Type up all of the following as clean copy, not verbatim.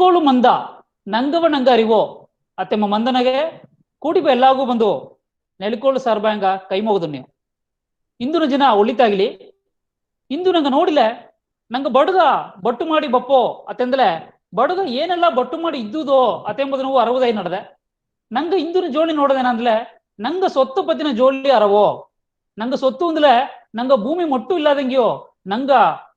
ನೆಲಿಕೋಳು ಮಂದ ನಂಗವ ನಂಗ ಅರಿವೋ ಅತ್ತೆಮ್ಮ ಮಂದನಗೆ ಕೂಡಿ ಎಲ್ಲಾಗೂ ಬಂದು ನೆಲಿಕೋಳು ಸರ್ಬಾಂಗ ಕೈ ಮುಗಿದು ನೀವು ಇಂದು ಜನ ಒಳಿತಾಗ್ಲಿ ಇಂದು ನಂಗೆ ನೋಡಿಲೆ ನಂಗೆ ಬಡುಗ ಬಟ್ಟು ಮಾಡಿ ಬಪ್ಪೋ ಅತ್ತೆಂದಲೆ ಬಡುಗ ಏನೆಲ್ಲ ಬಟ್ಟು ಮಾಡಿ ಇದ್ದುದೋ ಅತ್ತೆಂಬುದು ನಾವು ಅರವದೈ ನಡೆದೆ ನಂಗೆ ಇಂದಿನ ಜೋಳಿ ನೋಡದೇನಂದ್ಲೆ ನಂಗೆ ಸೊತ್ತು ಪತ್ತಿನ ಜೋಳಿ ಅರವೋ ನಂಗೆ ಸೊತ್ತು ಅಂದ್ಲೆ ನಂಗೆ ಭೂಮಿ ಮೊಟ್ಟು ಇಲ್ಲದಂಗಿಯೋ ನಂಗ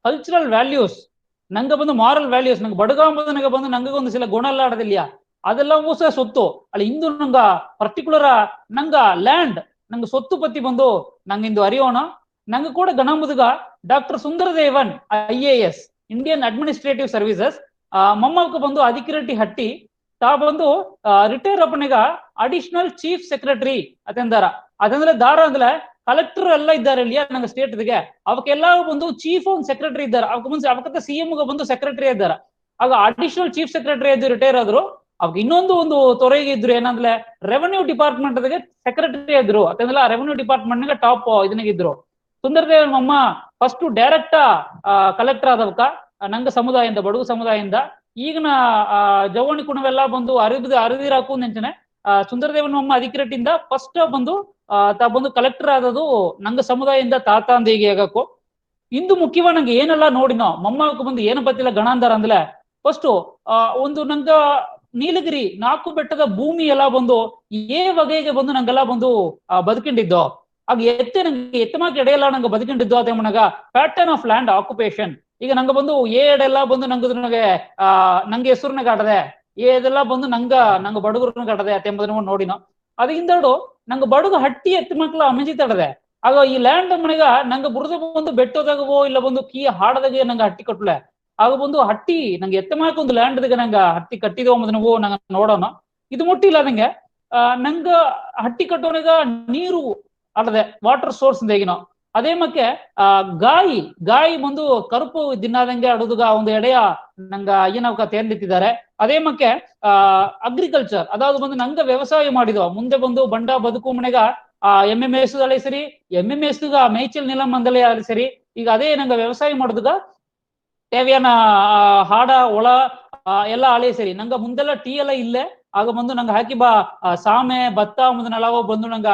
ಕಲ್ಚರಲ್ ವ್ಯಾಲ್ಯೂಸ್ ನಂಗೆ ಬಂದು ಮಾರಲ್ ವ್ಯಾಲ್ಯೂಸ್ ನಂಗೆ ಬಡುಗ ಅಂಬುದು ನಂಗೆ ಬಂದು ನಂಗೆ ಒಂದು ಸಿಲ ಗುಣ ಎಲ್ಲ ಆಡದಿಲ್ಲ ಅದೆಲ್ಲ ಸಹ ಸೊತ್ತು ಅಲ್ಲಿ ಇಂದು ನಂಗ ಪರ್ಟಿಕ್ಯುಲರ್ ನಂಗ ಲ್ಯಾಂಡ್ ನಂಗೆ ಸೊತ್ತು ಪತ್ತಿ ಬಂದು ನಂಗಿಂದು ಅರಿಯೋಣ ನಂಗೆ ಕೂಡ ಗಣಂಬುದುಗ doctor Sundaradevan IAS Indian administrative services ಮೊಮ್ಮಕ್ಕ ಬಂದು ಅಧಿಕಾರಿ ಹಟ್ಟಿ ತಾ ಬಂದು ರಿಟೈರ್ ಅಪ್ಪನಿಗ ಅಡಿಷನಲ್ ಚೀಫ್ ಸೆಕ್ರೆಟರಿ ಅತೆಂದಾರ ಅದಂದ್ರೆ ದಾರ ಅಂದ್ರೆ ಕಲೆಕ್ಟರ್ ಎಲ್ಲ ಇದ್ದಾರೆ ಇಲ್ಲಿ ನಂಗೆ ಸ್ಟೇಟ್ಗೆ ಅವಕ್ಕೆಲ್ಲ ಬಂದು ಚೀಫ್ ಒಂದು ಸೆಕ್ರೆಟರಿ ಇದ್ದಾರೆ ಅವಕ್ಕೆ ಮುಂಚೆ ಅವಕ್ಕ CM ಬಂದು ಸೆಕ್ರೆಟರಿ ಇದ್ದಾರೆ ಆಗ ಅಡಿಷನಲ್ ಚೀಫ್ ಸೆಕ್ರೆಟರಿ ಆಗಿ ರಿಟೈರ್ ಆದ್ರು ಅವಾಗ ಇನ್ನೊಂದು ಒಂದು ತೊರೆಗೆ ಇದ್ರು ಏನಂದ್ರೆ ರೆವೆನ್ಯೂ ಡಿಪಾರ್ಟ್ಮೆಂಟ್ ಸೆಕ್ರೆಟರಿ ಇದ್ರು ಅತಂದ್ರೆ ರೆವೆನ್ಯೂ ಡಿಪಾರ್ಟ್ಮೆಂಟ್ ಟಾಪ್ ಇದನ್ನಾಗಿದ್ರು ಸುಂದರದೇವನ್ ಮಮ್ಮ ಫಸ್ಟ್ ಡೈರೆಕ್ಟ್ ಕಲೆಕ್ಟರ್ ಆದವಕ ನಂಗ ಸಮುದಾಯದಿಂದ ಬಡಗು ಸಮುದಾಯದಿಂದ ಈಗಿನ ಜವಣಿ ಕುಣವೆಲ್ಲ ಬಂದು ಅರಿದಿರಾಕು ನೆಂಚನೆ ಸುಂದರದೇವನ್ ಮಮ್ಮ ಅಧಿಕಾರಿಯಿಂದ ಫಸ್ಟ್ ಬಂದು ತಾ ಬಂದು ಕಲೆಕ್ಟರ್ ಆದದು ನಂಗ ಸಮುದಾಯದಿಂದ ತಾತ ಅಂದ ಹೀಗೆ ಆಗಕ್ಕೂ ಇಂದು ಮುಖ್ಯವ ನಂಗೆ ಏನೆಲ್ಲ ನೋಡಿನೋ ಮೊಮ್ಮಕ್ಕ ಬಂದು ಏನು ಬತ್ತಿಲ್ಲ ಗಣಾಂಧಾರ ಅಂದ್ಲೆ ಫಸ್ಟ್ ಒಂದು ನಂಗ ನೀಲಗಿರಿ 4 ಬೆಟ್ಟದ ಭೂಮಿ ಎಲ್ಲ ಬಂದು ಬಗೆಗೆ ಬಂದು ನಂಗೆಲ್ಲ ಬಂದು ಬದುಕೊಂಡಿದ್ದೋ ಆಗ ನಂಗೆ ಎತ್ತಮಾಕಿ ಎಡೆಯಲ್ಲ ನಂಗೆ ಬದುಕೊಂಡಿದ್ದು ಅದೇ ಮನಗ ಪ್ಯಾಟರ್ನ್ ಆಫ್ ಲ್ಯಾಂಡ್ ಆಕ್ಯುಪೇಷನ್ ಈಗ ನಂಗೆ ಬಂದು ಎಡೆಲ್ಲ ಬಂದು ನಂಗೆ ನಂಗೆ ಹೆಸರುನಾಗ ಆಡದೆ ಇದೆಲ್ಲ ಬಂದು ನಂಗ ಬಡುಗರ್ನಾಗ ಆಡದೆ ಅತ್ತೆ ಎಂಬುದನ್ನು ನೋಡಿನೋ ಅದರಿಂದಡು ನಂಗೆ ಬಡುಗ ಹಟ್ಟಿ ಎತ್ತ ಮಕ್ಳ ಅಮಜಿತಡದೆ ಆಗ ಈ ಲ್ಯಾಂಡ್ ಮನೆಗ ನಂಗೆ ಬುಡದ ಬಂದು ಬೆಟ್ಟದಾಗವೋ ಇಲ್ಲ ಬಂದು ಕೀ ಹಾಡದಾಗೆ ನಂಗೆ ಹಟ್ಟಿ ಕಟ್ಲೆ ಆಗ ಬಂದು ಹಟ್ಟಿ ನಂಗೆ ಎತ್ತಮಾಕ ಒಂದು ಲ್ಯಾಂಡ್ದಾಗ ನಂಗೆ ಹಟ್ಟಿ ಕಟ್ಟಿದೋ ಅನ್ನೋದನ್ನು ನಂಗೆ ನೋಡೋಣ ಇದು ಮುಟ್ಟಿಲ್ಲ ನಂಗೆ ನಂಗ ಹಟ್ಟಿ ಕಟ್ಟೋನಿಗ ನೀರು ಅಲ್ಲದೆ ವಾಟರ್ ಸೋರ್ಸ್ ಹೇಗಿನೋ ಅದೇ ಮಕ್ಕೆ ಗಾಯಿ ಬಂದು ಕರುಪು ದಿನಾದಂಗೆ ಆಡೋದುಗ ಒಂದು ಎಡೆಯ ನಂಗ ಅಯ್ಯನವಕ ತೇರ್ಲಿತ್ತಿದ್ದಾರೆ ಅದೇ ಮಕ್ಕೆ ಅಗ್ರಿಕಲ್ಚರ್ ಅದಾவது ಬಂದು ನಂಗ ವ್ಯವಸಾಯ ಮಾಡಿದೋ ಮುಂದೆ ಬಂದು ಬಂಡ ಬದುಕು ಮನೆಗ ಎಮ್ಮೆ ಮೇಯಿಸೋದಳೆ ಸರಿ ಎಮ್ಮೆ ಮೇಯಿಸಿದ ಮೇಯ್ಚಲ್ ನಿಲಂ ಮಂದಲೇ ಸರಿ ಈಗ ಅದೇ ನಂಗ ವ್ಯವಸಾಯ ಮಾಡೋದುಗ தேவையான ಹಾಡ ಒಳ ಎಲ್ಲ ಹಳೆ ಸರಿ ನಂಗ ಮುಂದೆಲ್ಲ ಟೀ ಎಲ್ಲ ಇಲ್ಲೇ ಆಗ ಬಂದು ನಂಗೆ ಹಾಕಿ ಬಾ ಸಾಮೆ ಭತ್ತ ಮುಂದೆಲ್ಲ ಬಂದು ನಂಗ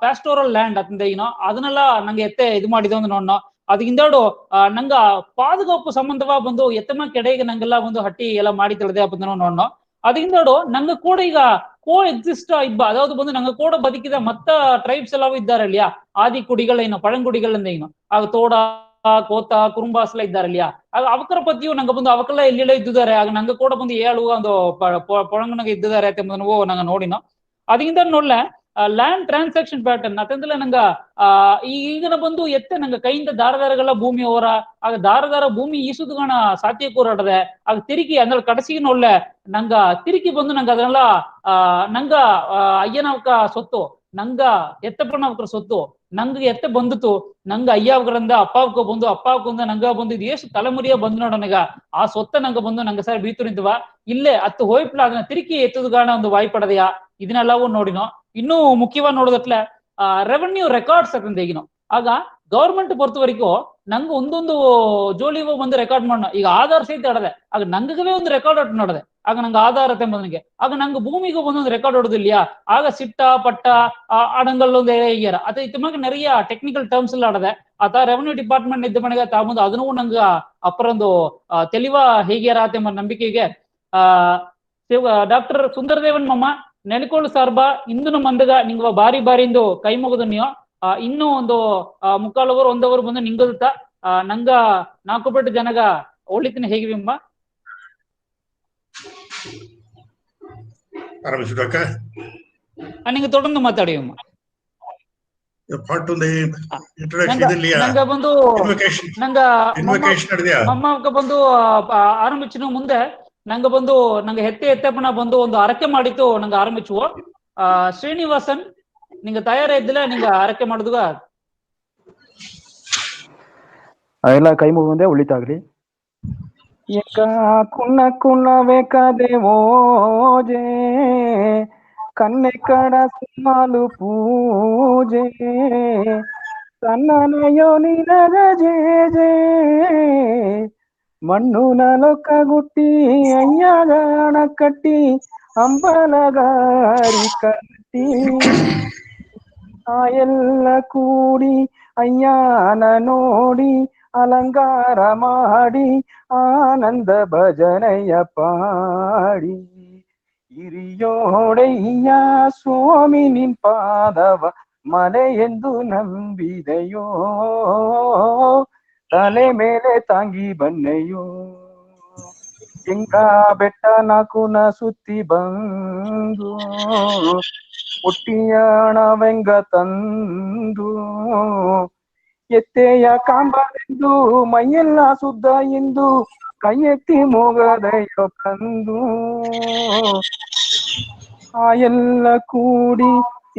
ಪ್ಯಾಸ್ಟೋರಲ್ ಲ್ಯಾಂಡ್ ಅಂತಂದ ಏನೋ ಅದನ್ನೆಲ್ಲ ನಂಗೆ ಎತ್ತೆ ಇದು ಮಾಡಿದ ಒಂದು ನೋಡೋ ಅದು ಹಿಂದಾಡು ನಂಗ ಪಾದುಗಾಪು ಸಂಬಂಧವ ಬಂದು ಎತ್ತಮ ಕೆಡೆಗೆ ನಂಗೆಲ್ಲ ಒಂದು ಹಟ್ಟಿ ಎಲ್ಲ ಮಾಡಿ ತಿಳಿದೆ ಅಂತ ನೋಡೋ ಅದರಿಂದಾಡು ನಂಗೆ ಕೂಡ ಈಗ ಕೋ ಎಕ್ಸಿಸ್ಟ್ ಇಬ್ಬ ಅದಾவது ಬಂದು ನಂಗೆ ಕೂಡ ಬದುಕಿದ ಮತ್ತ ಟ್ರೈಬ್ಸ್ ಎಲ್ಲವೂ ಇದ್ದಾರೆ ಅಲ್ಲಿಯಾ ಆದಿ ಕುಡಿಗಳೇನು ಪழங்குடிಗಳಿಂದ ಏನು ಆಗ ತೋಡ ಕೋತ ಕುರುಂಬಾಸ್ ಎಲ್ಲ ಇದ್ದಾರೆ ಅಲ್ಲಿಯಾ ಆಗ ಅವಕರ ಪತಿಯು ನಂಗೆ ಬಂದು ಅವಕ್ಕೆಲ್ಲ ಎಲ್ಲೆಲ್ಲ ಇದ್ದಿದ್ದಾರೆ ಆಗ ನಂಗೆ ಕೂಡ ಬಂದು ಹೇಳುವ ಒಂದು ಪೊಳಂಗನಾಗ ಇದ್ದಿದ್ದಾರೆ ಎಂಬುದನ್ನು ನಂಗೆ ನೋಡಿನೋ ಅದರಿಂದ ನೋಡ್ಲೆ ಲ್ಯಾಂಡ್ ಟ್ರಾನ್ಸಾಕ್ಷನ್ ಪ್ಯಾಟರ್ನ್ ಅತಂದ್ರೆ ನಂಗ ಈಗಿನ ಬಂದು ಎತ್ತೆ ನಂಗೆ ಕೈಯಿಂದ ದಾರದಾರಗಳ ಭೂಮಿ ಅವರ ಆಗ ದಾರದಾರ ಭೂಮಿ ಈಸುದುಗಣ ಸಾಧ್ಯ ಕೂರಾಡದೆ ಆಗ ತಿರುಗಿ ಅಂದ್ರೆ ಕಡಸಿಗೆ ನೋಡ್ಲೆ ನಂಗ ತಿರುಗಿ ಬಂದು ನಂಗೆ ಅದನ್ನೆಲ್ಲ ನಂಗ ಅಯ್ಯನವಕ ಸೊತ್ತು ನಂಗ ಎತ್ತಪ್ಪನವಕ್ರ ಸೊತ್ತು ನಂಗೆ ಎತ್ತ ಬಂದಿತು ನಂಗ ಅಯ್ಯವಕರಿಂದ ಅಪ್ಪಾವ್ಕ ಬಂದು ಅಪ್ಪಾವ್ಕೊಂದ ನಂಗ ಬಂದು ಇದು ಎಷ್ಟು ತಲೆಮುರಿಯ ಬಂದು ನೋಡ ನನಗ ಆ ಸೊತ್ತ ನಂಗೆ ಬಂದು ನಂಗೆ ಸರ್ ಬೀತು ನಿಂತವ ಇಲ್ಲೇ ಹತ್ತು ಹೋಯ್ಪಲ ಅದನ್ನ ತಿರುಗಿ ಎತ್ತುದುಗಾಣ ಒಂದು ವಾಯ್ಪಡದೆಯಾ ಇದನ್ನೆಲ್ಲವೂ ನೋಡಿನೋ ಇನ್ನೂ ಮುಖ್ಯವಾಗಿ ನೋಡೋದಟ್ಲೆ ರೆವೆನ್ಯೂ ರೆಕಾರ್ಡ್ಸ್ ಅಂತ ಹೇಗಿನೋ ಆಗ ಗವರ್ಮೆಂಟ್ ಪೊರ್ತವರೆಗೂ ನಂಗೆ ಒಂದೊಂದು ಜೋಲಿವೋ ಬಂದು ರೆಕಾರ್ಡ್ ಮಾಡೋಣ ಈಗ ಆಧಾರ್ ಸಹಿತ ಆಡದೆ ಆಗ ನಂಗವೇ ಒಂದು ರೆಕಾರ್ಡ್ ನೋಡದೆ ಆಗ ನಂಗೆ ಆಧಾರ ಎಂಬುದನಿಗೆ ಆಗ ನಂಗೆ ಭೂಮಿಗೂ ಒಂದೊಂದು ರೆಕಾರ್ಡ್ ಹೊಡೋದಿಲ್ಲ ಆಗ ಸಿಟ್ಟ ಪಟ್ಟ ಅಡಂಗಲ್ ಒಂದು ಹೇಗ್ಯಾರ ಅದ ಇತ್ತಮಾಗ ನೆರೆಯ ಟೆಕ್ನಿಕಲ್ ಟರ್ಮ್ಸ್ ಎಲ್ಲ ಆಡದೆ ಆತ ರೆವೆನ್ಯೂ ಡಿಪಾರ್ಟ್ಮೆಂಟ್ ಇದ್ದ ಮನೆಗೆ ತಾಮುಂದು ಅದನ್ನು ನಂಗೆ ಅಪ್ಪರೊಂದು ತೆಲಿವ ಹೇಗ್ಯಾರ ಎಂಬ ನಂಬಿಕೆಗೆ ಡಾಕ್ಟರ್ ಸುಂದರದೇವನ್ ಮಮ್ಮ ನೆಲಕೋಳು ಸಾರ್ಬ ಇಂದು ಮಂದಗ ನಿಂಗ ಬಾರಿ ಬಾರಿಂದು ಕೈ ಮುಗಿದು ನೀವು ಇನ್ನೂ ಒಂದು ಮುಕ್ಕಾಲವರು ಒಂದವರು ಬಂದು ನಿಂಗದುತ್ತ ನಂಗ 4 ಬೆಟ್ಟ ಜನಗ ಒಳ್ಳಿತಿನ ಹೇಗಿವಿಂಬ ನಿಂಗೆ ತೊಡಂದು ಮಾತಾಡಿಯಮ್ಮ ನಂಗ ಬಂದು ನಂಗ ಮಮ್ಮ ಬಂದು ಆರಂಭಿಸಿನ ಮುಂದೆ ನಂಗೆ ಬಂದು ನಂಗೆ ಎತ್ತಪ್ಪನ ಬಂದು ಒಂದು ಅರಕೆ ಮಾಡಿತ್ತು ನಂಗೆ ಆರಂಭಿಸುವ ಶ್ರೀನಿವಾಸನ್ ನಿಂಗೆ ತಯಾರ ಇದ್ದಿಲ್ಲ ನಿಂಗೆ ಆರೈಕೆ ಮಾಡುದುಗ ಎಲ್ಲ ಕೈ ಮುಗಿದೇ ಉಳಿತಾಗ್ಲಿ ಏಕ ಕುಣ್ಣ ಕುಣ್ಣ ಬೇಕಾದೇವೋಜೆ ಕನ್ನೆ ಕಡ ಸುಮಾಲು ಪೂಜೆ ಸನ್ನನಯೋ ನಿನಗ ಜೇ ಜೇ ಮಣ್ಣುನಲೊಕ್ಕಗುಟ್ಟಿ ಅಯ್ಯಗಾಣ ಕಟ್ಟಿ ಅಂಬಲಗಾರಿ ಕಟ್ಟಿ ಆ ಎಲ್ಲ ಕೂಡಿ ಅಯ್ಯಾನ ನೋಡಿ ಅಲಂಕಾರ ಮಾಡಿ ಆನಂದ ಭಜನೆಯ ಪಾಡಿ ಹಿರಿಯೋಡೆಯ್ಯ ಸ್ವಾಮಿ ನಿನ್ ಪಾದವ ಮನೆ ಎಂದು ನಂಬಿದೆಯೋ ತಲೆ ಮೇಲೆ ತಾಂಗಿ ಬನ್ನೆಯೋ ಹಿಂಗ ಬೆಟ್ಟ ನಾಕುನ ಸುತ್ತಿ ಬಂದು ಹುಟ್ಟಿಯಾಣ ವೆಂಗ ತಂದು ಎತ್ತೆಯ ಕಾಂಬಲೆಂದು ಮೈಯೆಲ್ಲ ಸುದ್ದ ಎಂದು ಕೈ ಎತ್ತಿ ಮೂಗದೆಯೋ ಕಂದು ಆ ಎಲ್ಲ ಕೂಡಿ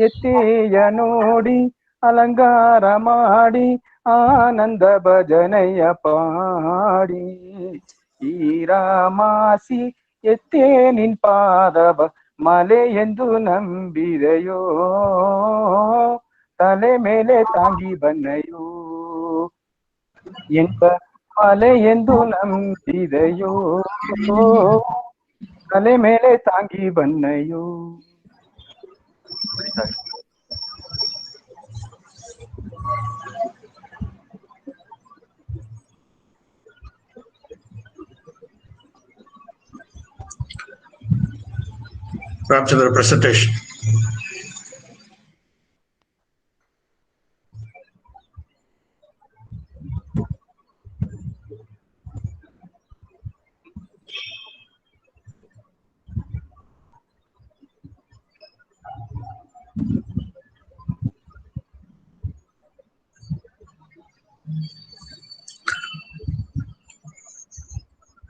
ಎತ್ತೆಯ ನೋಡಿ ಅಲಂಕಾರ ಮಾಡಿ ಆನಂದ ಭಜನೆಯ ಪಾಡಿ ಈ ರಾಮಾಸಿ ಎತ್ತೇ ನಿನ್ ಪಾದವ ಮಲೆ ಎಂದು ನಂಬಿದೆಯೋ ತಲೆ ಮೇಲೆ ತಾಂಗಿ ಬನ್ನೆಯೋ ಎಂತ ಮಲೆ ಎಂದು ನಂಬಿದೆಯೋ ತಲೆ ಮೇಲೆ ತಾಂಗಿ ಬನ್ನೆಯೋ. Ramchandra presentation.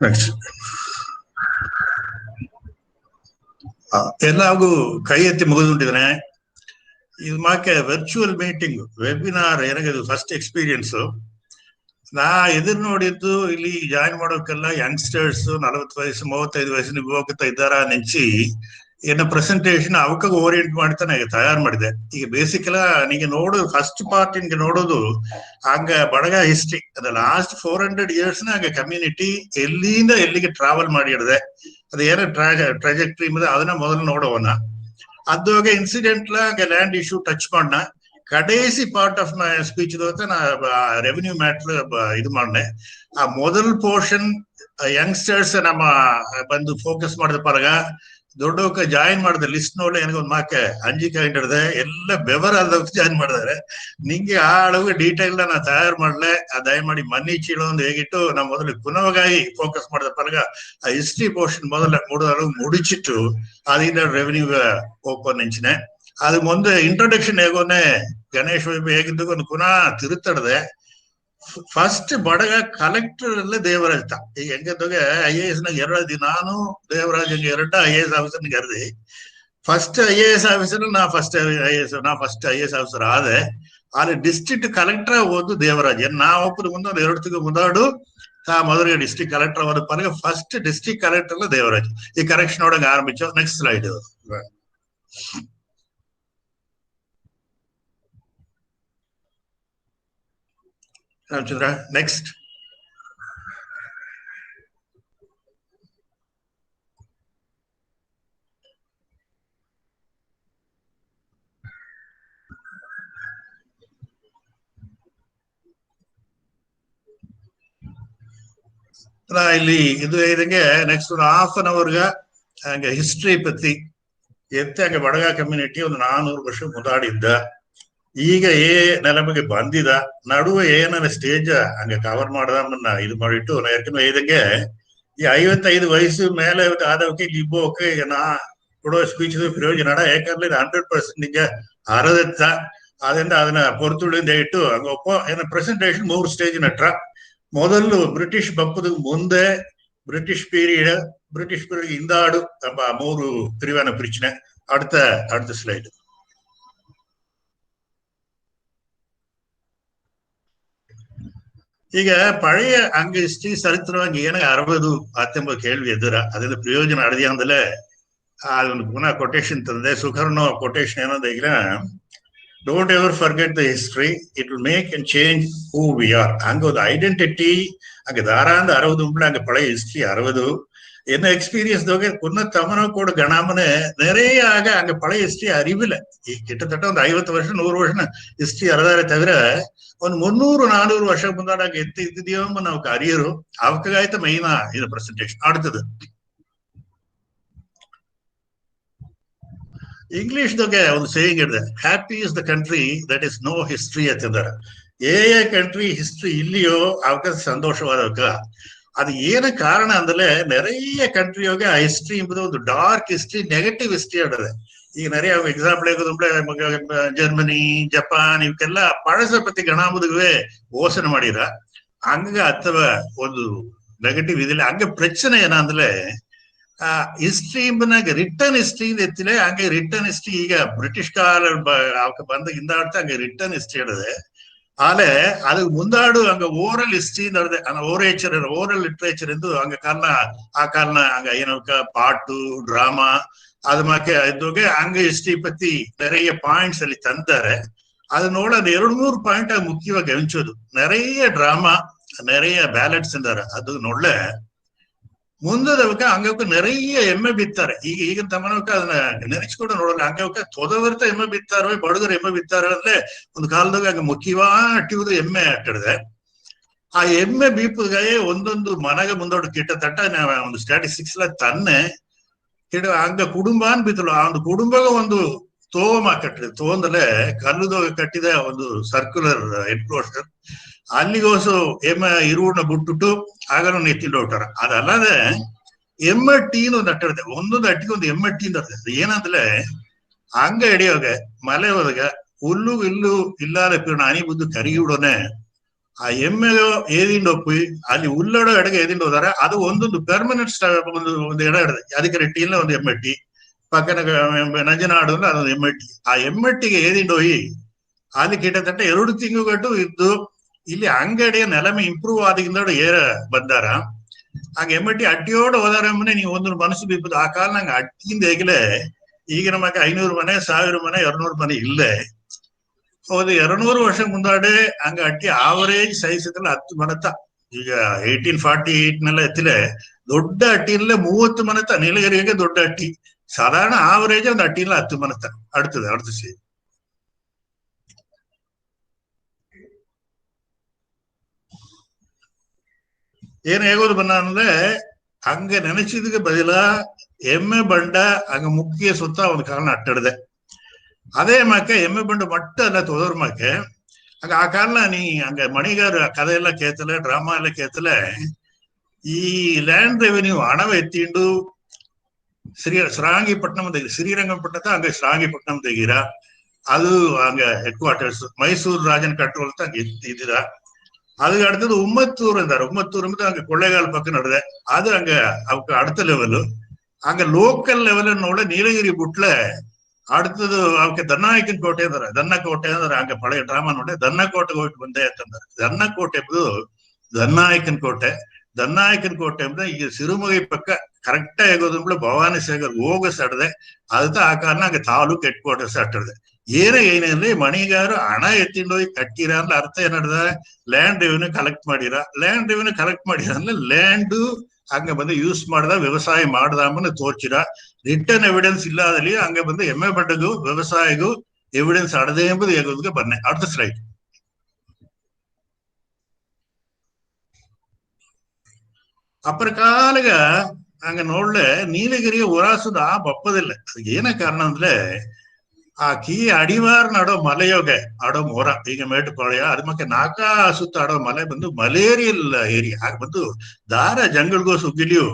Next. ಎಲ್ಲಾಗೂ ಕೈ ಎತ್ತಿ ಮುಗಿದುಬಿಟ್ಟಿದ್ದಾನೆ. ಇದು ಮಾಕೆ ವರ್ಚುವಲ್ ಮೀಟಿಂಗ್ ವೆಬಿನಾರ್ ಏನಾಗಿದೆ ಫಸ್ಟ್ ಎಕ್ಸ್ಪೀರಿಯನ್ಸ್. ನಾ ಎದುರು ನೋಡಿದ್ದು ಇಲ್ಲಿ ಜಾಯಿನ್ ಮಾಡೋಕೆಲ್ಲ ಯಂಗ್ಸ್ಟರ್ಸ್ 40 ವಯಸ್ಸು 35 ವಯಸ್ಸಿನ ಯುವಕ ಇದ್ದಾರ ನೆಂಚಿ ಏನ ಪ್ರೆಸೆಂಟೇಶನ್ ಅವಕ್ಕ ಓರಿಯೆಂಟ್ ಮಾಡ್ತಾನೆ ತಯಾರು ಮಾಡಿದೆ. ಈಗ ಬೇಸಿಕಲ ನೀಗೆ ನೋಡೋದು ಫಸ್ಟ್ ಪಾರ್ಟ್ ನಿನ್ಗೆ ನೋಡೋದು ಹಂಗ ಬಡಗ ಹಿಸ್ಟ್ರಿ ಅದ ಲಾಸ್ಟ್ 400 ಇಯರ್ಸ್ ನಾಗ ಕಮ್ಯುನಿಟಿ ಎಲ್ಲಿಂದ ಎಲ್ಲಿಗೆ ಟ್ರಾವೆಲ್ ಮಾಡಿಡಿದೆ ಅದು ಏನ ಟ್ರಾಜೆಕ್ಟ್ರಿ ಅದನ್ನ ಮೊದಲು ನೋಡೋವನ ಅದಾಗ ಇನ್ಸಿಡೆಂಟ್ಲ ಲ್ಯಾಂಡ್ ಇಶ್ಯೂ ಟಚ್ ಮಾಡನ ಕಡೇಸಿ ಪಾರ್ಟ್ ಆಫ್ ಮೈ ಸ್ಪೀಚ್ ನಾ ರೆವಿನ್ಯೂ ಮ್ಯಾಟ್ರ್ ಇದು ಮಾಡನೆ. ಆ ಮೊದಲ ಪೋರ್ಷನ್ ಯಂಗ್ಸ್ಟರ್ಸ್ ನಮ್ಮ ಬಂದು ಫೋಕಸ್ ಮಾಡಿದ ಪರಗ ದೊಡ್ಡವಕ್ಕ ಜಾಯಿನ್ ಮಾಡಿದ ಲಿಸ್ಟ್ ನೋಡ್ಲೆ ನನಗೊಂದು ಮಾಕೆ ಅಂಜಿಕೆ ಹಿಡಿದೆ ಎಲ್ಲ ಬೆವರಾದ ಜಾಯಿನ್ ಮಾಡಿದಾರೆ. ನಿಂಗೆ ಆ ಅಳವು ಡೀಟೇಲ್ ನಾ ತಯಾರು ಮಾಡ್ಲೆ ದಯಮಾಡಿ ಮನಿ ಚೀಲ ಒಂದು ಹೇಗಿಟ್ಟು ನಾ ಮೊದಲು ಪುನವಗಾಗಿ ಫೋಕಸ್ ಮಾಡಿದ ಪರಗ ಆ ಹಿಸ್ಟ್ರಿ ಪೋರ್ಷನ್ ಮೊದಲ ಮುಡಿಚಿಟ್ಟು ಅದಿಂದ ರೆವಿನ್ಯೂ ಓಪನ್ ನೆಂಚಿನೆ. ಅದು ಮುಂದೆ ಇಂಟ್ರೊಡಕ್ಷನ್ ಹೇಗೋನೆ ಗಣೇಶ್ ವೈಭವ ಹೇಗಿದ್ದು ಒಂದು ಪುನಃ ತಿರುತ್ತಡದೆ. ಫಸ್ಟ್ ಬಡಗ ಕಲೆಕ್ಟರ್ ಅಲ್ಲೇ ದೇವರಾಜ್ ಈಗ ಹೆಂಗಂದಾಗ IAS ನಾಗ ಎರಡು ನಾನು ದೇವರಾಜ್ ಎರಡು IAS ಆಫೀಸರ್ ಕರೆದಿ first IAS officer first IAS officer ಆದೆ. ಅಲ್ಲಿ ಡಿಸ್ಟ್ರಿಕ್ಟ್ ಕಲೆಕ್ಟರ್ ಓದು ದೇವರಾಜ್ ನಾ ಒಪ್ಪದ ಮುಂದೆ ಒಂದು 2 ತಿಂಗಳು ಮುಂದಾಡು ಮೊದಲಿಗೆ ಡಿಸ್ಟ್ರಿಕ್ಟ್ ಕಲೆಕ್ಟರ್ ಆದ ಪರಗ ಫಸ್ಟ್ ಡಿಸ್ಟ್ರಿಕ್ಟ್ ಕಲೆಕ್ಟರ್ ಅಲ್ಲ ದೇವರಾಜ್. ಈ ಕರೆಕ್ಷನ್ ನೋಡಂಗ ಆರಂಭಿಸೋ. Next slide. ರಾಮಚಂದ್ರ ನೆಕ್ಸ್ಟ್. ಇಲ್ಲಿ ಇದು ಇದಂಗೆ ನೆಕ್ಸ್ಟ್ ಒಂದು ಹಾಫ್ ಅನ್ ಅವರ್ಗ ಹಂಗೆ ಹಿಸ್ಟ್ರಿ ಪತಿ ಎತ್ತ ಹಂಗೆ ಬಡಗ ಕಮ್ಯುನಿಟಿ ಒಂದು 400 ವರ್ಷ ಮುದಾಡಿದ್ದ ಈಗ ನೆಲಮಗೆ ಬಂದಿದ ನಡುವೆ ಏನಾರ ಸ್ಟೇಜ್ ಹಂಗೆ ಕವರ್ ಮಾಡದನ್ನ ಇದು ಮಾಡಿಟ್ಟು ಯಾಕಂದ್ರೆ ಇದಂಗೆ ಈ 55 ವಯಸ್ಸು ಮೇಲೆ ಆದವಕ್ಕೆ ಇಬ್ಬಕ್ಕೆ ಈಗ ನಾ ಕೊಡೋ ಸ್ಪೀಚ್ ಪ್ರಯೋಜನ ಯಾಕಂದ್ರೆ ಇದು 100% ನಿಜ ಅರದತ್ತ ಅದರಿಂದ ಅದನ್ನ ಪೊರ್ತುಳಿಂದ ಇಟ್ಟು ಹಂಗೊಪ್ಪ ಏನ ಪ್ರೆಸೆಂಟೇಶನ್ 3 ಸ್ಟೇಜ್ ನಟ್ರ. ಮೊದಲು ಬ್ರಿಟಿಷ್ ಬಪ್ಪದ ಮುಂದೆ ಬ್ರಿಟಿಷ್ ಪೀರಿಯಡ್ ಇಂದಾಡು ಎಂಬ 3 பிரிவான பிரச்சனை. அடுத்த ஸ்லைடு. ಈಗ ಪழைಯ ಹಂಗ ಹಿಸ್ಟ್ರಿ ಸರಿತ್ರವಾಗಿ ಏನಾಗ 60-19 ಕೇಳ್ವಿ ಎದುರ ಅದರಿಂದ ಪ್ರಯೋಜನ ಅಡದಿ ಅಂದಲೇ ಅದೊಂದು ಪುನಃ ಕೊಟೇಶನ್ ತಂದೆ. ಸುಖರ್ನೋ ಕೊಟೇಶನ್ ಏನಂದ ಈಗ don't ever forget the history, it will make and change who we are. அங்க ஒரு ஐடென்டிட்டி அங்க தாராந்து 60 அங்க பழைய ஹிஸ்டரி 60 என்ன எக்ஸ்பீரியன்ஸ் தோக கொன்ன தமனோ கூட கணாமனு நிறைய ஆக அங்க பழைய ஹிஸ்டரி அறிவில கிட்டத்தட்ட ಒಂದು 50 ವರ್ಷ 100 ವರ್ಷ ಹಿಸ್ಟ್ರಿ ಅರದಾರೆ ತವಿರ ಒಂದು 300-400 ವರ್ಷ ಮುಂದಾಡಾಗ ಎತ್ತಿದ್ದಿದೆಯೋ ನಾವು ಅರಿಯರು ಅವಕ್ಕಾಯ್ತ ಮೈನ ಇದು ಪ್ರೆಸೆಂಟೇಷನ್ ಆಡ್ತದೆ. ಇಂಗ್ಲಿಷ್ ದಾಗ ಒಂದು ಸೇಯಿಂಗ್ ಇದೆ, happy is the country that is no history ಅಂತಂದಾರ. ಕಂಟ್ರಿ ಹಿಸ್ಟ್ರಿ ಇಲ್ಲಿಯೋ ಅವಕ್ಕ ಸಂತೋಷವಾದವಕ್ಕ. ಅದು ಏನ ಕಾರಣ ಅಂದ್ರೆ நிறைய ಕಂಟ್ರಿಯೋಗ ಆ ಹಿಸ್ಟ್ರಿ ಎಂಬುದು ಒಂದು ಡಾರ್ಕ್ ಹಿಸ್ಟ್ರಿ, ನೆಗೆಟಿವ್ ಹಿಸ್ಟ್ರಿ ಆಡದೆ. ಈಗ நிறைய ಎಕ್ಸಾಂಪಲ್ ಜರ್ಮನಿ, ಜಪಾನ್ ಇವಕ್ಕೆಲ್ಲ ಪಳಸ ಪತಿ ಗಣಾಮುದುವೆ ಓಸನೆ ಮಾಡಿರ ಹಂಗ ಅಥವಾ ಒಂದು ನೆಗೆಟಿವ್ ಇದಿಲ್ಲ. ಹಂಗ ಪ್ರಚನೆ ಏನಂದ್ರೆ ಹಿಸ್ಟ್ರಿ ಎಂಬನಾಗ ರಿಟರ್ನ್ ಹಿಸ್ಟ್ರಿ ಎತ್ತಿಲೆ ಹಂಗೆ ರಿಟರ್ನ್ ಹಿಸ್ಟ್ರಿ ಈಗ ಬ್ರಿಟಿಷ್ ಕಾಲ ಬಂದ ಹಿಂದಾಡ್ತಾ ಹಂಗೆ ರಿಟರ್ನ್ ಹಿಸ್ಟ್ರಿ ಆಡದೆ. ಆಲೆ ಅದು ಮುಂದಾಡು ಹಂಗ ಓರಲ್ ಹಿಸ್ಟ್ರಿ ನಡೆದೆ, ಓರಲ್ ಲಿಟ್ರೇಚರ್ ಎಂದು ಹಂಗ ಆ ಕಾಲನ ಹಂಗ ಏನಕ್ಕ ಪಾಟು ಡ್ರಾಮಾ அது மாக்க இதுவே அங்க ஹிஸ்டரி பத்தி நிறைய பாயிண்ட்ஸ் ಅಲ್ಲಿ ತಂತಾರೆ. அது ನೋಡೋದು 2-3 ಪಾಯಿಂಟ್ ಮುಖ್ಯವಾಗಿ ಗಮನಿಸೋದು. நிறைய ಡ್ರಾಮಾ, நிறைய ಬ್ಯಾಲೆಟ್ಸ್ ಅಂತಾರೆ. ಅದು ನೋಡ್ಲೆ ಮುಂದದವಕ್ಕ ಹಂಗವಕ್ಕ நிறைய ಎಮ್ಮೆ ಬಿತ್ತಾರೆ. ಈಗಿನ ತಮ್ಮನವಕ್ಕ ಅದನ್ನ ನೆನೆಸ್ಕೊಂಡು ನೋಡಲ್ಲ. ಹಂಗವಕ್ಕ ತೊದವರ್ತ ಎಮ್ಮೆ ಬಿತ್ತಾರ, ಬಡಗರು ಎಮ್ಮೆ ಬಿತ್ತಾರ ಅಂದ್ರೆ ಒಂದು ಕಾಲದಾಗ ಹಂಗ ಮುಖ್ಯವಾ ಅಟ್ಟಿಯುವುದು ಎಮ್ಮೆ ಅಟ್ಟಡಿದೆ. ಆ ಎಮ್ಮೆ ಬೀಪುಗಾಯ ಒಂದೊಂದು ಮನಗ ಮುಂದೋಡು ಕಿಟ್ಟತಟ್ಟ ಒಂದು ಸ್ಟ್ಯಾಟಿಸ್ಟಿಕ್ಸ್ ತನ್ನೆ அங்க குடும்பான்னு பித்தலும் அந்த குடும்பக ಒಂದು ತೋಮ ಕಟ್ಟಿದೆ. ತೋಂದಲೆ ಕಲ್ಲುದ ಕಟ್ಟಿದ ಒಂದು ಸರ್ಕ್ಯುಲರ್ ಎನ್ಕ್ಲೋಸರ್ ಅಲ್ಲಿಗೋಸು ಎಮ್ಮ ಇರುವನ್ನ ಬಿಟ್ಬಿಟ್ಟು ಆಗಲೂ ನೆತ್ತಿಂಡು ಹೊಟ್ಟಾರ. ಅದಲ್ಲದೆ ಎಮ್ಮಟ್ಟಿன்னு ಒಂದು ಅಟ್ಟಿದೆ. ಒಂದೊಂದು ಅಟ್ಟಿಗೆ ಒಂದು ಎಮ್ಮಟ್ಟಿ ಅಂತ ಅದು ಏನಂದ್ರೆ ಹಂಗ ಹಿಡಿಯೋಗ ಮಲೆ ಹೋದಾಗ ಹುಲ್ಲು ಇಲ್ಲು ಇಲ್ಲಾದ ಪಿರಣ ಅನಿ ಬುದ್ದು ಕರಿಗಿ ಬಿಡೋನೆ ಆ ಎಮ್ಮೆಗೋ ಏದಿಂಡೊಪ್ಪಿ ಅಲ್ಲಿ ಉಲ್ಲಡೋ ಎಡೆಗೆ ಏದಿಂಡು ಹೋದಾರೆ. ಅದು ಒಂದೊಂದು ಪರ್ಮನೆಂಟ್ ಒಂದು ಎಡ ಹಿಡಿದೆ. ಅದಕ್ಕೆ ರೆಟ್ಟಿಲ್ಲ ಒಂದು ಎಮ್ಮೆಟ್ಟಿ ಪಕ್ಕನ ನಂಜನಾಡು ಅಂದ್ರೆ ಅದೊಂದು ಎಮ್ಮೆಟ್ಟಿ. ಆ ಎಮ್ಮೆಟ್ಟಿಗೆ ಏದಿಂಡು ಹೋಗಿ ಅಲ್ಲಿ ಕಿಟ್ಟತಟ್ಟ 2 ತಿಂಗಳು ಇದ್ದು ಇಲ್ಲಿ ಅಂಗಡಿಯ ನೆಲಮೆ ಇಂಪ್ರೂವ್ ಆದಿಂದ ಏರ ಬಂದಾರ. ಆಗ ಎಮ್ಮೆಟ್ಟಿ ಅಡ್ಡಿಯೋಡು ಹೋದಾರಮ್ಮನೆ ನೀವು ಒಂದು ಮನಸ್ಸು ಬಿಪ್ಪದು. ಆ ಕಾಲ ನಂಗೆ ಅಡ್ಡಿಯಿಂದ ಹೇಗಲೇ ಈಗ ನಮಗೆ 500 ಮನೆ 1000 ಮನೆ 200 ಮನೆ ಇಲ್ಲೇ ಹೋದ 200 ವರ್ಷ ಮುಂದಾಡೆ ಹಂಗ ಅಟ್ಟಿ ಆವರೇಜ್ ಸೈಜ್ ಇದ್ದಲ್ಲ 10 ಮನತ. ಈಗ 1848 ಎತ್ತಿಲೆ ದೊಡ್ಡ ಅಟ್ಟಿ ಇಲ್ಲೇ 30 ಮನತ. ನೀಲಗಿರಿಗೆ ದೊಡ್ಡ ಅಟ್ಟಿ ಸಾಧಾರಣ ಆವರೇಜ್ ಒಂದು ಅಟ್ಟಿ ಇಲ್ಲ 10 ಮನತ அடுத்தது ಏನ್ ಹೇಗೋದು ಬನ್ನ ಅಂದ್ರೆ ಹಂಗ ನೆನೆಸಿದಕ್ಕೆ ಬದಲ ಎಮ್ಮೆ ಬಂಡ ಹಂಗ ಮುಖ್ಯ ಸುತ್ತ ಒಂದು ಕಾರಣ ಅಟ್ಟಡಿದೆ. அதே மாக்க எம்மை பண்டு மட்டும் அல்ல தொதர் மாக்க அங்க ಆ ಕಾರಣ ನೀ ಹಂಗ ಮಣಿಗಾರ ಕಥೆ ಎಲ್ಲ ಕೇತಲೆ ಡ್ರಾಮಾ ಎಲ್ಲ ಕೇತಲೆ ಈ ಲ್ಯಾಂಡ್ ರೆವೆನ್ಯೂ ಹಣವ ಎತ್ತಿಂಡು ಶ್ರೀರಂಗಪಟ್ಟಣಂ ಶ್ರೀರಂಗಪಟ್ಟಣ ಹಂಗ ಶ್ರೀರಂಗಪಟ್ಟಣಂ ತೆಗೀರ. ಅದು ಹಂಗ head quarters Mysuru Rajan control ಹಂಗ ಇದ್ದೀರ. அதுக்கு அடுத்தது உம்மத்தூர் இருந்தாரு. உம்மத்தூர் வந்து அங்க கொள்ளைகால் பக்கம் நடந்த அது அங்க அவக்கு அடுத்த லெவலு. அங்க லோக்கல் லெவலோட நீலகிரி புட்ல அடுத்தது ಅವಕ್ಕೆ ದನ್ನಾಯಕನ ಕೋಟೆ ಅಂತಾರೆ. ದನ್ನಕೋಟೆ ಅಂದ್ರೆ ಹಂಗ ಪಳೆಯ ಡ್ರಾಮಾ ನೋಡಿ ದನ್ನಕೋಟೆಗೆ ಹೋಗಿ ಬಂದೆ ಅಂತಂದ್ರೆ ದನ್ನಕೋಟೆ ಎಂಬುದು ದನ್ನಾಯಕನ ಕೋಟೆ. ದನ್ನಾಯಕನ ಕೋಟೆ ಅಂದ್ರೆ ಈಗ ಸಿರುಮುಗೈ ಪಕ್ಕ ಕರೆಕ್ಟ್ ಆಗೋದು ಭವಾನಿ ಸಾಗರ್ ಹೋಗ ಸಡದೆ. ಅದಕ್ಕೆ ಆ ಕಾರಣ ಹಂಗ ತಾಲೂಕ್ ಹೆಡ್ ಕ್ವಾರ್ಟರ್ಸ್ ಅಟ್ಟದೆ. ಏನೇನಲ್ಲಿ ಮಣಿಗಾರು ಹಣ ಎತ್ತಿಂಡು ಹೋಗಿ ಕಟ್ಟಿರ ಅಂದ್ರೆ ಅರ್ಥ ಏನಡ್ದ ಲ್ಯಾಂಡ್ ರೆವೆನ್ಯೂ ಕಲೆಕ್ಟ್ ಮಾಡಿರ. ಲ್ಯಾಂಡ್ ರೆವೆನ್ಯೂ ಕಲೆಕ್ಟ್ ಮಾಡಿರ ಅಂದ್ರೆ ಲ್ಯಾಂಡ್ ಹಂಗ ಬಂದು ಯೂಸ್ ಮಾಡ್ದ ವ್ಯವಸಾಯ ಮಾಡ್ದ ತೋರ್ಚಿರ. ರಿಟರ್ನ್ ಎವಿಡೆನ್ಸ್ ಇಲ್ಲದಲ್ಲಿ ಹಂಗ ಬಂದು ಎಮ್ಮೆ ಬಡ್ಡಗೂ ವ್ಯವಸಾಯಗೂ ಎವಿಡೆನ್ಸ್ ಅಡದೆ ಎಂಬುದು ಹೇಗೋದಕ್ಕೆ ಬನ್ನೆ அடுத்த ಸ್ಲೈಡ್. ಅಪ್ರಕಾಲಗ ಹಂಗ ನೋಡ್ಲೆ ನೀಲಗಿರಿಯ ಹೊರಾಸುದ ಬಪ್ಪದಿಲ್ಲ. ಅದಕ್ಕೆ ಏನ ಕಾರಣ ಅಂದ್ರೆ ಆ ಕೀ ಅಡಿವಾರ ಆಡೋ ಮಲೆಯೋಗ ಆಡೋ ಮೋರ ಈಗ ಮೇಟುಪಾಳ್ಯ ಅದ್ ಮಕ್ಕೆ ನಾಕಾ ಸುತ್ತ ಆಡೋ ಮಲೆ ಬಂದು ಮಲೇರಿಯಲ್ ಏರಿಯಾ ಆಗ ಬಂದು ದಾರ ಜಂಗಲ್ಗೋ ಸುಗ್ಗಿಲಿಯು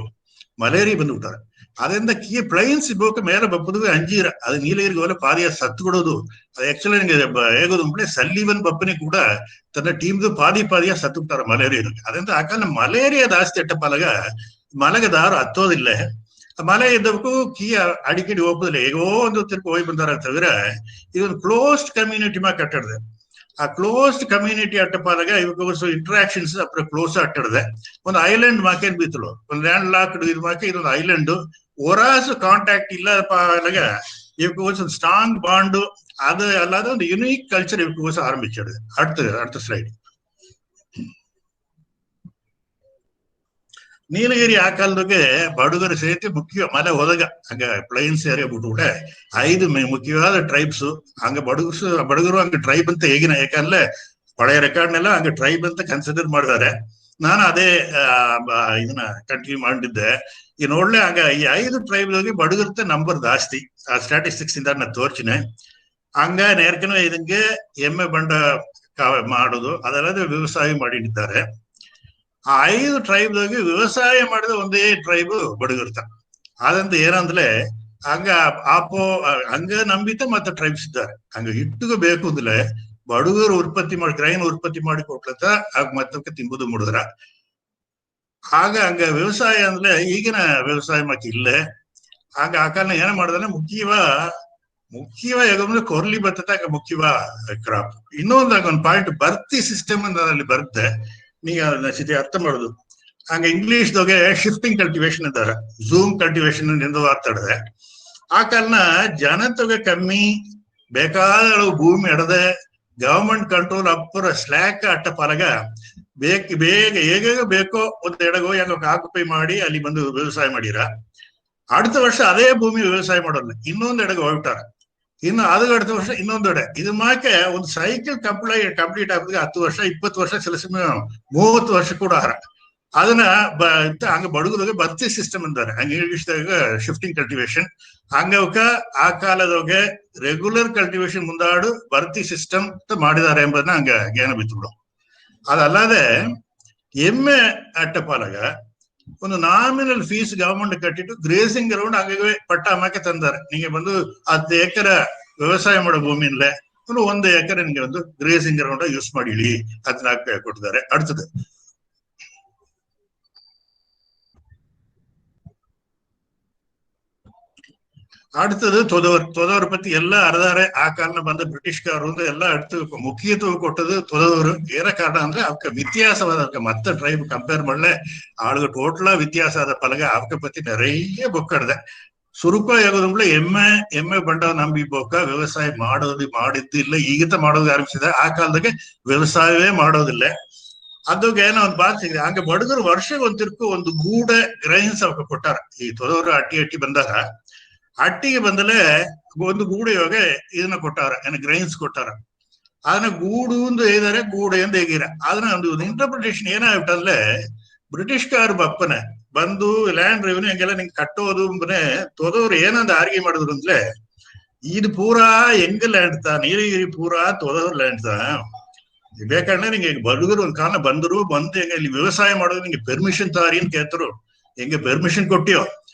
ಮಲೇರಿಯಾ ಬಂದು ಬಿಟ್ಟಾರೆ. ಅದರಿಂದ ಕೀ ಪ್ಲೈನ್ಸ್ ಬೋಕ ಮೇಲೆ ಬಪ್ಪದುವೆ ಅಂಜೀರ ಅದು ನೀಲಗಿರಿಗೆ ಹೋಲೆ ಪಾದಿಯ ಸತ್ತು ಬಿಡೋದು. ಅದು ಆಕ್ಚುಲಿ ನಿಂಗೆ ಹೇಗೋದು ಅಂದ್ರೆ ಸಲ್ಲಿವನ್ ಬಪ್ಪನಿ ಕೂಡ ತನ್ನ ಟೀಮ್ದು ಪಾದಿಯ ಸತ್ತು ಬಿಟ್ಟಾರ ಮಲೇರಿಯಾ. ಅದರಿಂದ ಆ ಕಾಲ ಮಲೇರಿಯಾ ಜಾಸ್ತಿ ಅಟ್ಟಪಾಲಗ ಮಲೆಗೆ ದಾರು ಹತ್ತೋದಿಲ್ಲ. ಮಲೆ ಇದ್ದಕ್ಕೂ ಕೀ ಅಡಿಕೆಡಿ ಹೋಗೋದಿಲ್ಲ. ಹೇಗೋ ಒಂದು ತಿರ್ಕು ಹೋಗಿ ಬಂದಾರ ತವಿರ ಇದೊಂದು ಕ್ಲೋಸ್ಡ್ ಕಮ್ಯುನಿಟಿ ಮಾ ಕಟ್ಟಡದೆ. ಆ ಕ್ಲೋಸ್ಡ್ ಕಮ್ಯುನಿಟಿ ಅಟ್ಟಪಾದಾಗ ಇವಕ್ಕೆ ಇಂಟ್ರಾಕ್ಷನ್ಸ್ ಅಪ್ರ ಕ್ಲೋಸ್ ಅಟ್ಟಡದೆ. ಒಂದು ಐಲ್ಯಾಂಡ್ ಮಾಕೇನ್ ಬೀತಲು ಒಂದು ಲ್ಯಾಂಡ್ ಲಾಕ್ಡ್ ಇದು ಮಾಕೆ ಇದೊಂದು ಐಲ್ಯಾಂಡ್ ಹೊರಾಸು ಕಾಂಟ್ಯಾಕ್ಟ್ ಇಲ್ಲ ಪಾಲಾಗ ഇവർക്ക് സ്ട്രോങ് ബോണ്ട് അത് അല്ലാതെ ഒരു യുണീക് കൾച്ചർ ഇവർക്ക് ആരംഭിച്ചത്. അടുത്ത സ്ലൈഡ്. ನೀಲಗಿರಿ ಆ ಕಾಲದಾಗೆ ಬಡುಗರ ಸೇರಿ ಮುಖ್ಯ ಮಲೆ ಹೋದಾಗ ಹಂಗ ಪ್ಲೈನ್ಸ್ ಏರಿಯಾ ಬಿಟ್ಟುಬಿಟ್ಟೆ 5 ಮುಖ್ಯವಾದ ಟ್ರೈಬ್ಸ್ ಹಂಗ ಬಡುಗರು ಹಂಗ ಟ್ರೈಬ್ ಅಂತ ಹೇಗಿನ ಯಾಕಂದ್ರೆ ಪಳೆಯ ರೆಕಾರ್ಡ್ನೆಲ್ಲ ಹಂಗ ಟ್ರೈಬ್ ಅಂತ ಕನ್ಸಿಡರ್ ಮಾಡಿದ್ದಾರೆ. ನಾನು ಅದೇ ಇದನ್ನ ಕಂಟಿನ್ಯೂ ಮಾಡಿದ್ದೆ. ಈ ನೋಡ್ಲೆ ಹಂಗ ಈ 5 ಟ್ರೈಬ್ಗೆ ಬಡುಗರ್ತೆ ನಂಬರ್ ಜಾಸ್ತಿ. ಆ ಸ್ಟಾಟಿಸ್ಟಿಕ್ಸ್ ಇಂದ ನಾನು ತೋರ್ಚಿನೆ. ಹಂಗ ನೇರ್ಕನ ಇದಂಗೆ ಎಮ್ಮೆ ಬಂಡ ಮಾಡೋದು ಅದೆಲ್ಲದೆ ವ್ಯವಸಾಯ ಮಾಡಿದ್ದಾರೆ. ಆ 5 ಟ್ರೈಬ್ದಾಗಿ ವ್ಯವಸಾಯ ಮಾಡಿದ ಒಂದೇ ಟ್ರೈಬ್ ಬಡುಗಿರ್ತ. ಅದಂತ ಏನಂದ್ರೆ ಹಂಗ ಹಂಗ ನಂಬಿತ ಮತ್ತೆ ಟ್ರೈಬ್ಸ್ ಇದ್ದಾರೆ. ಹಂಗ ಇಟ್ಟಿಗೆ ಬೇಕು ಅಂದ್ರೆ ಬಡುಗರು ಉತ್ಪತ್ತಿ ಮಾಡಿ ಗ್ರೈನ್ ಉತ್ಪತ್ತಿ ಮಾಡಿ ಕೊಟ್ಲತ್ತ ಆಗ ಮತ್ತಕ್ಕೆ ತಿಂಬುದು ಮುಡಿದ್ರ. ಆಗ ಹಂಗ ವ್ಯವಸಾಯ ಅಂದ್ರೆ ಈಗಿನ ವ್ಯವಸಾಯ ಮತ್ತೆ ಇಲ್ಲೇ. ಆಗ ಆ ಕಾಲ ಏನ ಮಾಡಿದ್ರೆ ಮುಖ್ಯವ ಹೇಗಂದ್ರೆ ಕೊರ್ಲಿ ಬರ್ತದ ಮುಖ್ಯವ ಕ್ರಾಪ್. ಇನ್ನೊಂದಾಗ ಒಂದು ಪಾಯಿಂಟ್ ಬರ್ತಿ ಸಿಸ್ಟಮ್ ಅಲ್ಲಿ ಬರುತ್ತೆ. ನೀವು ಅದನ್ನ ಸ್ಥಿತಿ ಅರ್ಥ ಮಾಡುದು. ಹಂಗ ಇಂಗ್ಲಿಷ್ದಾಗೆ ಶಿಫ್ಟಿಂಗ್ ಕಲ್ಟಿವೇಶನ್ ಇದ್ದಾರೆ, ಝೂಮ್ ಕಲ್ಟಿವೇಶನ್ ಎಂದು ಮಾತಾಡಿದೆ. ಆ ಕಾಲನ ಜನತೊಗೆ ಕಮ್ಮಿ, ಬೇಕಾದ ಭೂಮಿ ಎಡದೆ ಗವರ್ಮೆಂಟ್ ಕಂಟ್ರೋಲ್ ಅಪ್ಪರ ಸ್ಲ್ಯಾಕ್ ಅಟ್ಟ ಪಾಲಗ ಬೇಗ ಹೇಗ ಬೇಕೋ ಒಂದು ಎಡಗೋ ಹೆಂಗ ಆಕ್ಯುಪೈ ಮಾಡಿ ಅಲ್ಲಿ ಬಂದು ವ್ಯವಸಾಯ ಮಾಡಿರ. அடுத்த வருஷம் அதே ಭೂಮಿ ವ್ಯವಸಾಯ ಮಾಡೋಲ್ಲ, ಇನ್ನೊಂದು ಎಡಗೆ ಹೊರಟಾರ. ಇನ್ನು ಅದು அடுத்த ವರ್ಷ ಇನ್ನೊಂದೆಡೆ. ಇದು ಮಾಕೆ ಒಂದು ಸೈಕಲ್ ಕಂಪ್ಲೀಟ್ ಆಗೋದಕ್ಕೆ 10 ವರ್ಷ 20 ವರ್ಷ ಕೆಲಸ 30 ವರ್ಷ ಕೂಡ ಆರ. ಅದನ್ನ ಹಂಗ ಬಡುಗರಿಗೆ ಬರ್ತಿ ಸಿಸ್ಟಮ್ ಅಂತಾರೆ. ಹಂಗ ಇಂಗ್ಲಿಷ್ದಾಗ ಶಿಫ್ಟಿಂಗ್ ಕಲ್ಟಿವೇಶನ್. ಹಂಗವಕ್ಕ ಆ ಕಾಲದೊಗೆ ರೆಗ್ಯುಲರ್ ಕಲ್ಟಿವೇಶನ್ ಮುಂದಾಡು ಬರ್ತಿ ಸಿಸ್ಟಮ್ ಮಾಡಿದ್ದಾರೆ ಎಂಬುದನ್ನ ಹಂಗ ಜ್ಞಾನ ಬಿತ್ತುಬಿಡು. ಅದಲ್ಲದೆ ಎಮ್ಮೆ ಅಟ್ಟಪಾಲಾಗ ಒಂದು ನಾಮಿನಲ್ ಫೀಸ್ ಗವರ್ಮೆಂಟ್ ಕಟ್ಟಿಟ್ಟು ಗ್ರೇಸಿಂಗ್ ಗ್ರೌಂಡ್ ಹಂಗೆ ಪಟ್ಟ ಅಮ್ಮಕ್ಕೆ ತಂದಾರೆ. ನಿಮಗೆ ಬಂದು 10 ಎಕರೆ ವ್ಯವಸಾಯ ಮಾಡೋ ಭೂಮಿಯಲ್ಲೇ 1 ಎಕರೆ ನಿಮಗೆ ಒಂದು ಗ್ರೇಸಿಂಗ್ ಗ್ರೌಂಡ್ ಯೂಸ್ ಮಾಡಿ ಇಳಿ ಅದನ್ನ ಕೊಟ್ಟಿದ್ದಾರೆ. அடுத்தது ತೊದವರು ಪತ್ತಿ ಎಲ್ಲ ಅರ್ಧಾರೆ. ಆ ಕಾಲನ ಬಂದ ಬ್ರಿಟಿಷ್ಕಾರರು ಎಲ್ಲ அடுத்து ಮುಖ್ಯತ್ವ ಕೊಟ್ಟದು ತೊದವರು. ಏನ ಕಾರಣ ಅಂದ್ರೆ ಅವಕ್ಕೆ ವ್ಯತ್ಯಾಸವಾದ ಮತ್ತೆ ಟ್ರೈಬ್ ಕಂಪೇರ್ ಮಾಡಲೆ ಆಳುಗ ಟೋಟಲಾ ವ್ಯತ್ಯಾಸ ಆದ ಪಲಗ ಅವಕ್ಕೆ ಪತ್ತಿ நிறைய ಬೊಕ್ಕಡ್ದೆ. ಸುರುಪ ಹೇಗೋದಂಬ್ಲೆ ಎಮ್ಮೆ ಬಂಡ ನಂಬಿ ಬೋಕ ವ್ಯವಸಾಯ ಮಾಡಿದ್ದಿಲ್ಲ. ಈಗಿತ ಮಾಡೋದು ಆರಂಭಿಸಿದ. ಆ ಕಾಲದಾಗೆ ವ್ಯವಸಾಯವೇ ಮಾಡೋದಿಲ್ಲ. ಅದಾಗ ಏನೋ ಒಂದು ಬಾತ್ ಸಿಗಿದೆ. ಹಂಗೆ ಬಡುಗರು ವರ್ಷಕ್ಕೆ ಒಂದಿರ್ಕು ಒಂದು ಗೂಡ ಗ್ರೈನ್ಸ್ ಅವಕ್ಕೆ ಕೊಟ್ಟಾರ. ಈ ತೊದವರು ಅಟ್ಟಿ ಬಂದಾಗ ಅಟ್ಟಿಗೆ ಬಂದಲೇ ಒಂದು ಗೂಡಿಯೋಗ ಇದನ್ನ ಕೊಟ್ಟಾರ, ಗ್ರೈನ್ಸ್ ಕೊಟ್ಟಾರ. ಅದನ್ನ ಗೂಡು ಎಂದು ಹೇಳಿದಾರೆ, ಗೂಡೆ ಎಂದು ಹೇಗಿರ. ಅದನ್ನ ಒಂದು ಇಂಟರ್ಪ್ರಿಟೇಷನ್ ಏನಾಗ್ಬಿಟ್ಟಂದ್ರೆ ಬ್ರಿಟಿಷ್ಕಾರ್ ಬಪ್ಪನೆ ಬಂದು ಲ್ಯಾಂಡ್ ರೆವಿನ್ಯೂ ಹಂಗೆಲ್ಲ ನಿಂಗೆ ಕಟ್ಟೋದು ಅಂಬನೆ ತೊದವ್ರು ಏನಂದ ಆರ್ಗಿ ಮಾಡಿದ್ರು ಅಂದ್ರೆ ಇದು ಪೂರಾ ಹೆಂಗ ಲ್ಯಾಂಡ್ ತಾ ನೀಲಗಿರಿ ಪೂರಾ ತೊದವ್ರ ಲ್ಯಾಂಡ್ ತಾ ಬೇಕಂದ್ರೆ ನಿಂಗೆ ಬಡುಗರು ಒಂದ್ ಕಾಲ ಬಂದು ಹೆಂಗ ಇಲ್ಲಿ ವ್ಯವಸಾಯ ಮಾಡೋದು ನಿಂಗೆ ಪರ್ಮಿಷನ್ ತಾರಿ ಅಂತ ಕೇಳ್ತರು. ಹೆಂಗೆ ಪರ್ಮಿಷನ್ ಕೊಟ್ಟಿಯೋ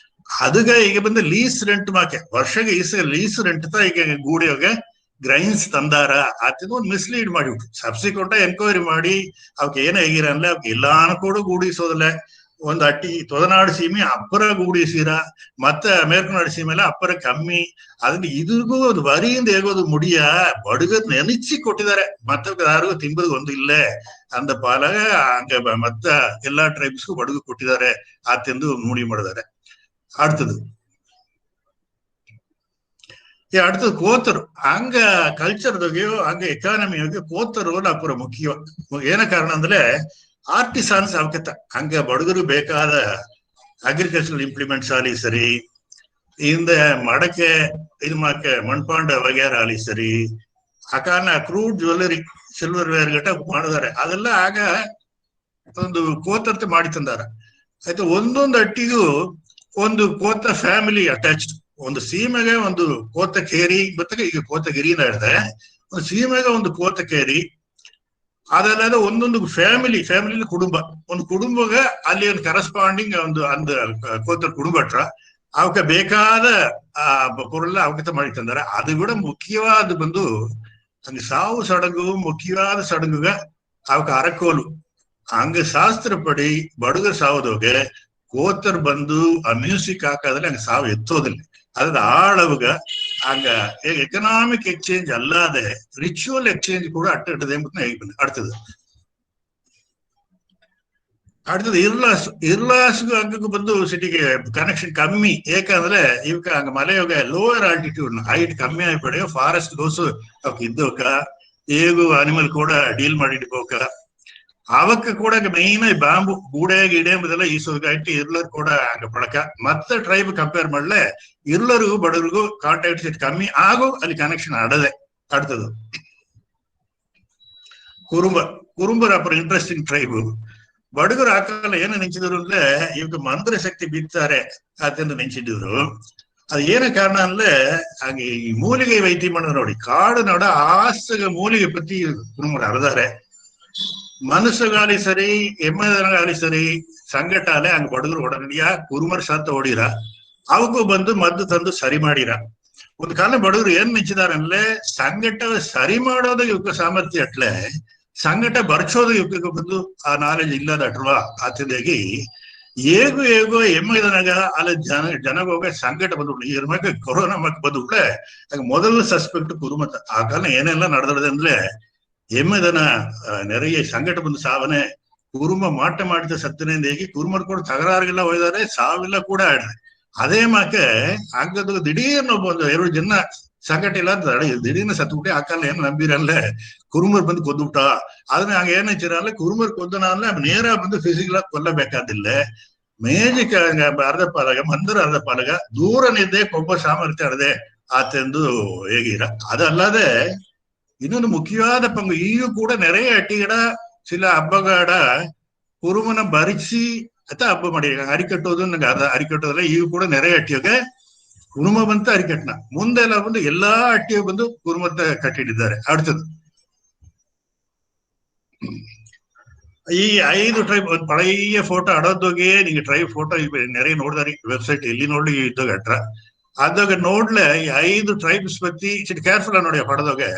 ಅದಗ ಈಗ ಬಂದ lease rent Maa Ke ವರ್ಷಗೆ lease rent ತಾ ಈಗ ಗೂಡಿಯೋಗ ಗ್ರೈನ್ಸ್ ತಂದಾರ. ಆತಿನ ಒಂದು ಮಿಸ್ಲೀಡ್ ಮಾಡಿಬಿಟ್ಟು ಸಬ್ಸಿಕ್ವೆಂಟ್ ಎನ್ಕ್ವೈರಿ ಮಾಡಿ ಅವಕ್ಕೆ ಏನ ಹೇಗಿರಲ್ಲ ಅವಕ್ಕೆ ಎಲ್ಲಾನು ಕೂಡ ಗೂಡಿಸೋದಿಲ್ಲ. ಒಂದು ಅಟ್ಟಿ ತೊದನಾಡು ಸೀಮೆ ಅಪ್ಪರ ಗೂಡಿಸಿರ, ಮತ್ತೆ ಮೇಲ್ಕನಾಡು ಸೀಮೆಲ್ಲ ಅಪ್ಪರ ಕಮ್ಮಿ. ಅದನ್ನ ಇದ್ರಿಗೂ ಒಂದು ವರಿಯಿಂದ ಹೇಗೋದು ಮುಡಿಯ ಬಡುಗದ್ ನೆನಚಿ ಕೊಟ್ಟಿದ್ದಾರೆ. ಮತ್ತೆ ಯಾರಿಗೂ ತಿಂಬದು ಒಂದು ಇಲ್ಲೇ ಅಂದ ಪಾಲಾಗ ಹಂಗ ಮತ್ತ ಎಲ್ಲಾ ಟ್ರೈಬ್ಸ್ಗೂ ಬಡುಗು ಕೊಟ್ಟಿದ್ದಾರೆ. ಆತೆಂದು ಮೂಡಿ ಮಾಡಿದ್ದಾರೆ. அடுத்தது ಕೋತರು. ಹಂಗ ಕಲ್ಚರ್ದಾಗ್ಯೋ ಹಂಗ ಎಕಾನಮಿಯಾಗ ಕೋತರು ಅಪುರ ಮುಖ್ಯ. ಏನ ಕಾರಣ ಅಂದ್ರೆ ಆರ್ಟಿಸಾನ್ಸ್ ಅವಕತ್ತ ಹಂಗ ಬಡುಗರು ಬೇಕಾದ ಅಗ್ರಿಕಲ್ಚರಲ್ ಇಂಪ್ಲಿಮೆಂಟ್ಸ್ ಆಗಲಿ ಸರಿ, ಇಂದ ಮಡಕೆ ಇದು ಮಾಕೆ ಮಣ್ಪಾಂಡ ವಗೇರ ಆಗಲಿ ಸರಿ, ಆ ಕಾರಣ ಕ್ರೂಡ್ ಜ್ಯುವೆಲ್ಲರಿ ಸಿಲ್ವರ್ ವೇರ್ ಗಟ್ಟ ಮಾಡಿದಾರೆ. ಅದೆಲ್ಲ ಆಗ ಒಂದು ಕೋತರ್ತೆ ಮಾಡಿ ತಂದಾರ. ಆಯ್ತು, ಒಂದೊಂದು ಅಟ್ಟಿಗೂ ಒಂದು ಕೋತ ಫ್ಯಾಮಿಲಿ ಅಟ್ಯಾಚ್ಡ್. ಒಂದು ಸೀಮೆಗೆ ಒಂದು ಕೋತಕೇರಿ ಮತ್ತೆ ಈಗ ಕೋತಗಿರಿನ ಹೇಳಿದೆ. ಒಂದು ಸೀಮೆಗೆ ಒಂದು ಕೋತಕೇರಿ, ಅದಲ್ಲದೆ ಒಂದೊಂದು ಫ್ಯಾಮಿಲಿ ಕುಟುಂಬ, ಒಂದು ಕುಟುಂಬಗ ಅಲ್ಲಿ ಒಂದು ಕರೆಸ್ಪಾಂಡಿಂಗ್ ಒಂದು ಕೋತರ ಕುಟುಂಬ ಅವಕ್ಕೆ ಬೇಕಾದ ಪೊರುಳ ಅವಕತ ಮಾಡಿ ತಂದಾರೆ. ಅದು ಕೂಡ ಮುಖ್ಯವಾದ ಬಂದು ಹಂಗ ಸಾವು ಸಡಗು ಮುಖ್ಯವಾದ ಸಡಗುಗ ಅವಕ್ಕೆ ಅರಕೋಲು ಹಂಗ ಶಾಸ್ತ್ರಪಡಿ ಬಡುಗ ಸಾವದೋಗೆ ಕೋತರ್ ಬಂದು ಆ ಮ್ಯೂಸಿಕ್ ಹಾಕಾದ್ರೆ ಹಂಗ ಸಾವು ಎತ್ತೋದಿಲ್ಲ. ಅದ್ರ ಆಳವುಗ ಹಂಗ ಎಕನಾಮಿಕ್ ಎಕ್ಸ್ಚೇಂಜ್ ಅಲ್ಲಾದೆ ರಿಚುವಲ್ ಎಕ್ಸ್ಚೇಂಜ್ ಕೂಡ ಅಟ್ಟದೆ ಎಂಬುದನ್ನ ಹೇಗೆ ಬಂದ. அடுத்தது அடுத்தது ಇರ್ಲಾಸ್ಗೂ ಹಂಗಕ್ಕೂ ಬಂದು ಸಿಟಿಗೆ ಕನೆಕ್ಷನ್ ಕಮ್ಮಿ. ಏಕಂದ್ರೆ ಇವಕ್ಕೆ ಹಂಗ ಮಲೆಯೋಗ ಲೋವರ್ ಆಲ್ಟಿಟ್ಯೂಡ್ ಹೈಟ್ ಕಮ್ಮಿ ಆಗ್ಬಿಡಿ, ಫಾರೆಸ್ಟ್ ಗೋಸು ಅವಕ್ಕೆ ಇದ್ದೋಕ ಏಗು ಅನಿಮಲ್ ಕೂಡ ಡೀಲ್ ಮಾಡಿಡ್ಬೋಕ. ಅವಕ್ಕೆ ಕೂಡ மெயினா பாம்பு கூடே ಗಿಡ ಎಂಬುದೆಲ್ಲ ಈ ಸೊಗಾಯ್ತು ಇರ್ಲರ್ ಕೂಡ ಹಂಗ ಪಳಕ. ಮತ್ತೆ ಟ್ರೈಬ್ ಕಂಪೇರ್ ಮಾಡಲೆ ಇರ್ಲರಿಗೂ ಬಡವರಿಗೂ ಕಾಂಟ್ಯಾಕ್ಟ್ ಕಮ್ಮಿ ಆಗು ಅಲ್ಲಿ ಕನೆಕ್ಷನ್ ಆಡದೆ. அடுத்தது ಕುರುಂಬರ್ ಅப்புறம் ಇಂಟ್ರೆಸ್ಟಿಂಗ್ ಟ್ರೈಬ್. ಬಡಗರು ಆ ಕಾಲ ಏನು ನೆಂಚಿದ್ರು ಅಂದ್ರೆ ಇವಾಗ ಮಂತ್ರ ಶಕ್ತಿ ಬಿತ್ತಾರೆ ಅದನ್ನು ನೆಂಚಿದ್ರು. ಅದು ಏನ ಕಾರಣ ಅಂದ್ರೆ ಹಾಗೆ ಈ ಮೂಲಿಗೆ ವೈದ್ಯ ಮಾಡೋದು ನೋಡಿ, ಕಾಡು ನಡ ಆಸ್ತಿಗೆ ಮೂಲಿಗೆ ಪತ್ತಿ ಕುರುಂಬರು ಅರದಾರೆ. ಮನಸ್ಸುಗಾಲಿ ಸರಿ ಎಮ್ಮೆದನಗಾಲಿ ಸರಿ ಸಂಗಟಾಲೆ ಹಂಗ ಬಡಗರು ಒಡನಡಿಯ ಕುರುಮರ್ ಸತ್ತ ಓಡಿರ ಅವಕ್ಕೂ ಬಂದು ಮದ್ದು ತಂದು ಸರಿ ಮಾಡಿರ. ಒಂದು ಕಾಲ ಬಡಗರು ಏನ್ ನೆಂಚಿದಾರೆ ಅಂದ್ರೆ ಸಂಗಟ ಸರಿ ಮಾಡೋದು ಇವಕ್ಕೆ ಸಾಮರ್ಥ್ಯ ಅಟ್ಲೆ, ಸಂಗಟ ಬರ್ಚೋದು ಇವಕ್ಕೆ ಬಂದು ಆ ನಾಲೆಜ್ ಇಲ್ಲದ ಅಟ್ವಾ ಆತದಾಗಿ ಏಗು ಏಗೋ ಎಮ್ಮೆದನಾಗ ಅಲ್ಲ ಜನಗೋಗ ಸಂಕಟ ಬಂದ್ಬಿಟ್ಟು ಇದ್ರ ಮ್ಯಾಗ ಕೊರೋನಾ ಮಕ್ ಬಂದ್ಬಿಟ್ರೆ ಮೊದಲು ಸಸ್ಪೆಕ್ಟ್ ಕುರುಮತ. ಆ ಕಾಲ ಏನೆಲ್ಲ ನಡೆದಿದೆ ಅಂದ್ರೆ ಎಮ್ಮೆದನ ನೆರೆಯ ಸಂಕಟ ಬಂದು ಸಾವನೆ ಕುರುಮ ಮಾಟ ಮಾಡಿದ ಸತ್ತನೇಂದೇಗಿ ಕುರುಮರು ಕೂಡ ತಗರಾರಿಗೆಲ್ಲ ಹೋಯ್ದಾರೆ, ಸಾವಿಲ್ಲ ಕೂಡ ಆಡಿದೆ. ಅದೇ ಮಾಕೆ ಆಗದು ದಿಢೀರ್ನ ಒಬ್ಬ 2 ಜನ ಸಂಕಟ ಇಲ್ಲ ಅಂತ ದಿಢೀರ್ನ ಸತ್ಬಿಟ್ಟೆ. ಆ ಕಾಲ ಏನು ನಂಬಿರಲ್ಲೇ ಕುರುಮರ್ ಬಂದು ಕೊದ್ದುಬಿಟ್ಟ. ಅದನ್ನ ಹಂಗ ಏನ್ ಹಚ್ಚಿರಲ್ಲ ಕುರುಮರ್ ಕೊದ್ದನ ಅಂದ್ರೆ ನೇರ ಬಂದು ಫಿಸಿಕಲ್ ಆಗಿ ಕೊಲ್ಲಬೇಕಾದಿಲ್ಲ. ಮೇಜಿಕ ಅರ್ಧ ಪಾಲಗ ಮಂದಿರ ಅರ್ಧ ಪಾಲಗ ದೂರ ನಿದ್ದೆ ಕೊಬ್ಬ ಸಾಮರ್ಥ್ಯ ಅಡದೆ ಆತೆಂದು ಹೇಗಿರ. ಅದಲ್ಲದೆ ಇನ್ನೊಂದು ಮುಖ್ಯವಾದ ಪಂಗು ಈಗೂ ಕೂಡ ನೆರೆಯ ಅಟ್ಟಿಗಡ ಚಿಲ ಹಬ್ಬಗಾಡ ಕುರುಮನ ಭರಿಸಿ ಅಥವಾ ಹಬ್ಬ ಮಾಡಿ ಅರಿಕಟ್ಟೋದು ನಂಗೆ ಅರಿಕಟ್ಟೋದಲ್ಲ. ಈಗೂ ಕೂಡ ನೆರೆಯ ಅಟ್ಟಿಯೋಗೆ ಕುರುಮ ಬಂತ ಅರಿಕಟ್ನ ಮುಂದೆಲ್ಲ ಬಂದು ಎಲ್ಲಾ ಅಟ್ಟಿಯು ಬಂದು ಕುರುಮತ್ತ ಕಟ್ಟಿಟ್ಟಿದ್ದಾರೆ. அடுத்தது ಈ 5 ಟ್ರೈಬ್ ಒಂದು ಪಳೆಯ ಫೋಟೋ ಅಡೋದೋಗೆ ನಿಂಗೆ ಟ್ರೈಬ್ ಫೋಟೋ ನೆರೆಯ ನೋಡಿದಾರೆ ವೆಬ್ಸೈಟ್ ಎಲ್ಲಿ ನೋಡ್ಲಿ ಇದ್ದಾಗ ಅಟ್ರ ಅದಾಗ ನೋಡ್ಲೆ ಈ 5 ಟ್ರೈಬ್ಸ್ ಪತ್ತಿ ಕೇರ್ಫುಲ್ ನೋಡಿ ಪಡೆದೋಗೆ.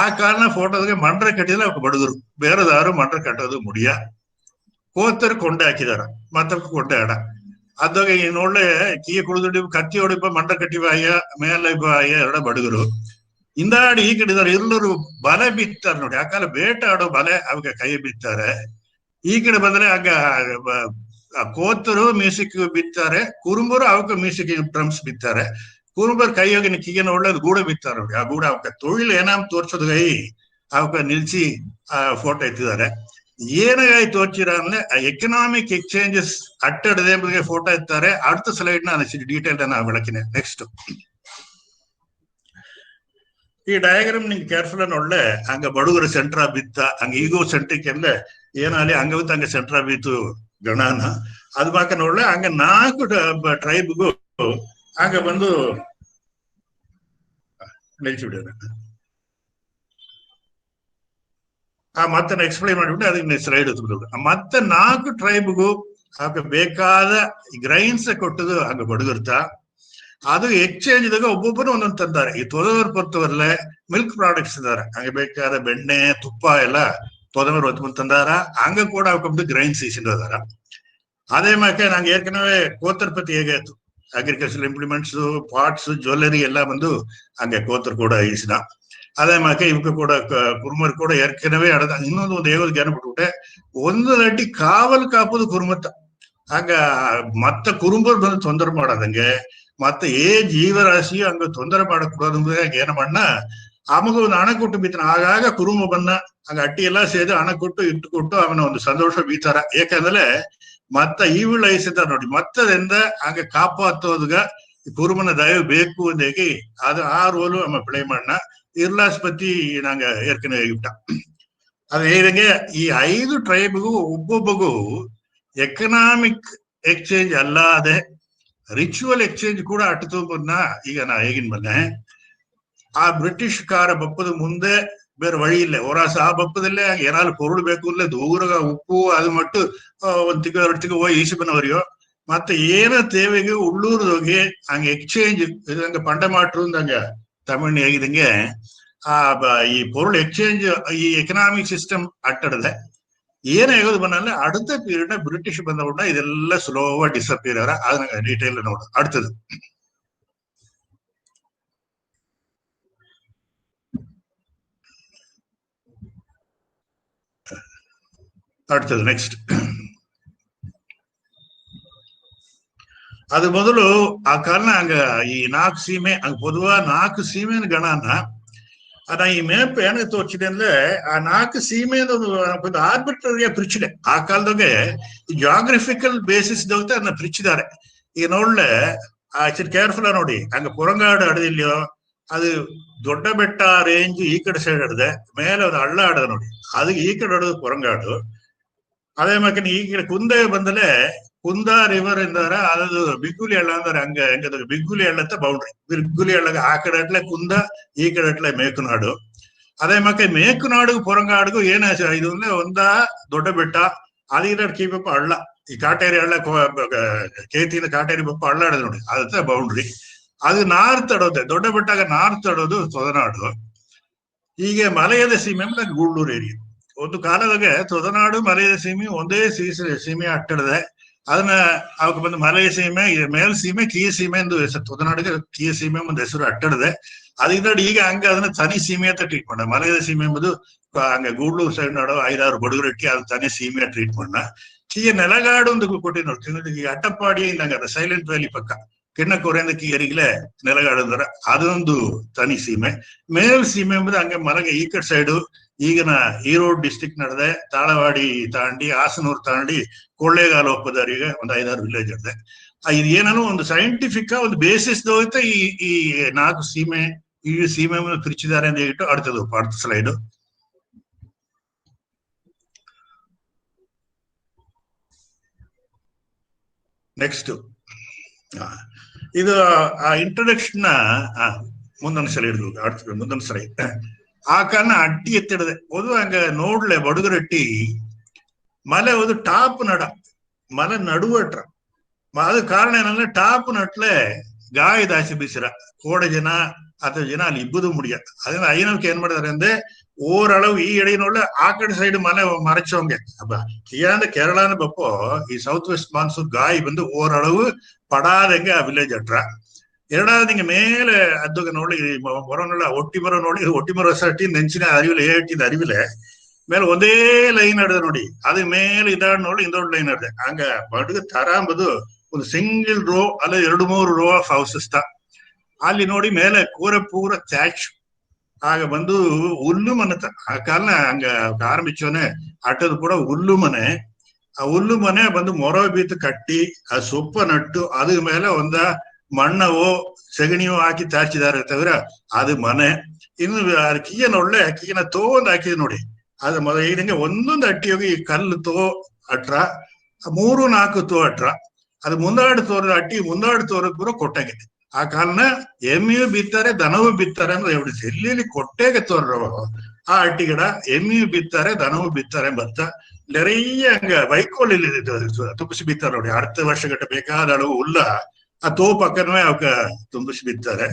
ಆ ಕಾರಣ ಫೋಟೋದಾಗೆ ಮಂಡ್ರೆ ಕಟ್ಟಿದ್ರೆ ಅವ್ಕೆ ಬಡಗರು, ಬೇರೆದಾರು ಮಂಡ್ರೆ ಕಟ್ಟೋದು ಮುಡಿಯ. ಕೋತರು ಕೊಂಡೆ ಹಾಕಿದಾರ ಮತ್ತಕ್ಕೆ ಕೊಂಡೆ ಆಡ ಅದಾಗ ಈ ನೋಡ್ಲೆ ಕೀಯ ಕುಳಿದು ಕತ್ತಿ ಹೊಡಿಪ ಮಂಡ್ರೆ ಕಟ್ಟಿವಾಯ ಮೇಲೆ ಬಾಯ ಎರಡ ಬಡಗರು ಇಂದಾಡಿ ಈ ಕಡಿದಾರೆ. ಎಲ್ಲರೂ ಬಲೆ ಬಿತ್ತಾರೆ ನೋಡಿ, ಆ ಕಾಲ ಬೇಟೆ ಆಡೋ ಬಲೆ ಅವಾಗ ಕೈ ಬಿತ್ತಾರೆ. ಈ ಕಡೆ ಬಂದ್ರೆ ಆಗ ಕೋತರು ಮ್ಯೂಸಿಕ್ ಬಿತ್ತಾರೆ, ಕುರುಂಬರು ಅವಕ್ಕೆ ಮ್ಯೂಸಿಕ್ ಡ್ರಮ್ಸ್ ಬಿತ್ತಾರೆ. ಕುರುಂಬರ್ ಕೈಯೋಗಿ ಕಿಗೆ ನೋಡ್ಲದ್ ಗೂಡ ಬಿತ್ತಾರೆ ನೋಡಿ. ಆ ಗೂಡ ಅವಕ್ಕೆ ತೊಳಿಲ್ ಏನಾಮ್ ತೋರ್ಸೋದು ಕೈ ಅವಕ್ಕೆ ನಿಲ್ಸಿ ಆ ಫೋಟೋ ಎತ್ತಿದ್ದಾರೆ. ಏನಾಗಿ ತೋರ್ಚಿರ ಅಂದ್ರೆ ಎಕನಾಮಿಕ್ ಎಕ್ಸ್ಚೇಂಜಸ್ ಅಟ್ಟಡದೆ ಎಂಬುದಿಗೆ ಫೋಟೋ ಎತ್ತಾರೆ. அடுத்த ಸ್ಲೈಡ್ ನ ಡೀಟೇಲ್ ನಾನು ಬೆಳಕಿನ. ನೆಕ್ಸ್ಟ್ ಈ ಡಯಾಗ್ರಾಮ್ ನಿಂಗೆ ಕೇರ್ಫುಲ್ ನೋಡ್ಲೆ ಹಂಗ ಬಡಗರು ಸೆಂಟ್ರಾ ಬಿತ್ತ ಹಂಗ ಈಗೂ ಸೆಂಟ್ರಿಕ್ ಅಂದ್ರೆ ಏನಾಲಿ ಹಂಗವಿತ್ತು ಹಂಗ ಸೆಂಟ್ರಾ ಬಿತ್ತು ಗಣನ ಅದ್ ಬಾಕ ನೋಡ್ಲೆ ಹಂಗ 4 ಟ್ರೈಬ್ಗೂ ಹಂಗ ಬಂದು ನಿಲ್ಸಿಬಿಡ. ಮತ್ತೆ ಎಕ್ಸ್ಪ್ಲೈನ್ ಮಾಡಿಬಿಟ್ಟು ಅದಕ್ಕೆ ಸ್ಲೈಡ್ ಹೊತ್ಬಿಟ್ಟು ಮತ್ತೆ 4 ಟ್ರೈಬ್ಗೂ ಆಗ ಬೇಕಾದ ಗ್ರೈನ್ಸ್ ಕೊಟ್ಟದು ಹಂಗ ಬಡಗರ್ತ. ಅದು ಎಕ್ಸ್ಚೇಂಜ್ದಾಗ ಒಬ್ಬೊಬ್ಬರು ಒಂದೊಂದು ತಂದಾರೆ. ಈ ತೊದವರು ಪೊರ್ತವರ್ಲೆ ಮಿಲ್ಕ್ ಪ್ರಾಡಕ್ಟ್ಸ್ ಇದಾರೆ, ಹಂಗೆ ಬೇಕಾದ ಬೆಣ್ಣೆ ತುಪ್ಪ ಎಲ್ಲ ತೊದವರು ಹೊತ್ಕೊಂಡ್ ತಂದಾರ. ಹಂಗ ಕೂಡ ಅವಕ್ಕೊಂದು ಗ್ರೈನ್ಸ್ ಇಸಿದಾರ. ಅದೇ ಮಾಕೆ ನಂಗೆ ಏರ್ಕನವೇ ಕೋತರ್ಪತಿ ಹೇಗಾಯ್ತು ಅಗ್ರಿಕಲ್ಚರ್ ಇಂಪ್ಲಿಮೆಂಟ್ಸ್ ಪಾರ್ಟ್ಸ್ ಜ್ಯುವೆಲ್ಲರಿ ಎಲ್ಲ ಬಂದು ಹಂಗೆ ಕೋತರ್ ಕೂಡ ಈಸಿದ. ಅದೇ ಮಾಕೆ ಇವಕ್ಕೆ ಕೂಡ ಕುರುಮರ್ ಕೂಡ ಏರ್ಕನವೇ ಅಡದ. ಇನ್ನೊಂದು ಹೇಗೋದು ಜ್ಞಾನ ಬಿಟ್ಬಿಟ್ಟೆ, ಒಂದು ಅಡ್ಡಿ ಕಾವಲ್ ಕಾಪುದು ಕುರುಮತ್ತ. ಹಂಗ ಮತ್ತೆ ಕುರುಂಬರ್ ಬಂದು ತೊಂದರೆ ಮಾಡೋದಂಗೆ ಮತ್ತೆ ಜೀವರಾಶಿ ಹಂಗ ತೊಂದರೆ ಮಾಡಕ್ ಕೊಡೋದು ಏನ ಮಾಡಣ ಆಮಗ ಒಂದು ಹಣ ಕೊಟ್ಟು ಬೀತಾನ. ಆಗಾಗ ಕುರುಮ ಬನ್ನ ಹಂಗ ಅಟ್ಟಿ ಎಲ್ಲಾ ಸೇರಿ ಹಣ ಕೊಟ್ಟು ಇಟ್ಟು ಕೊಟ್ಟು ಅವನ ಒಂದು ಸಂತೋಷ ಬೀತಾರ. ಯಾಕಂದ್ರೆ ಮತ್ತ ಈವಿಳ್ ಐಸಿದ ನೋಡಿ ಮತ್ತದಿಂದ ಹಂಗ ಕಾಪಾತ್ತೋದ್ಗ ಕುರುಮನ ದಯ ಬೇಕು ಅಂದೇಗಿ ಅದು ಆ ರೋಲು ನಮ್ಮ ಪ್ಲೇ ಮಾಡಣ. ಇರ್ಲಾಸ್ಪತಿ ನಂಗ ಏರ್ಕನೆ ಇಟ್ಟ. ಅದು ಹೇಳಿದಂಗೆ ಈ 5 ಟ್ರೈಬ್ಗೂ ಒಬ್ಬೊಬ್ಬಗೂ ಎಕನಾಮಿಕ್ ಎಕ್ಸ್ಚೇಂಜ್ ಅಲ್ಲದೆ ರಿಚುವಲ್ ಎಕ್ಸ್ಚೇಂಜ್ ಕೂಡ ಅಟ್ಟು ಬಂದ. ಈಗ ನಾ ಹೇಗಿನ್ ಬಂದೆ ಆ ಬ್ರಿಟಿಷ್ ಕಾರ ಬಪ್ಪದ ಮುಂದೆ ಬೇರೆ ವഴി ಇಲ್ಲ. ಹೊರಾಸ ಆ ಬಪ್ಪದಲ್ಲೇ ಏನಾದ್ರು ಪೊರುಳು ಬೇಕು ಅಂದ್ರೆ ದೂರ ಉಪ್ಪು ಅದು ಮಟ್ಟು 1 ತಿಂಗಳು 2 ತಿಂಗಳು ಹೋಗಿ ಈಸಿ ಬನ್ನವರಿಯೋ ಮತ್ತೆ ಏನ ತೇವೆಗೆ ಉಳ್ಳೂರ್ದು ಹೋಗಿ ಹಂಗೆ ಎಕ್ಸ್ಚೇಂಜ್ ಇದಂಗ ಪಂಡಮಾಟ್ರು ಹಂಗ ತಮಿಳ್ ಹೇಗಿದಂಗೆ ಈ ಪೊರುಳು ಎಕ್ಸ್ಚೇಂಜ್ ಈ ಎಕನಾಮಿಕ್ ಸಿಸ್ಟಮ್ ಅಟ್ಟಡದೆ ಏನಾಗೋದು ಬನ್ನಲ್ಲ. அடுத்த ಪೀರಿಯಡ್ ಬ್ರಿಟಿಷ್ ಬಂದಬಿಟ್ಟ ಇದೆಲ್ಲ ಸ್ಲೋವಾ ಡಿಸಪಿಯರ್ ಆರ. ಅದನ್ನ ಡೀಟೇಲ್ ನೋಡು. அடுத்தது ನೆಕ್ಸ್ಟ್ ಅದು ಮೊದಲು ಆ ಕಾಲನ ಹಂಗ ಈ 4 ಸೀಮೆ ಹಂಗ ಪೊದುವ 4 ಸೀಮೆನ ಗಣನ ಅದ ಈ ಮ್ಯಾಪ್ ಏನಾಗ ತೋರ್ಸಿದೆ ಅಂದ್ರೆ ಆ 4 ಸೀಮೆ ಒಂದು ಆರ್ಬಿಟ್ರರಿಯ ಪ್ರಿಚ್ಡೆ ಆ ಕಾಲದಾಗೆ ಈ ಜಾಗ್ರಫಿಕಲ್ ಬೇಸಿಸ್ ಅದನ್ನ ಪ್ರಿಚ್ಚಿದ್ದಾರೆ. ಈಗ ನೋಡ್ಲೆ ಕೇರ್ಫುಲ್ ನೋಡಿ ಹಂಗ ಪುರಂಗಾಡು ಅಡದಿಲ್ಯೋ ಅದು ದೊಡ್ಡ ಬೆಟ್ಟ ರೇಂಜ್ ಈ ಕಡೆ ಸೈಡ್ ಆಡದೆ ಮೇಲೆ ಒಂದು ಹಳ್ಳ ಆಡದ ನೋಡಿ ಅದಕ್ಕೆ ಈ ಕಡೆ ಆಡೋದು ಪುರಂಗಾಡು. அதே மாதிரி ಈ ಕುಂದೆ ಬಂದಲೆ ಕುಂದಾ ರಿವರ್ ಎಂದಾರ ಅದು ಬಿಗ್ಗುಲಿ ಹಳ್ಳ ಅಂದ್ರೆ ಹಂಗ ಹೆಂಗದ ಬಿಗ್ಗುಲಿ ಹಳ್ಳತ್ತ ಬೌಂಡ್ರಿ ಬಿಗ್ಗುಲಿ ಹಳ್ಳಗ ಆ ಕಡೆ ಅಟ್ಲೆ ಕುಂದ ಈ ಕಡೆ ಅಟ್ಲೆ ಮೇಕುನಾಡು. ಅದೇ ಮತ್ತೆ ಮೇಕುನಾಡು ಪೊರಂಗಾಡಿಗೂ ಏನ ಇದು ಅಂದ್ರೆ ಒಂದ ದೊಡ್ಡ ಬೆಟ್ಟ ಅದಿರ ಕೀಪಪ್ಪ ಹಳ್ಳ ಈ ಕಾಟೇರಿ ಹಳ್ಳ ಕೇತಿನ ಕಾಟೇರಿ ಬಪ್ಪ ಹಳ್ಳ ಆಡೋದು ನೋಡಿ ಅದತ್ತ ಬೌಂಡ್ರಿ. ಅದು ನಾರ್ತ್ ಆಡೋದೆ ದೊಡ್ಡ ಬೆಟ್ಟಾಗ ನಾರ್ತ್ ಆಡೋದು ತೊದನಾಡು. ಹೀಗೆ ಮಲಯದ ಸೀಮೆ ಅಂದ್ರೆ ಗೂಳೂರು ಏರಿಯಾ ಒಂದು ಕಾಲದಾಗೆ ತೊದನಾಡು ಮಲಯ ಸೀಮೆ ಒಂದೇ ಸೀಮೆ ಅಟ್ಟಡದೆ ಅದನ್ನ ಅವಕ್ಕೆ ಬಂದು ಮಲಯ ಸೀಮೆ ಮೇಲ್ ಸೀಮೆ ಕೀಯ ಸೀಮೆ ಎಂದು ಹೆಸರು ತೊದನಾಡಿಗೆ ಕೀಯ ಸೀಮೆ ಒಂದು ಹೆಸರು ಅಟ್ಟಡದೆ ಅದರಿಂದ ಈಗ ಹಂಗ ಅದನ್ನ ತನಿ ಸೀಮೆ ಅಂತ ಟ್ರೀಟ್ ಮಾಡ ಮಲಯದ ಸೀಮೆ ಎಂಬುದು ಹಂಗ ಗೂಡ್ಲೂರು ಸೈಡ್ ನಾಡೋ 5-6 ಬಡುಗರಟ್ಟಿ ಅದು ತನಿ ಸೀಮೆ ಟ್ರೀಟ್ ಮಾಡ. ಕೀಯ ನೆಲಗಾಡು ಒಂದು ಕೊಟ್ಟಿ ನೋಡಿ ಈ ಅಟ್ಟಪ್ಪಾಡಿ ನಂಗ ಸೈಲೆಂಟ್ ವ್ಯಾಲಿ ಪಕ್ಕ ಕಿಣ್ಣಕೋರೆಂದ ಕೀಯರಿಗ್ಲೆ ನೆಲಗಾಡು ಅಂದ್ರ ಅದೊಂದು ತನಿ ಸೀಮೆ. ಮೇಲ್ ಸೀಮೆ ಎಂಬುದು ಹಂಗೆ ಮಲಗೆ ಈ ಕಡೆ ಸೈಡು ಈಗಿನ ಈರೋಡ್ ಡಿಸ್ಟಿಕ್ ನಡೆದೆ ತಾಳವಾಡಿ ತಾಂಡಿ ಹಾಸನೂರ್ ತಾಂಡಿ ಕೊಳ್ಳೇಗಾಲ ಒಪ್ಪದಾರಿಗೆ ಒಂದು 5-6 ವಿಲೇಜ್ ಇದೆ. ಇದು ಏನೋ ಒಂದು ಸೈಂಟಿಫಿಕ್ ಒಂದು ಬೇಸಿಸ್ ಹೋಯ್ತಾ ಈ 4 ಸೀಮೆ ಈ ಸೀಮೆ ತಿರುಚಿದ್ದಾರೆ ಅಂತ ಹೇಳ್ಬಿಟ್ಟು அடுத்தது அடுத்த ಸ್ಲೈಡ್. ನೆಕ್ಸ್ಟ್ ಇದು ಆ ಇಂಟ್ರೊಡಕ್ಷನ್ ಮುಂದೊಂದು ಸ್ಲೈಡ್ ಮುಂದೊಂದು ಸ್ಲೈಡ್. ಆ ಕಾರಣ ಅಡ್ಡಿ ಎತ್ತಿಡದೆ ಒಂದು ಹಂಗ ನೋಡ್ಲೆ ಬಡುಗರಟ್ಟಿ ಮಲೆ ಒಂದು ಟಾಪ್ ನಡ ಮಲೆ ನಡುವಟ್ರ ಅದು ಕಾರಣ ಏನಂದ್ರೆ ಟಾಪ್ ನಟ್ಲೆ ಗಾಯ ದಾಸಿ ಬೀಸಿರ ಕೋಡ ಜನ ಅಥವಾ ಜನ ಅಲ್ಲಿ ಇಬ್ಬದು ಮುಡಿಯ ಅದನ್ನ ಐನವ್ಕೆ ಏನ್ ಮಾಡಿದಾರೆ ಅಂದ್ರೆ ಓರಳವು ಈ ಎಡೆ ನೋಡ್ಲೆ ಆ ಕಡೆ ಸೈಡ್ ಮಲೆ ಮರಚೋಂಗೆ ಅಂದ್ರೆ ಕೇರಳನ ಬಪ್ಪೋ ಈ ಸೌತ್ ವೆಸ್ಟ್ ಮಾನ್ಸೂನ್ ಗಾಯಿ ಬಂದು ಓರಳವು ಪಡಾದಂಗೆ ಆ ವಿಲೇಜ್ ಅಟ್ರ. ಎರಡಾவது இங்க மேல அதுக்கு நோடி மரம்ல ஒட்டி மரம் நோடி ஒட்டி மரம் சட்டி நெஞ்சின அறிவில ஏட்டிದ அறிவில மேல ಒಂದೇ ಲೈನ್ ಆಡದ ನೋಡಿ ಅದು ಮೇಲೆ ಇದಾಡ್ ನೋಡಿ ಇಂದೊಂದು ಲೈನ್ ಆಡದೆ ಹಂಗ ಬಡುಗ ತರ ಅಂಬುದು ಒಂದು ಸಿಂಗಲ್ ರೋ ಅಲ್ಲ 2-3 ರೋ ಆಫ್ ಹೌಸಸ್ ಅಲ್ಲಿ ನೋಡಿ ಮೇಲೆ ಕೂರೆ ಪೂರ ತ್ಯಾಚ್ ಆಗ ಬಂದು ಹುಲ್ಲು ಮನೆ ಆ ಕಾಲನ ಹಂಗ ಆರಂಭಿಸೋನೆ ಅಟ್ಟದು ಕೂಡ ಹುಲ್ಲು ಮನೆ. ಆ ಹುಲ್ಲು ಮನೆ ಬಂದು ಮೊರ ಬೀತು ಕಟ್ಟಿ ಆ ಸೊಪ್ಪ ನಟ್ಟು ಅದ್ರ ಮೇಲೆ ಒಂದ ಮಣ್ಣವೋ ಸೆಗಣಿಯೋ ಹಾಕಿ ತಾಚಿದಾರೆ ತವಿರ ಅದು ಮನೆ. ಇನ್ನು ಕೀಯನ ಒಳ್ಳೆ ಕೀಯನ ತೋ ಒಂದು ಹಾಕಿದ್ ನೋಡಿ ಅದು ಇದಂಗೆ ಒಂದೊಂದು ಅಟ್ಟಿ ಹೋಗಿ ಕಲ್ಲು ತೋ ಅಟ್ರ 3-4 ತೋ ಅಟ್ರ ಅದು ಮುಂದಾಡು ತೋರದ ಅಟ್ಟಿ ಮುಂದಾಡು ತೋರದ ಪೂರ ಕೊಟ್ಟೆಗೆ. ಆ ಕಾಲನ ಎಮ್ಮಿಯು ಬಿತ್ತಾರೆ ದನವೂ ಬಿತ್ತಾರೆ ಅಂದ್ರೆ ಎಲ್ಲಿ ಕೊಟ್ಟೆಗೆ ತೋರ್ರವ ಆ ಅಟ್ಟಿ ಗಿಡ ಎಮ್ಮಿಯು ಬಿತ್ತಾರೆ ದನವೂ ಬಿತ್ತಾರೆ ಭತ್ತ ನೆರೆಯ ಹಂಗ ವೈಕೋಲಿ ತುಪ್ಪಿಸಿ ಬಿತ್ತಾರೆ ನೋಡಿ. அடுத்த ವರ್ಷ ಗಟ್ಟ ಬೇಕಾದ ಅಳವು ಹುಲ್ಲ ಆ ತೋ ಪಕ್ಕನವೇ ಅವಕ್ಕ ತುಂಬಿಸಿ ಬಿತ್ತಾರೆ.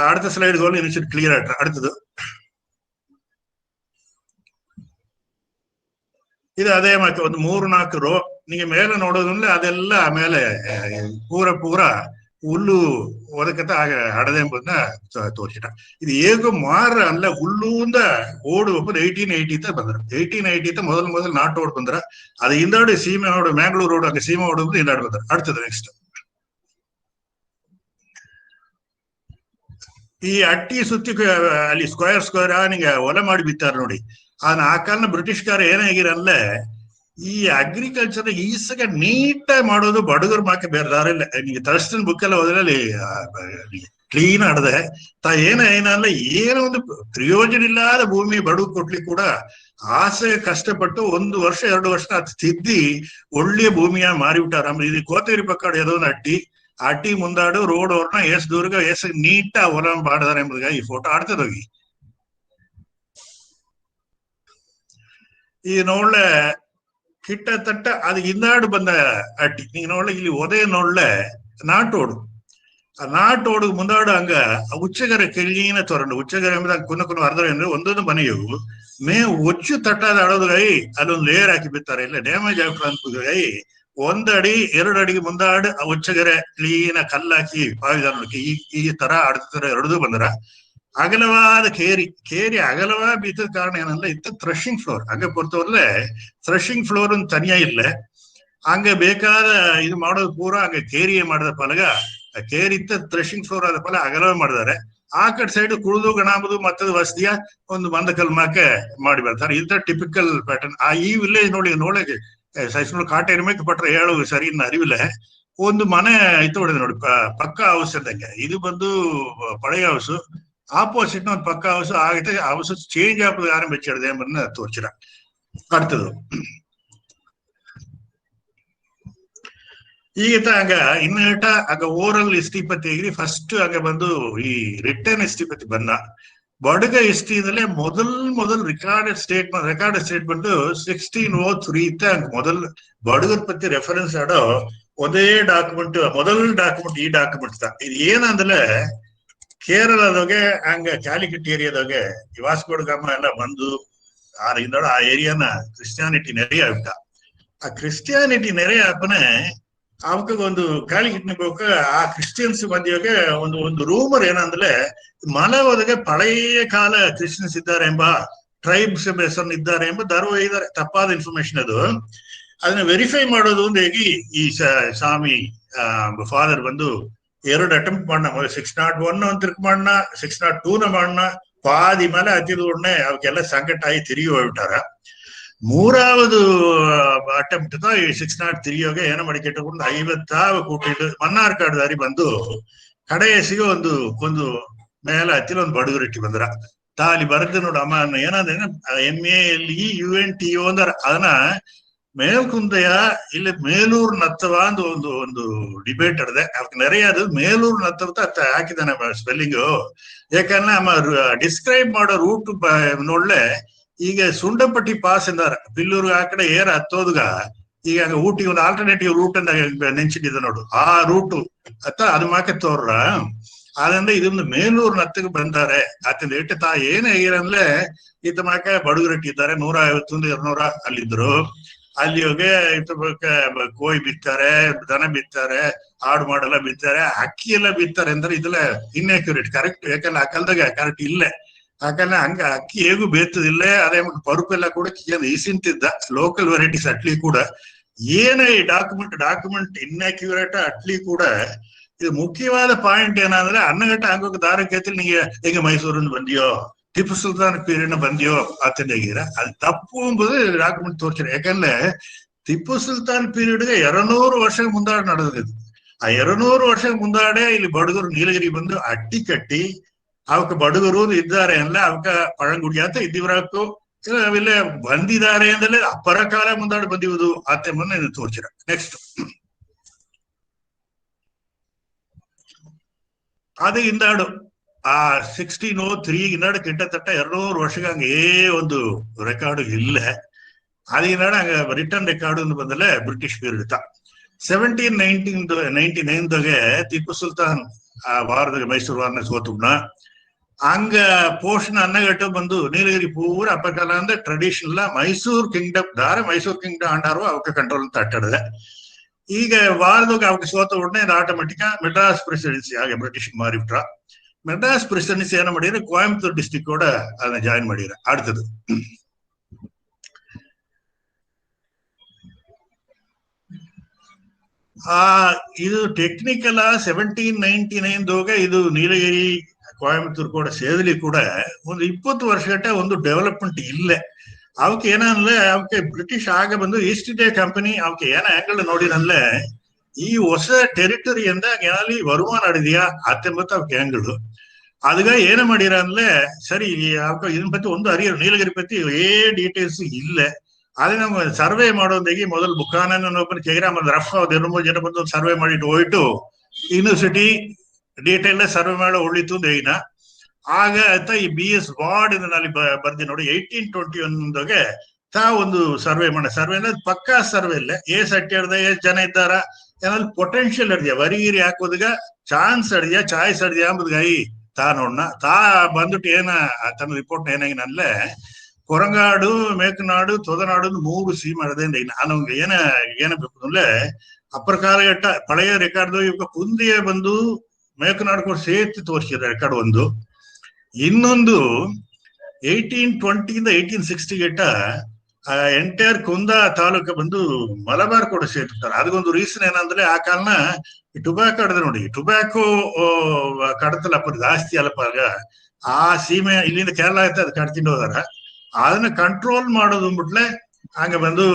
அடுத்த ಸ್ಲೈಡ್ ಹೋಗಿ ಇನ್ನೊಂದು ಕ್ಲಿಯರ್ ಆಟ್ರ. அடுத்தது ಇದು ಅದೇ ಮತ್ತೆ ಒಂದು 3-4 ರೋ ನಿಮಗೆ ಮೇಲೆ ನೋಡೋದಂದ್ರೆ ಅದೆಲ್ಲ ಆಮೇಲೆ ಪೂರ ಹುಲ್ಲು ಒದಕತ್ತ ಹಡದೆ ಎಂಬುದನ್ನ ತೋರಿಸಿದ. ಇದು ಹೇಗೋ ಮಾರ ಅಲ್ಲ ಹುಲ್ಲುಂದ ಓಡು ಒಬ್ಬರು 1880 ಬಂದ್ರು. 1880 ಮೊದಲು ನಾಟು ಓಡ್ ಬಂದ್ರ ಅದು ಹಿಂದಾಡಿ ಸೀಮೆ ಓಡು ಮ್ಯಾಂಗ್ಳೂರ್ ರೋಡ್ ಹಂಗೆ ಸೀಮೆ ಓಡು ಹಿಂದಾಡಿ ಬಂದ್ರ. அடுத்தது ನೆಕ್ಸ್ಟ್ ಈ ಅಟ್ಟಿ ಸುತ್ತಿ ಅಲ್ಲಿ ಸ್ಕ್ವೇರ್ ನಿಂಗೆ ಒಲೆ ಮಾಡಿ ಬಿತ್ತಾರೆ ನೋಡಿ. ಆ ಕಾಲನ ಬ್ರಿಟಿಷ್ಕಾರ ಏನಾಗಿರಲ್ಲ ಈ ಅಗ್ರಿಕಲ್ಚರ್ ಈಸಗ ನೀಟಾಗಿ ಮಾಡೋದು ಬಡಗರ ಮಾಕೆ ಬೇರೆ ದಾರ ಇಲ್ಲ. ನಿಂಗೆ ತರ್ಸ್ಟನ್ ಬುಕ್ ಎಲ್ಲ ಹೋದ್ರಲ್ಲಿ ಕ್ಲೀನ್ ಆಡದೆ ಏನಲ್ಲ ಏನೋ ಒಂದು ಪ್ರಯೋಜನ ಇಲ್ಲದ ಭೂಮಿ ಬಡಗ ಕೊಡ್ಲಿಕ್ಕೆ ಕೂಡ ಆಸೆ ಕಷ್ಟಪಟ್ಟು 1 ವರ್ಷ 2 ವರ್ಷ ಅದು ತಿದ್ದಿ ಒಳ್ಳೆಯ ಭೂಮಿಯ ಮಾರಿಬಿಟ್ಟಾರ. ಇದು ಕೋತೇರಿ ಪಕ್ಕ ಯಾವುದೋ ಒಂದು ಅಟ್ಟಿ ಮುಂದಾಡು ರೋಡ್ ಅವ್ರನ್ನ ಎಸ್ ದೂರ್ಗ ಎಸ್ ನೀಟ ಹೊಲ ಮಾಡಿದಾರೆ ಎಂಬುದಾಗ ಈ ಫೋಟೋ ಆಡ್ತದೋಗಿ. ಈ ನೋಡ್ಲೆ ಕಿಟ್ಟ ತಟ್ಟ ಅದು ಹಿಂದಾಡು ಬಂದ ಅಟ್ಟಿ ನೀங்க ನೋಡ್ಲೆ ಇಲ್ಲಿ ಒದೆ ನೋಡ್ಲೆ ನಾಟೋಡು ಆ ನಾಟೋಡು ಮುಂದಾಡು ಹಂಗ ಉಚ್ಚಗರ ಕೆಳಗಿನ ತೊರಂಡು ಉಚ್ಚಗರ ಎಂಬುದಾಗ ಕುನ್ನ ಅರ್ಧರ ಅಂದ್ರೆ ಒಂದೊಂದು ಮನೆಯು ಮೇ ಒಚ್ಚು ತಟ್ಟಾದ ಅಳೋದು ಗೈ ಅಲ್ಲೊಂದು ಲೇಯರ್ ಹಾಕಿ ಬಿತ್ತಾರೆ ಇಲ್ಲ ಡ್ಯಾಮೇಜ್ ಆಗ್ತದೆ ಅನ್ಕೋದು ಗೈ 1 ಅಡಿ 2 ಅಡಿಗೆ ಮುಂದಾಡು ಆ ಉಚ್ಚಗರೆ ಕ್ಲೀನ ಕಲ್ಲಾಕಿ ಪಾವಿದಾರ ಈ ತರ ತರ 2 ಬಂದ್ರ ಅಗಲವಾದ ಕೇರಿ ಅಗಲವಾದ ಬೀತದ ಕಾರಣ ಏನಲ್ಲ ಇತ್ತ ಥ್ರೆಶಿಂಗ್ ಫ್ಲೋರ್ ಹಂಗೆ பொறுத்தவரையில ಥ್ರೆಶಿಂಗ್ ಫ್ಲೋರ್ ಒಂದು ತನಿಯಾ ಇಲ್ಲ. ಹಂಗೆ ಬೇಕಾದ ಇದು ಮಾಡೋದು ಪೂರ ಹಂಗೆ ಕೇರಿಯೇ ಮಾಡಿದ ಫಲಗ ಕೇರಿತ್ತ ಥ್ರೆಶಿಂಗ್ ಫ್ಲೋರ್ ಆದ ಫಲ ಅಗಲವೇ ಮಾಡಿದ್ದಾರೆ. ಆ ಕಡೆ ಸೈಡ್ ಕುಳಿದು ಗಣಾಬದು ಮತ್ತದ ವಸತಿಯ ಒಂದು ಬಂದ ಕಲ್ಮಾಕೆ ಮಾಡಿ ಬರ್ತಾರೆ. ಇಂಥ ಟಿಪಿಕಲ್ ಪ್ಯಾಟರ್ನ್. ಈ ವಿಲೇಜ್ ನೋಡಿಗೆ ಸೈಸ್ನೋಡ್ ಕಾಟ ಇರ್ಬೇಕು ಪಟ್ರೆ ಹೇಳು ಸರಿ ಇನ್ನು ಅರಿವಿಲ್ಲ. ಒಂದು ಮನೆ ಐತೆ ಹೊಡೆದ ನೋಡಿ ಪಕ್ಕ ಹೌಸ್ ಇದ್ದಂಗೆ. ಇದು ಬಂದು ಪಳೆಯ ಹೌಸ್, ಆಪೋಸಿಟ್ ಒಂದು ಪಕ್ಕ ಹೌಸ್ ಆಗೈತೆ. ಹೌಸ್ ಚೇಂಜ್ ಆಗೋದು ಯಾರು ಬೆಚ್ಚಿಡದೆ ಎಂಬನ್ನ ತೋರ್ಸಿರ. அடுத்தது ಈಗಿತ ಹಂಗ ಇನ್ನೇಟ ಆಗ ಓರಲ್ ಹಿಸ್ಟ್ರಿ ಪத்தி ಫಸ್ಟ್ ಆಗ ಬಂದು ಈ ರಿಟರ್ನ್ ಹಿಸ್ಟ್ರಿ ಪத்தி ಬಂದ. ಬಡಗ ಹಿಸ್ಟ್ರಿಯಿಂದಲೇ ಮೊದಲ್ ರೆಕಾರ್ಡೆಡ್ ಸ್ಟೇಟ್ಮೆಂಟ್ 1603 ಮೊದಲ್ ಬಡಗರ ಪத்தி ರೆಫರೆನ್ಸ್ ಆಡೋ ಒಂದೇ ಡಾಕ್ಯುಮೆಂಟ್ ಮೊದಲ್ ಡಾಕ್ಯುಮೆಂಟ್ ಈ ಡಾಕ್ಯುಮೆಂಟ್ ಇದು ಏನಂದ್ರೆ ಕೇರಳದಾಗೆ ಹಂಗ ಕ್ಯಾಲಿಕಟ್ ಏರಿಯಾದಾಗೆ ವಾಸ್ಕೋಡ ಗಾಮ ಎಲ್ಲ ಬಂದು ಆ ಏರಿಯಾನ ಕ್ರಿಸ್ಟಿಯಾನಿಟಿ ನೆರೆಯ ಆಗ್ಬಿಟ್ಟ. ಆ ಕ್ರಿಸ್ಟಿಯಾನಿಟಿ ನೆರೆಯ ಆಪನೆ ಅವಕ್ಕೆ ಒಂದು ಕ್ಯಾಲಿಕಟ್ನ ಹೋಗ ಆ ಕ್ರಿಶ್ಚಿಯನ್ಸ್ ಮಧ್ಯೆಗೆ ಒಂದು ರೂಮರ್ ಏನಂದ್ರೆ ಮಲವದಗೆ ಪಳೆಯ ಕಾಲ ಕ್ರಿಶ್ಚಿಯನ್ಸ್ ಇದ್ದಾರೆ ಎಂಬ ಟ್ರೈಬ್ಸ್ ಹೆಸರು ಇದ್ದಾರೆ ಎಂಬ ಧರ್ವ ಇದ್ದಾರೆ. ತಪ್ಪಾದ ಇನ್ಫಾರ್ಮೇಶನ್ ಅದು. ಅದನ್ನ ವೆರಿಫೈ ಮಾಡೋದು ಒಂದು ಹೇಗೆ ಈ ಸ್ವಾಮಿ ಫಾದರ್ ಬಂದು 2 ಅಟೆಂಪ್ಟ್ ಮಾಡೋಣ. 601 ಅಂತ ಮಾಡೋಣ, 602 ಮಾಡೋಣ. பாதி மேல அத்தியது உடனே அவருக்கெல்லாம் சங்கட் ஆகி திரிய ಹೋಗ್ಬಿಟ್ಟಾರ. 3வது ಅಟೆಂಪ್ಟ್ 603 ಏನ ಮಾಡಿ ಕೆಟ್ಟಕೊಂಡು 50 ಕೂಟಿಟ್ಟು ಮನ್ನಾರ್ಕಾಡು ದಾರಿ ಬಂದು ಕಡೆಯಸಿಗೆ ಒಂದು ಮೇಲೆ ಹತ್ತಿರ ಒಂದು ಬಡಗುರಿಟ್ಟಿ ಬಂದ್ರ. ತಾಲಿ ಬರದ್ದು ನೋಡು ಅಮ್ಮ ಏನಂದ್ರೆ MALEUNTO ಅಂದ್ರ ಅದನ್ನ ಮೇಲ್ಕುಂದೆಯ ಇಲ್ಲಿ ಮೇಲೂರು ನತ್ತವ ಅಂತ ಒಂದು ಡಿಬೇಟ್ ಅಡದೆ. ಅವಕ್ಕೆ ನೆರೆಯಾದ ಮೇಲೂರು ನತ್ತವ ಹಾಕಿದಾನೆ ಸ್ಪೆಲ್ಲಿಂಗು. ಯಾಕಂದ್ರೆ ನಮ್ಮ ಡಿಸ್ಕ್ರೈಬ್ ಮಾಡೋ ರೂಟ್ ನೋಡ್ಲೆ ಈಗ ಸುಂಡಪಟ್ಟಿ ಪಾಸ್ ಎಂದಾರ ಬಿಲ್ಲೂರು ಆ ಕಡೆ ಏರ ಹತ್ತೋದ್ಗ ಈಗ ಊಟಿ ಒಂದು ಆಲ್ಟರ್ನೇಟಿವ್ ರೂಟ್ ಅಂತ ನೆನ್ಸಿಟ್ಟಿದೆ ನೋಡು. ಆ ರೂಟು ಅದು ಮಾಕೆ ತೋರ್ರ ಆದ್ರಿಂದ ಇದೊಂದು ಮೇಲೂರು ನತ್ತಗೆ ಬಂದಾರೆ. ಆತನ ಇಟ್ಟು ಏನ ಹೇಗಿರಂದ್ರೆ ಈತ ಮಾಕೆ ಬಡುಗರಿಟ್ಟಿದ್ದಾರೆ. 150 200 ಅಲ್ಲಿದ್ರು. ಅಲ್ಲಿ ಹೋಗಿ ಕೋಯಿ ಬಿತ್ತಾರೆ, ದನ ಬಿತ್ತಾರೆ, ಆಡು ಮಾಡೆಲ್ಲ ಬಿತ್ತಾರೆ, ಅಕ್ಕಿ ಎಲ್ಲ ಬಿತ್ತಾರೆ ಅಂದ್ರೆ ಇದೆಲ್ಲ ಇನ್ಅಕ್ಯುರೇಟ್ ಕರೆಕ್ಟ್. ಯಾಕಂದ್ರೆ ಆ ಕಾಲದಾಗ ಕರೆಕ್ಟ್ ಇಲ್ಲೇ. ಯಾಕಂದ್ರೆ ಹಂಗ ಅಕ್ಕಿ ಹೇಗೂ ಬೇತದಿಲ್ಲ. ಅದೇ ಪರುಪೆಲ್ಲ ಕೂಡ ಈಸಿಂತಿದ್ದ ಲೋಕಲ್ ವೆರೈಟೀಸ್ ಅಟ್ಲಿ ಕೂಡ ಏನೇ ಡಾಕ್ಯುಮೆಂಟ್ ಇನ್ಅಕ್ಯುರೇಟ್ ಅಟ್ಲಿ ಕೂಡ ಇದು ಮುಖ್ಯವಾದ ಪಾಯಿಂಟ್ ಏನಂದ್ರೆ ಅನ್ನಗಟ್ಟ ಹಂಗೋಗ ದಾರಕೈತಿಲ್ ನೀಗ ಹೇಗೆ ಮೈಸೂರಿಂದ ಬಂದಿಯೋ ಟಿಪ್ಪು ಸುಲ್ತಾನ್ ಪೀರಿಯಡ್ ಬಂದಿಯೋ ಆತಂದೀರ ಅದು ತಪ್ಪು ಎಂಬುದು ಡಾಕ್ಯುಮೆಂಟ್ ತೋರ್ಸಿರ. ಯಾಕಂದ್ರೆ ಟಿಪ್ಪು ಸುಲ್ತಾನ್ ಪೀರಿಯಡ್ಗೆ 200 ವರ್ಷ ಮುಂದಾಡ ನಡೆದಿದ್ದು. ಆ 200 ವರ್ಷ ಮುಂದಾಡೆ ಇಲ್ಲಿ ಬಡಗರು ನೀಲಗಿರಿ ಬಂದು ಅಟ್ಟಿ ಕಟ್ಟಿ ಅವಕ್ಕೆ ಬಡಗರು ಇದ್ದಾರೆ ಅಲ್ಲ ಅವಕ್ಕ ಪಳಂಗುಡಿ ಅಂತ ಇದ್ದಿವ್ರಾಕು ಅವೆಲ್ಲ ಬಂದಿದ್ದಾರೆ ಅಂದ್ರೆ ಅಪ್ಪರ ಕಾಲ ಮುಂದಾಡು ಬಂದಿರುವುದು ಆತೆಂಬನ್ನು ತೋರ್ಸಿರ. ನೆಕ್ಸ್ಟ್ ಅದು ಇಂದಾಡು ಆ 1603 ಇಂದಾಡು ಕಿಟ್ಟತಟ್ಟ 200 ವರ್ಷಕ್ಕೆ ಹಂಗೆ ಒಂದು ರೆಕಾರ್ಡ್ ಇಲ್ಲ. ಅದು ಇಂದಾಡು ಹಂಗ ರಿಟರ್ನ್ ರೆಕಾರ್ಡ್ ಬಂದಲೆ ಬ್ರಿಟಿಷ್ ಪೀರಿಯಡ್ 1799 ಟಿಪ್ಪು ಸುಲ್ತಾನ್ ಆ ವಾರದಾಗ ಮೈಸೂರು ವಾರನ ಸೋತುಣ್ಣ ಹಂಗ ಪೋಷಣ ಅನ್ನಗಟ್ಟು ಬಂದು ನೀಲಗಿರಿ ಪೂರ ಅಪ್ಪಕಾಲ ಅಂದ್ರೆ traditional Mysore kingdom Mysore kingdom ಆಂಡಾರು ಅವಕ್ಕೆ ಕಂಟ್ರೋಲ್ ಅಂತ ಅಟ್ಟಾಡದೆ. ಈಗ ವಾರದಾಗ ಅವಕ್ಕೆ ಸೋತ ಉಡನೆ ಇದು ಆಟೋಮೆಟಿಕ್ ಮೆಡ್ರಾಸ್ ಪ್ರೆಸಿಡೆನ್ಸಿ ಹಾಗೆ ಬ್ರಿಟಿಷ್ ಮಾರಿಬಿಟ್ರ. மெட்ராஸ் பிரசிடென்சி என்ன பண்ணிடுற கோயம்புத்தூர் டிஸ்ட்ரிக்டோட அதை ஜாயின் பண்ணிடுற. அடுத்தது ಇದು ಟೆಕ್ನಿಕಲ್ 1799 ಇದು ನೀಲಗಿರಿ ಕೋಯಂಬತ್ತೂರ್ ಕೂಡ ಸೇದಲಿ ಕೂಡ ಒಂದು 20 ವರ್ಷ ಗಟ್ಟ ಒಂದು ಡೆವಲಪ್ಮೆಂಟ್ ಇಲ್ಲ. ಅವಕ್ಕೆ ಏನಂದ್ರೆ ಅವಕ್ಕೆ ಬ್ರಿಟಿಷ್ ಆಗ ಬಂದು ಈಸ್ಟ್ ಇಂಡಿಯಾ ಕಂಪನಿ ಅವಕ್ಕೆ ಏನ ಆಂಗಲ್ ನೋಡಿನಲ್ಲೇ ಈ ಹೊಸ ಟೆರಿಟರಿಯಿಂದ ಏನಲ್ಲಿ ವರುಮಾನ ಅಡಿದೆಯಾ ಅತ್ತೆಂಬತ್ತು ಅವಕ್ಕೆ ಆಂಗಲ್ ಅದಗ ಏನ ಮಾಡಿರ ಅಂದ್ರೆ ಸರಿ ಅವಕ್ಕೆ ಇದನ್ನ ಪத்தி ಒಂದು ಅರಿಯ ನೀಲಗಿರಿ ಪத்தி ಏ ಡೀಟೇಲ್ಸ್ ಇಲ್ಲ. ಅದೇ ನಮ್ಗೆ ಸರ್ವೆ ಮಾಡೋದಾಗಿ ಮೊದಲು ಬುಕ್ಕಾನನ್ನು ಓಪನ್ ಕೇಗ್ರಾಮ ರಫ್ 2-3 ಜನ ಬಂದು ಸರ್ವೆ ಮಾಡಿಟ್ಟು ಹೋಯ್ತು ಯೂನಿವರ್ಸಿಟಿ ಡೀಟೇಲ್ ಸರ್ವೆ ಮಾಡೋ ಉಳಿತು ದೇನ ಆಗ ಆಯ್ತಾ ಈ BS ವಾರ್ಡ್ ನಲ್ಲಿ ಬರ್ದಿ ನೋಡಿ 1821 ತಾ ಒಂದು ಸರ್ವೆ ಮಾಡ ಸರ್ವೆ ಅಂದ್ರೆ ಪಕ್ಕಾ ಸರ್ವೆ ಇಲ್ಲ ಅಟ್ಯಾಡ್ದ ಎಷ್ಟು ಜನ ಇದ್ದಾರ ಏನಾದ್ರು ಪೊಟೆನ್ಶಿಯಲ್ ಅಡಿದ್ಯಾ ವರಿಗಿರಿ ಹಾಕೋದಾಗ ಚಾನ್ಸ್ ಅಡಿದ್ಯಾ ಚಾಯ್ಸ್ ಅಡಿದ್ಯಾ ಅಂಬುದಾಗಿ ತಾ ನೋಡ್ನ ತಾ ಬಂದ್ಬಿಟ್ಟು ಏನ ತನ್ನ ರಿಪೋರ್ಟ್ ಏನಾಗಿನಲ್ಲೇ ಕೊರಂಗಾಡು ಮೇಕನಾಡು ತೊದನಾಡು 3 ಸಿ ಮಾಡಿದೆ ನಾನು ಏನಬೇಕು ಅಂದ್ರೆ ಅಪ್ಪರ ಕಾಲಘಟ್ಟ ಪಳೆಯ ರೆಕಾರ್ಡ್ ಇವಾಗ ಕುಂದಿಯ ಬಂದು ಮೇಕನಾಡು ಕೂಡ ಸೇರ್ತಿ ತೋರಿಸಿದ ರೆಕಾರ್ಡ್ ಒಂದು. ಇನ್ನೊಂದು 1820 1860 ಗಟ್ಟ ಎಂಟೈರ್ ಕುಂದಾ ತಾಲೂಕು ಬಂದು ಮಲಬಾರ್ ಕೂಡ ಸೇರ್ತಾರೆ. ಅದಕ್ಕೊಂದು ರೀಸನ್ ಏನಂದ್ರೆ ಆ ಕಾಲನ ಟೊಬ್ಯಾಕೋ ಕಡದ ನೋಡಿ, ಟೊಬ್ಯಾಕೋ ಕಡತಲಪ್ಪ ಜಾಸ್ತಿ ಅಲ್ಲಪ್ಪ ಆಗ ಆ ಸೀಮೆ ಇಲ್ಲಿಂದ ಕೇರಳ ಐತೆ ಅದು ಕಡ್ತಿಂಡು ಹೋದಾರ. ಅದನ್ನ ಕಂಟ್ರೋಲ್ ಮಾಡೋದು ಅಂದ್ಬಿಟ್ಲೆ ಹಂಗ ಬಂದು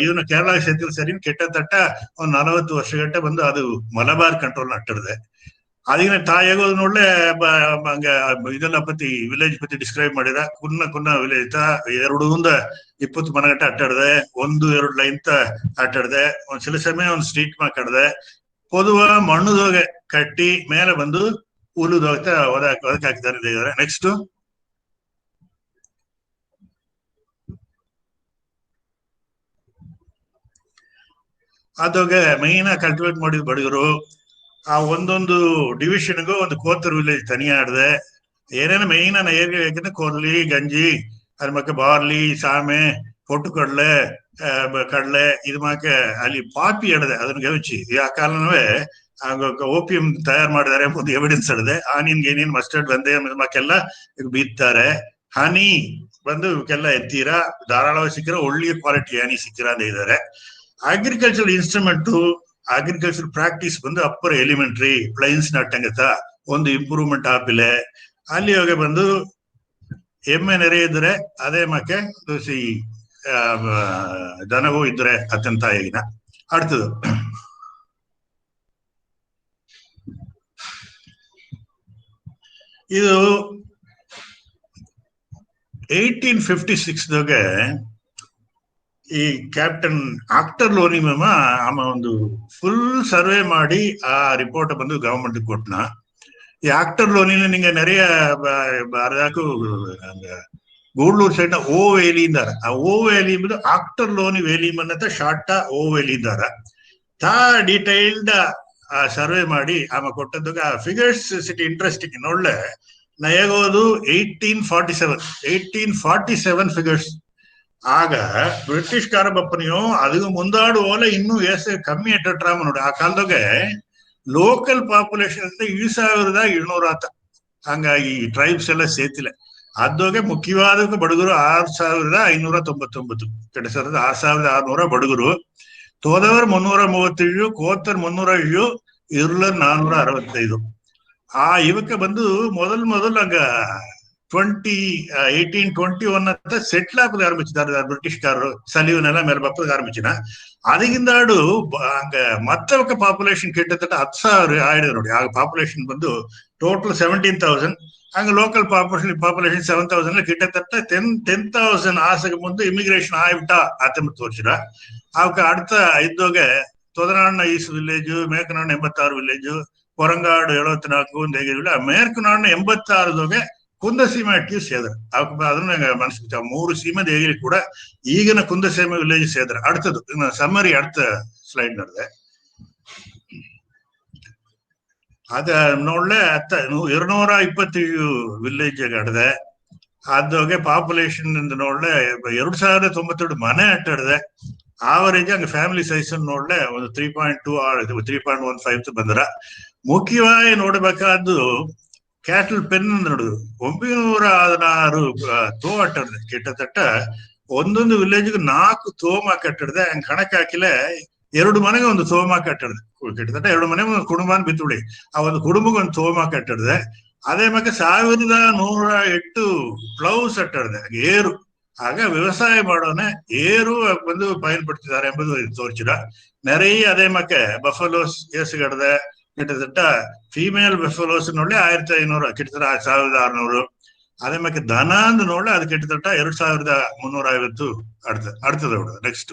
ಇದನ್ನ ಕೇರಳ ಸೇತಿಲ್ ಸರಿ ಕೆಟ್ಟ ತಟ್ಟ ಒಂದ್ 40 ವರ್ಷ ಗಂಟೆ ಬಂದು ಅದು ಮಲಬಾರ್ ಕಂಟ್ರೋಲ್ ನಟ್ಟಿರದೆ. ಅದನ್ನ ತಾಯಿಯಾಗೋದು ನೋಡ್ಲೆ ಹಂಗ ಇದೆಲ್ಲ ಪತಿ ವಿಲೇಜ್ ಪತಿ ಡಿಸ್ಕ್ರೈಬ್ ಮಾಡಿರ. ಕುನ್ನ ವಿಲೇಜ್ 2 ಮನಗಟ್ಟ ಅಟ್ಟಾಡ್ದೆ, 1-2 ಲೈನ್ ಅಟ್ಟಾಡ್ದೆ, ಒಂದ್ ಸಮಯ ಒಂದ್ ಸ್ಟ್ರೀಟ್ ಮಾತಾಡ್ದೆ, ಪೊದುವ ಮಣ್ಣುದೋಗೆ ಕಟ್ಟಿ ಮೇಲೆ ಬಂದು ಹುಲ್ಲುದೋಗ್ತಾ ಒದಕಾಕಿದ್ದಾರೆ. ನೆಕ್ಸ್ಟ್ ಅದೋಗೆ ಮೈನ್ ಕಲ್ಟಿವೇಟ್ ಮಾಡಿದ್ ಬಡಗರು. ಆ ಒಂದೊಂದು ಡಿವಿಷನ್ಗೂ ಒಂದು ಕೋತರ್ ವಿಲೇಜ್ ತನಿಯಾಡ್ದೆ. ಏನೇನು ಮೈನ್ ಏರಿಯಾ ಕೊರ್ಲಿ, ಗಂಜಿ, ಅದ್ರ ಮಕ್ಕ ಬಾರ್ಲಿ, ಸಾಮೆ, ಪೊಟ್ಟು ಕಡಲೆ ಇದು ಮಾಕೆ ಅಲ್ಲಿ ಪಾಪಿ ಎಡದೆ ಅದನ್ನ ಗವಿಚಿ ಆ ಕಾಲನವೇ ಓಪಿಯಂ ತಯಾರು ಮಾಡಿದಾರೆ ಎಂಬುದು ಎವಿಡೆನ್ಸ್ ಹಿಡಿದೆ. ಆನಿಯನ್ ಗೇನಿಯನ್ ಮಸ್ಟರ್ಡ್ ಬಂದೆ ಮಕ್ಕೆಲ್ಲ ಬೀತ್ತಾರೆ. ಹನಿ ಬಂದು ಇವಕ್ಕೆಲ್ಲ ಎತ್ತೀರಾ ಧಾರಾಳವಾಗಿ ಸಿಕ್ಕಿರ, ಒಳ್ಳೆಯ ಕ್ವಾಲಿಟಿ ಹನಿ ಸಿಕ್ಕಿರ ಅಂತ ಇದ್ದಾರೆ. ಅಗ್ರಿಕಲ್ಚರ್ ಇನ್ಸ್ಟ್ರೂಮೆಂಟ್, ಅಗ್ರಿಕಲ್ಚರ್ ಪ್ರಾಕ್ಟೀಸ್ ಬಂದು ಅಪ್ಪರ್ ಎಲಿಮೆಂಟ್ರಿ ಪ್ಲೈನ್ಸ್ ನಟ್ಟಂಗತ ಒಂದು ಇಂಪ್ರೂವ್ಮೆಂಟ್ ಆಪಿಲೆ. ಅಲ್ಲಿ ಹೋಗಿ ಬಂದು ಎಮ್ಮೆ ನೆರೆ ಇದ್ರೆ ಅದೇ ಮಕ್ಕೆ ದೋಸಿ ದನವೂ ಇದ್ರೆ ಅತ್ಯಂತ ಈಗಿನ அடுத்தது ಇದು 1856ದಾಗೆ ಈ ಕ್ಯಾಪ್ಟನ್ ಆಕ್ಟರ್ ಲೋನಿಮಮ ಆಮ ಒಂದು ಫುಲ್ ಸರ್ವೆ ಮಾಡಿ ಆ ರಿಪೋರ್ಟ್ ಬಂದು ಗವರ್ಮೆಂಟ್ ಕೊಟ್ನ. ಈ ಆಕ್ಟರ್ ಲೋನಿನ ನಿಂಗೆ நிறைய ಬಾರದಾಕು ಗೂಡ್ಲೂರ್ ಸೈಡ್ ಓ ವೇಲಿ ಇಂದಾರ. ಆ ಓ ವೇಲಿ ಎಂಬುದು ಆಕ್ಟರ್ ಲೋನಿ ವೇಲಿ ಮನ್ನತ ಶಾರ್ಟ ಓ ವೇಲಿ ಇಂದಾರ. ತಾ ಡೀಟೈಲ್ಡ್ ಸರ್ವೆ ಮಾಡಿ ಆಮ ಕೊಟ್ಟದ್ದಾಗ ಫಿಗರ್ಸ್ ಸಿಟಿ ಇಂಟ್ರೆಸ್ಟಿಂಗ್ ನೋಡ್ಲೆ ನಾ ಹೇಗೋದು 1847 ಫಿಗರ್ಸ್. ಆಗ ಬ್ರಿಟಿಷ್ ಕಾರಬಪ್ಪನಿಯೋ ಅದಕ್ಕೆ ಮುಂದಾಡು ಓಲೆ ಇನ್ನೂ ಕಮ್ಮಿ ಎಟ್ರಾಮ ನೋಡಿ. ಆ ಕಾಲದಾಗೆ ಲೋಕಲ್ ಪಾಪ್ಯುಲೇಷನ್ ಅಂತ 7,700 ಆತ. ಹಂಗಾಗಿ ಟ್ರೈಬ್ಸ್ ಎಲ್ಲ ಸೇತಿಲ್ಲ. ಅದೋಗೆ ಮುಖ್ಯವಾದ ಬಡಗರು 6,599 ಕೆಡಸರದ 6,600 ಬಡಗರು. ತೋದವರ್ 337, ಕೋತರ್ 307, ಇರ್ಲರ್ 465. ಆ ಇವಕ್ಕೆ ಬಂದು ಮೊದಲು ಹಂಗ 1821 ಅಂತ ಸೆಟ್ಲ್ ಆಪದ ಆರಂಭಿಸಿದ್ದಾರೆ ಬ್ರಿಟಿಷ್ಕಾರರು. ಸಲಿವನೆಲ್ಲ ಮೇಲೆ ಬಪ್ಪದ ಆರಂಭಿಸಿನ. ಅದಕ್ಕಿಂದಾಡು ಹಂಗ ಮತ್ತವಕ್ಕ ಪಾಪ್ಯುಲೇಷನ್ ಕೆಟ್ಟತ್ತ 10,000 ಆಯ್ತು ನೋಡಿ. ಆಗ ಪಾಪ್ಯುಲೇಷನ್ ಬಂದು ಟೋಟಲ್ 17,000. ಹಂಗ ಲೋಕಲ್ ಪಾಪ್ಯುಲೇಷನ್ 7,000 ಕಿಟ್ಟತ್ತ 10,000 ಆಸೆಗೆ ಮುಂದೆ ಇಮಿಗ್ರೇಷನ್ ಆಯ್ಬಿಟ್ಟ 19 ವರ್ಷ. ಅವಕ್ಕ ಅಡ್ತ ಇದ್ದೋಗೆ ತೊದನಾಡಿನ ಈಸ್ ವಿಲೇಜ್, ಮೇಕನಾಡಿನ 86 ವಿಲೇಜ್, ಕೊರಂಗಾಡು 74, ಮೇರ್ಕನಾಡಿನ 86 ಕುಂದಸೀಮೆ ಅಟ್ಟಿ ಸೇದ್ರ. ಅದನ್ನ ಮನಸ್ಸಿಗೆ 3 ಸೀಮೆ ಹೇಗಿರಿ ಕೂಡ ಈಗಿನ ಕುಂದಸೀಮೆ ವಿಲೇಜ್ ಸೇದ್ರ. அடுத்தது ಸಮ್ಮರಿ அடுத்த ಸ್ಲೈಡ್ ನಡೆದೆ. ಅದ ನೋಡ್ಲೆ 227 ವಿಲೇಜ್ ಅಡ್ದೆ. ಅದೋಗೆ ಪಾಪ್ಯುಲೇಷನ್ ನೋಡ್ಲೆ 2,092 ಮನೆ ಅಟ್ಟಾಡ್ದೆ. ಆವರೇಜ್ ಹಂಗ ಫ್ಯಾಮಿಲಿ ಸೈಜ್ ನೋಡ್ಲೆ ಒಂದು 3.2 3.15 ಬಂದ್ರ. ಮುಖ್ಯವಾಗಿ ನೋಡ್ಬೇಕಾದ್ದು ಕ್ಯಾಟಲ್ ಪೆನ್ ನೋಡುದು 916 ತೋ ಅಟ್ಟಡ್ದೆ. ಕೆಟ್ಟತಟ್ಟ ಒಂದೊಂದು ವಿಲೇಜ್ಗೆ 4 ತೋಮ ಕಟ್ಟಡ್ದೆ. ಹಂಗ ಕಣಕ್ ಹಾಕಿಲೆ 2 ಮನೆಗೆ ಒಂದು ತೋಮ ಕಟ್ಟಡ್ದೆ. ಕೆಟ್ಟತಟ್ಟ 2 ಮನೆಗೆ ಒಂದು ಕುಟುಂಬನ ಬಿತ್ತುಳಿ. ಆ ಒಂದು ಕುಟುಂಬಕ್ಕೆ ಒಂದು ತೋಮ ಕಟ್ಟಡ್ದೆ. ಅದೇ ಮಕ್ಕ 1,108 ಪ್ಲೌಸ್ ಅಟ್ಟಡ್ದೆ ಏರು. ಆಗ ವ್ಯವಸಾಯ ಮಾಡೋನೆ ಏರು ಬಂದು பயன்படுத்திದ್ದಾರೆ ಎಂಬುದು ತೋರ್ಚಿರ. ನೆರೆಯ ಅದೇ ಮಕ್ಕೆ ಬಫಲೋಸ್ ಏಸುಗಡ್ದೆ. கிட்டத்தட்ட ஃபீமேல் பெஃபலோஸ் ನೋಡಿ 1,500, கிட்டத்தட்ட 1,600. அதே மாதிரி தனாந்து ನೋಡಿ ಅದು கிட்டத்தட்ட 2,350 அடுத்தது ನೆಕ್ಸ್ಟ್.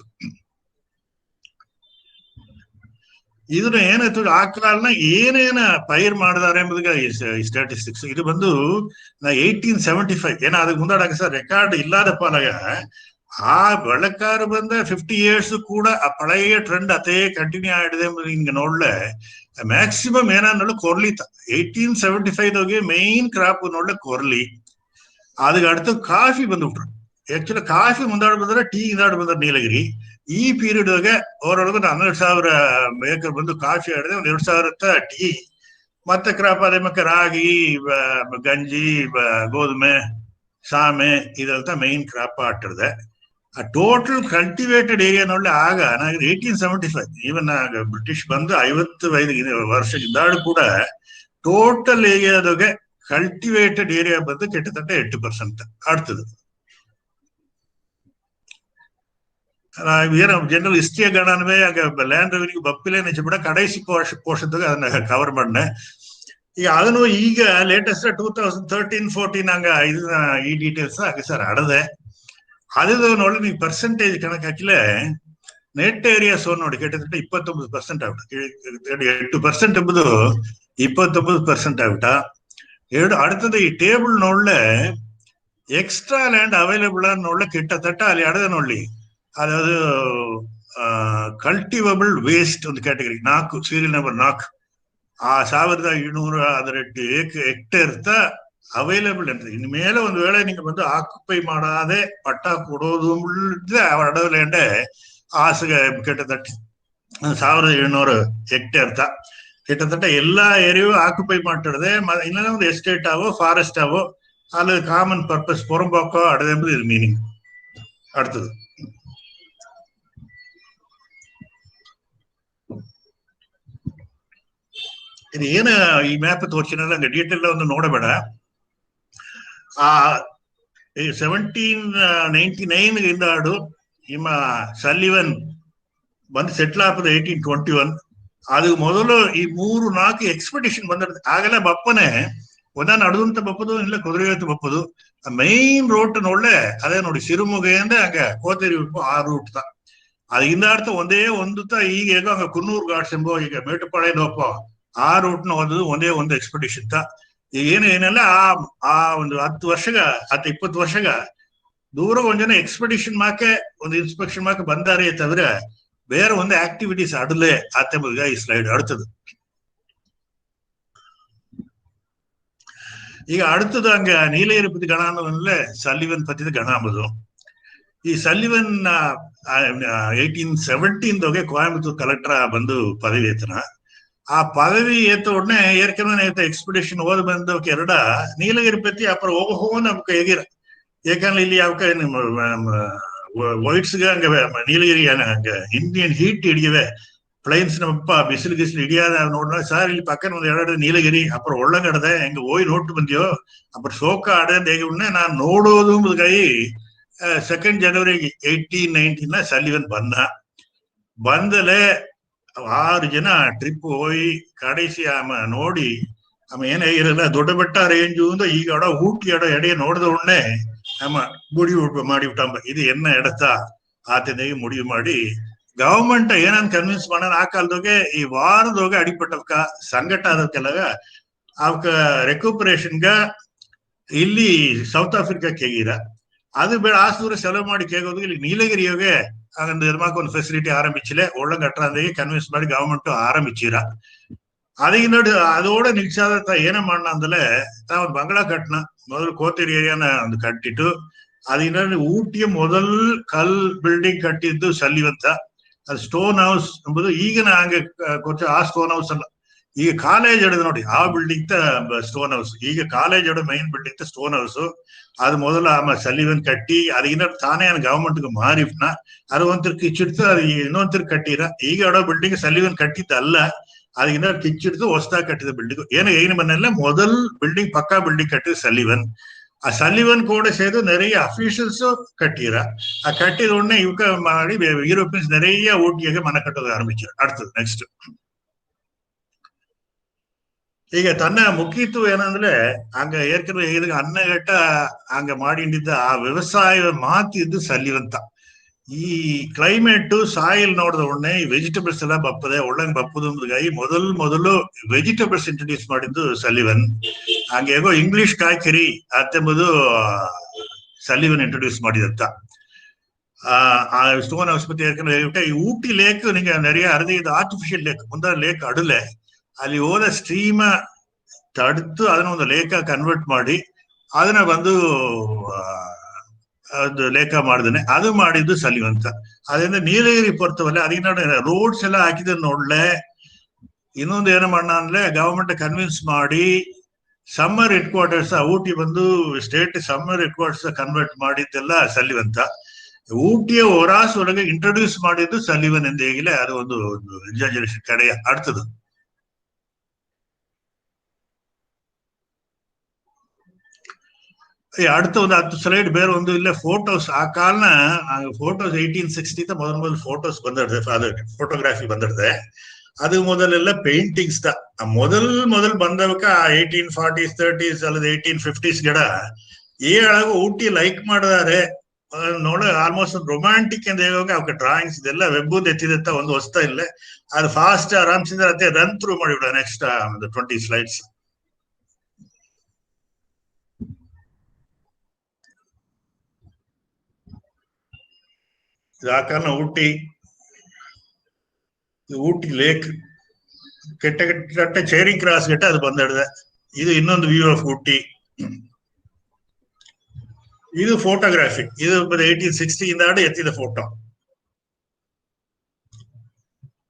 ಇದನ್ನ ಏನಾಯ್ತು ಆ ಕಾಲನ ಏನೇನ ಪೈರ್ ಮಾಡಿದಾರೆ ಎಂಬುದಕ್ಕೆ ಸ್ಟ್ಯಾಟಿಸ್ಟಿಕ್ಸ್. ಇದು ಬಂದು 1875 ಏನ ಅದಕ್ಕೆ ಮುಂದಾಡಕ ಸರ್ ರೆಕಾರ್ಡ್ ಇಲ್ಲದ ಪಾಲಾಗ ಆ ಬೆಳಕಾರು ಬಂದ 50 years ಕೂಡ ಆ ಪಳೆಯ ಟ್ರೆಂಡ್ ಅದೇ ಕಂಟಿನ್ಯೂ ಆಡಿದೆ ಎಂಬುದು ಹಿಂಗೆ ನೋಡ್ಲೆ ಮ್ಯಾಕ್ಸಿಮಮ್ ಏನಾದ್ರು ಕೊರ್ಲಿ 1875 ಮೇನ್ ಕ್ರಾಪ್ ನೋಡ್ಲೆ ಕೊರ್ಲಿ. ಅದಕ್ಕೆ அடுத்து ಕಾಫಿ ಬಂದ್ಬಿಟ್ರು. ಆಕ್ಚುಲಿ ಕಾಫಿ ಮುಂದಾಡು ಬಂದ್ರೆ ಟೀ ಇಂದಾಡು ಬಂದ್ರೆ ನೀಲಗಿರಿ. ಈ ಪೀರಿಯಡ್ ಓವರೊಳಗೆ 12,000 ಏಕರ್ ಬಂದು ಕಾಫಿ ಆಡಿದೆ. 2,000 ಟೀ ಮತ್ತೆ ಕ್ರಾಪ್ ಅದೇ ಮಕ್ಕ ರಾಗಿ, ಗಂಜಿ, ಗೋಧುಮೆ, ಸಾಮೆ ಇದೆಲ್ಲ ಮೈನ್ ಕ್ರಾಪ್ ಆಟಿದೆ. ಆ ಟೋಟಲ್ ಕಲ್ಟಿವೇಟೆಡ್ ಏರಿಯಾ ನೋಡಿ ಆಗ ನನಗೆ 1875 ಈವನ್ ಆಗ ಬ್ರಿಟಿಷ್ ಬಂದು 55 ವರ್ಷ ಇದ್ದಾಳು ಕೂಡ ಟೋಟಲ್ ಏರಿಯಾದಾಗೆ ಕಲ್ಟಿವೇಟೆಡ್ ಏರಿಯಾ ಬಂದು கிட்டத்தட்ட 8% ಆಡ್ತದೆ. ಜನರಲ್ ಹಿಸ್ಟ್ರಿಯ ಗಣನವೇ ಆಗ ಲ್ಯಾಂಡ್ ರೆವಿನ್ಯೂ ಬಪ್ಪಿಲೆ ನಿಜ ಕಡೆಸಿ ಪೋಷದಾಗ ಅದನ್ನ ಕವರ್ ಮಾಡ್ನೆ. ಈಗ ಅದನ್ನು ಈಗ ಲೇಟೆಸ್ಟ್ 2013-14 ಹಂಗ ಇದನ್ನ ಈ ಡೀಟೇಲ್ಸ್ ಆಗ ಸರ್ ಆಡದೆ ಅದು ನೋಡಿ ನೀವು ಪರ್ಸೆಂಟೇಜ್ ಕಣಕ್ ಹಾಕಿಲೆ ನೆಟ್ ಏರಿಯಾಸ್ ನೋಡಿ கிட்டத்தட்ட 29% ಆಗ್ಬಿಟ್ಟು 8% ಎಂಬುದು 29% ಆಗ್ಬಿಟ್ಟ. அடுத்தது ಈ ಟೇಬಲ್ ನೋಡ್ಲೆ ಎಕ್ಸ್ಟ್ರಾ ಲ್ಯಾಂಡ್ ಅವೈಲಬಲ್ ನೋಡ್ಲೆ கிட்டத்தட்ட ಅಲ್ಲಿ ಅಡದೆ ನೋಡಿ ಅದಾவது ಕಲ್ಟಿವಬಲ್ ವೇಸ್ಟ್ ಒಂದು ಕ್ಯಾಟಗರಿ 4 ಸೀರಿಯಲ್ ನಂಬರ್ 4 ಆ 1718 ಹೆಕ್ಟೇರ್ ಅವೈಲಬಲ್ ಅಂತ. ಇನ್ ಮೇಲೆ ಒಂದು ವೇಳೆ ನಿಂಗೆ ಬಂದು ಆಕ್ಯುಪೈ ಮಾಡಾದೆ ಪಟ್ಟ ಕೊಡೋದು ಅಡವು ಲ್ಯಾಂಡ್ ಆಸೆಗೆ கிட்டத்தட்ட 1700 ಹೆಕ್ಟೇರ್ கிட்டத்தட்ட எல்லா ஏரியாவும் ஆக்குப்பை மாட்டுறது இல்லைன்னா ಒಂದು ಎಸ್ಟೇಟ್ ஆவோ ஃபாரஸ்ட் ஆவோ அல்லது காமன் பர்பஸ் புறம்போக்கோ அடையது இது மீனிங். அடுத்தது ಇದು ಏನು ಈ ಮ್ಯಾಪ್ ತೋರಿಸಿನಲ್ಲ ಹಂಗೆ ಡೀಟೇಲ್ ಒಂದು ನೋಡಬೇಡ. ಆ 1799 ಇಂದಾಡು ನಿಮ್ಮ ಸಲ್ಲಿವನ್ ಬಂದು ಸೆಟ್ಲ್ ಆಪದ 1821 ಅದು ಮೊದಲು ಈ 3-4 ಎಕ್ಸ್ಪೆಡಿಷನ್ ಬಂದಿರ್ತದೆ. ಆಗಲೇ ಬಪ್ಪನೆ ಒಂದನ್ನು ಅಡುದಂತ ಬಪ್ಪದು ಇಲ್ಲ ಕುದುರೆಯತ್ತು ಬಪ್ಪದು ಮೈನ್ ರೋಡ್ ನೋಡ್ಲೆ ಅದೇ ನೋಡಿ ಸಿರುಮುಗೆಯಿಂದ ಹಂಗ ಕೋತೇರಿ ಆ ರೂಟ್ ಅದು ಹಿಂದಾಡ್ತಾ ಒಂದೇ ಒಂದು ಈಗ ಹೇಗೋ ಹಂಗ ಕುನ್ನೂರು ಘಾಟ್ಸ್ ಎಂಬೋ ಈಗ ಮೇಟುಪಾಳೆ ಲೋಪ ಆ ರೂಟ್ ನ ಒಂದೇ ಒಂದು ಎಕ್ಸ್ಪೆಡಿಷನ್ ಏನೇನೆಲ್ಲ ಆ ಒಂದು 10 ವರ್ಷಗ 20 ವರ್ಷಗ ದೂರ ಒಂದ್ ಜನ ಎಕ್ಸ್ಪೆಡಿಷನ್ ಮಾಕೆ ಒಂದು ಇನ್ಸ್ಪೆಕ್ಷನ್ ಮಾಕೆ ಬಂದಾರೆ ಅಂತಂದ್ರೆ ಬೇರೆ ಒಂದು ಆಕ್ಟಿವಿಟೀಸ್ ಅಡಲೆ ಆತೆಂಬುದ ಈ ಸ್ಲೈಡ್ அடுத்தது. ಈಗ அடுத்தது அங்க நீலகிரி பத்தி கணானதுல சல்லிவன் பத்தி கணாமது. ಈ ಸಲ್ಲಿವನ್ 1817 கோயம்புத்தூர் ಕಲೆಕ್ಟರ್ ಬಂದು ಪದವಿ ಏತನ. ಆ ಪದವಿ ಏತ ಉடನೆ ಏರ್ಕನ ಎಕ್ಸ್ಪೆಡಿಷನ್ ಓದ್ ಬಂದವಕ್ಕೆ ಎರಡ ನೀಲಗಿರಿ ಪತಿ ಅಪ್ಪರ ಹೋಗೋ ನಮ್ಗೆ ಹೇಗಿರ ಯಾಕಂದ್ರೆ ಇಲ್ಲಿ ಯಾವಕ ವೈಟ್ಸ್ಗ ಹಂಗ ನೀಲಗಿರಿ ಹಂಗ ಇಂಡಿಯನ್ ಹೀಟ್ ಹಿಡಿಯವೆ ಪ್ಲೈನ್ಸ್ ನಮ್ಮಪ್ಪ ಬಿಸಿಲು ಹಿಡಿಯಾದ ನೋಡ ಸಾರ್ ಇಲ್ಲಿ ಪಕ್ಕನ ಒಂದು 2 ನೀಲಗಿರಿ ಅಪ್ಪರ ಒಳ್ಳಂಗಡದೆ ಹೆಂಗ ಹೋಯ್ ನೋಟ್ ಬಂದ್ಯೋ ಅಪ್ಪರ ಸೋಕ ಆಡದೆ ಹೇಗೆ ಉಣ್ಣೆ ನಾನು ನೋಡೋದು ಕೈ 2 ಜನವರಿ 1819 ಸಲ್ಲಿವನ್ ಬಂದಲೆ 6 ಜನ ಟ್ರಿಪ್ ಹೋಗಿ ಕಡೆಸಿ ಆಮ ನೋಡಿ ಆಮ ಏನಾಗಿರಲ್ಲ ದೊಡ್ಡ ಬೆಟ್ಟ ರೇಂಜು ಅಂತ ಈಗ ಅಡ ಊಟಿ ಅಡ ಎಡೆ ನೋಡಿದ ಉಣ್ಣೆ ಆಮ முடிவு ಮಾಡಿಬಿಟ್ಟಂಬ ಇದು ಎನ್ನ ಎಡತ ಆತನಿಗೆ முடிவு ಮಾಡಿ ಗವರ್ಮೆಂಟ್ ಏನಂತ ಕನ್ವಿನ್ಸ್ ಮಾಡೋಣ. ಆ ಕಾಲದಾಗೆ ಈ ವಾರದೋಗ ಅಡಿಪಟ್ಟವಕ ಸಂಕಟ ಆದಕ್ಕೆಲ್ಲ ಅವಕ ರೆಕ್ಯುಪರೇಷನ್ಗ ಇಲ್ಲಿ ಸೌತ್ ಆಫ್ರಿಕಾಕ್ಕೆ ಹೇಗಿರ ಅದು ಬೇಡ ಆಸು ದೂರ ಸೆಲವು ಮಾಡಿ ಕೇಗೋದು ಇಲ್ಲಿ ನೀಲಗಿರಿಯೋಗೆ அந்த இதுமாக்கு ஒரு ஃபெசிலிட்டி ஆரம்பிச்சுல ஒழுங்கட்டுறதையே கன்வின்ஸ் ಮಾಡಿ ಗವರ್ಮೆಂಟ್ ಆರಂಭಿಸಿರ. ಅದಕ್ಕೆ அதோட ನಿಲ್ಸಾದ ಏನ ಮಾಡೋಣ ಅಂದಲೆ ತಾವು ಬಂಗ್ಲಾ ಕಟ್ಟಣ ಮೊದಲು ಕೋತೇರಿ ಏರಿಯಾನ ಒಂದು ಕಟ್ಟಿಟ್ಟು ಅದನ್ನ ಊಟಿಯ ಮೊದಲ್ ಕಲ್ ಬಿಲ್ಡಿಂಗ್ ಕಟ್ಟಿದ್ದು ಸಲ್ಲಿವಂತ ಅದು ಸ್ಟೋನ್ ಹೌಸ್ ಎಂಬುದು ಈಗಿನ ಹಂಗೆ ಕೊಚ್ಚ ಆ ಸ್ಟೋನ್ ಹೌಸ್ ಅಲ್ಲ ಈಗ ಕಾಲೇಜ್ ಹಿಡಿದು ನೋಡಿ ಆ ಬಿಲ್ಡಿಂಗ್ ಸ್ಟೋನ್ ಹೌಸ್ ಈಗ ಕಾಲೇಜ್ ಹಿಡಿದು ಮೈನ್ ಬಿಲ್ಡಿಂಗ್ ಸ್ಟೋನ್ ಹೌಸ್ ಅದು ಮೊದಲು ಆಮ ಸಲ್ಲಿವನ್ ಕಟ್ಟಿ ಅದನ್ನ ತಾನೇ ಗವರ್ಮೆಂಟ್ಗೆ ಮಾರಿಫ್ನ ಅದು ಒಂಥರ ಕಿಚ್ಚಿಡ್ತು ಅದು ಇನ್ನೊಂಥರ ಕಟ್ಟಿರ ಈಗ ಇಡೋ ಬಿಲ್ಡಿಂಗ್ ಸಲ್ಲಿವನ್ ಕಟ್ಟಿದ್ದಲ್ಲ ಅದನ್ನ ಕಿಚ್ಚಿಡ್ದು ಹೊಸದಾಗಿ ಕಟ್ಟಿದ ಬಿಲ್ಡಿಂಗ್ ಏನು ಮನೆಯಲ್ಲ ಮೊದಲ್ ಬಿಲ್ಡಿಂಗ್ ಪಕ್ಕಾ ಬಿಲ್ಡಿಂಗ್ ಕಟ್ಟಿದ ಸಲ್ಲಿವನ್. ಆ ಸಲ್ಲಿವನ್ ಕೂಡ ಸೇದು நிறைய ಅಫಿಷಿಯಲ್ಸ್ ಕಟ್ಟಿರ ಆ ಕಟ್ಟಿದ ಉடನೆ ಇವಕ ಮಾಡಿ ಯುರೋಪಿಯನ್ಸ್ நிறைய ஊட்டியாக ಮನೆ ಕಟ್ಟೋದು ಆರಂಭಿಸಿದ್ರು. அடுத்தது ನೆಕ್ಸ್ಟ್ ಈಗ ತನ್ನ ಮುಖ್ಯತ್ವ ಏನಂದ್ರೆ ಹಂಗ ಏರ್ಕರೆ ಇದಕ್ಕೆ ಅನ್ನಗಟ್ಟ ಹಂಗ ಮಾಡಿದ್ದ ಆ ವ್ಯವಸಾಯ ಮಾತಿದ್ದು ಸಲ್ಲಿವಂತ. ಈ ಕ್ಲೈಮೇಟ್ ಸಾಯಿಲ್ ನೋಡಿದ ಉಡನೆ ಈ ವೆಜಿಟೇಬಲ್ಸ್ ಎಲ್ಲ ಬಪ್ಪದೆ ಒಳ್ಳಂಗ್ ಬಪ್ಪುದೈ ಮೊದಲು ವೆಜಿಟೇಬಲ್ಸ್ ಇಂಟ್ರೊಡ್ಯೂಸ್ ಮಾಡಿದ್ದು ಸಲ್ಲಿವನ್. ಹಂಗೆ ಹೇಗೋ ಇಂಗ್ಲಿಷ್ ಕಾಯ್ಕರಿ ಅತ್ತೆಂಬುದು ಸಲ್ಲಿವನ್ ಇಂಟ್ರೊಡ್ಯೂಸ್ ಮಾಡಿದಂತ. ಆ ಸ್ಟೋನ್ ಆಸ್ಪತ್ರೆ ಏರ್ಕರೆ ಈ ಊಟಿ ಲೇಕ್ ನಿಂಗೆ நிறைய ಅರ್ಧ ಆರ್ಟಿಫಿಷಿಯಲ್ ಲೇಕ್ ಮುಂದೆ ಲೇಕ್ ಅಡಲೆ ಅಲ್ಲಿ ಹೋದ ಸ್ಟ್ರೀಮ ತಡೆದು ಅದನ್ನ ಒಂದು ಲೇಖ ಕನ್ವರ್ಟ್ ಮಾಡಿ ಅದನ್ನ ಬಂದು ಅದು ಲೇಖ ಮಾಡಿದನೆ ಅದು ಮಾಡಿದ್ದು ಸಲ್ಲಿವಂತ. ಅದರಿಂದ ನೀಲಗಿರಿ ಪೊರ್ತವಲ್ಲ ಅದಕ್ಕೆ ರೋಡ್ಸ್ ಎಲ್ಲ ಹಾಕಿದ ನೋಡ್ಲೆ ಇನ್ನೊಂದು ಏನು ಮಾಡೋಣ ಅಂದ್ರೆ ಗವರ್ಮೆಂಟ್ ಕನ್ವಿನ್ಸ್ ಮಾಡಿ ಸಮ್ಮರ್ ಹೆಡ್ ಕ್ವಾರ್ಟರ್ಸ್ ಊಟಿ ಬಂದು state summer headquarters convert ಮಾಡಿದ್ದೆಲ್ಲ ಸಲ್ಲಿವಂತ. ഊട്ടിയെ ഒരാസ് ಒಳಗೆ ಇಂಟ್ರೊಡ್ಯೂಸ್ ಮಾಡಿದ್ದು ಸಲಿವನ್ ಎಂದೇಗಿಲೆ ಅದು ಒಂದು ಎಕ್ಸಾಜರೇಷನ್ ಕಡೆಯ அடுத்தது அடுத்த ಒಂದು 10 ಸ್ಲೈಡ್ ಬೇರೆ ಒಂದು ಇಲ್ಲ ಫೋಟೋಸ್ ಆ ಕಾಲನ ಫೋಟೋಸ್ 1860 ಮೊದಲು ಫೋಟೋಸ್ ಬಂದಿದೆ ಫೋಟೋಗ್ರಾಫಿ ಬಂದಿದೆ ಅದು ಮೊದಲೆಲ್ಲ ಪೇಂಟಿಂಗ್ಸ್ ಮೊದಲ್ ಬಂದವಕ 1840s 30s ಅಲ್ಲದ 1850s ಗಿಡ ಈ ಅಳಗ ಊಟಿ ಲೈಕ್ ಮಾಡಿದಾರೆ ನೋಡ ಆಲ್ಮೋಸ್ಟ್ ರೊಮ್ಯಾಂಟಿಕ್ ಅಂತ ಹೇಳುವಾಗ ಅವಕ್ಕೆ ಡ್ರಾಯಿಂಗ್ಸ್ ಇದೆಲ್ಲ ವೆಬ್ಬ್ ಎತ್ತಿದತ್ತ ಒಂದು ಹೊಸ್ತಾ ಇಲ್ಲ ಅದು ಫಾಸ್ಟ್ ಆರಾಮ್ಸಿಂದ ಅದೇ ರನ್ ಥ್ರೂ ಮಾಡಿಬಿಡ ನೆಕ್ಸ್ಟ್ 20 ಸ್ಲೈಡ್ಸ್ ಆ ಕಾರಣ ಊಟಿ ಲೇಕ್ ಕೆಟ್ಟ ಚೇರಿಂಗ್ ಕ್ರಾಸ್ ಗಿಟ್ಟ ಅದು ಬಂದಿಡಿದೆ ಇದು ಇನ್ನೊಂದು ವ್ಯೂ ಆಫ್ ಊಟಿ ಇದು ಫೋಟೋಗ್ರಾಫಿ ಇದು 1860 ಇಂದ ಎತ್ತಿದ ಫೋಟೋ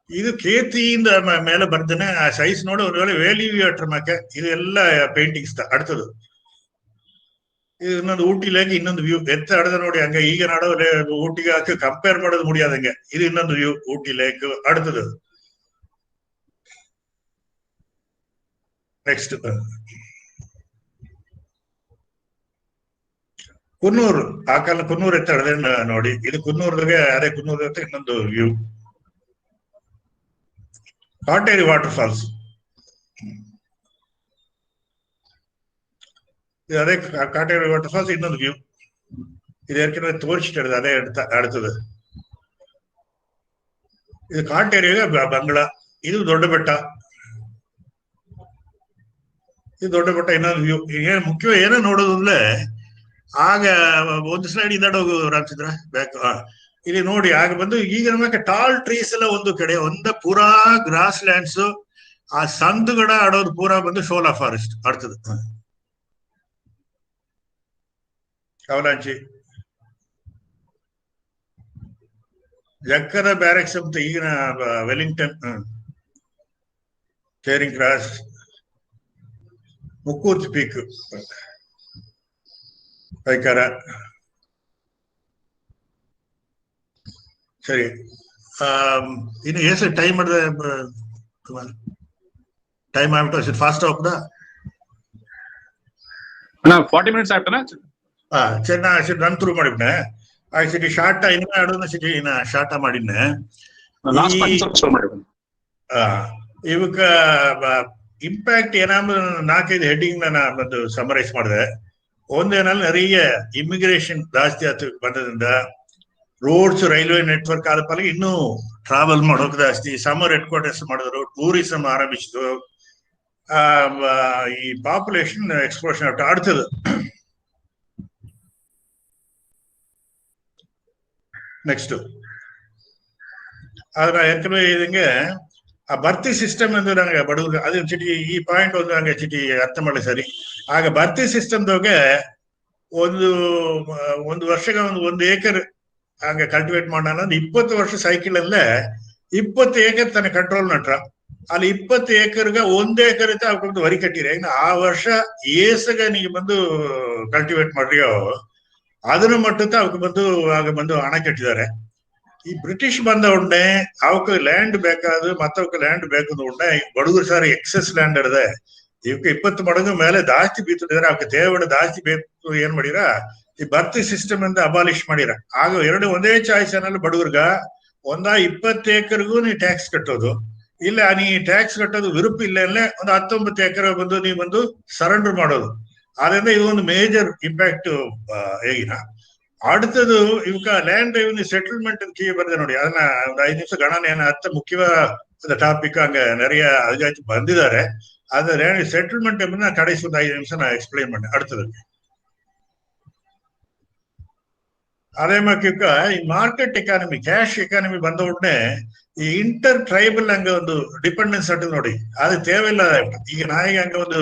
ಇದು ಕೇತಿಯಿಂದ ಮೇಲೆ ಬರ್ದೇನೆ ಆ ಸೈಜ್ ನೋಡಿ ಒಂದು ವೇಳೆ ವೇಲಿವಿಯೇಟರ್ ಮಕ್ಕೆ ಇದು ಎಲ್ಲ ಪೇಂಟಿಂಗ್ಸ್ அடுத்தது ಇದು ಇನ್ನೊಂದು ಊಟಿ ಲೇಕ್ ಇನ್ನೊಂದು ವ್ಯೂ ಎತ್ತ ಅಡದ ನೋಡಿ ಹಂಗ ಈಗ ನಾಡೋ ಊಟಿಗೆ ಹಾಕಿ ಕಂಪೇರ್ ಮಾಡೋದು ಮುಡಿಯಾದಂಗೆ ಇದು ಇನ್ನೊಂದು ವ್ಯೂ ಊಟಿ ಲೇಕ್ அடுத்தது ನೆಕ್ಸ್ಟ್ ಕುನ್ನೂರು ಆ ಕಾಲ ಕುನ್ನೂರು ಎತ್ತ ಅಡದೆ ನೋಡಿ ಇದು ಕುನ್ನೂರ್ದಾಗೆ ಅದೇ ಕುನ್ನೂರ್ ಇನ್ನೊಂದು ವ್ಯೂ ಕಾಟೇರಿ ವಾಟರ್ ಫಾಲ್ಸ್ ಅದೇ ಕಾಟೇರಿ ವಾಟರ್ ಫಾಲ್ಸ್ ಇನ್ನೊಂದು ವ್ಯೂ ಇದು ಏರ್ಕಡೆ ತೋರಿಸಿಟ್ಟದ ಅದೇ அடுத்தது ಇದು ಕಾಟೇರಿಯಾಗ ಬಂಗ್ಲಾ ಇದು ದೊಡ್ಡ ಬೆಟ್ಟ ಇನ್ನೊಂದು ವ್ಯೂ ಏನ್ ಮುಖ್ಯವಾಗಿ ಏನೋ ನೋಡೋದು ಅಂದ್ರೆ ಆಗ ಒಂದು ಸ್ಲೈಡ್ ಇಂದೋಗು ರಾಮಚಂದ್ರ ಬ್ಯಾಕ್ ಇಲ್ಲಿ ನೋಡಿ ಆಗ ಬಂದು ಈಗ ನಮಗೆ ಟಾಲ್ ಟ್ರೀಸ್ ಎಲ್ಲ ಒಂದು ಕಡೆ ಪೂರಾ ಗ್ರಾಸ್ ಲ್ಯಾಂಡ್ಸ್ ಆ ಸಂದುಗಡ ಆಡೋದು ಪೂರಾ ಬಂದು ಶೋಲಾ ಫಾರೆಸ್ಟ್ அடுத்தது ಅವಲಾಂಚಿ ಜಕ್ಕದ ಬ್ಯಾರೆಕ್ಸ್ ಅಂತ ಈಗಿನ ವೆಲ್ಲಿಂಗ್ಟನ್ ಚೇರಿಂಗ್ ಕ್ರಾಸ್ ಮುಕ್ಕೂತ್ ಪೀಕ್ ಪೈಕಾರ ಸರಿ ಇನ್ನು ಎಷ್ಟು ಟೈಮ್ ಮಾಡಿದೆ ಟೈಮ್ ಆಗ್ಬಿಟ್ಟು ಫಾಸ್ಟ್ ಹೋಗ್ದಾ 40 minutes ಆಗ್ತಾನ ಸರಿ ರನ್ ಥ್ರೂ ಮಾಡಿಬಿಟ್ಟೆ ಸಿಟಿ ಶಾರ್ಟ ಇನ್ನ ಆಡೋನ ಸಿಟಿ ಶಾರ್ಟ ಮಾಡಿದ್ನೆ ಇವಕ್ಕ ಇಂಪ್ಯಾಕ್ಟ್ ಏನಾದ್ರು 4-5 ಹೆಡ್ಡಿಂಗ್ ನಾನು ಸಮರೈಸ್ ಮಾಡಿದೆ ಒಂದೇನಲ್ಲಿ நிறைய ಇಮಿಗ್ರೇಷನ್ ಜಾಸ್ತಿ ಆಯ್ತು ಬಂದದ್ರಿಂದ ರೋಡ್ಸ್ ರೈಲ್ವೆ ನೆಟ್ವರ್ಕ್ ಆದ ಪಾಲಿಗೆ ಇನ್ನೂ ಟ್ರಾವೆಲ್ ಮಾಡೋಕೆ ಜಾಸ್ತಿ ಸಮ್ಮರ್ ಹೆಡ್ ಕ್ವಾರ್ಟರ್ಸ್ ಮಾಡಿದ್ರು ಟೂರಿಸಂ ಆರಂಭಿಸಿದ್ರು ಈ ಪಾಪ್ಯುಲೇಷನ್ ಎಕ್ಸ್ಪ್ಲೋಷನ್ அடுத்தது ನೆಕ್ಸ್ಟ್ ಆದ್ರೆ ಏರ್ಕಡೆ ಇದಂಗೆ ಆ ಭರ್ತಿ ಸಿಸ್ಟಮ್ ಎಂದು ನಂಗೆ ಬಡವರು ಅದು ಚಿಟಿ ಈ ಪಾಯಿಂಟ್ ಒಂದು ನಂಗೆ ಚಿಟಿ ಅರ್ಥ ಮಾಡಲಿ ಸರಿ ಆಗ ಭರ್ತಿ ಸಿಸ್ಟಮ್ದೋಗೆ ಒಂದು ವರ್ಷಕ್ಕೆ ಒಂದು ಏಕರ್ ಹಂಗೆ ಕಲ್ಟಿವೇಟ್ ಮಾಡೋಣ 20 ವರ್ಷ ಸೈಕಲ್ ಅಲ್ಲೇ 20 ಏಕರ್ ತನ್ನ ಕಂಟ್ರೋಲ್ ನಟ್ರ ಅಲ್ಲಿ 20 ಏಕರ್ಗೆ 1 ಏಕರ್ ಇತ್ತು ಅವ್ಕೊಂಡು ವರಿ ಕಟ್ಟಿರ ಇನ್ನು ಆ ವರ್ಷ ಏಸಗ ನೀವು ಬಂದು ಕಲ್ಟಿವೇಟ್ ಮಾಡ್ರಿಯೋ ಅದನ್ನ ಮಟ್ಟತ್ತ ಅವಕ್ಕೆ ಬಂದು ಹಣ ಕಟ್ಟಿದ್ದಾರೆ ಈ ಬ್ರಿಟಿಷ್ ಬಂದ ಉಂಡೆ ಅವಕ್ಕೆ ಲ್ಯಾಂಡ್ ಬೇಕಾದ್ರು ಮತ್ತವಕ್ಕೆ ಲ್ಯಾಂಡ್ ಬೇಕು ಉಂಡೆ ಬಡಗರು ಸಾರ್ ಎಕ್ಸೆಸ್ ಲ್ಯಾಂಡ್ ಇಡದೆ ಇವಕ್ಕೆ 20 ಮಡಗು ಮೇಲೆ ಜಾಸ್ತಿ ಬೀತಿದ್ರೆ ಅವಕ್ಕೆ ದೇವಡ ಜಾಸ್ತಿ ಬೇಕು ಏನ್ ಮಾಡಿರ ಈ ಭರ್ತಿ ಸಿಸ್ಟಮ್ ಅಂತ ಅಬಾಲಿಷ್ ಮಾಡಿರ ಆಗ ಒಂದೇ ಚಾಯ್ಸ್ ಅನ್ನಲ್ಲ ಬಡಗರ್ಗ 20 ಏಕರ್ಗೂ ನೀ ಟ್ಯಾಕ್ಸ್ ಕಟ್ಟೋದು ಇಲ್ಲ ನೀ ಟ್ಯಾಕ್ಸ್ ಕಟ್ಟೋದು ವಿರುಪ್ ಇಲ್ಲ ಒಂದು 19 ಎಕರೆ ಬಂದು ನೀವು ಬಂದು ಸರೆಂಡರ್ ಮಾಡೋದು ಆದ್ರಿಂದ ಇದು ಒಂದು ಮೇಜರ್ ಇಂಪ್ಯಾಕ್ಟ್ ಹೇಗಿನ அடுத்தது ಇವಕ್ಕ ಲ್ಯಾಂಡ್ ರೆವಿನ್ಯೂ ಸೆಟಲ್ಮೆಂಟ್ ಅಂತ ಕೀ ಬರ್ದೆ ನೋಡಿ ಅದನ್ನ ಒಂದು 5 ನಿಮಿಷ ಗಣನೆ ಅರ್ಥ ಮುಖ್ಯವಾದ ಟಾಪಿಕ್ ಹಂಗ நிறைய ಅದಾಯ್ತು ಬಂದಿದ್ದಾರೆ ಅದ ಸೆಟಲ್ಮೆಂಟ್ ಎಂಬುದನ್ನ ಕடைசி ಒಂದು 5 ನಿಮಿಷ ನಾ ಎಕ್ಸ್ಪ್ಲೈನ್ ಮಾಡಿ அடுத்தது அதே மாதிரி ಈ ಮಾರ್ಕೆಟ್ ಎಕಾನಮಿ ಕ್ಯಾಶ್ ಎಕಾನಮಿ ಬಂದ ಉடನೆ ಈ ಇಂಟರ್ ಟ್ರೈಬಲ್ ಹಂಗ ಒಂದು ಡಿಪೆಂಡೆನ್ಸ್ ಅಟ್ಟು ನೋಡಿ ಅದು ತೇವಿಲ್ಲ ಈಗ ನಾಯಿಗೆ ಹಂಗ ಒಂದು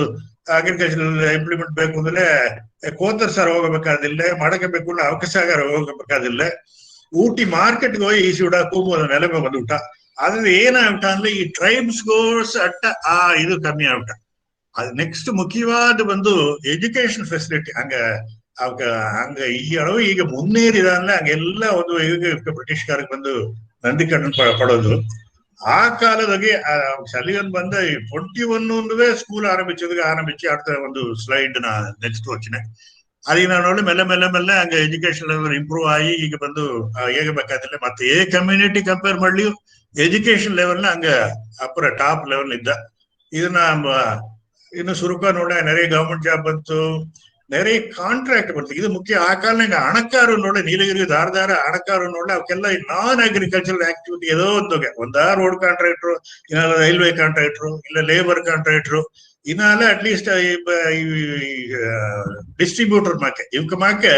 ಅಗ್ರಿಕಲ್ಚರ್ ಇಂಪ್ಲಿಮೆಂಟ್ ಬೇಕು ಅಂದ್ರೆ ಕೋತರ್ ಸರ್ ಹೋಗಬೇಕಾದಿಲ್ಲ ಮಡಗಬೇಕು ಅವಕಾಶಗಾರ ಹೋಗಬೇಕಾದಿಲ್ಲ ಊಟಿ ಮಾರ್ಕೆಟ್ಗೆ ಹೋಗಿ ಈ ಸೂಡ ಕೂಗುವ ನೆಲಮೆ ಬಂದುಬಿಟ್ಟ ಅದ್ರಿಂದ ಏನಾಗ್ಬಿಟ್ಟ ಅಂದ್ರೆ ಈ ಟ್ರೈಬ್ಸ್ ಗೋಸ್ ಅಟ್ಟ ಇದು ಕಮ್ಮಿ ಆಗ್ಬಿಟ್ಟ ಅದು ನೆಕ್ಸ್ಟ್ ಮುಖ್ಯವಾದ ಬಂದು ಎಜುಕೇಶನ್ ಫೆಸಿಲಿಟಿ ಹಂಗ ಅವಾಗ ಹಂಗ ಈ ಅಳವು ಈಗ ಮುನ್ನೇರಿದ ಅಂದ್ರೆ ಹಂಗೆಲ್ಲ ಒಂದು ಈಗ ಬ್ರಿಟಿಷ್ಕಾರಕ್ಕೆ ಬಂದು ನಂದಿ ಕಣ್ಣು ಪಡೋದು. ಆ ಕಾಲದಾಗೆ ಸಲಿಗನ್ ಬಂದ 21 ಸ್ಕೂಲ್ ಆರಂಭಿಸಿ அடுத்த ಒಂದು ಸ್ಲೈಡ್ ನ ನೆಕ್ಸ್ಟ್ ವಚ್ಚಿನ ಅದೀಗ ನಾನು ನೋಡಿ ಮೆಲ್ಲ ಮೆಲ್ಲ ಮೆಲ್ಲ ಹಂಗ ಎಜುಕೇಶನ್ ಲೆವೆಲ್ ಇಂಪ್ರೂವ್ ಆಗಿ ಈಗ ಬಂದು ಹೇಗೆ ಬೇಕಾದ್ರೆ ಮತ್ತೆ ಏ ಕಮ್ಯುನಿಟಿ ಕಂಪೇರ್ ಮಾಡ್ಲಿ ಎಜುಕೇಶನ್ ಲೆವೆಲ್ ನ ಹಂಗ ಅಪ್ಪರ ಟಾಪ್ ಲೆವೆಲ್ ಇದ್ದ. ಇದನ್ನ ಇನ್ನು ಸುರುಕ ನೋಡ நிறைய ಗವರ್ಮೆಂಟ್ ಜಾಬ್ ಬಂತು, நிறைய ಕಾಂಟ್ರಾಕ್ಟ್ ಬಂತು. ಇದು ಮುಖ್ಯ. ಆ ಕಾಲನಾಗ ಹಣಕಾರು ನೋಡ ನೀಲಗಿರಿ ಧಾರದಾರ ಹಣಕಾರು ನೋಡ ಅವಕ್ಕೆಲ್ಲ ನಾನ್ ಅಗ್ರಿಕಲ್ಚರಲ್ ಆಕ್ಟಿವಿಟಿ ಏದೋ ಒಂದಾ ರೋಡ್ ಕಾಂಟ್ರಾಕ್ಟ್ರು, ಇಲ್ಲ ರೈಲ್ವೆ ಕಾಂಟ್ರಾಕ್ಟ್ರು, ಇಲ್ಲ labour contractor, ಇನ್ನಾಲ at least distributor Maa Ke ಇವಕ್ಕೆ ಮಾಕೆ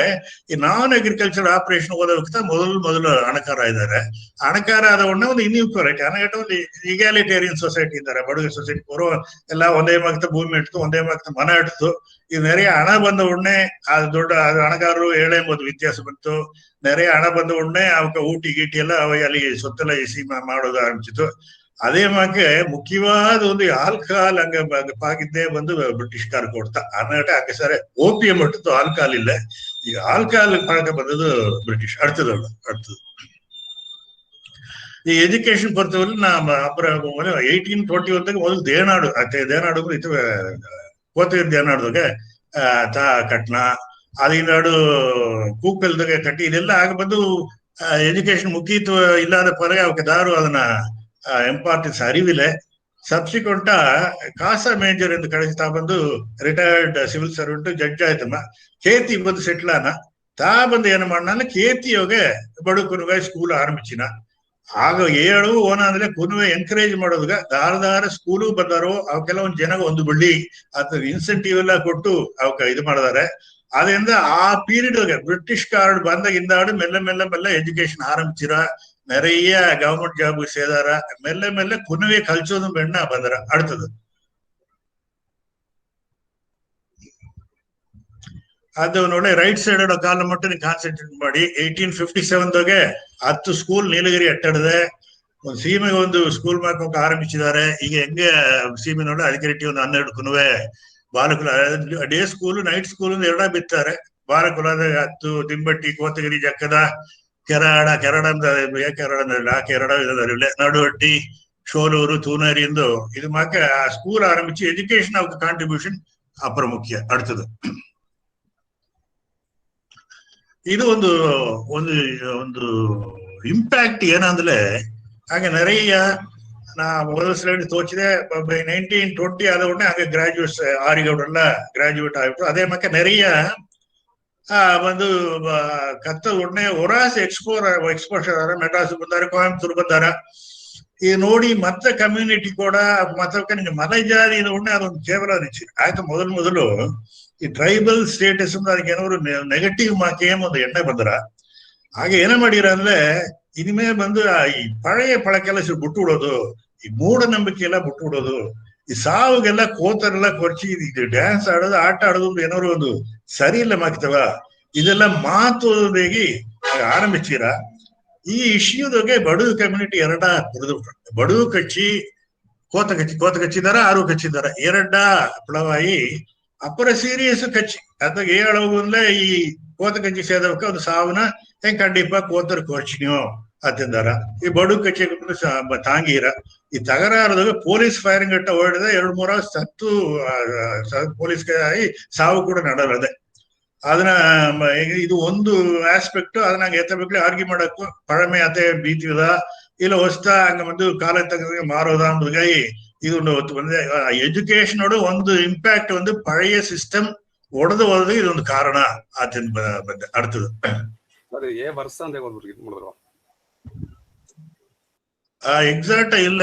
ಈ ನಾನ್ ಅಗ್ರಿಕಲ್ಚರ್ ಆಪರೇಷನ್ ಓದೋಕ್ಕಿಂತ ಮೊದಲು ಹಣಕಾರ ಇದ್ದಾರೆ. ಹಣಕಾರ ಆದ ಒಣ್ಣೆ ಒಂದು ಇನ್ಇಕ್ವಾಲಿಟಿ ಅನಗಟ್ಟ ಒಂದು ಈಗ್ಯಾಲಿಟೇರಿಯನ್ ಸೊಸೈಟಿ ಇದ್ದಾರೆ. ಬಡಗ ಸೊಸೈಟಿ ಬರೋ ಎಲ್ಲ ಒಂದೇ ಮಗ್ತ ಭೂಮಿ ಇಡ್ತು, ಒಂದೇ ಮಗ್ತ ಮನ ಇಡ್ತು. ಇದು ನೆರೆಯ ಹಣ ಬಂದ ಉಣ್ಣೆ ಅದು ದೊಡ್ಡ ಹಣಕಾರರು ಏಳೆಂಬುದು ವ್ಯತ್ಯಾಸ ಬಂತು. ನೆರೆಯ ಹಣ ಬಂದ ಉಣ್ಣೆ ಅವಕ್ಕೆ ಊಟಿ ಗೀಟಿ ಎಲ್ಲ ಅಲ್ಲಿ ಸೊತ್ತೆಲ್ಲ ಎಸಿ ಮಾಡೋದು ಆರಂಭಿಸಿತು. ಅದೇ ಮಾಕೆ ಮುಖ್ಯವಾದ ಒಂದು ಆಲ್ಕಹಾಲ್ ಹಂಗ ಪಾಕಿದ್ದೇ ಬಂದು ಬ್ರಿಟಿಷ್ಕಾರ ಕೊಡ್ತಾ ಅನ್ನಟ ಹಂಗೆ ಸರಿ ಓಪಿಯಂ ಇಟ್ಟಿತ್ತು, ಆಲ್ಕಹಾಲ್ ಇಲ್ಲ. ಈಗ ಆಲ್ಕಹಾಲ್ ಪಾಕ ಬಂದದ್ದು ಬ್ರಿಟಿಷ್ அடுத்தது. ಈ ಎಜುಕೇಶನ್ பொறுத்தவரை நாம் அப்புறம் 1821 ಮೊದಲು ದೇನಾಡು ದೇನಾಡು ಇದು ಕೋತಗಿರಿ ದೇನಾಡ್ದಾಗ ತಾ ಕಟ್ನ ಅದಿನಾಡು ಕೂಕಲ್ದಾಗ ಕಟ್ಟಿ ಇದೆಲ್ಲ ಆಗ ಬಂದು ಎಜುಕೇಶನ್ ಮುಖೀತ್ವ ಇಲ್ಲದ ಪರಗೆ ಅವಕ್ಕೆ ದಾರು ಅದನ್ನ ಇಂಪಾರ್ಟೆನ್ಸ್ ಅರಿವಿಲ್ಲ. ಸಬ್ಸಿಕ್ವೆಂಟ್ ಕಾಸಾ ಮೇಜರ್ ಎಂದು ಕಳಿಸ್ತಾ ಬಂದು ರಿಟೈರ್ಡ್ ಸಿವಿಲ್ ಸರ್ವೆಂಟ್ ಜಡ್ಜ್ ಆಯ್ತಮ್ಮ. ಕೇತಿ ಬಂದು ಸೆಟ್ಲ್ ಆನ. ತಾ ಬಂದು ಏನು ಮಾಡನ ಕೇತಿಯೋಗೆ ಬಡು ಕುನುವೆ ಸ್ಕೂಲ್ ಆರಂಭಿಸಿನ. ಆಗ ಏಳು ಓನ ಅಂದ್ರೆ ಕುನುವೆ ಎಂಕರೇಜ್ ಮಾಡೋದ್ಗ ದಾರದಾರ ಸ್ಕೂಲು ಬಂದಾರೋ ಅವ್ ಕೆಲವೊಂದು ಜನ ಒಂದು ಬಳ್ಳಿ ಅಥವಾ ಇನ್ಸೆಂಟಿವ್ ಎಲ್ಲ ಕೊಟ್ಟು ಅವಕ್ಕೆ ಇದು ಮಾಡಿದಾರೆ. ಅದರಿಂದ ಆ ಪೀರಿಯಡ್ ಬ್ರಿಟಿಷ್ ಕಾರ್ಡ್ ಬಂದಾಗಿಂದಾಡು ಮೆಲ್ಲ ಮೆಲ್ಲ ಮೆಲ್ಲ ಎಜುಕೇಶನ್ ಆರಂಭಿಸಿರ. நிறைய கவர்மெண்ட் ஜாபு செய்தாரா. மெல்ல மெல்ல குனவே கல்ச்சோதும் பெண்ணா ಬಂದರ. அடுத்தது ಅದು ನೋಡಿ ರೈಟ್ ಸೈಡ್ ಕಾಲ ಮಟ್ಟ ಕಾನ್ಸಂಟ್ರೇಟ್ ಮಾಡಿ 1857 10 ಸ್ಕೂಲ್ ನೀಲಗಿರಿ ಅಟ್ಟಡದೆ ಒಂದು ಸೀಮೆಗೆ ಒಂದು ಸ್ಕೂಲ್ ಮಾಡ್ಕೊಂಡು ಆರಂಭಿಸಿದ್ದಾರೆ. ಈಗ ಹೆಂಗೆ ಸೀಮೆ ನೋಡಿ ಅದಕ್ಕೆ ರೆಟ್ಟಿ ಒಂದು 12 ಕುನುವೆ ಬಾಲಕುಲ ಡೇ ಸ್ಕೂಲ್ ನೈಟ್ ಸ್ಕೂಲ್ ಎರಡ ಬಿತ್ತಾರೆ. ಬಾಲಕುಲದ 10 ದಿಂಬಟ್ಟಿ ಕೋತಗಿರಿ ಜಕ್ಕದ ಕೆರಾಡ ನಡುವಟ್ಟಿ ಶೋಲೂರು ತೂನರಿ ಎಂದು ಇದು ಮಾಕ ಸ್ಕೂಲ್ ಆರಂಭಿಸಿ ಎಜುಕೇಶನ್ ಅವಕ್ಕೆ ಕಾಂಟ್ರಿಬ್ಯೂಷನ್ ಅಪರ ಮುಖ್ಯ. அடுத்தது ಇದು ಒಂದು ಒಂದು ಒಂದು ಇಂಪ್ಯಾಕ್ಟ್ ಏನಂದ್ರೆ ಹಾಗೆ நிறைய ನಾ ಮೊದಲ ಸ್ಲೈಡ್ ತೋಚಿದೆ 1920 ಆದ ಉடனே ಹಾಗೆ ಗ್ರಾಜುಯೇಟ್ಸ್ ಆರಿಗೌಡರೆಲ್ಲ ಗ್ರಾಜುಯೇಟ್ ಆಗಿಬಿಟ್ರು. ಅದೇ ಮಾಕ நிறைய வந்து கத்த உடனே ஒராஸ் எக்ஸ்போஷர் மெட்ராஸ் ಬಂದಾರೆ, கோயம்புத்தூர் ಬಂದಾರೆ. ಇದು ನೋಡಿ ಮತ್ತೆ ಕಮ್ಯುನಿಟಿ ಕೂಡ ಮತ್ತೆ ನಿಮ್ಗೆ ಮಲೆ ಜಾತಿ ಉಣ್ಣೆ ಅದೊಂದು ಕೇವಲ ರಿಚ್ ಆಯ್ತು. ಮೊದಲು ಈ ಟ್ರೈಬಲ್ ಸ್ಟೇಟಸ್ ಅದಕ್ಕೆ ಏನಾದ್ರು ನೆಗೆಟಿವ್ ಮಾಕೇಮ್ ಒಂದು ಎಣ್ಣೆ ಬಂದ್ರ. ಹಾಗೆ ಏನೇ ಮಾಡಿರ ಅಂದ್ರೆ ಇನಿಮೇ ಬಂದು ಈ ಪಳೆಯ ಪಳಕ್ಕೆಲ್ಲ ಬಿಟ್ಟು ಬಿಡೋದು, ಈ ಮೂಢನಂಬಿಕೆ ಎಲ್ಲ ಬಿಟ್ಟು ಬಿಡೋದು, ಈ ಸಾವುಗೆಲ್ಲ ಕೋತರೆಲ್ಲ ಕೊರ್ಚಿ ಇದು ಡ್ಯಾನ್ಸ್ ಆಡೋದು ಆಟ ಆಡೋದು ಏನಾದ್ರು ಒಂದು ಸರಿ ಇಲ್ಲ ಮಾಕ್ತವ. ಇದೆಲ್ಲ ಮಾತುದೇಗಿ ಆರಂಭಿಸಿರ. ಈ ಇಶ್ಯೂದಾಗೆ ಬಡವ ಕಮ್ಯುನಿಟಿ ಎರಡ ಬರೆದುಬಿಟ್ರು. ಬಡವ ಕಚ್ಚಿ ಕೋತ ಕಚ್ಚಿದಾರ, ಆರು ಕಚ್ಚಿದಾರ, ಎರಡ ಪ್ಳವಾಯಿ ಅಪ್ಪರ ಸೀರಿಯಸ್ ಕಚ್ಚಿ ಅದಾಗ ಹೇಳೋಗಂದ್ರೆ ಈ ಕೋತ ಕಚ್ಚಿ ಸೇದವಕ್ಕ ಒಂದು ಸಾವನ ಹೆಂಗ್ ಕಂಡಿಪ್ಪ ಕೋತರ ಕೊರ್ಚಿನಿಯೋ ಅತ್ತಿಂದಾರ. ಈ ಬಡವ ಕಚ್ಚಿ ತಾಂಗೀರ. ಈ ತಗರಾರದಾಗ ಪೊಲೀಸ್ ಫೈರಿಂಗ್ ಗಟ್ಟ ಹೊಡೆದ 2-3 ಸತ್ತು ಪೊಲೀಸ್ ಆಗಿ ಸಾವು ಕೂಡ ನಡೆಯದೆ. ಅದನ್ನ ಇದು ಒಂದು ಆಸ್ಪೆಕ್ಟ್. ಅದನ್ನ ಎತ್ತಬೇಕಲೆ ಆರ್ಗಿ ಮಾಡಕ್ಕೂ ಪഴമೆ ಅತೆ ಬೀತಿದ ಇಲ್ಲ ಹೊಸ್ತಾ ಹಂಗ ಬಂದು ಕಾಲ ತಗ ಮಾರೋದ ಅಂಬುದಾಗಿ ಇದು ಒಂದು ಎಜುಕೇಶನ್ ಒಂದು ಇಂಪ್ಯಾಕ್ಟ್ ಒಂದು ಪழைய ಸಿಸ್ಟಮ್ ಒಡೆದು ಹೋದ ಇದೊಂದು ಕಾರಣ ಆತನ ಬಂದ. அடுத்தது ಎಕ್ಸಾಕ್ಟ್ ಇಲ್ಲ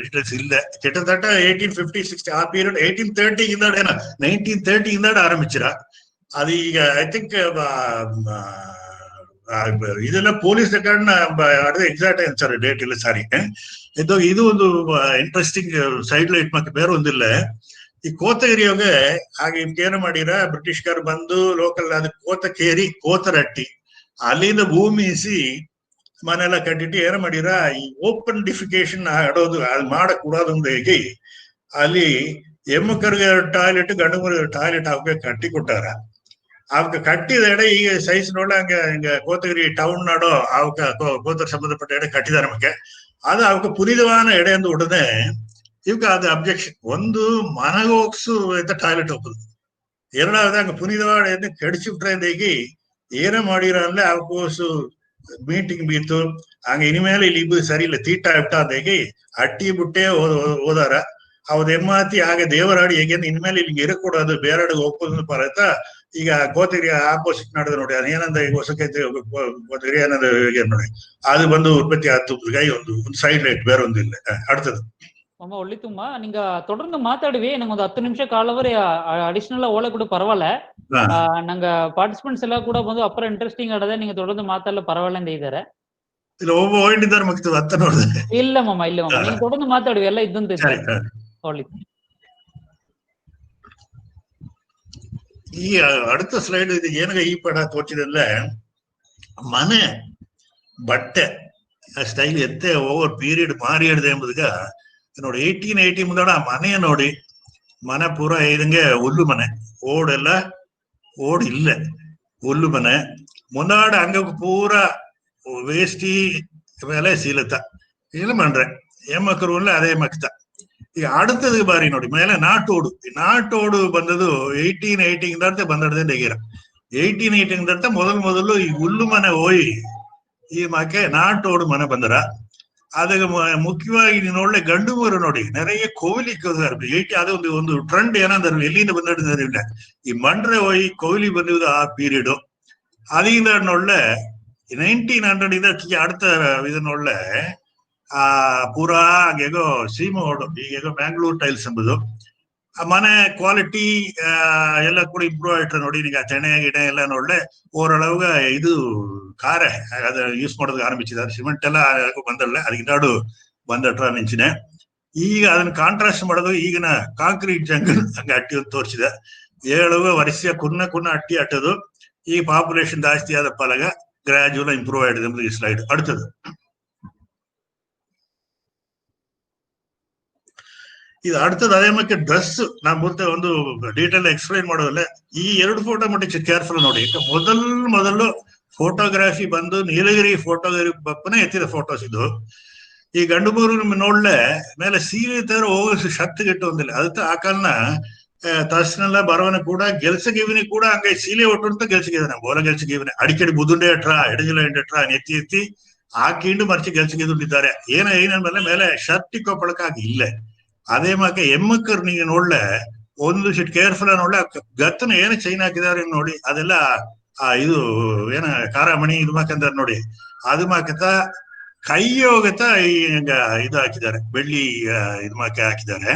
ಡೀಟೇಲ್ಸ್ ಇಲ್ಲ. கிட்டத்தட்ட 1850-60 ಆ ಪೀರಿಯಡ್ 1830 ಇಂದ 1930 ಇಂದ ಆರಂಭಿಸಿರ. ಅದು ಈಗ ಐ ಥಿಂಕ್ ಇದೆಲ್ಲ police record exact answer date ಇಲ್ಲ ಸಾರಿ. ಇದು ಒಂದು ಇಂಟ್ರೆಸ್ಟಿಂಗ್ ಸೈಡ್ ಲೈಟ್ ಮತ್ತೆ ಬೇರೆ ಒಂದಿಲ್ಲ. ಈ ಕೋತಗಿರಿಯೋಗೆ ಹಾಗೆ ಏನು ಮಾಡಿರ ಬ್ರಿಟಿಷ್ಕಾರ್ ಬಂದು ಲೋಕಲ್ ಅದು ಕೋತಕೇರಿ ಕೋತರಟ್ಟಿ ಅಲ್ಲಿಂದ ಭೂಮಿ ಇಸಿ ಮನೆಲ್ಲ ಕಟ್ಟಿಟ್ಟು ಏನು ಮಾಡಿರ ಈ ಓಪನ್ ಡಿಫಿಕೇಶನ್ ಆಡೋದು ಅದು ಮಾಡಕೂಡೋದೊಂದು ಹೇಗೆ ಅಲ್ಲಿ ಹೆಮ್ಮಕ್ಕರಿಗೆ ಟಾಯ್ಲೆಟ್ ಗಂಡು ಟಾಯ್ಲೆಟ್ ಹಾಕಿ ಕಟ್ಟಿ ಕೊಟ್ಟಾರ. ಅವಕ್ಕೆ ಕಟ್ಟಿದ ಎಡೆ ಈಗ ಸೈಜ್ ನೋಡ ಹಂಗ ಹಿಂಗ ಕೋತಗಿರಿ ಟೌನ್ ನಾಡೋ ಅವಕ್ಕೆ ಕೋತಕ್ಕೆ ಸಂಬಂಧಪಟ್ಟ ಎಡೆ ಕಟ್ಟಿದಾರೆ ನಮಗೆ. ಅದು ಅವಕ್ಕೆ ಪುನಿದವಾನ ಎಡೆ ಎಂದು ಉಡನೆ ಇವಕ್ಕೆ ಅದು ಅಬ್ಜೆಕ್ಷನ್. ಒಂದು ಮನಗೋಗ್ಸು ಅಂತ ಟಾಯ್ಲೆಟ್ ಹೋಗುದು, ಎರಡಾவது அங்க புனிதவாட என்ன கடிச்சு விட்டுறேன்னைக்கு ஏன ಮಾಡಿರಲ್ಲ ಅವಕೋಸು ಮೀಟಿಂಗ್ ಬೀತು ಹಂಗ ಇನಿಮೇಲೆ ಇಲ್ಲಿ ಸರಿಯಿಲ್ಲ ತೀಟ ಇಟ್ಟಾದೇಗಿ ಅಟ್ಟಿ ಬಿಟ್ಟೆ ಹೋದಾರ ಅವ್ದ ಎಮ್ಮಾತಿ ಆಗ ದೇವರಾಡಿ ಹೇಗೆ ಇನ್ಮೇಲೆ ಇಲ್ಲಿ ಇರಕೂಡದು ಬೇರೆಡೆ ಒಪ್ಪೋದು ಪರತ ಈಗ ಕೋತಗಿರಿ ಆಪೋಸಿಟ್ ನಡೆದ ನೋಡಿ ಅದೇನಂದ ಈಗ ಹೊಸಕೈತಿ ಕೋತಗಿರಿ ಏನಂದ ನೋಡಿ ಅದು ಬಂದು ಉற்பತ್ತಿ ಆಯ್ತು ಕೈ ಒಂದು ಸೈಡ್ ಲೈಟ್ ಬೇರೆ ಒಂದು ಇಲ್ಲ அடுத்தது. ரொம்ப ஒல்லித்தும்மா நீங்க தொடர்ந்து மாத்தாடுவே எனக்கு ஒரு 10 நிமிஷம் காலவரை அடிஷனலா ஓலை கூட பரவாயில்ல. நாங்க பார்ட்டிசிபெಂಟ್ಸ್ ಎಲ್ಲ ಕೂಡ ಬಂದು ಅಪ್ಪರ ಇಂಟ್ರೆಸ್ಟಿಂಗ್ ಆಡದೆ ನೀங்க தொடர்ந்து ಮಾತಾಡಲ್ಲ ಪರವಾಗಿಲ್ಲ ಅಂತ ಇದ್ದಾರೆ. ಇಲ್ಲ ಒಬ್ಬ ಹೋಗಿದ್ದಾರೆ ಮಕ್ತು ಅತ್ತ ನೋಡಿದೆ. ಇಲ್ಲ ಮಾಮ ಇಲ್ಲ ಮಾಮ ನೀங்க தொடர்ந்து ಮಾತಾಡುವೆ ಎಲ್ಲ ಇದ್ದಂತೆ ಒಳ್ಳೆ. ಈ அடுத்த ಸ್ಲೈಡ್ ಇದು ಏನಾಗ ಈ ಪಡ ತೋಚಿದಲ್ಲ ಮನೆ ಬಟ್ಟೆ ಸ್ಟೈಲ್ ಎತ್ತೆ ಓವರ್ ಪೀರಿಯಡ್ ಮಾರಿ ಹಿಡ್ದೆ ಎಂಬುದಗ ನೋಡಿ 1880 ಮುಂದಾಡ ಆ ಮನೆಯ ನೋಡಿ ಮನೆ ಪೂರ ಇದಂಗೆ ಹುಲ್ಲು ಮನೆ ಓಡೆಲ್ಲ ಓಡ್ ಇಲ್ಲ ಹುಲ್ಲು ಮನೆ ಮುಂದಾಡ ಹಂಗ ಪೂರ ವೇಷ್ಟಿ ಮೇಲೆ ಸೀಲತ್ತ ಇಲ್ಲ ಮಾಡ್ರೆ ಹೆಮ್ಮಕ್ಕರು ಅದೇ ಮಕ್ತ. ಈಗ அடுத்ததுக்கு ಬಾರಿ ನೋಡಿ ಮೇಲೆ ನಾಟೋಡು ನಾಟೋಡು ಬಂದದು 1880 ಬಂದಡ್ದೆ ತೆಗೀರ 1880 ಮೊದಲು ಈ ಹುಲ್ಲು ಮನೆ ಹೋಯಿ ಈ ಮಾಕೆ ನಾಟೋಡು ಮನೆ ಬಂದರ ಅದಕ್ಕೆ ಮುಖ್ಯವಾಗಿ ನೀನು ಒಳ್ಳೆ ಗಂಡು ಮೂರು ನೋಡಿ நிறைய கோவிலுக்கு அது ಒಂದು ಟ್ರೆಂಡ್ ಏನಂದ್ರೆ ಎಲ್ಲಿಂದ ಬಂದಿಲ್ಲ ಈ ಮಂಡ್ರೆ ಹೋಯಿ ಕೋವಿಲಿ ಬಂದಿದ್ದು ಆ ಪೀರಿಯಡ್ ಅದರಿಂದ ಒಳ್ಳೆ 1900 ಇಂದ அடுத்த ಇದನ್ನೊಳ್ಳೆ ಆ ಪೂರಾ ಹಂಗೆಗೋ ಸೀಮೆ ಓಡು ಈಗೇಗೋ ಬ್ಯಾಂಗ್ಳೂರ್ ಟೈಲ್ಸ್ ಎಂಬುದು ಆ ಮನೆ ಕ್ವಾಲಿಟಿ ಎಲ್ಲ ಕೂಡ ಇಂಪ್ರೂವ್ ಆಯ್ತು ನೋಡಿ ಈಗ ತೆಣೆ ಗಿಡ ಎಲ್ಲ ನೋಡ್ಲೆ ಓರಳವಾಗ ಇದು ಕಾರೆ ಅದ ಯೂಸ್ ಮಾಡೋದಕ್ಕೆ ಆರಂಭಿಸಿದ್ದಾರೆ ಸಿಮೆಂಟ್ ಎಲ್ಲ ಬಂದಲ್ಲ ಅದಕ್ಕಿಂತಾಡು ಬಂದಟ್ರ ನಿಂಚಿನೆ. ಈಗ ಅದನ್ನ ಕಾಂಟ್ರಾಸ್ಟ್ ಮಾಡೋದು ಈಗಿನ ಕಾಂಕ್ರೀಟ್ ಜಂಗಲ್ ಹಂಗ ಅಟ್ಟಿ ಅಂತ ತೋರಿಸಿದೆ 7 ವರ್ಷ ಕುನ್ನ ಅಟ್ಟಿ ಅಟ್ಟದು ಈ ಪಾಪ್ಯುಲೇಷನ್ ಜಾಸ್ತಿ ಆದ ಪಲಗ ಗ್ರಾಜುವಲ್ ಇಂಪ್ರೂವ್ ಆಯ್ತು ಎಂಬುದು ಈ ಸ್ಲೈಡ್. அடுத்தது ಇದು அடுத்தது அதே மாதிரி ಡ್ರೆಸ್ ನಾನು ಮುಂದೆ ಒಂದು ಡೀಟೇಲ್ ಎಕ್ಸ್ಪ್ಲೈನ್ ಮಾಡೋದಲ್ಲ ಈ 2 ಫೋಟೋ ಮಟ್ಟಿ ಕೇರ್ಫುಲ್ ನೋಡಿ ಮೊದಲು ಫೋಟೋಗ್ರಾಫಿ ಬಂದು ನೀಲಗಿರಿ ಫೋಟೋಗ್ರಾಫಿ ಬಪ್ಪನೇ ಎತ್ತಿದ ಫೋಟೋಸ್ ಇದು. ಈ ಗಂಡು ಮೂರು ನೋಡ್ಲೆ ಮೇಲೆ ಸೀರೆ ತರ ಹೋಗಿಸಿ ಶಕ್ತಿಗೆಟ್ಟು ಒಂದಿಲ್ಲ ಅದಕ್ಕೆ ಆ ಕಾಲನ ತರ್ಸನೆಲ್ಲ ಬರವನ ಕೂಡ ಗೆಲ್ಸಗಿವಿನಿ ಕೂಡ ಹಂಗೆ ಸೀಲೆ ಒಟ್ಟು ಅಂತ ಗೆಲ್ಸಗಿದ್ದಾನೆ ಬೋಲ ಗೆಲ್ಸಗಿವಿನಿ ಅಡಿಕಡಿ ಬುದುಂಡೆ ಅಟ್ರಾ ಎಡಜಿಲ ಎಂಟ್ರಾ ಎತ್ತಿ ಹಾಕಿಂಡು ಮರ್ಚಿ ಗೆಲ್ಸಗಿದ್ದಾರೆ ಏನೇನ್ ಮೇಲೆ ಶರ್ಟ್ ಕೊಪ್ಪಳಕ್ಕಾಗಿ ಇಲ್ಲೇ ಅದೇ ಮಾಕೆ ಎಮ್ಮಕ್ಕರ್ ನೀವು ನೋಡ್ಲೆ ಒಂದು ಶಿಟ್ ಕೇರ್ಫುಲ್ ನೋಡ್ಲೆ ಗತ್ತನ ಏನು ಚೈನ್ ಹಾಕಿದಾರೆ ನೋಡಿ ಅದೆಲ್ಲ ಇದು ಏನ ಕಾರಾಮಣಿ ಇದು ಮಾಕಂದಾರೆ ನೋಡಿ ಅದು ಮಾಕತ್ತ ಕೈ ಹೋಗತ್ತ ಇದು ಹಾಕಿದ್ದಾರೆ ಬೆಳ್ಳಿ ಇದು ಮಾಕೆ ಹಾಕಿದ್ದಾರೆ.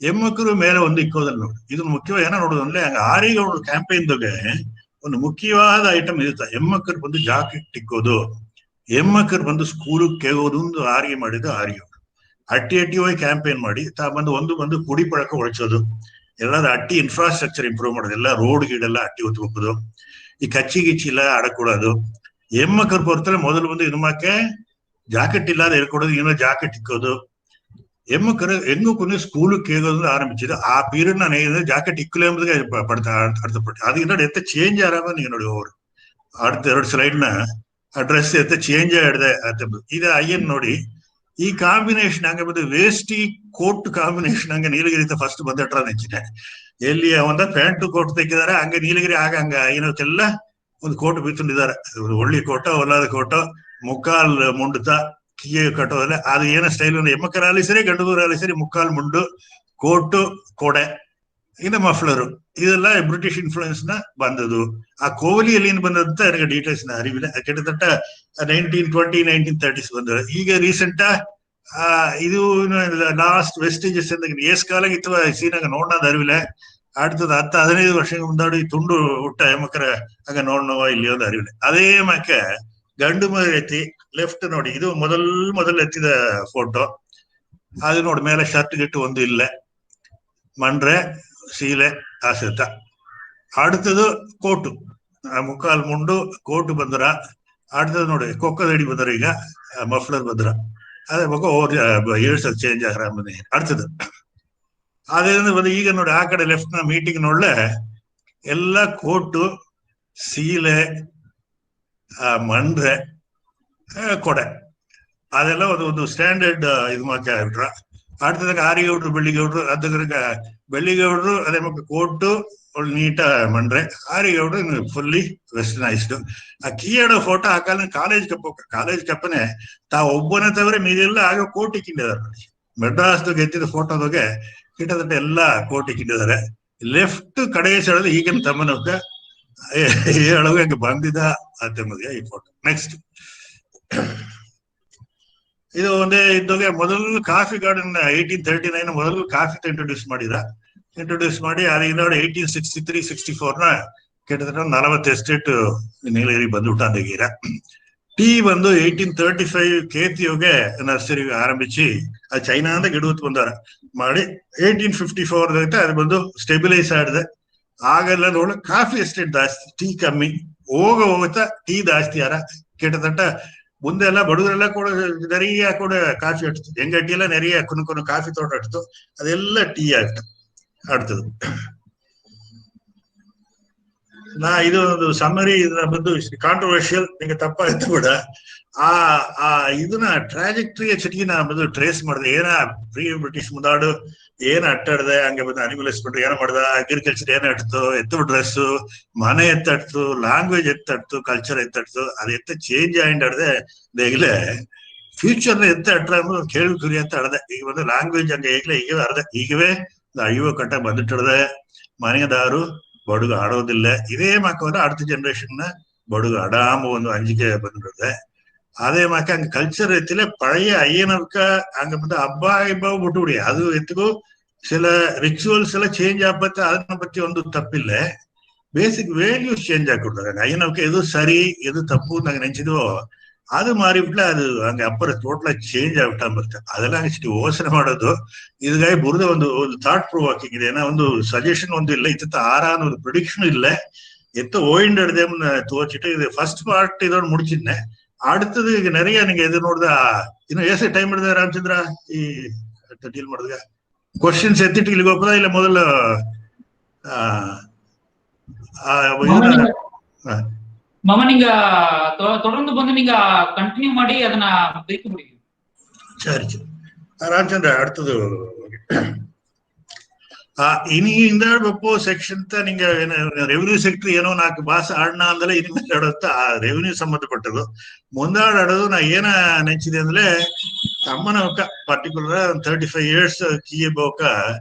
ಎಮ್ಮಕ್ಕರು ಮೇಲೆ ಒಂದು ಇಕ್ಕೋದನ್ನ ನೋಡಿ ಇದು ಮುಖ್ಯವಾಗಿ ಏನೋ ನೋಡೋದು ಅಂದ್ರೆ ಹಂಗ ಆರಿಗೌಡ ಕ್ಯಾಂಪೇನ್ದಾಗ ಒಂದು ಮುಖ್ಯವಾದ ಐಟಮ್ ಇರುತ್ತೆ. ಎಮ್ಮಕ್ಕರು ಬಂದು ಜಾಕೆಟ್ ಇಕ್ಕೋದು ಎಮ್ಮಕ್ಕರು ಬಂದು ಸ್ಕೂಲಿಗೆ ಕೇಗೋದು ಒಂದು ಆರಿಗೆ ಮಾಡಿದ್ದು ಆರಿಗೌಡ ಅಟ್ಟಿ ಹೋಗಿ ಕ್ಯಾಂಪೇನ್ ಮಾಡಿ ಬಂದು ಕುಡಿ ಪಳಕ ಒಳಚೋದು ಎಲ್ಲಾರು ಅಟ್ಟಿ ಇನ್ಫ್ರಾಸ್ಟ್ರಕ್ಚರ್ ಇಂಪ್ರೂವ್ ಮಾಡೋದು ಎಲ್ಲ ರೋಡ್ ಗೀಡೆಲ್ಲ ಅಟ್ಟಿ ಹೊತ್ಕೋದು ಈ ಕಚ್ಚಿ ಗಿಚ್ಚಿ ಇಲ್ಲ ಆಡக்கூடாது. ಎಮ್ಮಕ್ಕರು ಬರ್ತಾರೆ ಮೊದಲು ಬಂದು ಇನ್ಮಾಕೆ ಜಾಕೆಟ್ ಇಲ್ಲದ ಹೇಳ್ಕೊಡೋದು ಏನೋ ಜಾಕೆಟ್ ಇಕ್ಕೋದು ಎಮ್ಮಕ್ಕರು ಹೆಂಗು ಕೊನೆ ಸ್ಕೂಲು ಕೇಗೋದು ಆರಂಭಿಸಿದ್ದು ಆ ಪೀರಿಯಡ್ ನಾನು ಜಾಕೆಟ್ ಇಕ್ಕಲು ಎಂಬುದೇ ಅರ್ಥಪಟ್ಟು ಅದಕ್ಕೆ ಎತ್ತ ಚೇಂಜ್ ಆರಾಮ ನೀವು ನೋಡಿ ಅವರು அடுத்த 2 ಸ್ಲೈಡ್ನ ಆ ಡ್ರೆಸ್ ಎತ್ತ ಚೇಂಜ್ ಆಡಿದೆ ಇದು ಅಯ್ಯನ್ ನೋಡಿ ಈ ಕಾಂಬಿನೇಷನ್ ಹಂಗೆ ಬಂದು ವೇಸ್ಟಿ ಕೋಟ್ ಕಾಂಬಿನೇಷನ್ ಹಂಗೆ ನೀಲಗಿರಿ ಫಸ್ಟ್ ಬಂದಟ್ರ ನೆಚ್ಚಿದೆ ಎಲ್ಲಿ ಒಂದ ಪ್ಯಾಂಟ್ ಕೋಟ್ ತೆಕ್ಕಿದ್ದಾರೆ ಹಂಗೆ ನೀಲಗಿರಿ ಹಂಗ ಏನಕ್ಕೆಲ್ಲ ಒಂದು ಕೋಟ್ ಬಿತ್ತುಂಡಿದ್ದಾರೆ ಒಳ್ಳೆ ಕೋಟ ಹೊಲದ ಕೋಟ ಮುಕ್ಕಾಲ್ ಮುಂಡುತ್ತ ಕಿಗೆ ಕಟ್ಟೋದಲ್ಲ ಅದು ಏನ ಸ್ಟೈಲ್ ಎಮ್ಮಕ್ಕರಾಗಲಿ ಸರಿ ಗಂಡುಗರಾಗಲಿ ಸರಿ ಮುಕ್ಕಾಲ್ ಮುಂಡು ಕೋಟು ಕೊಡೆ ಇನ್ನು ಮಫ್ಲರು ಇದೆಲ್ಲ ಬ್ರಿಟಿಷ್ ಇನ್ಫ್ಲೂಯೆನ್ಸ್ ನ ಬಂದದು. ಆ ಕೋಹ್ಲಿಯಲ್ಲಿ ಏನ್ ಬಂದಂತ ನನಗೆ ಡೀಟೇಲ್ಸ್ ನ ಅರಿವಿಲ್ಲ ಕೆಟ್ಟತಟ್ಟ 1920 1930s ಬಂದ. ಈಗ ರೀಸೆಂಟ್ ಇದು ಲಾಸ್ಟ್ ವೆಸ್ಟೇಜಸ್ ಏಸ್ ಕಾಲ ಇತ್ತು ಸೀನಾಗ ನೋಡೋದು ಅರಿವಿಲ್ಲ அடுத்தது 10-15 ವರ್ಷಕ್ಕೆ ಮುಂದಾಡಿ ತುಂಡು ಹುಟ್ಟ ಹೆಮ್ಮಕ್ಕರ ಹಂಗ ನೋಡ್ನವ ಇಲ್ಲಿ ಒಂದು ಅರಿವಿಲ್ಲ. ಅದೇ ಮಕ್ಕೆ ಗಂಡು ಮರಿ ಎತ್ತಿ ಲೆಫ್ಟ್ ನೋಡಿ ಇದು ಮೊದಲು ಎತ್ತಿದ ಫೋಟೋ ಅದು ನೋಡಿ ಮೇಲೆ ಶರ್ಟ್ ಗಿಟ್ಟು ಒಂದು ಇಲ್ಲ ಮಂಡ್ರೆ ಸೀಲೆ ಆಸೆತ. அடுத்தது ಕೋಟು ಮುಕ್ಕಾಲ್ ಮುಂಡು ಕೋಟು ಬಂದರ அடுத்தது ನೋಡಿ ಕೊಕ್ಕದಡಿ ಬಂದರ ಈಗ ಮಫ್ಲರ್ ಬಂದರ ಅದೇ ಮಕ್ಕ ಏಳ್ಸಲ್ ಚೇಂಜ್ ಆಗ அடுத்தது ಅದೇ ಬಂದು ಈಗ ನೋಡಿ ಆ ಕಡೆ ಲೆಫ್ಟ್ ನ ಮೀಟಿಂಗ್ ನೋಡ್ಲೆ ಎಲ್ಲ ಕೋಟು, ಸೀಲೆ, ಮಂಡ್ರೆ, ಕೊಡೆ ಅದೆಲ್ಲ ಒಂದು ಸ್ಟ್ಯಾಂಡರ್ಡ್ ಇದು ಮಾಡ್ಬಿಟ್ರ. ಆಡ್ತಿದಾಗ ಆರಿಗೌಡ್ರು ಬೆಳ್ಳಿಗೌಡ್ರು ಅದಕ್ಕೆ ಬೆಳ್ಳಿಗೌಡ್ರು ಅದೇ ಮಕ್ಕ ಕೋಟು ಒಳ್ಳೆ ನೀಟ ಮಂಡ್ರೆ, ಆರಿಗೌಡ್ರು ಫುಲ್ಲಿ ವೆಸ್ಟರ್ನೈಸ್ಡ್. ಆ ಕೀಯಾಡೋ ಫೋಟೋ ಆ ಕಾಲೇಜ್ ಕಪ್ಪನೆ ತಾವು ಒಬ್ಬನೇ ತವರೆ ಮೀದೆಲ್ಲ ಆಗ ಕೋಟಿ ಕಿಂಡಿದಾರೆ ನೋಡಿ. ಮೆಡ್ರಾಸ್ದು ಗೆದ್ದಿದ ಫೋಟೋದಾಗೆ ಕಿಟ್ಟದಟ್ಟ ಎಲ್ಲ ಕೋಟಿ ಕಿಂಡಿದ್ದಾರೆ. ಲೆಫ್ಟ್ ಕಡೆಗೆ ಸೆಳೆದು ಈಗಿನ ತಮ್ಮನಕ್ಕ ಹೇಳುವಾಗ ಬಂದಿದ್ದ ಅಂತಂಬುದಿಯ ಈ ಫೋಟೋ. ನೆಕ್ಸ್ಟ್ ಇದು ಒಂದೇ ಇದ್ದಾಗ ಮೊದಲು ಕಾಫಿ ಗಾರ್ಡನ್ 1839 ಮೊದಲು ಕಾಫಿ ಇಂಟ್ರೊಡ್ಯೂಸ್ ಮಾಡಿ ಅಲ್ಲಿಂದ 1863-64 ಕೆಟ್ಟದ 40 ಎಸ್ಟೇಟ್ ನೀಲಗಿರಿ ಬಂದ್ಬಿಟ್ಟು ಅಂದಗೀರ. ಟೀ ಬಂದು 1835 ಕೇತಿಯೋಗೆ ನರ್ಸರಿ ಆರಂಭಿಸಿ ಅದು ಚೈನಾದ ಗಿಡವತ್ತು ಬಂದಾರ ಮಾಡಿ 1854 ಅದು ಬಂದು ಸ್ಟೆಬಿಲೈಸ್ ಆಡಿದೆ. ಆಗೆಲ್ಲ ನೋಡ ಕಾಫಿ ಎಸ್ಟೇಟ್ ಜಾಸ್ತಿ, ಟೀ ಕಮ್ಮಿ. ಹೋಗ್ತಾ ಟೀ ಜಾಸ್ತಿ ಯಾರ ಕೆಟ್ಟದಟ್ಟ ಮುಂದೆ ಎಲ್ಲ ಬಡವರೆಲ್ಲ ಕೂಡ ನೆರೆಯ ಕೂಡ ಕಾಫಿ ಆಡ್ತು. ಎಂಗಡ್ಡಿ ಎಲ್ಲ ನೆರೆಯ ಕುನು ಕಾಫಿ ತೋಟ ಆಡ್ತು, ಅದೆಲ್ಲ ಟೀ ಆಡ್ತದೆ. ಇದು ಒಂದು ಸಮ್ಮರಿ ಇದನ್ನ ಬಂದು ಕಾಂಟ್ರವರ್ಷಿಯಲ್ ನಿಂಗೆ ತಪ್ಪಾಯ್ತು ಕೂಡ ಇದನ್ನ ಟ್ರಾಜೆಕ್ಟ್ರಿಯ ಚಟಿಗೆ ನಾ ಬಂದು ಟ್ರೇಸ್ ಮಾಡಿದೆ. ಏನ ಪ್ರೀ ಬ್ರಿಟಿಷ್ ಮುಂದಾಡು ಏನ್ ಅಟ್ಟಾಡ್ದೆ, ಹಂಗೆ ಬಂದು ಅನಿಮಲೈಸ್ ಏನ ಮಾಡ್ದ, ಅಗ್ರಿಕಲ್ಚರ್ ಏನ್ ಅಟ್ತು, ಎತ್ತು ಡ್ರೆಸ್ಸು, ಮನೆ ಎತ್ತಡ್ತು, ಲ್ಯಾಂಗ್ವೇಜ್ ಎತ್ತಡ್ತು, ಕಲ್ಚರ್ ಎತ್ತಡ್ತು, ಅದು ಚೇಂಜ್ ಆಡ್ದೆ. ಈಗಲೇ ಫ್ಯೂಚರ್ ಎತ್ತ ಅಟ್ರ ಕೇಳಿ ಕುರಿ ಅಂತ ಅಡ್ದೆ. ಈಗ ಬಂದು ಲ್ಯಾಂಗ್ವೇಜ್ ಹಂಗೆ ಈಗಲೇ ಈಗ ಅರ್ದೆ ಈಗವೇ ಅಯ್ಯೋ ಕಟ್ಟ ಬಂದಿಟ್ಟಡ್ದೆ. ಮನೆಯದಾರು ಬಡುಗ ಆಡೋದಿಲ್ಲ. ಇದೇ ಮಾಕವನ್ನ அடுத்த ಜನರೇಷನ್ ಬಡುಗ ಅಡಾಮ ಒಂದು ಅಂಜಿಕೆ ಬಂದಿರುತ್ತೆ. அதே மாதிரி அங்க கல்ச்சர் எத்தில பழைய ஐயனருக்க அங்க வந்து அப்பா விட்டுவிடி அது எத்துக்கோ சில ரிச்சுவல்ஸ் எல்லாம் சேஞ்ச் ஆப்பத்த அதனை பத்தி ಒಂದು ತಪ್ಪಿಲ್ಲ. ಬೇಸಿಕ್ வேல்யூஸ் சேஞ்ச் ஆக்கிவிடுறாங்க. ஐயனருக்கு எது சரி எது தப்பு நாங்க நினைச்சதோ அது மாறிಬಿಟ್ಲ ಅದು ಹಂಗೆ ಅಪ್ಪರ ಟೋಟಲ್ ಚೇಂಜ್ ಆಗ್ಬಿಟ್ಟ ಬರುತ್ತೆ. ಅದೆಲ್ಲ ಅಷ್ಟು ಯೋಚನೆ ಮಾಡೋದು ಇದಾಗಿ ಬುರದ ಒಂದು ಥಾಟ್ ಪ್ರೂವಾಕಿಂಗ್ ಇದೆ. ಏನೋ ಒಂದು ಸಜೆಷನ್ ಒಂದು ಇಲ್ಲ, ಇತ್ತ ಆರಾನ ಒಂದು ಪ್ರೊಡಿಕ್ಷನ್ ಇಲ್ಲ. எத்த ஓய்ந்து எடுதேன்னு துவச்சிட்டு இது ஃபர்ஸ்ட் பார்ட் இதோட முடிச்சிருந்தேன். அடுத்தது ಈಗ நிறைய நீங்க எது ನೋಡ್ದ ಇನ್ನು ಎಷ್ಟು ಟೈಮ್ ಹಿಡಿದ ರಾಮಚಂದ್ರ ಈ ಡೀಲ್ ಮಾಡಿದಾಗ ಕ್ವಶನ್ಸ್ ಎತ್ತಿಟ್ಟು ಇಲ್ಲಿಗೆ ಹೋಗ್ಬೋದಾ ಇಲ್ಲ ಮೊದಲು மாமா நீங்க தொடர்ந்து வந்து நீங்க கண்டினியூ ಮಾಡಿ ಅದನ್ನ ಬ್ರೇಕ್ ಮಾಡಿ. சரி சரி ராமச்சந்திர அடுத்தது இனி இந்த வெப்போ செக்ஷன் தான் நீங்க ரெவெನ್ಯೂ ಸೆಕ್ಟರ್ ಏನೋ 4 ಭಾಷೆ ಆಡಣ ಅಂದ್ರೆ ಇನ್ಮೇಲೆ ಆಡುತ್ತಾ ರೆವೆನ್ಯೂ ಸಂಬಂಧಪಟ್ಟದು ಮುಂದಾಡ ಆಡೋದು ನಾ ಏನ ನೆಚ್ಚಿದೆ ಅಂದ್ರೆ ತಮ್ಮನ ಪರ್ಟಿಕ್ಯುಲರ್ 35 years ಕೀ ಬೋಕ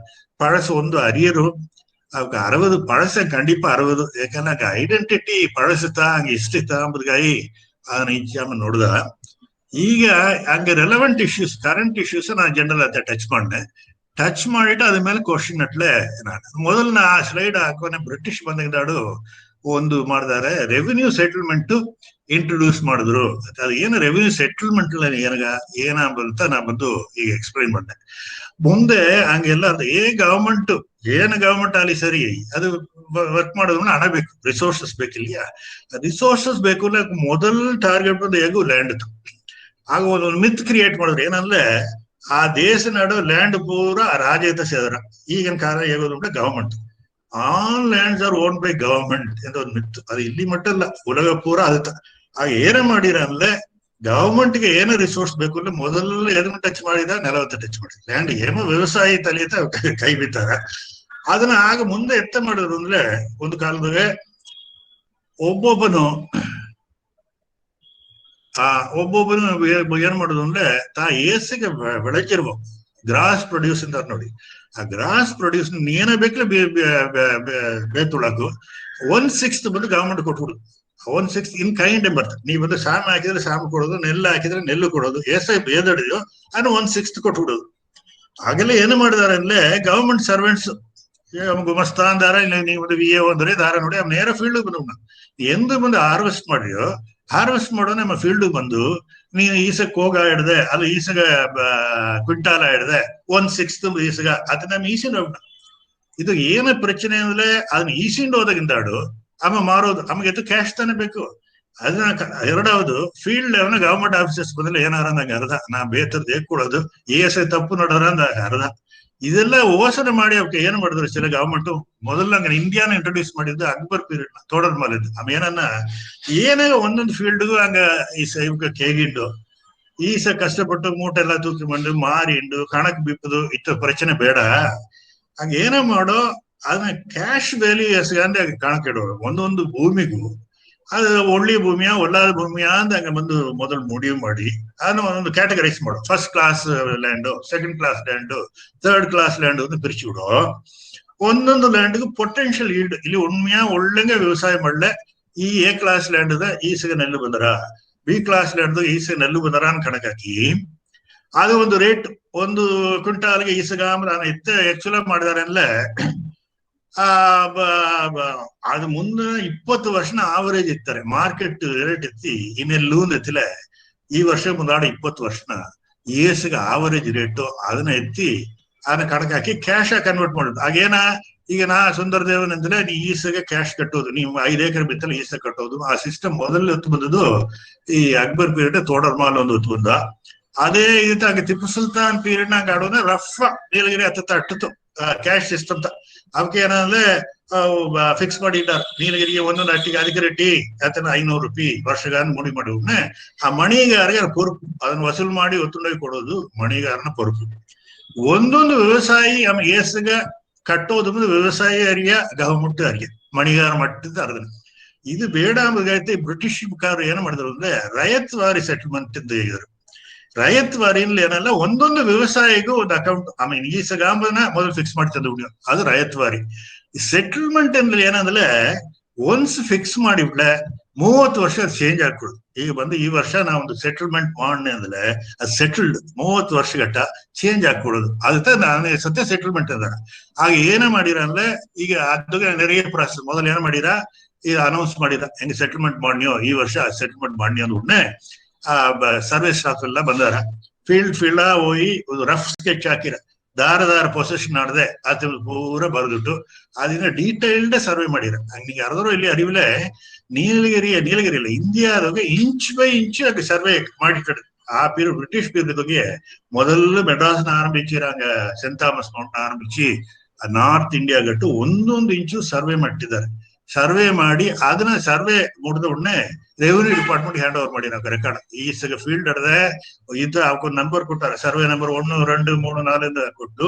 ಪಳಸು ಒಂದು ಅರಿಯರು ಅವಕ್ಕೆ 60 ಪಳಸ ಕಂಡಿಪ್ಪ 60 ಯಾಕಂದ್ರೆ ಐಡೆಂಟಿಟಿ ಪಳಸುತ್ತಾ ಹಂಗೆ ಇಷ್ಟಿತ್ತ ಅಂಬುದಾಗಿ ಅದನ್ನ ಇಚ್ಛಾಮ ನೋಡ್ದ. ಈಗ ಹಂಗೆ ರೆಲೆವೆಂಟ್ ಇಶ್ಯೂಸ್ ಕರೆಂಟ್ ಇಶ್ಯೂಸ್ ನಾ ಜನರಲ್ ಅಂತ ಟಚ್ ಮಾಡಿಟ್ಟು ಅದ ಮೇಲೆ ಕ್ವಶನ್ ಅಟ್ಲೆ ಮೊದಲು ನಾ ಸ್ಲೈಡ್ ಹಾಕೋನೆ ಬ್ರಿಟಿಷ್ ಬಂದಾಡು ಒಂದು ಮಾಡಿದಾರೆ ರೆವಿನ್ಯೂ ಸೆಟಲ್ಮೆಂಟ್ ಇಂಟ್ರೊಡ್ಯೂಸ್ ಮಾಡಿದ್ರು. ಅದು ಏನು ರೆವಿನ್ಯೂ ಸೆಟಲ್ಮೆಂಟ್ ಏನ ಅಂತ ನಾ ಬಂದು ಈಗ ಎಕ್ಸ್ಪ್ಲೈನ್ ಮಾಡಿದೆ. ಮುಂದೆ ಹಂಗೆಲ್ಲ ಗವರ್ಮೆಂಟ್ ಏನು ಗವರ್ಮೆಂಟ್ ಅಲ್ಲಿ ಸರಿ ಅದು ವರ್ಕ್ ಮಾಡೋದ್ರ ಹಣ ಬೇಕು, ರಿಸೋರ್ಸಸ್ ಬೇಕಿಲ್ಲ. ರಿಸೋರ್ಸಸ್ ಬೇಕು ಮೊದಲ್ ಟಾರ್ಗೆಟ್ ಬಂದು ಹೇಗೂ ಲ್ಯಾಂಡ್ ಇತ್ತು. ಆಗ ಒಂದು ಮಿತ್ ಕ್ರಿಯೇಟ್ ಮಾಡಿದ್ರು ಏನಂದ್ರೆ ಆ ದೇಶ ನಾಡು ಲ್ಯಾಂಡ್ ಪೂರ ರಾಜೇತ ಸೇದ್ರ. ಈಗಿನ ಕಾಲ ಹೇಗೋದು government all lands are own by government ಅಂತ ಒಂದು ಮಿತ್ತು. ಅದು ಇಲ್ಲಿ ಮಟ್ಟ ಅಲ್ಲ, ಉಲಗ ಪೂರ ಆದ. ಆಗ ಏನ ಮಾಡಿರ ಅಂದ್ರೆ ಗವರ್ಮೆಂಟ್ಗೆ ಏನೋ ರಿಸೋರ್ಸ್ ಬೇಕು ಅಂದ್ರೆ ಮೊದಲು ಎದನ್ನ ಟಚ್ ಮಾಡಿದ ನೆಲವತ್ತ ಟಚ್ ಮಾಡಿದ ಲ್ಯಾಂಡ್ ಏನೋ ವ್ಯವಸಾಯ ತಲಿತ ಕೈ ಬಿತ್ತಾರ. ಅದನ್ನ ಆಗ ಮುಂದೆ ಎತ್ತ ಮಾಡಿದ್ರು ಅಂದ್ರೆ ಒಂದು ಕಾಲದಾಗ ಒಬ್ಬೊಬ್ಬನು ಏನ್ ಮಾಡುದು ಅಂದ್ರೆ ತಾ ಏಸಿಗೆ ಬೆಳಕಿರ್ಬೇಕು ಗ್ರಾಸ್ ಪ್ರೊಡ್ಯೂಸ್ ಅಂತಾರ ನೋಡಿ. ಆ ಗ್ರಾಸ್ ಪ್ರೊಡ್ಯೂಸ್ ಏನ ಬೇಕಲ್ಲ ಬೇತುಳಕು 1/6 ಬಂದು ಗವರ್ಮೆಂಟ್ ಕೊಟ್ಬಿಡುದು. 1/6 ಇನ್ ಕೈಂಡ್ ಬರ್ತದೆ. ನೀವು ಬಂದು ಸಾಮ ಹಾಕಿದ್ರೆ ಸಾಮ ಕೊಡೋದು, ನೆಲ್ಲು ಹಾಕಿದ್ರೆ ನೆಲ್ಲು ಕೊಡೋದು, ಏಸೈ ಬೇದಡಿದೋ ಅದನ್ನು 1/6 ಕೊಟ್ಬಿಡೋದು. ಹಾಗೆಲ್ಲ ಏನು ಮಾಡಿದಾರೆ ಅಂದ್ರೆ ಗವರ್ಮೆಂಟ್ ಸರ್ವೆಂಟ್ಸ್ ಗುಮಸ್ತಾನ್ದಾರ ಇಲ್ಲ ನೀವು ಒಂದು VA ಅಂದ್ರೆ ದಾರ ನೋಡಿ ಅವ್ನ ನೇರ ಫೀಲ್ಡ್ ಬಂದ ಎಂದು ಬಂದು ಹಾರ್ವೆಸ್ಟ್ ಮಾಡಿಯೋ ಹಾರ್ವೆಸ್ಟ್ ಮಾಡೋ ನಮ್ಮ ಫೀಲ್ಡ್ ಬಂದು ನೀನು ಈಸಕ್ ಹೋಗ ಹಿಡ್ದೆ ಅದು ಈಸಗ ಕ್ವಿಂಟಾಲ ಹಿಡ್ದೆ 1/6 ಈಸಗ ಅದು ನಮ್ಮ ಈಸಿಂಡ್ ಹೋಗ್ಬಿಡ. ಇದು ಏನ ಪ್ರಚನೆ ಅಂದ್ರೆ ಅದನ್ನ ಈಸಿಂಡ್ ಹೋದಾಗಿಂದಾಡು ಅಮ್ಮ ಮಾರೋದು ನಮ್ಗೆ ಕ್ಯಾಶ್ ತಾನೇ ಬೇಕು. ಅದನ್ನ ಎರಡಾவது ಫೀಲ್ಡ್ ಅವನ ಗವರ್ಮೆಂಟ್ ಆಫೀಸರ್ಸ್ ಬದಲು ಏನಾರ ನಂಗೆ ಅರ್ಧ ನಾ ಬೇತರ್ದು ಹೇಗ್ ಕೊಡೋದು ESI ತಪ್ಪು ನೋಡೋರ ಅಂದ ಅರ್ಧ ಇದೆಲ್ಲ ಓಸನೆ ಮಾಡಿ ಅವಕ್ಕೆ ಏನ್ ಮಾಡಿದ್ರು ಚಿಲ ಗವರ್ಮೆಂಟ್ ಮೊದಲ ಇಂಡಿಯಾನ ಇಂಟ್ರೊಡ್ಯೂಸ್ ಮಾಡಿದ್ದು ಅಕ್ಬರ್ ಪೀರಿಯಡ್ ತೋಡರ್ ಮಾಲಿದ್ದು ಆಮೇನ ಏನೇ ಒಂದೊಂದು ಫೀಲ್ಡ್ಗೂ ಹಂಗ ಇವಕ್ಕೆ ಕೇಗಿಂಡು ಈಸ ಕಷ್ಟಪಟ್ಟು ಮೂಟೆಲ್ಲ ತೂಕಿ ಬಂದು ಮಾರಿಂಡು ಕಣಕ್ ಬಿಪ್ಪದು ಇತ್ತ ಪ್ರಚನೆ ಬೇಡ ಹಂಗ ಏನ ಮಾಡೋ ಅದನ್ನ ಕ್ಯಾಶ್ ವ್ಯಾಲ್ಯೂ ಎಸ್ಗಂದ್ರೆ ಕಣಕ್ಕಿಡೋರು ಒಂದೊಂದು ಭೂಮಿಗೂ ಅದು ಒಳ್ಳೆ ಭೂಮಿಯ ಒಳ್ಳಾದ ಭೂಮಿಯ ಅಂತ ಹಂಗ ಬಂದು ಮೊದಲು முடிவு ಮಾಡಿ ಅದನ್ನ ಒಂದೊಂದು ಕ್ಯಾಟಗರೈಸ್ ಮಾಡೋ first class land, second class land, third class land ಅಂತ பிரிச்சு விடும். ಒಂದೊಂದು ಲ್ಯಾಂಡ್ಗೂ ಪೊಟೆನ್ಷಿಯಲ್ ಈಲ್ಡ್ ಇಲ್ಲಿ ಉண்மையா ಒಳ್ಳೆಂಗೆ ವ್ಯವಸಾಯ ಮಾಡಲೆ ಈ ಎ ಕ್ಲಾಸ್ ಲ್ಯಾಂಡ್ ಈಸಗ ನೆಲ್ಲು ಬಂದರ, ಬಿ ಕ್ಲಾಸ್ ಲ್ಯಾಂಡ್ ಈಸಗ ನೆಲ್ಲು ಬಂದರ ಅಂತ ಕಣಕಾಕಿ ಅದು ಒಂದು ರೇಟ್ ಒಂದು ಕ್ವಿಂಟಾಲ್ಗೆ ಈಸಗ ಎತ್ತ ಆಕ್ಚುಲ ಮಾಡಿದಾರೆ ಅದು ಮುಂದೆ 20 ವರ್ಷನ ಆವರೇಜ್ ಇರ್ತಾರೆ ಮಾರ್ಕೆಟ್ ರೇಟ್ ಎತ್ತಿ ಇನ್ನೆಲ್ಲೂ ಎತ್ತಿಲ್ಲ ಈ ವರ್ಷ ಮುಂದಾಡ 20 ವರ್ಷನ ಏಸಿಗೆ ಆವರೇಜ್ ರೇಟು ಅದನ್ನ ಎತ್ತಿ ಅದನ್ನ ಕಣಕಾಕಿ ಕ್ಯಾಶ್ ಕನ್ವರ್ಟ್ ಮಾಡೋದು. ಆಗೇನ ಈಗ ನಾ ಸುಂದರ ದೇವನಂದ್ರೆ ನೀ ಈಸಗೆ ಕ್ಯಾಶ್ ಕಟ್ಟೋದು, ನೀವು 5 ಎಕರೆ ಬಿತ್ತಲ್ಲ ಈಸ ಕಟ್ಟೋದು. ಆ ಸಿಸ್ಟಮ್ ಮೊದಲು ಹೊತ್ತು ಬಂದದ್ದು ಈ ಅಕ್ಬರ್ ಪೀರಿಯಡ್ ತೋಡರ್ ಮಾಲ್ ಒಂದು ಹೊತ್ತು ಬಂದ. ಅದೇ ಇದಾಗಿ ಟಿಪ್ಪು ಸುಲ್ತಾನ್ ಪೀರಿಯಡ್ ನಾಗ ಆಡೋದ್ರೆ ರಫ್ ನೀಲಗಿರಿ ಅಟ್ಟಿತ್ತು ಕ್ಯಾಶ್ ಸಿಸ್ಟಮ್ ಅವಕ್ಕೆ ಏನಂದ್ರೆ ಫಿಕ್ಸ್ ಮಾಡಿದ್ದಾರೆ ನೀಲಗಿರಿಗೆ ಒಂದೊಂದು ಅಟ್ಟಿಗೆ ಅದಕ್ಕೆ ರೆಟ್ಟಿ ಆತನ 500 ರೂಪಾಯಿ ವರ್ಷಗಾನ ಮುಡಿ ಮಾಡಿ ಆ ಮಣಿಗಾರಿಗೆ ಪೊರುಪು ಅದನ್ನ ವಸೂಲ್ ಮಾಡಿ ಒತ್ತುಂಡೋಗಿ ಕೊಡೋದು ಮಣಿಗಾರನ ಪೊರುಪು. ಒಂದೊಂದು ವ್ಯವಸಾಯಿ ಏಸಗ ಕಟ್ಟೋದು ವ್ಯವಸಾಯಿ ಅರಿಯ ಗವರ್ಮೆಂಟ್ ಅರಿಯ ಮಣಿಗಾರ ಮಟ್ಟದ ಅರ್ಧನ ಇದು ಬೇಡ ಅಂಬುದೈತೆ. ಬ್ರಿಟಿಷ್ ಕಾರರು ಏನ್ ಮಾಡಿದ್ರು ಅಂದ್ರೆ ರಯತ್ ವಾರಿ ಸೆಟಲ್ಮೆಂಟ್ ಅಂತ ಹೇಳಿದ್ರು. ರಯತ್ ವಾರಿನಲ್ಲಿ ಏನಲ್ಲ ಒಂದೊಂದು ವ್ಯವಸಾಯಿಗೂ ಒಂದು ಅಕೌಂಟ್ ಈಸಗಾಂಬನ ಮೊದಲು ಫಿಕ್ಸ್ ಮಾಡಿ ತಂದು ಅದು ರಯತ್ ವಾರಿ. ಸೆಟಲ್ಮೆಂಟ್ ಅಂದ್ರೆ ಏನಂದ್ರೆ ಒನ್ಸ್ ಫಿಕ್ಸ್ ಮಾಡಿಬಿಟ್ಲೆ 30 ವರ್ಷ ಅದು ಚೇಂಜ್ ಆಗ್ಕೊಡುದು. ಈಗ ಬಂದು ಈ ವರ್ಷ ನಾವೊಂದು ಸೆಟಲ್ಮೆಂಟ್ ಮಾಡಿ ಅಂದ್ರೆ ಅದು ಸೆಟಲ್ಡ್ 30 ವರ್ಷ ಗಟ್ಟ ಚೇಂಜ್ ಆಗ್ಕೊಡೋದು. ಅದಕ್ಕೆ ನಾನು ಸತ್ಯ ಸೆಟಲ್ಮೆಂಟ್ ಅದ. ಆಗ ಏನ ಮಾಡಿರ ಅಂದ್ರೆ ಈಗ ಅದು ನೆರೆಯ ಪ್ರಾಸೆಸ್ ಮೊದಲು ಏನ ಮಾಡಿರ ಈಗ ಅನೌನ್ಸ್ ಮಾಡಿದ ಹೆಂಗೆ ಸೆಟಲ್ಮೆಂಟ್ ಮಾಡಿಯೋ ಈ ವರ್ಷ ಸೆಟಲ್ಮೆಂಟ್ ಮಾಡಿ ಅಂದ್ಬಿಡ್ನೆ ಸರ್ವೆ ಸ್ಟಾಫ್ ಎಲ್ಲ ಬಂದಾರ. ಫೀಲ್ಡ್ ಹೋಗಿ ಒಂದು ರಫ್ ಸ್ಕೆಚ್ ಹಾಕಿರ ದಾರ ಪೊಸೆಷನ್ ಆಡದೆ ಅದ ಪೂರ ಬರೆದಿಟ್ಟು ಅದನ್ನ ಡೀಟೈಲ್ಡ್ ಸರ್ವೆ ಮಾಡಿರ. ಹಂಗೆ ಯಾರ್ದಾರು ಇಲ್ಲಿ ಅರಿವಿಲೆ ನೀಲಗಿರಿ ಇಲ್ಲ ಇಂಡಿಯಾದಾಗ ಇಂಚ್ ಬೈ ಇಂಚ್ ಅದು ಸರ್ವೆ ಮಾಡಿಟ್ಟು ಆ ಪೀರಿಯಡ್ ಬ್ರಿಟಿಷ್ ಪೀರಿಯಡ್ಗೆ ಮೊದಲು ಮೆಡ್ರಾಸ್ನ ಆರಂಭಿಸಿರಂಗ ಸೆಂಟ್ ಥಾಮಸ್ ಮೌಂಟ್ ಆರಂಭಿಸಿ ನಾರ್ತ್ ಇಂಡಿಯಾ ಗಟ್ಟು ಒಂದೊಂದು ಇಂಚು ಸರ್ವೆ ಮಾಡಿದ್ದಾರೆ. ಸರ್ವೆ ಮಾಡಿ ಅದನ್ನ ಸರ್ವೆ ಮುಡಿದ ಉಡನೆ ರೆವಿನ್ಯೂ ಡಿಪಾರ್ಟ್ಮೆಂಟ್ ಹ್ಯಾಂಡ್ ಓವರ್ ಮಾಡಿ ನಾವು ರೆಕಾರ್ಡ್ ಈಸಗ ಫೀಲ್ಡ್ ಅಡದೆ ಇದ್ದ ಅವಕ್ಕೊಂದು ನಂಬರ್ ಕೊಟ್ಟಾರೆ. ಸರ್ವೆ ನಂಬರ್ 1, 2, 3, 4 ಕೊಟ್ಟು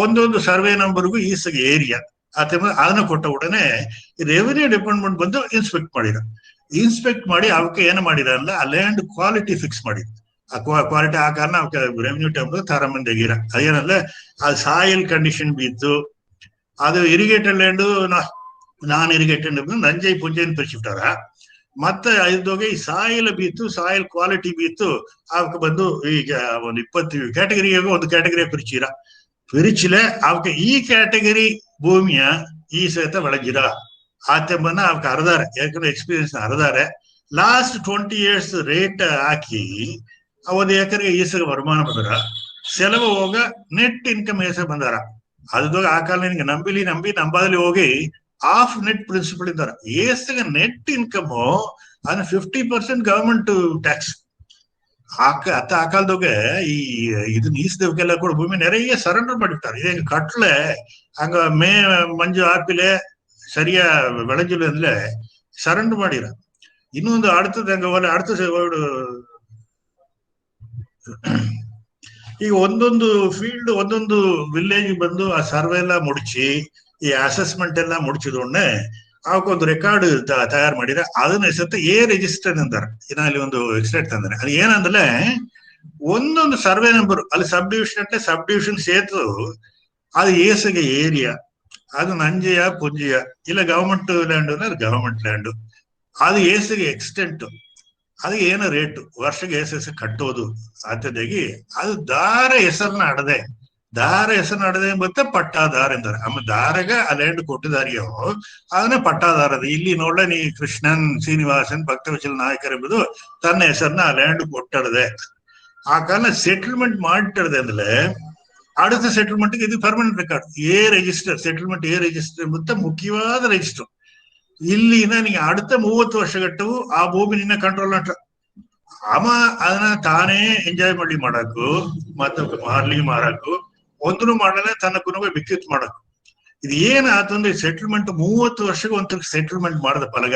ಒಂದೊಂದು ಸರ್ವೆ ನಂಬರ್ಗೂ ಈಸಗ ಏರಿಯಾ ಅದನ್ನ ಕೊಟ್ಟ ಉಡನೆ ರೆವಿನ್ಯೂ ಡಿಪಾರ್ಟ್ಮೆಂಟ್ ಬಂದು ಇನ್ಸ್ಪೆಕ್ಟ್ ಮಾಡಿ ಅವಕ್ಕೆ ಏನು ಮಾಡಿರ ಅಲ್ಲ ಆ ಲ್ಯಾಂಡ್ ಕ್ವಾಲಿಟಿ ಫಿಕ್ಸ್ ಮಾಡಿ ಆ ಕ್ವಾಲಿಟಿ ಆ ಕಾರಣ ಅವಕ್ಕೆ ರೆವಿನ್ಯೂ ಟೈಮ್ ತಾರಮಂದಿಗಿರ ಅದೇನಲ್ಲ ಆ ಸಾಯಿಲ್ ಕಂಡೀಷನ್ ಬಿತ್ತು ಅದು ಇರಿಗೇಟೆಡ್ ಲ್ಯಾಂಡ್ ನಾನ್ ಇರಿಗೇಟೆಡ್ ನಂಜೈ ಪುಂಜೈನ್ ಪರಿಚಿಟ್ಟಾರ ಮತ್ತೆ ಇದ್ದೋಗೆ ಈ ಸಾಯಿಲ್ ಬೀತು ಸಾಯಿಲ್ ಕ್ವಾಲಿಟಿ ಬೀತು ಅವಕ್ಕೆ ಬಂದು ಈಗ ಒಂದು 20 ಕ್ಯಾಟಗರಿಯಾಗ ಒಂದು ಕ್ಯಾಟಗರಿ பிரிச்சுல அவக்கு ಈ ಕ್ಯಾಟಗರಿ ಭೂಮಿಯ ಈ ಸಹಿತ ಬೆಳಗಿರ ಆತೆಂಬನ್ನ ಅವಕ್ಕೆ ಅರ್ದಾರೆ ಯಾಕಂದ್ರೆ ಎಕ್ಸ್ಪೀರಿಯನ್ಸ್ ಅರ್ದಾರೆ. ಲಾಸ್ಟ್ 20 years ರೇಟ್ ಹಾಕಿ ಒಂದು ಎಕರೆಗೆ ಈಸಗ ವರಮಾನ ಬಂದಾರ. ಸೆಲವು ಹೋಗ ನೆಟ್ ಇನ್ಕಮ್ ಏಸ ಬಂದಾರ. ಅದಾಗ ಆ ಕಾಲ ನಿನ್ಗೆ ನಂಬದಲ್ಲಿ ಹೋಗಿ ಆಫ್ ನೆಟ್ ಪ್ರಿನ್ಸಿಪಲ್ ಇದ್ದಾರೆ. ಏಸಗ ನೆಟ್ ಇನ್ಕಮ್ ಅದನ್ನ 50% ಗವರ್ಮೆಂಟ್ ಟ್ಯಾಕ್ಸ್ ಆ ಕಾಲದಾಗ ಈ ಇದನ್ನ ಈಸದವಕ್ಕೆಲ್ಲ ಕೂಡ ಭೂಮಿ ನೆರೆಯ ಸರೆಂಡರ್ ಮಾಡಿರ್ತಾರೆ. ಇದೇನು ಕಟ್ಲೆ ಹಂಗ ಮಂಜು ಆಪಿಲೆ ಸರಿಯಾ ಬೆಳಂಜಿಲ್ಲ ಅಂದ್ರೆ ಸರೆಂಡರ್ ಮಾಡಿರ. ಇನ್ನೊಂದು அடுத்த ಈಗ ಒಂದೊಂದು ಫೀಲ್ಡ್ ಒಂದೊಂದು ವಿಲೇಜ್ ಬಂದು ಆ ಸರ್ವೆ ಎಲ್ಲ ಮುಡಿಚಿ ಈ ಅಸೆಸ್ಮೆಂಟ್ ಎಲ್ಲ ಮುಡಿಸಿದೊಡನೆ ಅವಕ್ಕೊಂದು ರೆಕಾರ್ಡ್ ತಯಾರು ಮಾಡಿರ. ಅದನ್ನ ಸತ್ತ ರಿಜಿಸ್ಟರ್ ಅಂತಾರೆ. ಇಲ್ಲಿ ಒಂದು ಎಕ್ಸ್ಟ್ರಾಕ್ಟ್ ತಂದಾರೆ. ಅದು ಏನಂದ್ರೆ ಒಂದೊಂದು ಸರ್ವೆ ನಂಬರ್ ಅಲ್ಲಿ ಸಬ್ ಡಿವಿಷನ್ ಸೇತು ಅದು ಏಸಗೆ ಏರಿಯಾ ಅದು ನಂಜೆಯ ಪುಂಜೆಯ ಇಲ್ಲ ಗವರ್ಮೆಂಟ್ ಲ್ಯಾಂಡ್ ಅಂದ್ರೆ ಅದು ಗವರ್ಮೆಂಟ್ ಲ್ಯಾಂಡ್ ಅದು ಏಸಗೆ ಎಕ್ಸ್ಟೆಂಟ್ ಅದು ಏನು ರೇಟು ವರ್ಷಕ್ಕೆ ಏಸೆ ಕಟ್ಟೋದು ಸಾಧ್ಯತೆಗೆ ಅದು ದಾರ ಹೆಸರನ್ನ ಅಡದೆ ಮತ್ತೆ ಪಟ್ಟಾದಾರ ಎಂದಾರೆ. ಆಮೇಲೆ ದಾರಗ ಆ ಲ್ಯಾಂಡ್ ಕೊಟ್ಟಿದಾರಿಯೋ ಅದನ್ನೇ ಪಟ್ಟಾದಾರದ. ಇಲ್ಲಿ ನೋಡ್ಲೆ ನೀ ಕೃಷ್ಣನ್ ಶ್ರೀನಿವಾಸನ್ ಭಕ್ತವಚಲ ನಾಯಕರ್ ಎಂಬುದು ತನ್ನ ಹೆಸರನ್ನ ಆ ಲ್ಯಾಂಡ್ ಕೊಟ್ಟಡದೆ. ಆ ಕಾಲ ಸೆಟಲ್ಮೆಂಟ್ ಮಾಡಿಟ್ಟದೆ ಅಂದ್ರೆ அடுத்த ಸೆಟಲ್ಮೆಂಟ್ಗೆ ಇದು permanent record register settlement register ಎಂಬುತ್ತ ಮುಖ್ಯವಾದ ರಿಜಿಸ್ಟರ್. ಇಲ್ಲಿನ ನೀங்க அடுத்த 30 ವರ್ಷಗಟ್ಟವು ಆ ಭೂಮಿ ನಿನ್ನ ಕಂಟ್ರೋಲ್ ಅದನ್ನ ತಾನೇ ಎಂಜಾಯ್ ಮಾಡಾಕು ಮತ್ತೆ ಮಾರ್ಲಿ ಮಾರಾಕು ಒಂದನ್ನು ಮಾಡಲ್ಲ, ತನ್ನ ಗುಣವೇ ಬಿಕ್ಕಿತ್ ಮಾಡಕ್. ಇದು ಏನಾತಂದ್ರೆ ಸೆಟಲ್ಮೆಂಟ್ 30 ವರ್ಷಕ್ಕೆ ಒಂದ್ ಸೆಟಲ್ಮೆಂಟ್ ಮಾಡದ ಪಲಗ,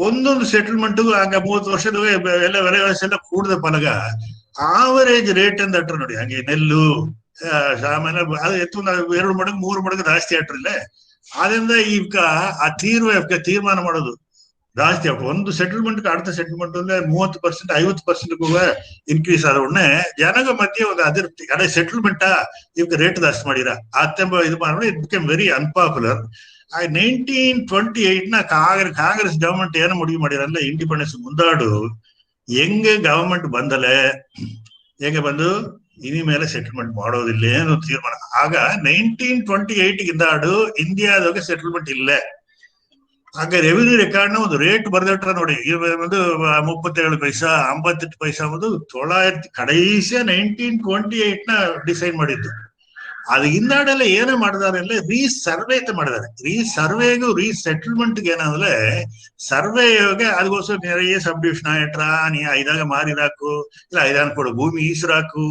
ಒಂದೊಂದು ಸೆಟಲ್ಮೆಂಟ್ ಆಗ 30 ವರ್ಷದ ಎಲ್ಲ ವಿಲೆವಾಸಿ ಎಲ್ಲ ಕೂಡದ ಪಲಗ ಆವರೇಜ್ ರೇಟ್ ಅಂತ ಅಟ್ರ ನೋಡಿ. ಹಂಗೆ ನೆಲ್ಲು ಸಾಮಾನ್ಯ ಅದು ಎತ್ತು 2 ಮಡಗು 3 ಮಡಗು ಜಾಸ್ತಿ ಅಟ್ರಿಲ್ಲ. ಆದ್ರಿಂದ ಈಗ ಆ ತೀರ್ಮಾನ ಮಾಡೋದು ಜಾಸ್ತಿ ಆಗ್ತದೆ. ಒಂದು ಸೆಟಲ್ಮೆಂಟ್ அடுத்த ಸೆಟಲ್ಮೆಂಟ್ ಅಂದ್ರೆ 30% 50% ಇನ್ಕ್ರೀಸ್ ಆದ ಉಡನೆ ಜನಗ ಮಧ್ಯೆ ಒಂದು ಅದಿರ್ತಿ, ಅದೇ ಸೆಟಲ್ಮೆಂಟಾ ಇವಾಗ ರೇಟ್ ಜಾಸ್ತಿ ಮಾಡಿರ ಅತ್ತೆಂಬ ಇದು ಮಾಡಿ it become very unpopular. 1928 Congress government ಏನು ಮುಡಿಗೆ ಮಾಡಿರಲ್ಲ, ಇಂಡಿಪೆಂಡೆನ್ಸ್ ಮುಂದಾಡು ಹೆಂಗೆ ಗವರ್ಮೆಂಟ್ ಬಂದಲೆ ಹೆಂಗೆ ಬಂದು ಇನಿ ಮೇಲೆ ಸೆಟಲ್ಮೆಂಟ್ ಮಾಡೋದಿಲ್ಲ ಏನು ತೀರ್ಮಾನ. ಆಗ 1928 ಗಿಂದಾಡು ಇಂಡಿಯಾದಾಗ ಸೆಟಲ್ಮೆಂಟ್ ಇಲ್ಲ. ಆಗ ರೆವಿನ್ಯೂ ರೆಕಾರ್ಡ್ ನ ಒಂದು ರೇಟ್ ಬರ್ದಿಟ್ರ ನೋಡಿ, ಒಂದು 37 ಪೈಸಾ 58 ಪೈಸಾ ಒಂದು 900 ಕಡೈಸ 1928 ನ ಡಿಸೈಡ್ ಮಾಡಿದ್ದು. ಅದು ಹಿಂದಾಡೆಲ್ಲ ಏನೇ ಮಾಡಿದಾರೆ ಅಂದ್ರೆ ರೀಸರ್ವೆ ಅಂತ ಮಾಡಿದ್ದಾರೆ. ರೀಸರ್ವೆಗೂ ರೀಸೆಟಲ್ಮೆಂಟ್ಗೆ ಏನಂದ್ರೆ ಸರ್ವೆಗೆ ಅದಕ್ಕೋಸ್ಕರ நிறைய ಸಬ್ಡಿವಿಷನ್ ಆಯ್ಟ್ರಾ, ನೀ ಐದಾಗ ಮಾರಿರಾಕು ಇಲ್ಲ ಐದಾನ್ ಕೊಡು ಭೂಮಿ ಈಸರಾಕು.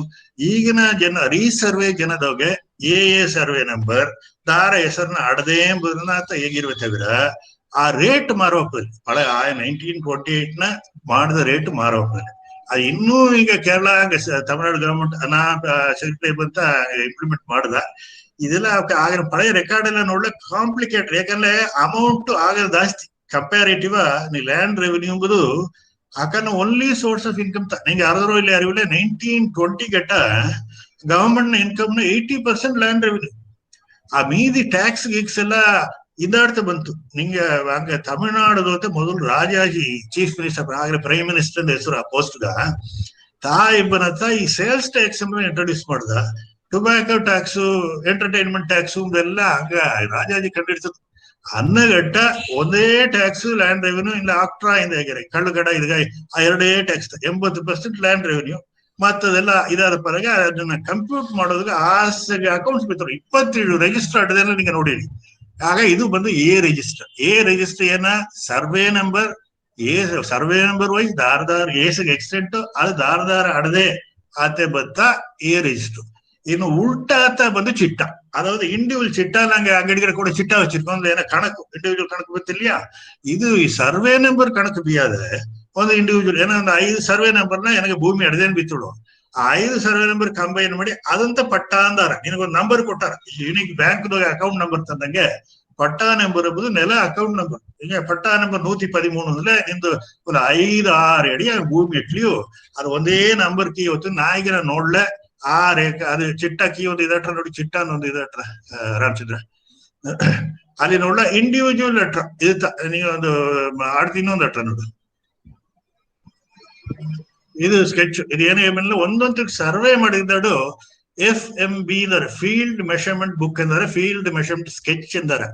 ಈಗಿನ ಜನ ರೀಸರ್ವೆ ಜನದೋಗೆ ಎ ಸರ್ವೆ ನಂಬರ್ ದಾರ ಹೆಸರನ್ನ ಅಡದೆ ಎಂಬುದನ್ನ ಅಂತ ಹೇಗಿರ್ಬೇಕಾದ್ರ ಆ ರೇಟ್ ಮಾರೋಪಲ್ಲಿ ಹಳೆ 1928 ನ ಮಾಡಿದ ರೇಟ್ ಮಾರೋಪಲ್ಲಿ ಅದು ಇನ್ನೂ ಈಗ ಕೇರಳ ತಮಿಳ್ನಾಡು ಗವರ್ಮೆಂಟ್ ಸೆಕ್ರೆಟರಿ ಅಂತ ಇಂಪ್ಲಿಮೆಂಟ್ ಮಾಡ್ದ. ಇದೆಲ್ಲ ಆಗಿನ ಪಳೆಯ ರೆಕಾರ್ಡ್ ಎಲ್ಲ ನೋಡ್ಲೆ ಕಾಂಪ್ಲಿಕೇಟೆಡ್. ಯಾಕಂದ್ರೆ ಅಮೌಂಟ್ ಆಗ ಜಾಸ್ತಿ ಕಂಪ್ಯಾರೇಟಿವ್ ನೀ ಲ್ಯಾಂಡ್ ರೆವಿನ್ಯೂ ಎಂಬುದು ಯಾಕಂದ್ರೆ ಓನ್ಲಿ ಸೋರ್ಸ್ ಆಫ್ ಇನ್ಕಮ್ ನಿಂಗೆ ಯಾರಾದ್ರೂ ಇಲ್ಲಿ ಅರಿವಿಲ್ಲ. 1920 ಗಟ್ಟ ಗವರ್ಮೆಂಟ್ ನ ಇನ್ಕಮ್ ನ 80% ಲ್ಯಾಂಡ್ ರೆವಿನ್ಯೂ. ಆ ಮೀದಿ ಟ್ಯಾಕ್ಸ್ ಗೀಕ್ಸ್ ಎಲ್ಲ ಇದಾಡ್ತಾ ಬಂತು. ನಿಂಗೆ ಹಂಗ ತಮಿಳ್ನಾಡು ಮೊದಲು ರಾಜಾಜಿ ಚೀಫ್ ಮಿನಿಸ್ಟರ್ ಆಗ್ರೆ ಪ್ರೈಮ್ ಮಿನಿಸ್ಟರ್ ಅಂತ ಹೆಸರು ಆ ಪೋಸ್ಟ್ಗ ಇಬ್ಬನತ್ತ ಈ ಸೇಲ್ಸ್ ಟ್ಯಾಕ್ಸ್ ಅಂತ ಇಂಟ್ರೊಡ್ಯೂಸ್ ಮಾಡ್ದ. ಟೊಬ್ಯಾಕೋ ಟ್ಯಾಕ್ಸ್, ಎಂಟರ್ಟೈನ್ಮೆಂಟ್ ಟ್ಯಾಕ್ಸ್ ಇದೆಲ್ಲ ಹಂಗ ರಾಜಾಜಿ ಕಂಡಿಡ್ತದ. ಅನ್ನಗಟ್ಟ ಒಂದೇ ಟ್ಯಾಕ್ಸ್ ಲ್ಯಾಂಡ್ ರೆವಿನ್ಯೂ ಇಲ್ಲ ಆಕ್ಟ್ರಾ ಇಂದ ಹೇಗೆ ಕಳ್ಳುಗಡ ಇದ್ಗ ಆ ಎರಡೇ ಟ್ಯಾಕ್ಸ್ 80% ಲ್ಯಾಂಡ್ ರೆವಿನ್ಯೂ. ಮತ್ತದೆಲ್ಲ ಇದಾದ ಪರಗೆ ಅದನ್ನ ಕಂಪ್ಯೂಟ್ ಮಾಡೋದಕ್ಕೆ ಆಸೆಗೆ ಅಕೌಂಟ್ಸ್ ಬಿತ್ತರು 27 ರಿಜಿಸ್ಟರ್ ಅಡ್ದೆಲ್ಲ ನಿಂಗೆ ನೋಡಿರಿ. ಆಗ ಇದು ಬಂದು ಎ ರಿಜಿಸ್ಟರ್. ಎ ರಿಜಿಸ್ಟರ್ ಏನ survey number survey number wise ದಾರದಾರ ಏಸಿಗೆ ಎಕ್ಸ್ಟೆಂಟ್ ಅದು ದಾರದಾರ ಅಡದೆ ಆತೆ ಬತ್ತ ಎ ರಿಜಿಸ್ಟರ್. ಇನ್ನು ಉಲ್ಟಾತ ಬಂದು ಚಿಟ್ಟ, ಅದಾவது ಇಂಡಿವಿಜುವಲ್ ಚಿಟ್ಟ ನಂಗೆ ಅಂಗಡಿಗರ ಕೂಡ ಚಿಟ್ಟ ವச்சிருக்கோம் ಏನ ಕಣಕು ಇಂಡಿವಿಜುವಲ್ ಕಣಕು ಗೊತ್ತಿಲ್ಲ. ಇದು ಈ ಸರ್ವೆ ನಂಬರ್ ಕಣಕು ಬಿಯಾದ್ರೆ ಒಂದು ಇಂಡಿವಿಜುವಲ್ ಏನೋ ಒಂದು 5 ಸರ್ವೆ ನಂಬರ್ನ ನನಗೆ ಭೂಮಿ ಅಡದೇನ್ ಬಿತ್ತುಡು ಆ 5 ಸರ್ವೆ ನಂಬರ್ ಕಂಬೈನ್ ಮಾಡಿ ಅದಂತ ಪಟ್ಟ ಅಂದಾರ. ನಿನಗೊಂದು ನಂಬರ್ ಕೊಟ್ಟಾರ. ಯೂನಿಕ್ ಬ್ಯಾಂಕ್ ಅಕೌಂಟ್ ನಂಬರ್ ತಂದಂಗೆ ಪಟ್ಟಾ ನಂಬರ್ ಎಂಬುದು ನೆಲ ಅಕೌಂಟ್ ನಂಬರ್. ಈಗ ಪಟ್ಟಾ ನಂಬರ್ 113 ಅಂದ್ರೆ ನಿಮ್ದು ಒಂದು 5-6 ಅಡಿ ಭೂಮಿ ಇಟ್ಲಿಯು ಅದು ಒಂದೇ ನಂಬರ್ ಕೀ ಹೊತ್ತು ನಾಯಿಗಿನ ನೋಡ್ಲೆ ಆ ರೇಖೆ ಅದು ಚಿಟ್ಟ ಕೀ ಒಂದು ಇದಟ್ರ ನೋಡಿ, ಚಿಟ್ಟ ಅನ್ನೊಂದು ಇದಟ್ರ ರಾಮಚಂದ್ರ ಅಲ್ಲಿ ನೋಡ್ಲ ಇಂಡಿವಿಜುವಲ್ ಲೆಟ್ರ ಇದು ನೀವು ಒಂದು ಆಡ್ತಿ ಇನ್ನೊಂದು ಲೆಟ್ರ ನೋಡು. ಇದು ಸ್ಕೆಚ್. ಇದು ಏನೇ ಒಂದೊಂದು ಸರ್ವೆ ಮಾಡಿದ್ದಾಡು FMB ಎಂದರೆ ಫೀಲ್ಡ್ ಮೆಷರ್ಮೆಂಟ್ ಬುಕ್ ಎಂದರೆ ಫೀಲ್ಡ್ ಮೆಷರ್ಮೆಂಟ್ ಸ್ಕೆಚ್ ಎಂದರೆ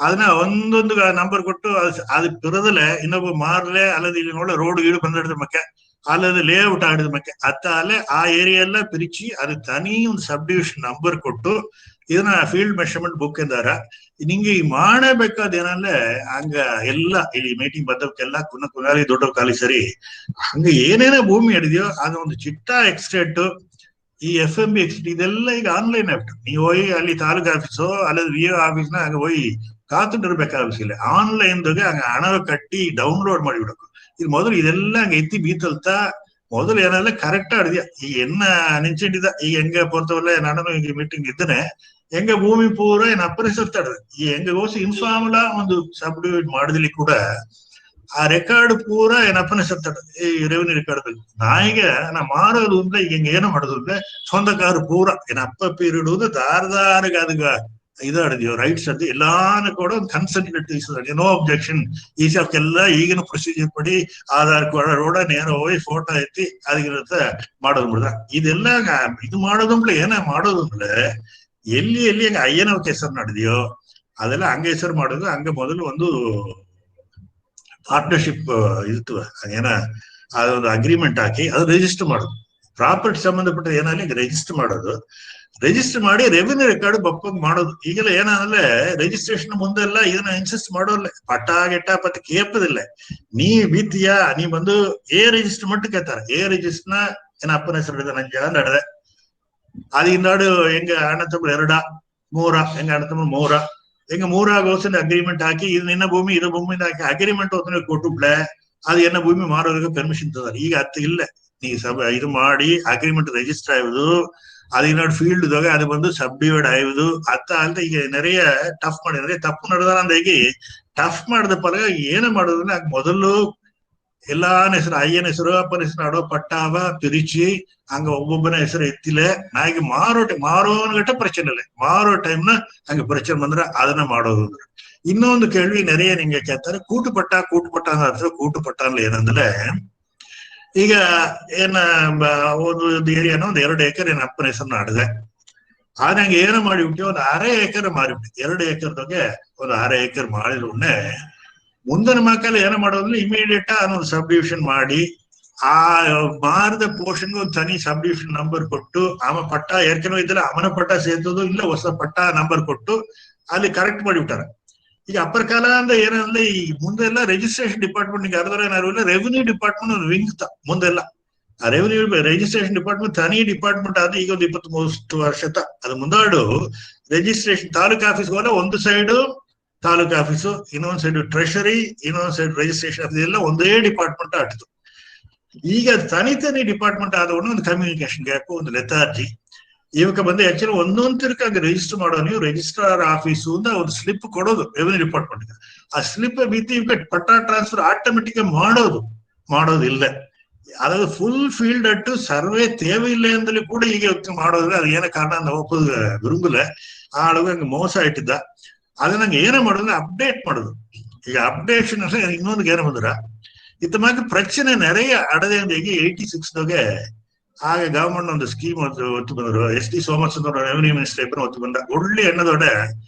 ಅದನ್ನ ಒಂದೊಂದು ನಂಬರ್ ಕೊಟ್ಟು ಅದು ಪಿರದಲೆ ಇನ್ನೊಬ್ಬ ಮಾರ್ಲೆ ಅಲ್ಲದು ಇಲ್ಲಿ ನೋಡ ರೋಡ್ ಗೀಡು ಬಂದಿಡಿದ ಮಕ್ಕೆ அல்லது லே அவுட் ஆடுது மக்க அத்தால ಆ ಏರಿಯಾ ಎಲ್ಲ பிரிச்சு அது தனி ಒಂದು ಸಬ್ ಡಿವಿಷನ್ ನಂಬರ್ ಕೊಟ್ಟು ಇದನ್ನ ಫೀಲ್ಡ್ ಮೆಷರ್ಮೆಂಟ್ ಬುಕ್ ಎಂದಾರ. ನಿಂಗೆ ಈ ಮಾಡಬೇಕಾದ ಏನಂದ್ರೆ ಹಂಗ ಎಲ್ಲ ಇಲ್ಲಿ ಮೀಟಿಂಗ್ ಬಂದವಕ್ಕೆಲ್ಲ ಕುನಾಲಿ ದೊಡ್ಡ ಕಾಲಿ ಸರಿ ಹಂಗ ಏನೇನೋ ಭೂಮಿ ಹಿಡಿದ್ಯೋ ಅದು ಒಂದು ಚಿಟ್ಟ ಎಕ್ಸ್ಟೇಟ್ ಈ FMB ಎಕ್ಸ್ಟೇಟ್ ಇದೆಲ್ಲ ಈಗ ಆನ್ಲೈನ್ ಆಪ್ಟ್. ನೀವು ಹೋಗಿ ಅಲ್ಲಿ ತಾಲೂಕು ಆಫೀಸೋ ಅಲ್ಲದು VO ಆಫೀಸ್ನ ಹಂಗ ಹೋಗಿ ಕಾತುಂಡಿರ್ಬೇಕಾಗಿಲ್ಲ. ಆನ್ಲೈನ್ದಾಗ ಹಂಗ ಹಣ ಕಟ್ಟಿ ಡೌನ್ಲೋಡ್ ಮಾಡಿಬಿಡಬೇಕು. ಇದು ಮೊದಲು ಇದೆಲ್ಲ ಹಂಗ ಎತ್ತಿ ಬೀತಲ್ತಾ ಮೊದಲು ಏನೆಲ್ಲ ಕರೆಕ್ಟ್ ಆಡಿದ್ಯಾ ಈಗ ಎನ್ನ ನೆಂಚಿಟ್ಟಿದ್ದ ಈಗ ಹೆಂಗ ಪೋರ್ತವಲ್ಲ ನಾನು ಈಗ ಮೀಟಿಂಗ್ ಇದ್ದೇನೆ ಹೆಂಗ ಭೂಮಿ ಪೂರ ಏನ್ ಅಪರಿಸುತ್ತಾಡ್ದೆ ಈ ಹೆಂಗ ಹೋಸಿ ಇನ್ಫಾರ್ಮುಲಾ ಒಂದು ಸಬ್ ಡಿವಿಡ್ ಮಾಡಿದ್ಲಿ ಕೂಡ ಆ ರೆಕಾರ್ಡ್ ಪೂರ ಏನ್ ಅಪನಿಸುತ್ತಾಡ ಈ ರೆವಿನ್ಯೂ ರೆಕಾರ್ಡ್ ನಾಯಿಗೆ ನಾ ಮಾಡೋದು ಅಂದ್ರೆ ಈಗ ಹೆಂಗ ಏನೋ ಮಾಡೋದು ಅಂದ್ರೆ ಸ್ವಂತಕಾರು ಪೂರ ಏನ್ ಅಪ್ಪ ಇಡುವುದು ದಾರದಾರಗ ಅದಗ ಇದಾಡಿದ್ಯೋ ರೈಟ್ಸ್ ಅದು ಎಲ್ಲಾನು ಕೂಡ ಒಂದು ಕನ್ಸೆಂಟ್ ತಿಳಿಸಿದ ನೋ ಅಬ್ಜೆಕ್ಷನ್ ಈ ಎಲ್ಲ ಈಗಿನ ಪ್ರೊಸೀಜರ್ ಪಡಿ ಆಧಾರ್ ರೋಡ ನೇರ ಹೋಗಿ ಫೋಟೋ ಎತ್ತಿ ಅದಕ್ಕೆ ಮಾಡೋದು ಬಿಡ್ದ. ಇದೆಲ್ಲ ಇದು ಮಾಡೋದಂಬ್ಲೆ ಏನ ಮಾಡೋದು ಅಂದ್ರೆ ಎಲ್ಲಿ ಹಂಗ ಅಯ್ಯನವ್ರ ಹೆಸರು ನಡೆದಿಯೋ ಅದೆಲ್ಲ ಹಂಗ ಹೆಸರು ಮಾಡೋದು. ಹಂಗ ಮೊದಲು ಒಂದು ಪಾರ್ಟ್ನರ್ಶಿಪ್ ಇರ್ತವ ಏನ ಅದೊಂದು ಅಗ್ರಿಮೆಂಟ್ ಹಾಕಿ ಅದು ರಿಜಿಸ್ಟರ್ ಮಾಡೋದು. ಪ್ರಾಪರ್ಟಿ ಸಂಬಂಧಪಟ್ಟ ಏನಾಗಲಿ ರಿಜಿಸ್ಟರ್ ಮಾಡೋದು. ರಿಜಿಸ್ಟರ್ ಮಾಡಿ ರೆವಿನ್ಯೂ ರೆಕಾರ್ಡ್ ಬಪ್ಪಗ್ ಮಾಡೋದು. ಈಗೆಲ್ಲ ಏನಂದ್ರೆ ರಿಜಿಸ್ಟ್ರೇಷನ್ ಮುಂದೆಲ್ಲ ಇದನ್ನ ಇನ್ಸಿಸ್ಟ್ ಮಾಡೋಲ್ಲ ಪಟ್ಟ ಗೆಟ್ಟ ಪತ್ತ ಕೇಪದಿಲ್ಲ. ನೀ ಬಿತ್ತಿಯಾ ನೀ ಬಂದು ಎ ರಿಜಿಸ್ಟರ್ ಮಟ್ಟ ಕೇಳ್ತಾರ. ಎ ರಿಜಿಸ್ಟರ್ನ ಏನ ಅಪ್ಪನ ಹೆಸರು ಹಿಡಿದ ನಂಜ ನಡೆದೆ அது இன்னாடு எங்க அண்ணன் தம்பி 2 3 எங்க ಅಣ್ಣ ತಮ್ಮ 3 எங்க 3 ಅಗ್ರಿಮೆಂಟ್ ಹಾಕಿ ಇದು ನಿನ್ನ ಭೂಮಿ ಇದು ಭೂಮಿ ಹಾಕಿ ಅಗ್ರಿಮೆಂಟ್ ಒತ್ತನೆ ಕೊಟ್ಟುಬಿಟ್ಲೆ ಅದು ಎನ್ನ ಭೂಮಿ ಮಾರೋರಿಗೆ ಪರ್ಮಿಷನ್ ತದಾರೆ. ಈಗ ಅತ್ತ ಇಲ್ಲ, நீ இது ಮಾಡಿ அக்ரிமெண்ட் ரெஜிஸ்டர் ஆகுது, அது இன்னொரு ஃபீல்டு தொகை அது வந்து சப்டிவைட் ஆகுது. ಅತ್ತ ಅಲ್ಲದೆ ಈಗ நிறைய ಟಫ್ ಮಾಡಿ நிறைய ತಪ್ಪು ನಡೆದಾರ ಅಂದಾಗಿ ಟಫ್ ಮಾಡಿದ ಪರ ಏನ ಮಾಡೋದ್ರೆ ಮೊದಲು ಎಲ್ಲಾನ ಹೆಸರು ಅಯ್ಯನ ಹೆಸರು ಅಪ್ಪನ ಹೆಸರು ಆಡೋ ಪಟ್ಟಾವ பிரிச்சு அங்க ஒவ்வொருன ಹೆಸರು ಎತ್ತಿಲ್ಲ. ನಾಯಿಗೆ ಮಾರೋನ್ಗಟ್ಟ பிரச்சனை இல்லை, ಮಾರೋ ಟೈಮ್ನ அங்க பிரச்சனை ಬಂದ್ರೆ ಅದನ್ನ ಮಾಡೋದು. ಇನ್ನೊಂದು ಕೇಳ್ವಿ நிறைய நீங்க ಕೇಳ್ತಾರೆ, ಕೂಟುಪಟ್ಟ ಅಂದ್ರೆ ಕೂಟುಪಟ್ಟ ಅಂದ್ರೆ ಏನಂದ್ರೆ ಈಗ ಏನ ಒಂದು ಏರಿಯಾನ ಒಂದು 2 ಎಕರೆ ಏನ್ ಅಪ್ಪನ ಹೆಸರನ್ನ ಆಡಿದೆ. ಆದ್ರೆ ನಂಗೆ ಏನು ಮಾಡಿಬಿಟ್ಟು ಒಂದು 1/2 ಎಕರೆ ಮಾರಿಬಿಟ್ಟು 2 ಎಕರೆದಾಗೆ ಒಂದು 1/2 ಎಕರೆ ಮಾಡಿದ್ರೆ ಮುಂದಿನ ಮಕ್ಕಳು ಏನ ಮಾಡೋದ್ರೆ ಇಮಿಡಿಯೇಟ್ ಅದೊಂದು ಸಬ್ ಡಿವಿಷನ್ ಮಾಡಿ ಆ ಮಾರಿದ ಪೋರ್ಷನ್ಗೆ ಒಂದು ತನಿ ಸಬ್ ಡಿವಿಷನ್ ನಂಬರ್ ಕೊಟ್ಟು ಆಮ ಪಟ್ಟ ಏರ್ಕೆನೋ ಇದ್ರೆ ಅವನ ಪಟ್ಟ ಸೇರ್ತದೋ ಇಲ್ಲ ಹೊಸ ಪಟ್ಟ ನಂಬರ್ ಕೊಟ್ಟು ಅಲ್ಲಿ ಕರೆಕ್ಟ್ ಮಾಡಿಬಿಟ್ಟಾರ. ಈಗ ಅಪ್ಪರ ಕಾಲ ಅಂದ್ರೆ ಏನಂದ್ರೆ ಈ ಮುಂದೆಲ್ಲ ರಿಜಿಸ್ಟ್ರೇಷನ್ ಡಿಪಾರ್ಟ್ಮೆಂಟ್ ಅರ್ಧರ ಏನಾರು ರೆವಿನ್ಯೂ ಡಿಪಾರ್ಟ್ಮೆಂಟ್ ಒಂದು ವಿಂಗ್ ಮುಂದೆಲ್ಲ ಆ ರೆವಿನ್ಯೂ ರಿಜಿಸ್ಟ್ರೇಷನ್ ಡಿಪಾರ್ಟ್ಮೆಂಟ್ ತನಿ ಡಿಪಾರ್ಟ್ಮೆಂಟ್ ಆದ್ರೆ ಈಗ ಒಂದು 20-30 ವರ್ಷ ಅದು ಮುಂದಾಡು ರಿಜಿಸ್ಟ್ರೇಷನ್ ತಾಲೂಕು ಆಫೀಸ್ ಹೋದ್ರೆ ಒಂದು ಸೈಡ್ ತಾಲೂಕು ಆಫೀಸು, ಇನ್ನೊಂದ್ ಸೈಡ್ ಟ್ರೆಷರಿ, ಇನ್ನೊಂದ್ ಸೈಡ್ ರಿಜಿಸ್ಟ್ರೇಷನ್ ಆಫೀಸ್ ಎಲ್ಲ ಒಂದೇ ಡಿಪಾರ್ಟ್ಮೆಂಟ್ ಆಡ್ತು. ಈಗ ತನಿ ಡಿಪಾರ್ಟ್ಮೆಂಟ್ ಆದವನು ಒಂದು ಕಮ್ಯುನಿಕೇಶನ್ ಗ್ಯಾಪ್, ಒಂದು ಲೆಥಾರ್ಜಿ ಇವಕ್ಕೆ ಬಂದು ಆಕ್ಚುಲಿ ಒಂದೊಂದು ತಿರ್ಕಾಗಿ ರಿಜಿಸ್ಟರ್ ಮಾಡೋ ನೀವು ರಿಜಿಸ್ಟ್ರಾರ್ ಆಫೀಸು ಅಂತ ಒಂದು ಸ್ಲಿಪ್ ಕೊಡೋದು ರೆವಿನ್ಯೂ ಡಿಪಾರ್ಟ್ಮೆಂಟ್. ಆ ಸ್ಲಿಪ್ ಬಿದ್ದು ಇವಕ್ಕೆ ಪಟ್ಟ ಟ್ರಾನ್ಸ್ಫರ್ ಆಟೋಮೆಟಿಕ್ ಮಾಡೋದಿಲ್ಲ. ಅದಾದ ಫುಲ್ ಫೀಲ್ಡ್ ಅಟ್ಟು ಸರ್ವೆ தேவையில்லை ಅಂತಲೂ ಕೂಡ ಈಗ ಮಾಡೋದ್ರೆ ಅದು ಏನ ಕಾರಣ ಅಂತ ಒಪ್ಪದ ವಿರುಂಬಲ ಆಳುಗ ಮೋಸ ಇಟ್ಟಿದ್ದ. ಅದನ್ನ ನಂಗೆ ಏನ ಮಾಡೋದು ಅಪ್ಡೇಟ್ ಮಾಡೋದು. ಈಗ ಅಪ್ಡೇಷನ್ ಇನ್ನೊಂದು ಏನ ಬಂದ್ರ ಇತ್ತ ಮಾತ್ರ ಪ್ರಚನೆ நிறைய ಅಡದೇಂದಿಗೆ 86 ಆಗ ಗವರ್ಮೆಂಟ್ ಒಂದು ಸ್ಕೀಮ್ ಒತ್ತು ಬಂದ್ರು. S T Somasundara revenue minister ಇಬ್ಬರು ಒತ್ತು ಬಂದ ಒಳ್ಳೆ ಎಣ್ಣದೊಡ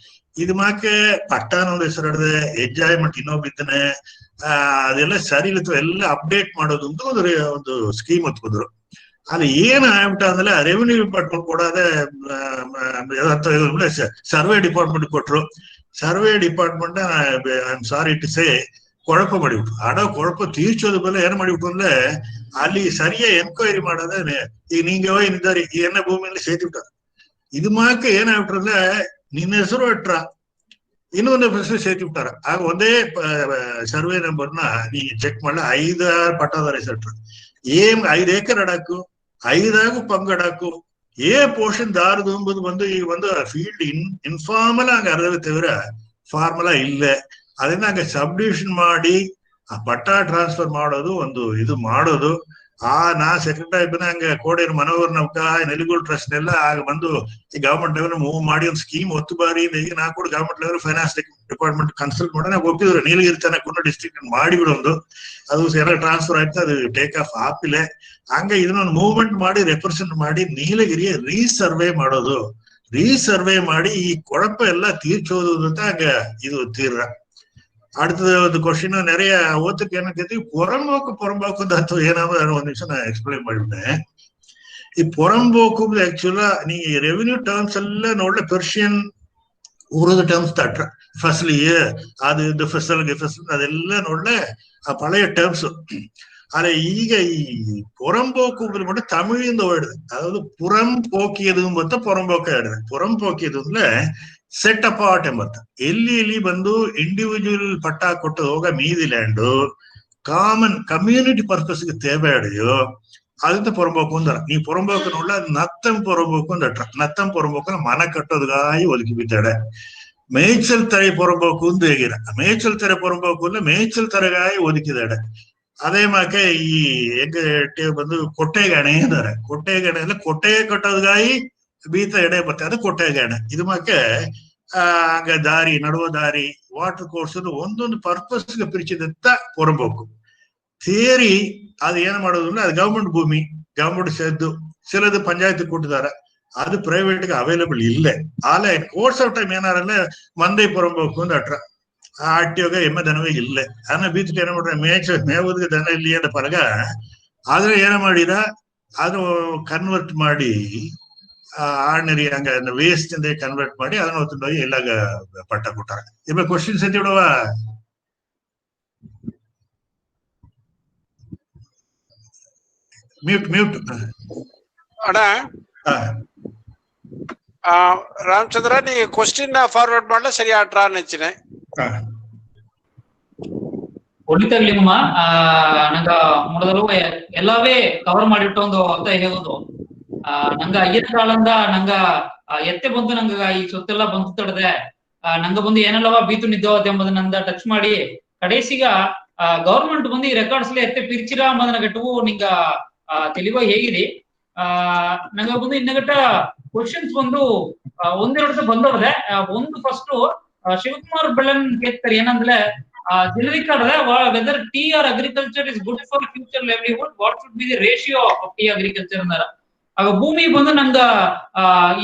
ಇದು ಮಾಕೆ ಪಟ್ಟಾನ ಒಂದು ಹೆಸರು ಹಿಡ್ದೆ ಎಂಜಾಯ್ಮೆಂಟ್ ಇನ್ನೊಬ್ಬಿದ್ದಾನೆ ಅದೆಲ್ಲ ಸರಿ ಇಲ್ಲತ್ತು ಎಲ್ಲ ಅಪ್ಡೇಟ್ ಮಾಡೋದು ಅಂತ ಒಂದು ಸ್ಕೀಮ್ ಒತ್ತು ಬಂದ್ರು. ಅದು ಏನ್ ಆಗ್ಬಿಟ್ಟ ಅಂದ್ರೆ ರೆವಿನ್ಯೂ ಡಿಪಾರ್ಟ್ಮೆಂಟ್ ಕೊಡಾದೆ ಸರ್ವೆ ಡಿಪಾರ್ಟ್ಮೆಂಟ್ ಕೊಟ್ರು. Survey department I am sorry to say ಕೊಳಪ ಮಾಡಿಬಿಟ್ರು. ಕೊಳಪ ತೀರ್ಚೋದು ಬಲ್ಲ ಏನ್ ಮಾಡಿಬಿಟ್ರು ಅಂದ್ರೆ ಅಲ್ಲಿ ಸರಿಯಾ ಎನ್ಕ್ವೈರಿ ಮಾಡೋದೇ ಈಗ ನಿಂಗೆ ಏನಿದ್ದಾರೆ ಈ ಎನ್ನ ಭೂಮಿಯಲ್ಲಿ ಸೇತಿಬಿಟ್ಟಾರ. ಇದು ಮಾಕ ಏನಾಗ್ಬಿಟ್ರ ಅಂದ್ರೆ ನಿನ್ನ ಹೆಸರು ಇಟ್ರ ಇನ್ನೊಂದು ಹೆಸರು ಸೇತಿಬಿಟ್ಟಾರ. ಆಗ ಒಂದೇ ಸರ್ವೆ ನಂಬರ್ನ ನೀ ಚೆಕ್ ಮಾಡಲ 5 ಪಟ್ಟಾದಾರ ಹೆಸರು ಏನ್ 5 ಏಕರ್ ಅಡಾಕು 5 ಪಂಗಡಾಕು ಏ ಪೋರ್ಷನ್ ದಾರದು ಎಂಬುದು ಬಂದು ಈಗ ಒಂದು ಫೀಲ್ಡ್ ಇನ್ಫಾರ್ಮಲ್ ಹಂಗ ಅರ್ಧ ತವಿರ ಫಾರ್ಮುಲಾ ಇಲ್ಲ. ಅದನ್ನ ಹಂಗ ಸಬ್ ಡಿವಿಷನ್ ಮಾಡಿ ಆ ಪಟ್ಟ ಟ್ರಾನ್ಸ್ಫರ್ ಮಾಡೋದು ಒಂದು ಇದು ಮಾಡೋದು. ನಾ ಸೆಕ್ರೆಟರಿ ಹಂಗ ಕೋಡೇರು ಮನೋಹರ್ ನೌಕ ನೆಲಿಗೋಲ್ ಟ್ರಸ್ಟ್ ಎಲ್ಲ ಆಗ ಬಂದು ಈ ಗವರ್ಮೆಂಟ್ ಲೆವೆಲ್ ಮೂವ್ ಮಾಡಿ ಒಂದು ಸ್ಕೀಮ್ ಒತ್ತು ಬಾರಿ ಈಗ ನಾ ಕೂಡ government level finance department consult ಮಾಡೋಣ ಒಪ್ಪಿದ್ರು. ನೀಲಗಿರಿ ತನಕ ಕುನ್ನ ಡಿಸ್ಟ್ರಿಕ್ಟ್ ಮಾಡಿಬಿಡೋದು ಅದು ಎಲ್ಲ ಟ್ರಾನ್ಸ್ಫರ್ ಆಯ್ತು. ಅದು ಟೇಕ್ ಆಫ್ ಆಪಿಲ್ಲ. ಹಂಗ ಇದನ್ನೊಂದು ಮೂವ್ಮೆಂಟ್ ಮಾಡಿ ರೆಪ್ರೆಸೆಂಟ್ ಮಾಡಿ ನೀಲಗಿರಿ ರೀಸರ್ವೆ ಮಾಡೋದು. ರೀಸರ್ವೆ ಮಾಡಿ ಈ ಕೊಳಪ ಎಲ್ಲ ತೀರ್ಚೋದು ಅಂತ ಹಂಗ ಇದು ತೀರ್ರ. அடுத்தது ಒಂದು ಕ್ವಶನ್ நிறைய ಓದಕ್ಕೆ ಏನಕ್ಕೆ ಪೊರಂಬೋಕು ಅಂತ ಏನಾದ್ರು ಒಂದ್ ನಿಮಿಷ ನಾ ಎಕ್ಸ್ಪ್ಲೈನ್ ಮಾಡಿಬಿಟ್ಟೆ. ಈ ಪೊರಂಬೋಕು ಆಕ್ಚುಲ ನೀ ರೆವಿನ್ಯೂ ಟರ್ಮ್ಸ್ ಎಲ್ಲ ನೋಡ್ಲೆ ಪರ್ಷಿಯನ್ ಉರ್ದು ಟರ್ಮ್ಸ್ ತಟ್ರ ಫಸಲಿ ಅದು ಇದು ಫಸಲ್ ಅದೆಲ್ಲ ನೋಡ್ಲೆ ಆ ಪಳೆಯ ಟರ್ಮ್ಸ್. ಆದ್ರೆ ಈಗ ಈ ಪೊರಂಬೋಕು மட்டும் தமிழிಂದ ಹೊರಡಿದೆ. ಅದಾவது புறம் போக்கியது ಅಂತ ಪೊರಂಬೋಕ ಹೇಳಿದೆ. புறம் போக்கியது ಅಂದ್ರೆ ಸೆಟ್ ಅಪಾರ್ಟ್ ಎಂಬತ್ತ. ಎಲ್ಲಿ ಬಂದು ಇಂಡಿವಿಜುವಲ್ ಪಟ್ಟ ಕೊಟ್ಟು ಹೋಗ ಮೀದಿ ಲ್ಯಾಂಡ್ ಕಾಮನ್ ಕಮ್ಯುನಿಟಿ ಪರ್ಪಸ್ಗೆ தேவையடையோ அதுதான் புறம்போக்கு வந்தார. நீ புறம்போக்கு உள்ள நத்தம் புறம்போக்கு தட்டுற நத்தம் புறம்போக்கு மன கட்டதுக்காய் ஒதுக்கி ಬಿದ್ದಾಡ. ಮೇய்ச்சல் ತರೆ புறம்போக்கு ಹೇಗಿರ ಮೇய்ச்சல் ತರೆ புறம்போக்கு ಮೇய்ச்சல் ತರೆಗಾಯಿ ಒದಗಿದಾಡ. ಅದೇ ಮಾಕೆ ಈ ಹೆಂಗ ಬಂದು ಕೊಟ್ಟೆಗಾಣೆ ಇದಾರೆ. ಕೊಟ್ಟೆಗಾಣೆ ಅಂದ್ರೆ ಕೊಟ್ಟೆ ಕಟ್ಟೋದಗಾಯಿ ಬೀತ ಎಡೆ ಬರ್ತದೆ, ಅದು ಕೊಟ್ಟೆಗಾಣೆ. ಇದು ಮಾಕೆ ಹಂಗ ದಾರಿ ನಡುವ ದಾರಿ ವಾಟರ್ ಕೋರ್ಸ್ ಒಂದೊಂದು ಪರ್ಪಸ್ಗೆ ಪಿರಿಚಿದಂತ ಪೊರಂಬೋಕು ಥಿಯರಿ. ಅದು ಏನ್ ಮಾಡೋದು ಅಂದ್ರೆ ಅದು ಗವರ್ಮೆಂಟ್ ಭೂಮಿ ಗವರ್ಮೆಂಟ್ ಸೇದ್ದು ಸಿಲದು ಪಂಚಾಯತ್ ಕೊಟ್ಟಿದಾರ. ಅದು ಪ್ರೈವೇಟ್ ಗೆ ಅವೈಲಬಲ್ ಇಲ್ಲ. ಆಲೆ ಕೋರ್ಸ್ ಆಫ್ ಟೈಮ್ ಏನಾರಲ್ಲ ಮಂದಿ ಪೊರಂಬೋಕು ಅಂತ ಅಟ್ರ ಆಟ್ಯೋಗ ಎಮ್ಮೆ ದನವೇ ಇಲ್ಲ. ಅದನ್ನ ಬೀಚ್ ಏನ ಮಾಡ್ರೆ ಮೇವುದ್ಗೆ ದನ ಇಲ್ಲಿ ಅಂತ ಪರಗ ಆದ್ರೆ ಏನ ಮಾಡಿದ ಅದು ಕನ್ವರ್ಟ್ ಮಾಡಿ ಆರ್ಡಿನರಿ ಹಂಗ ವೇಸ್ಟ್ ಇಂದ ಕನ್ವರ್ಟ್ ಮಾಡಿ ಅದನ್ನ ಹೊತ್ತೊಂಡೋಗಿ ಎಲ್ಲಾಗ ಪಟ್ಟ ಕೊಟ್ಟಾರ. ಇವಾಗ ಕ್ವಶನ್ಸ್ ಐತಿ ಬಿಡವ. ಮ್ಯೂಟ್ ಅಣ್ಣ ರಾಮಚಂದ್ರ ನೀ ಕ್ವಶನ್ ಫಾರ್ವರ್ಡ್ ಮಾಡ್ಲ ಸರಿ ಆಟ್ರಾ ನೆಚ್ಚಿನ ಒಳ್ಳಿತಾಗ್ಲಿಮ್ಮ ನಂಗ ಮೊದಲು ಎಲ್ಲವೇ ಕವರ್ ಮಾಡಿಟ್ಟೊಂದು ಅಂತ ಹೇಳೋದು ನಂಗ ಅಯ್ಯನ ಕಾಲಂದ ನಂಗ ಎತ್ತೆ ಬಂದು ನಂಗ ಈ ಸೊತ್ತೆಲ್ಲ ಬಂದು ತಡದೆ ನಂಗ ಬಂದು ಏನೆಲ್ಲವ ಬೀತು ನಿದ್ದವತ್ತೆ ಎಂಬುದು ನಂದ ಟಚ್ ಮಾಡಿ ಕಡೆಸಿಗ ಗವರ್ಮೆಂಟ್ ಬಂದು ಈ ರೆಕಾರ್ಡ್ಸ್ ಎತ್ತೆ ಪಿರ್ಚಿರ ಎಂಬುದನ್ನ ಗಟ್ಟವು ನಿಂಗ ತಿಳಿವ ಹೇಗಿದೆ ನಂಗ ಬಂದು ಇನ್ನಗಟ್ಟ ಕ್ವಶನ್ಸ್ ಬಂದು ಒಂದೆರಡು ಬಂದವದೆ ಒಂದು ಫಸ್ಟ್ ಶಿವಕುಮಾರ್ ಬೆಳ್ಳನ್ ಕೇಳ್ತಾರೆ ಏನಂದ್ರೆ ಜನರಿಕಡೆ whether tea or agriculture is good for future livelihood what should be the ratio of tea agriculture ಅಂದಾರ ಆಗ ಭೂಮಿ ಬಂದು ನಂಗ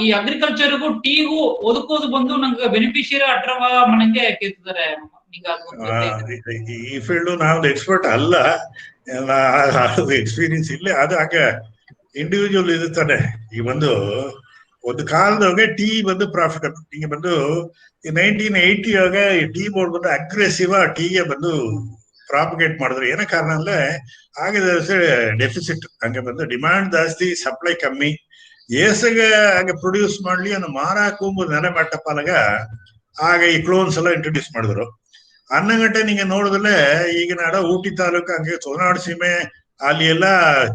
ಈ ಅಗ್ರಿಕಲ್ಚರ್ಗೂ ಟೀಗೂ ಒದಕೋದು ಬಂದು ನಂಗೆ ಬೆನಿಫಿಷಿಯರಿ ಅಟ್ರವ ಮನೆಗೆ ಕೇಳ್ತಿದ್ದಾರೆ. ಈ ಫೀಲ್ಡ್ ನಾವು ಎಕ್ಸ್ಪರ್ಟ್ ಅಲ್ಲ, ಎಕ್ಸ್ಪೀರಿಯನ್ಸ್ ಇಲ್ಲ. ಅದು ಹಾಗೆ ಇಂಡಿವಿಜುವಲ್ ಇರುತ್ತಾನೆ. ಈ ಒಂದು ಕಾಲದಾಗ ಟೀ ಬಂದು ಪ್ರಾಫಿಟಬಲ್. ಈಗ ಬಂದು 1980 ಆಗ ಟೀ ಬೋರ್ಡ್ ಬಂದು ಅಗ್ರೆಸಿವ್ ಟೀಗೆ ಬಂದು ಪ್ರಾಪಗೇಟ್ ಮಾಡಿದ್ರು. ಏನ ಕಾರಣ ಅಂದ್ರೆ ಆಗ ಡೆಫಿಸಿಟ್, ಹಂಗೆ ಬಂದು ಡಿಮಾಂಡ್ ಜಾಸ್ತಿ, ಸಪ್ಲೈ ಕಮ್ಮಿ. ಏಸಗ ಹಾಗೆ ಪ್ರೊಡ್ಯೂಸ್ ಮಾಡ್ಲಿ ಅನ್ನೋ ಮಾರಾಕು ನೆನೆ ಮಟ್ಟಪಾಲಾಗ ಆಗ ಈ ಕ್ಲೋನ್ಸ್ ಎಲ್ಲ ಇಂಟ್ರೊಡ್ಯೂಸ್ ಮಾಡಿದ್ರು. ಅನ್ನಗಂಟೆ ನಿಂಗೆ ನೋಡಿದ್ರೆ ಈಗ ನಾಡ ಊಟಿ ತಾಲೂಕು ಹಂಗೆ ಸೋನಾಡು ಸೀಮೆ ಅಲ್ಲಿ ಎಲ್ಲ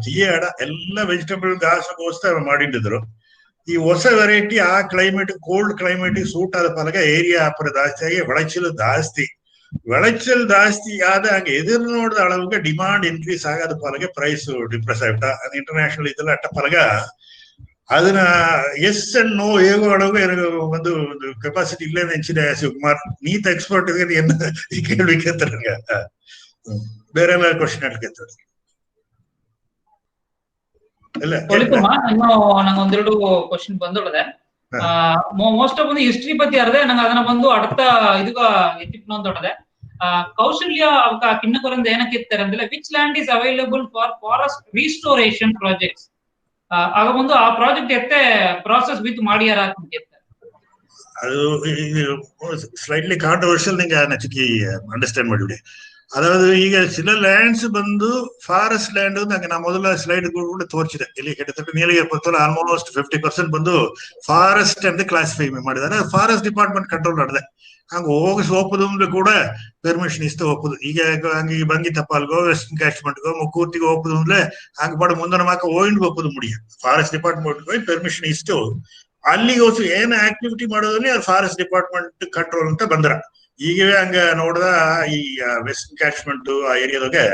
ಜಿಯಾಡ ಎಲ್ಲ ವೆಜಿಟೇಬಲ್ ಗಾಸಗೋಸ್ಕರ ಮಾಡಿದ್ರು. ಈ ಹೊಸ ವೆರೈಟಿ ಆ ಕ್ಲೈಮೇಟ್, ಕೋಲ್ಡ್ ಕ್ಲೈಮೇಟ್ ಸೂಟ್ ಆದ ಪಾಲಗ ಏರಿಯಾ ಅಪರ ಜಾಸ್ತಿ ಆಗಿ ವಿளைச்சல் ಜಾಸ್ತಿ ಆದ ಹಂಗೆ ಎದುರು ನೋಡಿದ ಅಳವಿಗೆ ಡಿಮಾಂಡ್ ಇನ್ಕ್ರೀಸ್ ಆಗೋದ ಪಾಲಗೆ ಪ್ರೈಸ್ ಡಿಪ್ರೆಸ್ ಆಗ್ಬಿಟ್ಟ. ಅದು ಇಂಟರ್ನ್ಯಾಷನಲ್ ಇದೆಲ್ಲ ಅಟ್ಟ ಪಾಲಗ ಅದನ್ನ ಎಸ್ ಅಂಡ್ ನೋ ಹೇಗೋ ಅಳವು ಒಂದು ಕೆಪಾಸಿಟಿ ಇಲ್ಲೇ ನೆಂಚಿದೆ. ಶಿವಕುಮಾರ್ ನೀತ್ ಎಕ್ಸ್ಪರ್ಟ್ ಕೇಳ್ಬೇಕಂತ ಬೇರೆ ಕ್ವಶನ್ ಹೇಳ್ಕೇತಾರೆ. ಇನ್ನು ನಂಗೆ ಒಂದೆರಡು ಕ್ವಶನ್ ಬಂದೊಳದೆ. ಮೋಸ್ಟ್ ಆಫ್ ಒಂದು ಹಿಸ್ಟ್ರಿ ಬಗ್ಗೆ ಅರ್ದೆ ನಂಗೆ ಅದನ್ನ ಬಂದು ಅಡ್ತ ಇದೀಗ ಎತ್ತಿಪ್ನೊಂದೊಡದೆ. ಕೌಶಲ್ಯ ಅವಕ ಕಿನ್ನಕೊರಂದ ಏನಕ್ಕೆ ಇರ್ತಾರೆ ಅಂದ್ರೆ which land is available for forest restoration projects. ಆಗ ಬಂದು ಆ ಪ್ರಾಜೆಕ್ಟ್ ಎತ್ತೆ ಪ್ರಾಸೆಸ್ ವಿತ್ ಮಾಡಿಯಾರ ಅಂತ ಇರ್ತಾರೆ. ಅದು ಸ್ಲೈಟ್ಲಿ ಕಾಂಟ್ರವರ್ಷಿಯಲ್, ನಿಂಗೆ ನಚಿಕಿ ಅಂಡರ್ಸ್ಟ್ಯಾಂಡ್ ಮಾಡಿಬಿಡಿ. ಅದಾவது ಈಗ சில ಲ್ಯಾಂಡ್ಸ್ ಬಂದು ಫಾರೆಸ್ಟ್ ಲ್ಯಾಂಡ್ ನಂಗೆ ನಾ ಮೊದಲ ಸ್ಲೈಡ್ ಕೂಡ ತೋರಿಸಿದೆ. ಇಲ್ಲಿ ನೀಲಿಗೆ ಪತ್ತಲ್ಲ ಆಲ್ಮೋಸ್ಟ್ 50% ಬಂದು ಫಾರೆಸ್ಟ್ ಅಂತ ಕ್ಲಾಸಿಫೈ ಮಾಡಿದ್ದಾರೆ. ಫಾರೆಸ್ಟ್ ಡಿಪಾರ್ಟ್ಮೆಂಟ್ ಕಂಟ್ರೋಲ್ ಮಾಡಿದೆ. ಹಂಗ ಹೋಗಿ ಒಪ್ಪುದು ಕೂಡ ಪರ್ಮಿಷನ್ ಇಷ್ಟು ಒಪ್ಪುದು. ಈಗ ಹಂಗೆ ಬಂಗಿ ತಪ್ಪಾಲ್ಗೋ ವೆಸ್ಟರ್ನ್ ಕ್ಯಾಚ್ಮೆಂಟ್ಗೋ ಮುಕ್ಕೂರ್ತಿಗೋ ಒಪ್ಪುದು ಅಂದ್ರೆ ಹಂಗ ಪಾಡು ಮುಂದಿನ ಮಾಕ ಓಯಿಂಡ್ ಒಪ್ಪುದು ಮುಡಿಯ. ಫಾರೆಸ್ಟ್ ಡಿಪಾರ್ಟ್ಮೆಂಟ್ ಹೋಗಿ ಪರ್ಮಿಷನ್ ಇಷ್ಟು ಅಲ್ಲಿಗೋಸು ಏನ್ ಆಕ್ಟಿವಿಟಿ ಮಾಡೋದ್ರಲ್ಲಿ ಅದು ಫಾರೆಸ್ಟ್ ಡಿಪಾರ್ಟ್ಮೆಂಟ್ ಕಂಟ್ರೋಲ್ ಅಂತ ಬಂದ್ರ. ಈಗವೇ ಹಂಗ ನೋಡ್ದ ಈ ವೆಸ್ಟರ್ನ್ ಕ್ಯಾಚ್ಮೆಂಟ್ ಆ ಏರಿಯಾದಾಗೆ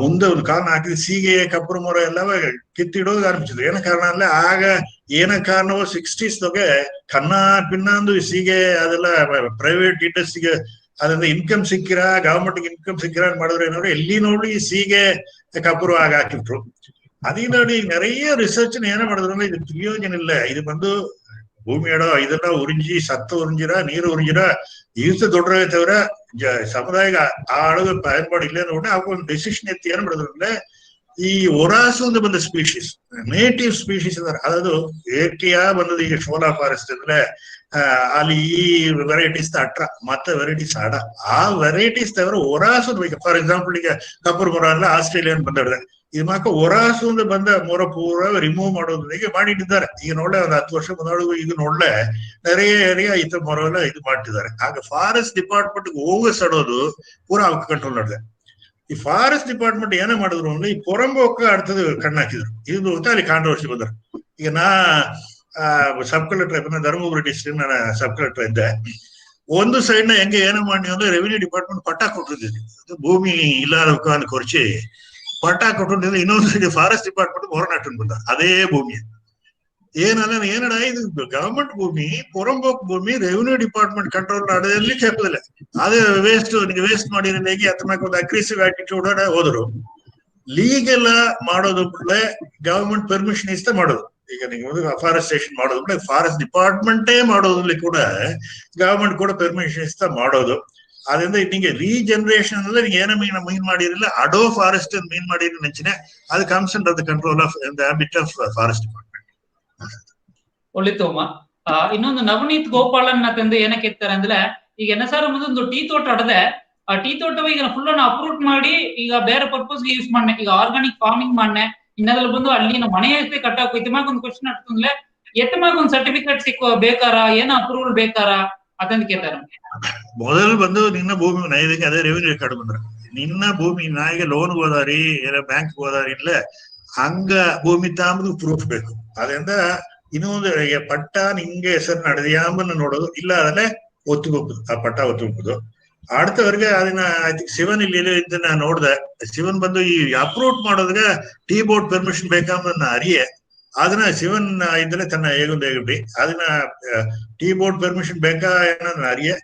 ಮುಂದೆ ಒಂದು ಕಾರಣ ಹಾಕಿದ್ರೆ ಸೀಗೆ ಕಪ್ಪು ಮೊರ ಎಲ್ಲ ಕಿತ್ತಿಡೋದು ಆರಂಭಿಸಿದ್ರು. ಏನ ಕಾರಣ ಅಂದ್ರೆ ಆಗ ಏನ ಕಾರಣವೋ 60s ಕನ್ನ ಪಿನ್ನಂದು ಸೀಗೆ ಅದೆಲ್ಲ ಪ್ರೈವೇಟ್ ಇಂಡಸ್ಟ್ರಿಗೆ ಅದರಿಂದ ಇನ್ಕಮ್ ಸಿಕ್ಕಿರ, ಗವರ್ಮೆಂಟ್ ಇನ್ಕಮ್ ಸಿಕ್ಕಿರ ಮಾಡಿದ್ರೆ ಏನಾದ್ರು ಎಲ್ಲಿ ನೋಡಿ ಸೀಗೆ ಕಪ್ಪರು ಆಗ ಹಾಕಿಟ್ರು. ಅದೇ ನೋಡಿ நிறைய ರಿಸರ್ಚ್ ಏನ ಮಾಡಿದ್ರು ಅಂದ್ರೆ ಇದು ಪ್ರಯೋಜನ ಇಲ್ಲ. ಇದು ಬಂದು ಭೂಮಿಯಡ ಇದೆಲ್ಲ ಉರಿಂಜಿ ಸತ್ತು ಉರಿಂಜಿರ ನೀರು ಉರಿಂಜಿರ ಈಸ ದೊಡ್ಡವರ ಸಮುದಾಯ ಆ ಅಳವು பயன்பாடு இல்லைன்னு உடனே அவங்க ಒಂದು ಡೆಸಿಷನ್ ಎತ್ತಿ ಏನ್ ಮಾಡಿದ್ರು ಅಂದ್ರೆ ಈ ಒರಾಸು ಅಂತ ಬಂದ ಸ್ಪೀಶೀಸ್, ನೇಟಿವ್ ಸ್ಪೀಶೀಸ್ ಅದಾರ. ಅದು ಏಕೆಯಾ ಬಂದದ್ದು ಈಗ ಶೋಲಾ ಫಾರೆಸ್ಟ್ ಅಂದ್ರೆ ಅಲ್ಲಿ ಈ ವೆರೈಟೀಸ್ ಅಟ್ರ ಮತ್ತೆ ವೆರೈಟೀಸ್ ಆಡ ಆ ವೆರೈಟೀಸ್ ತವರ ಒರಾಸು ಬೇಕು. ಫಾರ್ ಎಕ್ಸಾಂಪಲ್ ಈಗ ಕಪ್ಪರ್ ಮೊರ ಎಲ್ಲ ಆಸ್ಟ್ರೇಲಿಯನ್ ಬಂದಿದೆ. ಇದು ಮಾಕ ಒರಾಸು ಅಂತ ಬಂದ ಮೊರ ಪೂರ ರಿಮೂವ್ ಮಾಡೋದಕ್ಕೆ ಮಾಡಿಟ್ಟಿದ್ದಾರೆ. ಈಗ ನೋಡ್ಲೆ ಒಂದು 10 ವರ್ಷ ಮುಂದೊಳಗು ಈಗ ನೋಡ್ಲೆ நிறைய ಈತ ಮೊರವೆಲ್ಲ ಇದು ಮಾಡ್ತಿದ್ದಾರೆ. ಆಗ ಫಾರೆಸ್ಟ್ ಡಿಪಾರ್ಟ್ಮೆಂಟ್ ಹೋಗ ಸಡೋದು ಪೂರ ಅವಕ್ಕೆ ಕಂಟ್ರೋಲ್ ಮಾಡಿದೆ. ಈ ಫಾರೆಸ್ಟ್ ಡಿಪಾರ್ಟ್ಮೆಂಟ್ ಏನೇ ಮಾಡಿದ್ರು ಅಂದ್ರೆ ಈ ಪೊರಂಬೋಕ ಅರ್ಥದ ಕಣ್ಣಾಕಿದ್ರು. ಇದು ಅಲ್ಲಿ ಕಾಂಟ್ರವರ್ಸಿ ಬಂದ್ರು. ಈಗ ನಾ ಸಬ್ ಕಲೆಕ್ಟರ್ ಧರ್ಮಪುರಿ ಡಿಸ್ಟ್ರಿಕ್ಟ್ ನಾನು ಸಬ್ ಕಲೆಕ್ಟರ್ ಇದ್ದೆ. ಒಂದು ಸೈಡ್ ನ ಹೆಂಗೆ ಏನೋ ಮಾಡಿ ಅಂದ್ರೆ ರೆವಿನ್ಯೂ ಡಿಪಾರ್ಟ್ಮೆಂಟ್ ಪಟ್ಟ ಕೊಟ್ಟಿದ್ದೀನಿ. ಅದು ಭೂಮಿ ಇಲ್ಲದಕ್ಕ ಕೊರ್ಚಿ ಪಟ್ಟ ಕೊಟ್ಟಿದ್ರೆ ಇನ್ನೊಂದು ಸೈಡ್ ಫಾರೆಸ್ಟ್ ಡಿಪಾರ್ಟ್ಮೆಂಟ್ ಹೊರನಾಟನ್ ಬಂದ ಅದೇ ಭೂಮಿ ಏನಲ್ಲ ಏನಡ ಇದು ಗವರ್ಮೆಂಟ್ ಭೂಮಿ, ಪೊರಂಬೋಕ್ ಭೂಮಿ ರೆವಿನ್ಯೂ ಡಿಪಾರ್ಟ್ಮೆಂಟ್ ಕಂಟ್ರೋಲ್ ಮಾಡೋದ್ರಲ್ಲಿ ಕೇಪದಿಲ್ಲ. ಅದೇ ವೇಸ್ಟ್ ವೇಸ್ಟ್ ಮಾಡಿರೋದಾಗಿ ಅಥವಾ ಒಂದು ಅಗ್ರೆಸಿವ್ ಆಟಿಟ್ಯೂಡ್ ಹೋದ್ರು. ಲೀಗಲ್ ಮಾಡೋದು ಕೂಡ ಗವರ್ಮೆಂಟ್ ಪರ್ಮಿಷನ್ ಇಷ್ಟ ಮಾಡೋದು. ಈಗ ನೀವು ಅಫಾರೆಸ್ಟೇಷನ್ ಮಾಡೋದು ಕೂಡ ಫಾರೆಸ್ಟ್ ಡಿಪಾರ್ಟ್ಮೆಂಟೇ ಮಾಡೋದ್ರಲ್ಲಿ ಕೂಡ ಗವರ್ಮೆಂಟ್ ಕೂಡ ಪರ್ಮಿಷನ್ ಇಷ್ಟ ಮಾಡೋದು. ಅದರಿಂದ ನಿಂಗೆ ರೀಜನರೇಷನ್ ಅಂದ್ರೆ ನಿಂಗೆ ಏನೋ ಮೀನ್ ಮಾಡಿರಲಿಲ್ಲ, ಅಡೋ ಫಾರೆಸ್ಟ್ ಮೀನ್ ಮಾಡಿರೋ ನೆಂಚಿನ ಅದು comes under the control of the habit of forest department. ಒಳ್ಳಿತು ಅಮ್ಮ. ಇನ್ನೊಂದು ನವನೀತ್ ಗೋಪಾಲನ್ ತಂದು ಏನಕ್ಕೆ ಇರ್ತಾರೆ ಅಂದ್ರೆ ಈಗ ಎನ್ಎಸ್ಆರ್ ಒಂದು ಟೀ ತೋಟ ಅಡದೆ ಆ ಟೀ ತೋಟ ಈಗ ಫುಲ್ ಅಪ್ರೂಟ್ ಮಾಡಿ ಈಗ ಬೇರೆ ಪರ್ಪಸ್ಗೆ ಯೂಸ್ ಮಾಡನೆ, ಈಗ ಆರ್ಗಾನಿಕ್ ಫಾರ್ಮಿಂಗ್ ಮಾಡನೆ ಇನ್ನದ್ರಲ್ಲಿ ಬಂದು ಅಲ್ಲಿ ಮನೆ ಕಟ್ಟಾಕೋಯ್ತು. ಮಾಕ ಒಂದು ಕ್ವಶನ್ ಆಗ್ತಂದ್ರೆ ಎತ್ತ ಮಾಗ ಒಂದ್ ಸರ್ಟಿಫಿಕೇಟ್ ಸಿಕ್ಕೋ ಬೇಕಾರ ಏನ ಅಪ್ರೂವಲ್ ಬೇಕಾರ ಅದಂತ ಕೇಳ್ತಾರ. ಮೊದಲು ಬಂದು ನಿನ್ನ ಭೂಮಿ ನೈದಕ್ಕೆ ಅದೇ ರೆವಿನ್ಯೂ ರೆಕಾರ್ಡ್ ಬಂದ್ರ ನಿನ್ನ ಭೂಮಿ ನಾಯಿಗೆ ಲೋನ್ ಹೋದಾರಿ ಇಲ್ಲ ಬ್ಯಾಂಕ್ ಹೋದಾರಿ ಇಲ್ಲ ಹಂಗ ಭೂಮಿ ತಾಂಬದು ಪ್ರೂಫ್ ಬೇಕು. ಅದರಿಂದ ಇನ್ನೊಂದು ಪಟ್ಟ ನಿಂಗೆ ಹೆಸರು ನಡೆದಿಯಾಂಬನ್ನ ನೋಡೋದು ಇಲ್ಲ ಅದನ್ನೇ ಒತ್ತುಗೋಗುದು ಆ ಪಟ್ಟ ಒತ್ತುಗೋಗುದು. அடுத்தவರಿಗೆ ಅದನ್ನ ಶಿವನ್ ಇಲ್ಲಿ ಇದನ್ನ ನೋಡ್ದೆ ಶಿವನ್ ಬಂದು ಈ ಅಪ್ರೂವ್ ಮಾಡೋದ್ಗೆ ಟೀ ಬೋರ್ಡ್ ಪರ್ಮಿಷನ್ ಬೇಕಂಬನ್ನ ಅರಿಯೆ ಅದನ್ನ ಶಿವನ್ ಇದ್ರೆ ತನ್ನ ಹೇಗೊಂದು ಹೇಳಿ ಅದನ್ನ ಟೀ ಬೋರ್ಡ್ ಪರ್ಮಿಷನ್ ಬೇಕಾ ಏನನ್ನ ಅರಿಯೆ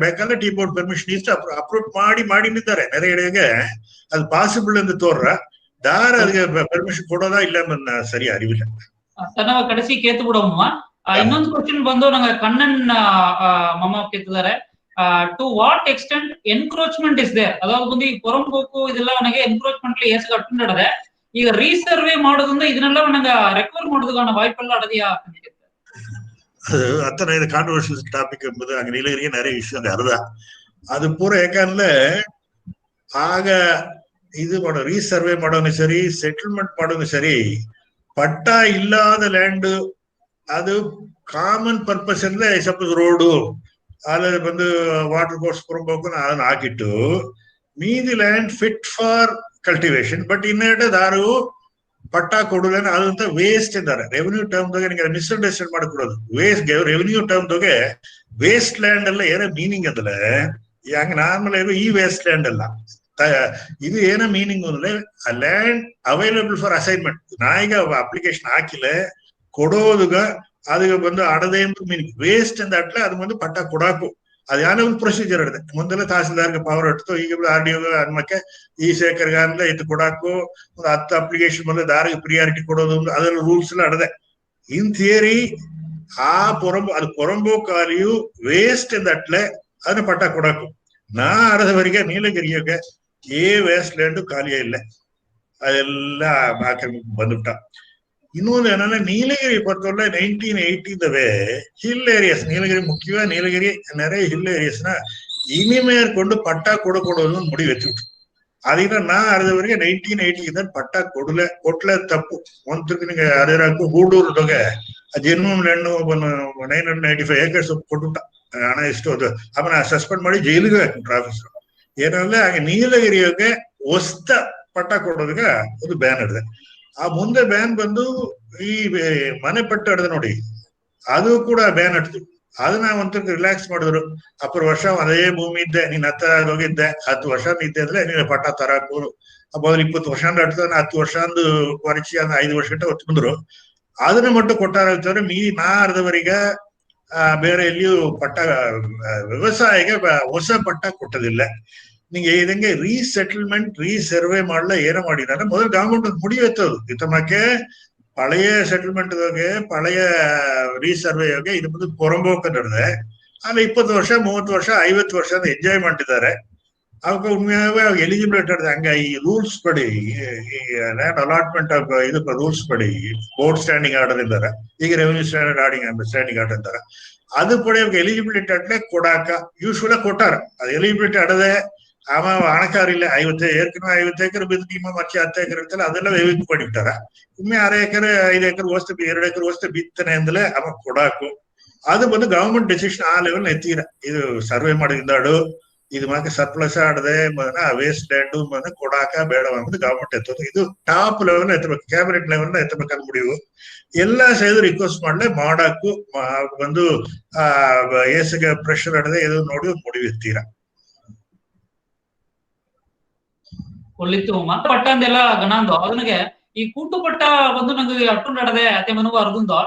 ಬೇಕಂದ್ರೆ ಟೀ ಬೋರ್ಡ್ ಪರ್ಮಿಷನ್ ಇಷ್ಟು ಅಪ್ರೂವ್ ಮಾಡಿ ನಿಂತಾರೆ ನೆರೆಗಡೆಗೆ ಅದು ಪಾಸಿಬಲ್ ಎಂದು ತೋರ್ರ ದಾರ ಅದಕ್ಕೆ ಪರ್ಮಿಷನ್ ಕೊಡೋದಾ ಇಲ್ಲ ಎಂಬನ್ನ ಸರಿ ಅರಿವಿಲ್ಲ. ತನ್ನ ಕಡೆಸಿ ಕೇತು ಬಿಡಮ್ಮ. ಇನ್ನೊಂದು ಕ್ವಶನ್ ಬಂದು ನಂಗೆ ಕಣ್ಣನ್ ಮಮ್ಮ ಕೇಳ್ತಿದ್ದಾರೆ. To what extent encroachment is there, ಅದಾவது ಬಂದು ಈ ಪೊರಂಬೋಕು ಇದೆಲ್ಲ ನನಗೆ ಎನ್ಕ್ರೋಚ್ಮೆಂಟ್ ಏಸ್ ಕಟ್ಟುಂಡದೆ ಈಗ ರೀಸರ್ವೆ ಮಾಡೋದ್ರಿಂದ ಇದನ್ನೆಲ್ಲ ನನಗೆ ರೆಕವರ್ ಮಾಡೋದಕ್ಕೆ ವಾய்ப்பெಲ್ಲ ಅಡದಿಯಾ ಅಂತ ಕೇಳ್ತಾರೆ. அது அத்தனை இது கான்ட்ரவர்ஷியல் டாபிக் என்பது அங்க நீலகிரியே நிறைய விஷயம் அங்க அதுதான் அது பூரா ஏக்கான்ல ಆಗ ಇದು ಮಾಡೋ ರೀಸರ್ವೆ ಮಾಡೋನು ಸರಿ ಸೆಟಲ್ಮೆಂಟ್ ಮಾಡೋನು ಸರಿ ಪಟ್ಟ ಇಲ್ಲದ ಲ್ಯಾಂಡ್ ಅದು ಕಾಮನ್ ಪರ್ಪಸ್ ಅಂದ್ರೆ ಸಪೋಸ್ ರೋಡು ಅಲ್ಲಿ ಬಂದು ವಾಟರ್ ಕೋರ್ಸ್ ಕೊಡಬೇಕು ಅದನ್ನ ಹಾಕಿಟ್ಟು ಮೀದಿ land fit for cultivation but ಇನ್ನೆರಡು ದಾರು ಪಟ್ಟ ಕೊಡುದೇನೆ ಅದಂತ ವೇಸ್ಟ್ ಇದ್ದಾರೆ ರೆವೆನ್ಯೂ ಟರ್ಮ್ದಾಗೆ ನಿಮಗೆ ಮಿಸ್ಅಂಡರ್ಸ್ಟ್ಯಾಂಡ್ ಮಾಡಿಕೊಡೋದು ವೇಸ್ಟ್ ರೆವೆನ್ಯೂ ಟರ್ಮ್ದಾಗೆ ವೇಸ್ಟ್ ಲ್ಯಾಂಡ್ ಎಲ್ಲ ಏನೋ ಮೀನಿಂಗ್ ಅಂದ್ರೆ ಹಂಗ ನಾರ್ಮಲ್ ಈ ವೇಸ್ಟ್ ಲ್ಯಾಂಡ್ ಅಲ್ಲ ಇದು ಏನೋ ಮೀನಿಂಗ್ ಅಂದ್ರೆ ಆ ಲ್ಯಾಂಡ್ ಅವೈಲಬಲ್ ಫಾರ್ ಅಸೈನ್ಮೆಂಟ್ ನಾಯಿಗ ಅಪ್ಲಿಕೇಶನ್ ಹಾಕಿಲ್ಲ ಕೊಡೋದುಗ ಅದಕ್ಕೆ ಬಂದು ಅಡದೆ ಅಂತ ಮೀನಿಂಗ್ ವೇಸ್ಟ್ ಅಂದ ಅಟ್ಲೆ ಅದು ಬಂದು ಪಟ್ಟ ಕೊಡಾಕು ಅದು ಯಾರೋ ಒಂದು ಪ್ರೊಸೀಜರ್ ಇದೆ ಮುಂದೆಲ್ಲ ತಹಸೀಲ್ದಾರ್ಗೆ ಪವರ್ ಇಟ್ಟು ಈಗ ಆರ್ ಡಿ ಅನ್ಮಕ್ಕೆ ಈ ಶೇಖರ್ಗ ಅಂದ್ರೆ ಇದು ಕೊಡಾಕು ಒಂದು 10 ಅಪ್ಲಿಕೇಶನ್ ಬಂದು ದಾರಿಗೆ ಪ್ರಿಯಾರಿಟಿ ಕೊಡೋದು ಅದೆಲ್ಲ ರೂಲ್ಸ್ ಎಲ್ಲ ಅಡದೆ ಇನ್ ಥಿಯರಿ ಆ ಅದು ಪೊರಂಬೋ ಕಾಲಿಯು ವೇಸ್ಟ್ ಎಂದಟ್ಲೆ ಅದನ್ನ ಪಟ್ಟ ಕೊಡಾಕು ನಾ ಅಡದವರಿಗೆ ನೀಲಗಿರಿಗೆ ವೇಸ್ಟ್ ಲ್ಯಾಂಡ್ ಖಾಲಿಯೇ ಇಲ್ಲ ಅದೆಲ್ಲ ಬಂದುಬಿಟ್ಟ. ಇನ್ನೊಂದು ಏನಂದ್ರೆ ನೀಲಗಿರಿ பொறுத்தவரை 1980 ಹಿಲ್ ಏರಿಯಾಸ್ ನೀಲಗಿರಿ ಮುಖ್ಯವಾಗಿ ನೀಲಗಿರಿ நிறைய ಹಿಲ್ ಏರಿಯಾಸ್ ನ ಇನಿಮೇರ್ಕೊಂಡು ಪಟ್ಟ ಕೊಡೋದು முடிவெடுத்துட்டு ಅದನ್ನ ನಾ ಅರ್ಧವರೆಗೆ 1980 ಪಟ್ಟ ಕೊಟ್ಲೆ ತಪ್ಪು ಒಂದ್ಸರ್ತಿ ನಿಂಗೆ ಅದೇರಾಕು ಗೂಡೂರ್ದೊಗೆ ಜನ್ಮ ಹೆಣ್ಣು 995 ಏಕರ್ಸ್ ಕೊಟ್ಬಿಟ್ಟ ಹಣ ಎಷ್ಟು ಅದು ಅವನ ಸಸ್ಪೆಂಡ್ ಮಾಡಿ ಜೈಲಿಗೆ ಹಾಕ್ಬಿಟ್ರು ಆಫೀಸರ್ ಏನಂದ್ರೆ ಹಾಗೆ ನೀಲಗಿರಿಗೆ ಹೊಸ್ತ ಪಟ್ಟ ಕೊಡೋದಕ್ಕೆ ಒಂದು ಬ್ಯಾನ್ ಹಿಡಿದೆ. ಆ ಮುಂದೆ ಬ್ಯಾನ್ ಬಂದು ಈ ಮನೆ ಪಟ್ಟ ಹಿಡ್ದೆ ನೋಡಿ ಅದು ಕೂಡ ಬ್ಯಾನ್ ಹಟ್ತು ಅದನ್ನ ಒಂಥರ ರಿಲ್ಯಾಕ್ಸ್ ಮಾಡಿದ್ರು. ಅಪ್ಪರ ವರ್ಷ ಅದೇ ಭೂಮಿ ಇದ್ದೆ ನೀನ್ ಹತ್ತ ಹೋಗಿದ್ದೆ 10 ವರ್ಷ ಇದ್ದೆ ಅಂದ್ರೆ ನೀನು ಪಟ್ಟ ತರಾಕು ಮೊದಲು 20 ವರ್ಷ ಹಟ್ತಾನೆ 10 ವರ್ಷ ವರಚಿ 5 ವರ್ಷ ಹೊತ್ತು ಬಂದ್ರು ಅದನ್ನ ಮಟ್ಟು ಕೊಟ್ಟಾರ ನಾ ಅರ್ಧವರಿಗೆ ಬೇರೆ ಎಲ್ಲಿಯೂ ಪಟ್ಟ ವ್ಯವಸಾಯಕ್ಕೆ ಹೊಸ ಪಟ್ಟ ಕೊಟ್ಟದಿಲ್ಲ. நீங்க இதங்க ரீசெட்டில்மெண்ட் ரீசர்வே ಮಾಡல ஏன ಮಾಡಿದಾರೆ ಮೊದಲು ಗವರ್ಮೆಂಟ್ முடிவெடுத்தது இத்தமக்கே பழைய செட்டில்மெಂಟ್ಗೆ பழைய ರೀಸರ್ವೇಗೆ ಇದು ಬಂದು ಪೊರಂಬೋಕ ನಡೆದೆ ಅಲ್ಲಿ 20 ವರ್ಷ 30 ವರ್ಷ 50 ವರ್ಷ ಎಂಜಾಯ್ ಮಾಡಿದ್ದಾರೆ அவங்க உண்மையாவே எலிஜிபிலிட்டி ಇರ್ತದೆ. ಹಂಗ ಈ ರೂಲ್ಸ್ ಪಡಿ ಈ ಲ್ಯಾಂಡ್ ಅಲಾಟ್ಮೆಂಟ್ ಇದು ರೂಲ್ಸ್ ಪಡಿ ಬೋರ್ಡ್ ಸ್ಟ್ಯಾಂಡಿಂಗ್ ಆರ್ಡರ್ ಇದ್ದಾರೆ ಈಗ ರೆವೆನ್ಯೂ ಸ್ಟ್ಯಾಂಡಿಂಗ್ ಆರ್ಡರ್ ಇದ್ದಾರೆ ಅದು ಪಡಿ ಅವ್ರಿಗೆ ಎಲಿಜಿಬಿಲಿಟಿ ಅಟ್ಲೆ ಕೊಡಾಕ ಯೂಶ್ವಲ್ ಕೊಟ್ಟಾರ ಅದು ಎಲಿಜಿಬಿಲಿಟಿ ಅಡದೆ ಆಮ ಹಣಕಾರಿಲ್ಲ 50 ಏಕರ್ ಬಿದ್ದು ನಿಮ್ಮ ಮತ್ತೆ 10 ಎಕರೆ ಇರ್ತಲ್ಲ ಅದೆಲ್ಲ ವೈವಿಧ್ಯ ಪಡಿಬಿಟ್ಟಾರ ಒಮ್ಮೆ 6 ಎಕರೆ 5 ಎಕರೆ ವಸ್ತು 2 ಎಕರೆ ವಸ್ತು ಬಿತ್ತನೆ ಅಂದಲೇ ಅವ ಕೊಡಾಕು ಅದು ಬಂದು ಗವರ್ಮೆಂಟ್ ಡೆಸಿಷನ್ ಆ ಲೆವೆಲ್ ಎತ್ತೀರ ಇದು ಸರ್ವೆ ಮಾಡಿದ್ದಾಡು ಇದು ಮಾತ್ರ ಸರ್ಪ್ಲಸ್ ಆಡದೆ ವೇಸ್ಟ್ ಲ್ಯಾಂಡ್ ಕೊಡಾಕ ಬೇಡ ಅಂಬುದು ಗವರ್ಮೆಂಟ್ ಎತ್ತೋದು ಇದು ಟಾಪ್ ಲೆವೆಲ್ ಎತ್ತಬೇಕು ಕ್ಯಾಬಿನೆಟ್ ಲೆವೆಲ್ ಎತ್ತಬೇಕಂತ ಮುಡಿವು ಎಲ್ಲಾ ಸೈದು ರಿಕ್ವೆಸ್ಟ್ ಮಾಡ್ಲೆ ಮಾಡಾಕು ಬಂದು ಏಸಿಗೆ ಪ್ರೆಷರ್ ಆಡದೆ ಇದು ನೋಡಿ ಮುಡಿವು ಎತ್ತೀರ. ಒಳ್ಳಿತ್ತು ಪಟ್ಟ ಅಂದೆಲ್ಲ ಗಣಾಂದು ಅದನಿಗೆ ಈ ಕೂಟು ಪಟ್ಟ ಬಂದು ನಂಗೆ ಅಟ್ಟು ನಡದೆ ಅತ್ತೆ ಮನವು ಅರ್ದುಂದು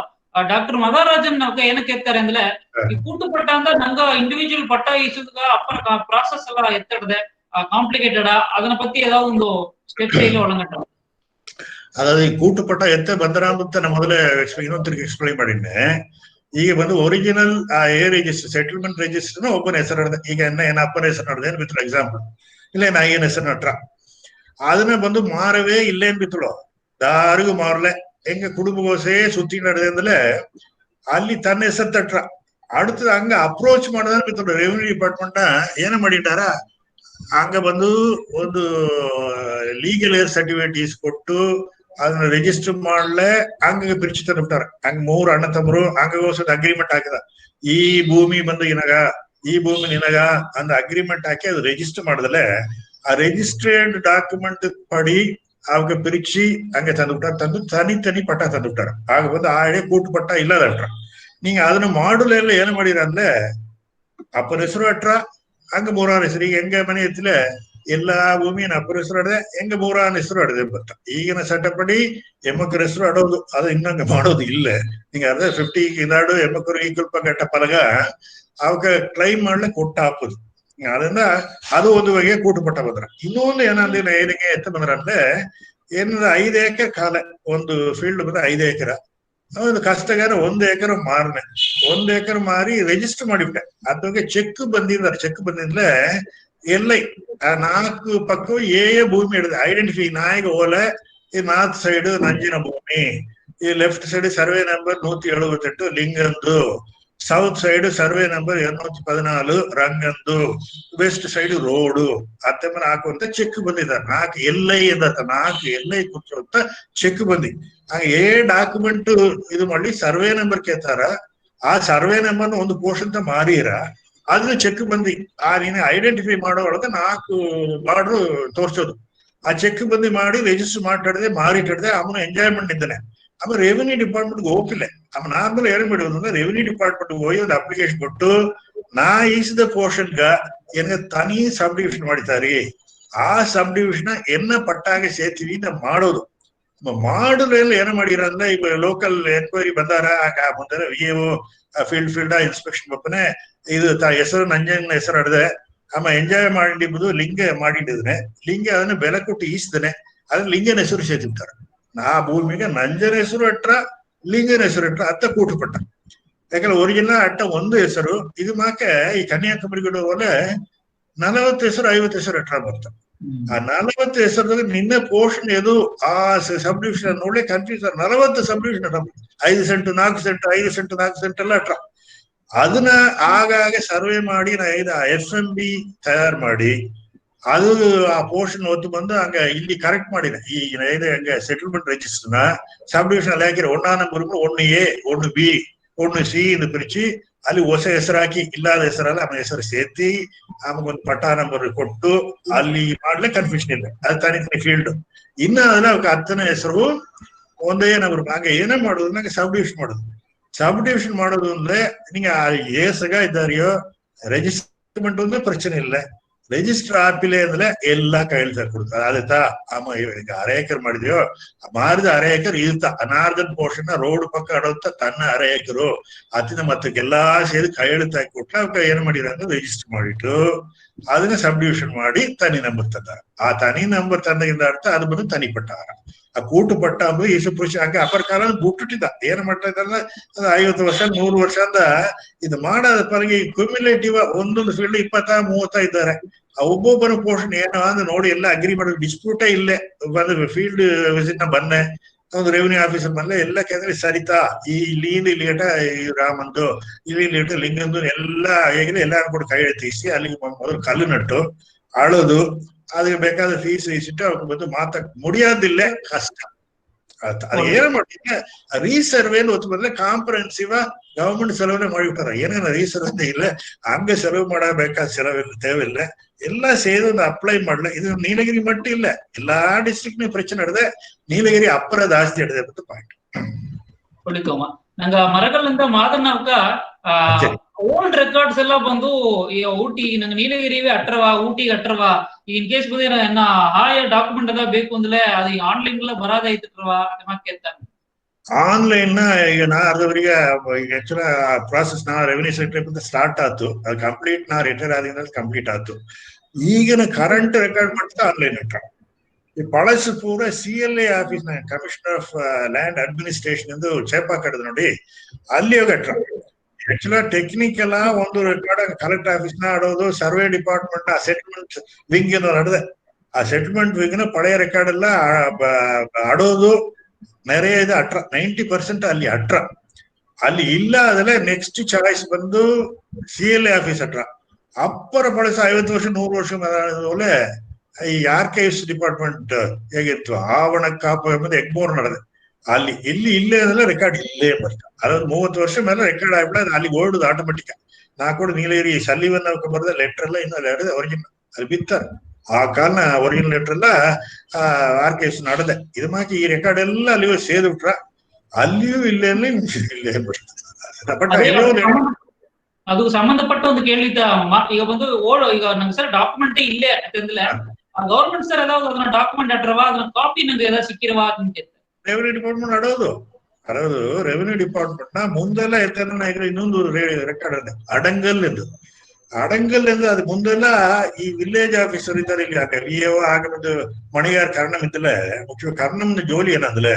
ಡಾಕ್ಟರ್ ಮಗಾರಾಜನ್ ನಮ್ಗೆ ಏನಕ್ಕೆ ಕೇಳ್ತಾರೆ ಅಂದ್ರೆ ಈ ಕೂಟು ಪಟ್ಟ ಅಂತ ನಂಗ ಇಂಡಿವಿಜುವಲ್ ಪಟ್ಟ ಇಸೋದಕ್ಕ ಅಪ್ಪನ ಪ್ರಾಸೆಸ್ ಎಲ್ಲ ಎತ್ತಡದೆ ಕಾಂಪ್ಲಿಕೇಟೆಡ್ ಅದನ್ನ ಪತ್ತಿ ஏதாவது ಒಂದು ಸ್ಟೆಪ್ಸ್ ಇಲ್ಲ ಒಳಗಟ್ಟ அதாவது கூட்டு பட்டா எத்த பந்தராமத்தை நான் முதல்ல இன்னொருத்தருக்கு எக்ஸ்பிளைன் பண்ணிருந்தேன். ಈಗ ಬಂದು ಒರಿಜಿನಲ್ ಆ ಏ ರಿಜಿಸ್ಟರ್ ಸೆಟಲ್ಮೆಂಟ್ ರಿಜಿಸ್ಟರ್ ಒಬ್ಬನ ಹೆಸರು ನಡೆದ ಈಗ ಏನ ಅಪ್ಪನ ಹೆಸರು ನಡೆದೇನು ಬಿತ್ತಳು ಎಕ್ಸಾಂಪಲ್ ಇಲ್ಲ ನಾ ಏನ್ ಹೆಸರು ನಟ್ರ ಅದನ್ನ ಬಂದು ಮಾರವೇ ಇಲ್ಲೇನ್ ಬಿತ್ತಳು ದಾರಿಗೂ ಮಾರಲೆ ಹೆಂಗ ಕುಟುಂಬಗೋಸೆ ಸುತ್ತಿ ನಡೆದೆ ಅಂದಲೇ ಅಲ್ಲಿ ತನ್ನ ಹೆಸರು ತಟ್ರ அடுத்தது அங்க ಅಪ್ರೋಚ್ ಮಾಡದ ಬಿತ್ತಳು ರೆವಿನ್ಯೂ ಡಿಪಾರ್ಟ್ಮೆಂಟ್ ಏನ ಮಾಡಿಟ್ಟಾರ ಹಂಗ ಬಂದು ಒಂದು ಲೀಗಲ್ ಏರ್ ಸರ್ಟಿಫಿಕೇಟ್ ಕೊಟ್ಟು ಅದನ್ನ ರಿಜಿಸ್ಟರ್ ಮಾಡ್ಲೆ ಹಂಗ ಬಿರ್ಚಿ ತಂದ್ಬಿಟ್ಟಾರ. ಹಂಗ 3 ಅಣ್ಣ ತಮ್ಮರು ಹಂಗೋಸ್ಕರ ಅಗ್ರಿಮೆಂಟ್ ಹಾಕಿದ, ಈ ಭೂಮಿ ಬಂದು ನಿನಗ, ಈ ಭೂಮಿ ನಿನಗ ಅಂದ ಅಗ್ರಿಮೆಂಟ್ ಹಾಕಿ ಅದು ರಿಜಿಸ್ಟರ್ ಮಾಡಿದ್ರೆ ಆ ರಿಜಿಸ್ಟ್ರೇಡ್ ಡಾಕ್ಯುಮೆಂಟ್ ಪಡಿ ಅವಾಗ ಪರೀಕ್ಷಿ ಹಂಗೆ ತಂದ್ಬಿಟ್ಟಾರ. ತಂದು ತನಿ ಪಟ್ಟ ತಂದ್ಬಿಟ್ಟಾರ. ಆಗ ಬಂದು ಆ ಹಳೆ ಕೂಟು ಪಟ್ಟ ಇಲ್ಲದಟ್ರ. ನೀங்க ಅದನ್ನ ಮಾಡಲೆಲ್ಲ ಏನ್ ಮಾಡಿರ ಅಂದ್ರೆ ಅಪ್ಪನ ಹೆಸರು ಅಟ್ರ ಹಂಗ ಮೂರಾನ ಹೆಸರು. ಈಗ ಹೆಂಗ ಮನೆ ಎತ್ತಲೆ ಎಲ್ಲಾ ಭೂಮಿನ ಅಪ್ಪನ ಹೆಸರು ಅಡದೆ ಹೆಂಗ ಮೂರಾನ ಹೆಸರು ಅಡದೆ ಬತ್ತ. ಈಗಿನ ಸಟ್ಟಪಡಿ ಎಮ್ಮಕ್ಕರ ಹೆಸರು ಅಡೋದು, ಅದು ಇನ್ನಂಗ ಮಾಡೋದು ಇಲ್ಲ. ನಿಂಗೆ ಅರ್ಧ 50 ಇದಾಡು ಎಮ್ಮಕ್ಕರು ಈ ಕಲ್ಪ ಗಟ್ಟ ಪಲಗ ಅವಕ್ಕ ಕ್ಲೈಮ್ ಮಾಡ್ಲಿಕ್ಕೆ ಕೊಟ್ಟ ಹಾಕುದು. ಅದನ್ನ ಅದು ಒಂದು ಬಗೆ ಕೂಟು ಪಟ್ಟ ಬಂದ್ರ. ಇನ್ನೊಂದು ಏನಂದ್ರೆ ಏನಕ್ಕೆ ಎತ್ತ ಬಂದ್ರ ಅಂದ್ರೆ ಏನಂದ್ರೆ 5 ಎಕರೆ ಕಾಲ ಒಂದು ಫೀಲ್ಡ್ ಬಂದ್ರೆ 5 ಎಕರೆ ಒಂದು ಕಷ್ಟಗಾರ 1 ಎಕರೆ ಮಾರನೆ 1 ಎಕರೆ ಮಾರಿ ರಿಜಿಸ್ಟರ್ ಮಾಡಿಬಿಟ್ಟೆ. ಅದ್ರಿಗೆ ಚೆಕ್ ಬಂದಿದ್ದಾರೆ. ಚೆಕ್ ಬಂದಿದ್ಲೆ ಎಲ್ಲ ಆ 4 ಪಕ್ಕ ಭೂಮಿ ಹಿಡಿದೆ ಐಡೆಂಟಿಫೈ ನಾಯಿಗೆ ಓಲೆ. ಈ ನಾರ್ತ್ ಸೈಡ್ ನಂಜಿನ ಭೂಮಿ, ಈ ಲೆಫ್ಟ್ ಸೈಡ್ ಸರ್ವೆ ನಂಬರ್ 178 ಲಿಂಗಂದು, ಸೌತ್ ಸೈಡ್ ಸರ್ವೆ ನಂಬರ್ 214 ರಂಗಂದು, ವೆಸ್ಟ್ ಸೈಡ್ ರೋಡು ಅತ್ತಮ್ಮನ ಹಾಕುವಂತ ಚೆಕ್ ಬಂದಿದ್ದಾರೆ. 4 LI ಅಂತ 4 LI ಕೂರ್ಸುವಂತ ಚೆಕ್ ಬಂದಿ. ಹಂಗ ಡಾಕ್ಯುಮೆಂಟ್ ಇದು ಮಾಡಿ ಸರ್ವೆ ನಂಬರ್ ಕೇಳ್ತಾರ. ಆ ಸರ್ವೆ ನಂಬರ್ ಒಂದು ಪೋರ್ಷನ್ ಅಂತ ಮಾರೀರ ಅದನ್ನ ಚೆಕ್ ಬಂದಿ. ಆ ನೀನು ಐಡೆಂಟಿಫೈ ಮಾಡೋ ಒಳಗೆ 4 ಬಾರ್ಡ್ರು ತೋರ್ಸೋದು. ಆ ಚೆಕ್ ಬಂದಿ ಮಾಡಿ ರಿಜಿಸ್ಟರ್ ಮಾತಾಡದೆ ಮಾರಿಟ್ಟಿಡದೆ ಅವನು ಎಂಜಾಯ್ಮೆಂಟ್ ಇದ್ದಾನೆ. ಆಮೇಲೆ ರೆವಿನ್ಯೂ ಡಿಪಾರ್ಟ್ಮೆಂಟ್ಗೆ ಹೋಗಿಲ್ಲ. ಆಮೇಲೆ ನಾರ್ಮಲ್ ಏನ್ ಬಿಡೋದು ಅಂದ್ರೆ ರೆವಿನ್ಯೂ ಡಿಪಾರ್ಟ್ಮೆಂಟ್ ಹೋಗಿ ಒಂದು ಅಪ್ಲಿಕೇಶನ್ ಕೊಟ್ಟು ನಾ ಈಸಿದ ಪೋರ್ಷನ್ಗ ಏನ ತನಿ ಸಬ್ ಡಿವಿಷನ್ ಮಾಡಿತಾರಿ, ಆ ಸಬ್ ಡಿವಿಷನ್ ಎನ್ನ ಪಟ್ಟಾಗೆ ಸೇರ್ತೀವಿ ಅಂತ ಮಾಡೋದು. ಮಾಡಲೆಲ್ಲ ಏನ ಮಾಡಿರ ಅಂದ್ರೆ ಈಗ ಲೋಕಲ್ ಎನ್ಕ್ವೈರಿ ಬಂದಾರ. ಮುಂದೆ VAO ಫೀಲ್ಡ್ ಇನ್ಸ್ಪೆಕ್ಷನ್ ಬಪ್ಪನೆ ಇದು ಹೆಸರು ನಂಜನ ಹೆಸರು ಅಡದೆ ಆಮ ಎಂಜಾಯ್ ಮಾಡಿಬಹುದು ಲಿಂಗ ಮಾಡಿಟ್ಟಿದ್ರೆ ಲಿಂಗ ಅದನ್ನ ಬೆಲೆ ಕೊಟ್ಟು ಈಸ್ತಾನೆ. ಅದನ್ನ ಲಿಂಗನ ಹೆಸರು ಸೇರ್ತಿರ್ತಾರೆ. ಆ ಭೂಮಿಗೆ ನಂಜನ ಹೆಸರು ಅಟ್ರ ಲಿಂಗನ ಹೆಸರು ಅಟ್ರ ಅತ್ತ ಕೂಟು ಪಟ್ಟ. ಯಾಕಂದ್ರೆ ಒರಿಜಿನಲ್ ಅಟ್ಟ ಒಂದು ಹೆಸರು. ಇದು ಮಾಕೆ ಈ ಕನ್ಯಾಕುಮಾರಿಗಳು ಹೋಲೆ 40 ಹೆಸರು 50 ಹೆಸರು ಅಟ್ರ ಬರ್ತಾರೆ. ಆ 40 ಹೆಸರು ನಿನ್ನ ಪೋರ್ಷನ್ ಎದು ಆ ಸಬ್ ಡಿವಿಷನ್ ನೋಡ್ಲಿ confuse. 40 subdivision 5 cent 4 cent 5 cent 4 cent ಎಲ್ಲ ಅಟ್ರ. ಅದನ್ನ ಆಗಾಗ ಸರ್ವೆ ಮಾಡಿ ನಾ FMB ತಯಾರು ಮಾಡಿ ಅದು ಆ ಪೋರ್ಷನ್ ಹೊತ್ತು ಬಂದು ಹಂಗ ಇಲ್ಲಿ ಕರೆಕ್ಟ್ ಮಾಡಿದೆ. ಈ ಹಂಗ ಸೆಟಲ್ಮೆಂಟ್ ರಿಜಿಸ್ಟರ್ನ ಸಬ್ ಡಿವಿಷನ್ ಅಲ್ಲಿ ಹಾಕಿರ 1 ನಂಬರ್ 1A 1B 1C ಎಂದು பிரிச்சு ಅಲ್ಲಿ ಹೊಸ ಹೆಸರು ಹಾಕಿ ಇಲ್ಲದ ಹೆಸರಲ್ಲ ಆಮೇಲೆ ಹೆಸರು ಸೇರ್ತಿ ಆಮೇಲೆ ಒಂದು ಪಟ್ಟಾ ನಂಬರ್ ಕೊಟ್ಟು ಅಲ್ಲಿ ಮಾಡ್ಲೆ ಕನ್ಫ್ಯೂಷನ್ ಇಲ್ಲ. ಅದು ತನಿಖೆ ಫೀಲ್ಡ್. ಇನ್ನ ಅದನ್ನ ಅವಕ್ಕೆ 10ನೇ ಹೆಸರು ಒಂದೇ ನಂಬರ್ ಹಂಗ ಏನೇ ಮಾಡೋದು ನಂಗೆ ಸಬ್ ಡಿವಿಷನ್ ಮಾಡೋದು. ಸಬ್ ಡಿವಿಷನ್ ಮಾಡೋದು ಅಂದ್ರೆ ನಿಂಗೆ ಏಸಗ ಇದ್ದಾರೆಯೋ ರಿಜಿಸ್ಟರ್ಮೆಂಟ್ ಅಂದ್ರೆ ಪ್ರಚನೆ ಇಲ್ಲ. ರಿಜಿಸ್ಟರ್ ಆಪಿಲೆ ಅಂದ್ರೆ ಎಲ್ಲಾ ಕೈಲಿ ಕೊಡ್ತಾರೆ. ಆದೈತಾ ಅಮ್ಮ ಈಗ 6 ಎಕರೆ ಮಾಡಿದ್ಯೋ ಮಾರಿದ 6 ಎಕರೆ ಇರ್ತ ಅನಾರ್ಧನ್ ಪೋರ್ಷನ್ ರೋಡ್ ಪಕ್ಕ ಆಡೋಂತ ತನ್ನ 6 ಎಕರು ಅತಿನ ಮತ್ತಕ್ಕೆಲ್ಲಾ ಸೇರಿ ಕೈಯಲ್ಲಿ ತಾಕಿ ಕೊಟ್ಟ ಅವ್ಕ ಏನ್ ಮಾಡಿರ ಅಂದ್ರೆ ರಿಜಿಸ್ಟರ್ ಮಾಡಿಟ್ಟು ಅದನ್ನ ಸಬ್ ಡಿವಿಷನ್ ಮಾಡಿ ತನಿ ನಂಬರ್ ತಂದಾರ. ಆ ತನಿ ನಂಬರ್ ತಂದಾಗಿಂದ ಅರ್ಥ ಅದು ಬಂದು ತನಿ ಪಟ್ಟಾರ. ಆ ಕೂಟು ಪಟ್ಟ ಅಂಬ ಈಸು ಪುರುಷ ಹಂಗೆ ಅಪರ ಕಾಲ ಬುಟ್ಟಿಟ್ಟಿದ್ದ. ಏನ್ ಮಾಡ್ತಾ ಇದ್ದಾರಲ್ಲ ಅದು 50 ವರ್ಷ 100 ವರ್ಷ ಅಂತ ಇದು ಮಾಡೋದ ಪರಗೆ ಕ್ಯುಮ್ಯುಲೇಟಿವ್ ಒಂದೊಂದು ಫೀಲ್ಡ್ 20-30 ಇದ್ದಾರೆ. ಆ ಒಬ್ಬೊಬ್ಬರ ಪೋರ್ಷನ್ ಏನೋ ಅಂದ್ರೆ ನೋಡಿ ಎಲ್ಲ ಅಗ್ರಿ ಮಾಡೋದು. ಡಿಸ್ಪ್ಯೂಟೇ ಇಲ್ಲೇ ಬಂದ ಫೀಲ್ಡ್ ವಿಸಿಟ್ ನ ಬಂದೆ ಒಂದು ರೆವಿನ್ಯೂ ಆಫೀಸರ್ ಬಂದ್ರೆ ಎಲ್ಲ ಕೇಂದ್ರ ಸರಿತಾ ಇಲ್ಲಿ ಲೇಟ ರಾಮಂದು ಇಲ್ಲಿ ಲೇಟ ಲಿಂಗಂದು ಎಲ್ಲ ಹೇಗಿದೆ ಎಲ್ಲ ಅನ್ಕೊಂಡು ಕೈ ಎತ್ತಿಸಿ ಅಲ್ಲಿಗೆ ಮೊದಲು ಕಲ್ಲು ನಟ್ಟು ಆಳೋದು ಅದಕ್ಕೆ ಬೇಕಾದ ಫೀಸ್ ಇಟ್ಟು ಅವ್ರಿಗೆ ಬಂದು ಮಾತಾಡ್ ಮುಡಿಯೋದಿಲ್ಲ ಕಷ್ಟ. ಅದು ಏನ್ ಮಾಡ್ತೀವಿ ರೀಸರ್ವೆ ಹೊತ್ತು ಬಂದ್ರೆ ಕಾಂಪ್ರಹೆನ್ಸಿವ್ ಗವರ್ಮೆಂಟ್ ಸೆಲವನ್ನೇ ಮಾಡಿಬಿಟ್ಟಾರ. ಏನೇನ ರೀಸರ್ವೆ ಇಲ್ಲ ಹಂಗೆ ಸರ್ವೆ ಮಾಡಬೇಕಾದ ಸೆಲವಿಲ್ಲ ತೇವಿಲ್ಲ ಎಲ್ಲ ಸೇರಿ ಒಂದು ಅಪ್ಲೈ ಮಾಡ್ಲ. ಇದು ನೀಲಗಿರಿ ಮಟ್ಟ ಇಲ್ಲ ಎಲ್ಲಾ ಡಿಸ್ಟ್ರಿಕ್ಟ್ ಪ್ರಚನೆ ನಡೆದೆ. ನೀಲಗಿರಿ ಅಪ್ಪರ ಜಾಸ್ತಿ ಹಿಡಿದೆ ಅಂತ ಪಾಯಿಂಟ್. ಒಳ್ಳಿತಮ್ಮ ನಂಗ ಮರಗಳಿಂದ ಮಾತನಾಡ್ಕ ಓಲ್ಡ್ ರೆಕಾರ್ಡ್ಸ್ ಎಲ್ಲ ಬಂದು ಈ ಊಟಿ ನಂಗೆ ನೀಲಗಿರಿವೇ ಅಟ್ರವಾ ಊಟಿಗೆ ಅಟ್ರವಾ ಇನ್ ಕೇಸ್ ಬಂದಿರ ಎನ್ನ ಹಾಯ ಡಾಕ್ಯುಮೆಂಟ್ ಅದ ಬೇಕು ಅಂದ್ಲೆ ಅದು ಆನ್ಲೈನ್ ಎಲ್ಲ ಬರಾದ ಐತ್ರವಾ ಕೇಳ್ತಾನೆ. ಆನ್ಲೈನ್ ಈಗ ನಾ ಅರ್ಧವರಿಗೆ ಈಗ ಆಕ್ಚುಲ ಪ್ರಾಸೆಸ್ ನಾ ರೆವಿನ್ಯೂ ಸೆಕ್ರೆಟರಿ ಸ್ಟಾರ್ಟ್ ಆಯ್ತು. ಅದು ಕಂಪ್ಲೀಟ್ ನಾ ರಿಟೈರ್ ಆದ ಕಂಪ್ಲೀಟ್ ಆಯ್ತು. ಈಗಿನ ಕರೆಂಟ್ ರೆಕಾರ್ಡ್ ಮಾಡ್ತಾ ಆನ್ಲೈನ್ ರೆಕಾರ್ಡ್ ಈ ಪಳಸು ಪೂರ CLA ಆಫೀಸ್ ನ ಕಮಿಷನರ್ ಆಫ್ ಲ್ಯಾಂಡ್ ಅಡ್ಮಿನಿಸ್ಟ್ರೇಷನ್ ಎಂದು ಚೇಪಾ ಕಡದ ನೋಡಿ ಅಲ್ಲಿ ಹೋಗಟ್ರ. ಆಕ್ಚುಲ ಟೆಕ್ನಿಕಲ್ ಒಂದು ರೆಕಾರ್ಡ್ ಕಲೆಕ್ಟರ್ ಆಫೀಸ್ ನ ಆಡೋದು ಸರ್ವೆ ಡಿಪಾರ್ಟ್ಮೆಂಟ್ ನ ಸೆಟಲ್ಮೆಂಟ್ ವಿಂಗ್ ಏನೋ ನಡೆದೆ. ಆ ಸೆಟಲ್ಮೆಂಟ್ ವಿಂಗ್ ನ ಪಳೆಯ ರೆಕಾರ್ಡ್ ಎಲ್ಲ ಆಡೋದು நிறைய இது அட்ரா 90% ಅಲ್ಲಿ ಅಟ್ರ ಅಲ್ಲಿ ಇಲ್ಲ. ಅದೆಲ್ಲ ನೆಕ್ಸ್ಟ್ ಚಾಯ್ಸ್ ಬಂದು CLA ಆಫೀಸ್ ಅಟ್ರ ಅಪ್ಪರ ಬಳಸ 50 ವರ್ಷ 100 ವರ್ಷ ಈ ಆರ್ಕೈವ್ಸ್ ಡಿಪಾರ್ಟ್ಮೆಂಟ್ ಹೇಗಿತ್ತು ಆವಣ ಕಾಪು ಎಂಬುದು ಎಗ್ಮೋರ್ ನಡೆದೆ ಅಲ್ಲಿ ಇಲ್ಲೇ ಅದೆಲ್ಲ ರೆಕಾರ್ಡ್ ಇಲ್ಲೇ ಬರ್ತಾ ಅದೊಂದು 30 ವರ್ಷ ಮೇಲೆ ರೆಕಾರ್ಡ್ ಆಗ್ಬಿಡ ಅಲ್ಲಿ ಓಡುದು ಆಟೋಮೆಟಿಕ್ ನಾ ಕೂಡ ನೀಲಗಿರಿ ಸಲ್ಲಿವನ್ನ ಬರೆದ ಲೆಟರ್ ಎಲ್ಲ ಇನ್ನು ಒರಿಜಿನಲ್ ಅಲ್ಲಿ ಬಿತ್ತಾರೆ ಆ ಕಾಲನ ಒರಿಜಿನಲ್ ಲೆಟರ್ ಎಲ್ಲ ಆರ್ಕೈವ್ಸ್ ನಡೆದೆ ಇದು ಮಾಕಿ ಈ ರೆಕಾರ್ಡ್ ಎಲ್ಲ ಅಲ್ಲಿಯೂ ಸೇದ್ ಬಿಟ್ರ ಅಲ್ಲಿಯೂ ಇಲ್ಲೇ ಬಟ್ ಅದು ಸಂಬಂಧಪಟ್ಟ ಒಂದು ಕೇಳಿದ್ದ ಈಗ ಬಂದು ಈಗ ನಂಗೆ ಸರ್ ಡಾಕ್ಯುಮೆಂಟ್ ಇಲ್ಲೇ ಅಂತಂದ್ರೆ ಗವರ್ಮೆಂಟ್ ಸರ್ ಏதாவது ಅದನ್ನ ಡಾಕ್ಯುಮೆಂಟ್ ಅಡ್ರವಾ ಅದನ್ನ ಕಾಪಿ ನಂಗೆ ಏதாவது ಸಿಕ್ಕಿರವಾ ಅಂತ ರೆವಿನ್ಯೂ ಡಿಪಾರ್ಟ್ಮೆಂಟ್ ಅಡೋದು ರೆವಿನ್ಯೂ ಡಿಪಾರ್ಟ್ಮೆಂಟ್ ನ ಮುಂದೆಲ್ಲ ಎತ್ತನ ಇನ್ನೊಂದು ರೆಕಾರ್ಡ್ ಇದೆ ಅಡಂಗಲ್ ಎಂದು ಅದು ಮುಂದೆಲ್ಲ ಈ ವಿಲೇಜ್ ಆಫೀಸರ್ ಇದ್ದಾರೆ ಇಲ್ಲಿ ಆಗ ವಿಒ ಆಗದು ಮಣಿಗಾರ್ ಕರ್ಣಂ ಇದ್ದಲೆ ಮುಖ್ಯ ಕರ್ಣಂನ ಜೋಲಿ ಏನಂದ್ರೆ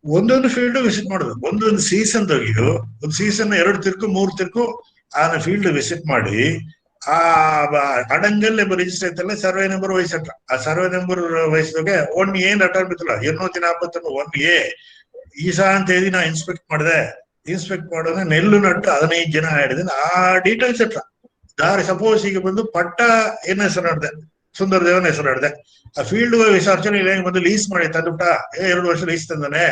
ಒಂದೊಂದು ಫೀಲ್ಡ್ ವಿಸಿಟ್ ಮಾಡುದು ಒಂದೊಂದು ಸೀಸನ್ ತೆಗಿದು ಒಂದು ಸೀಸನ್ 2 ತಿರ್ಕು 3 ತಿರ್ಕು ಆ ಫೀಲ್ಡ್ ವಿಸಿಟ್ ಮಾಡಿ ಆ ಅಡಂಗಲ್ ಎಂಬ ರಿಜಿಸ್ಟರ್ ಐತಲ್ಲ ಸರ್ವೆ ನಂಬರ್ ವಹಿಸಟ್ರ ಆ ಸರ್ವೆ ನಂಬರ್ ವಹಿಸಿದಾಗ 1A ಲೆಟರ್ ಬಿತ್ತಲ್ಲ 241 1A ಈಸಾ ಅಂತ ಹೇಳಿ ನಾ ಇನ್ಸ್ಪೆಕ್ಟ್ ಮಾಡೋದು ನೆಲ್ಲು ನಟ್ಟು 15 ಜನ ಹಿಡಿದ ಆ ಡೀಟೇಲ್ಸ್ ಇಟ್ರ ದಾರಿ ಸಪೋಸ್ ಈಗ ಬಂದು ಪಟ್ಟ ಏನ್ ಹೆಸರು ನಡೆದೆ ಸುಂದರ ದೇವನ ಹೆಸರು ನಡೆದೆ ಆ ಫೀಲ್ಡ್ ವಿಚಾರ್ಚನೆ ಇಲ್ಲ ಬಂದು ಲೀಸ್ ಮಾಡಿ ತಂದುಬಿಟ್ಟ 2 ವರ್ಷ ಲೀಸ್ ತಂದಾನೆ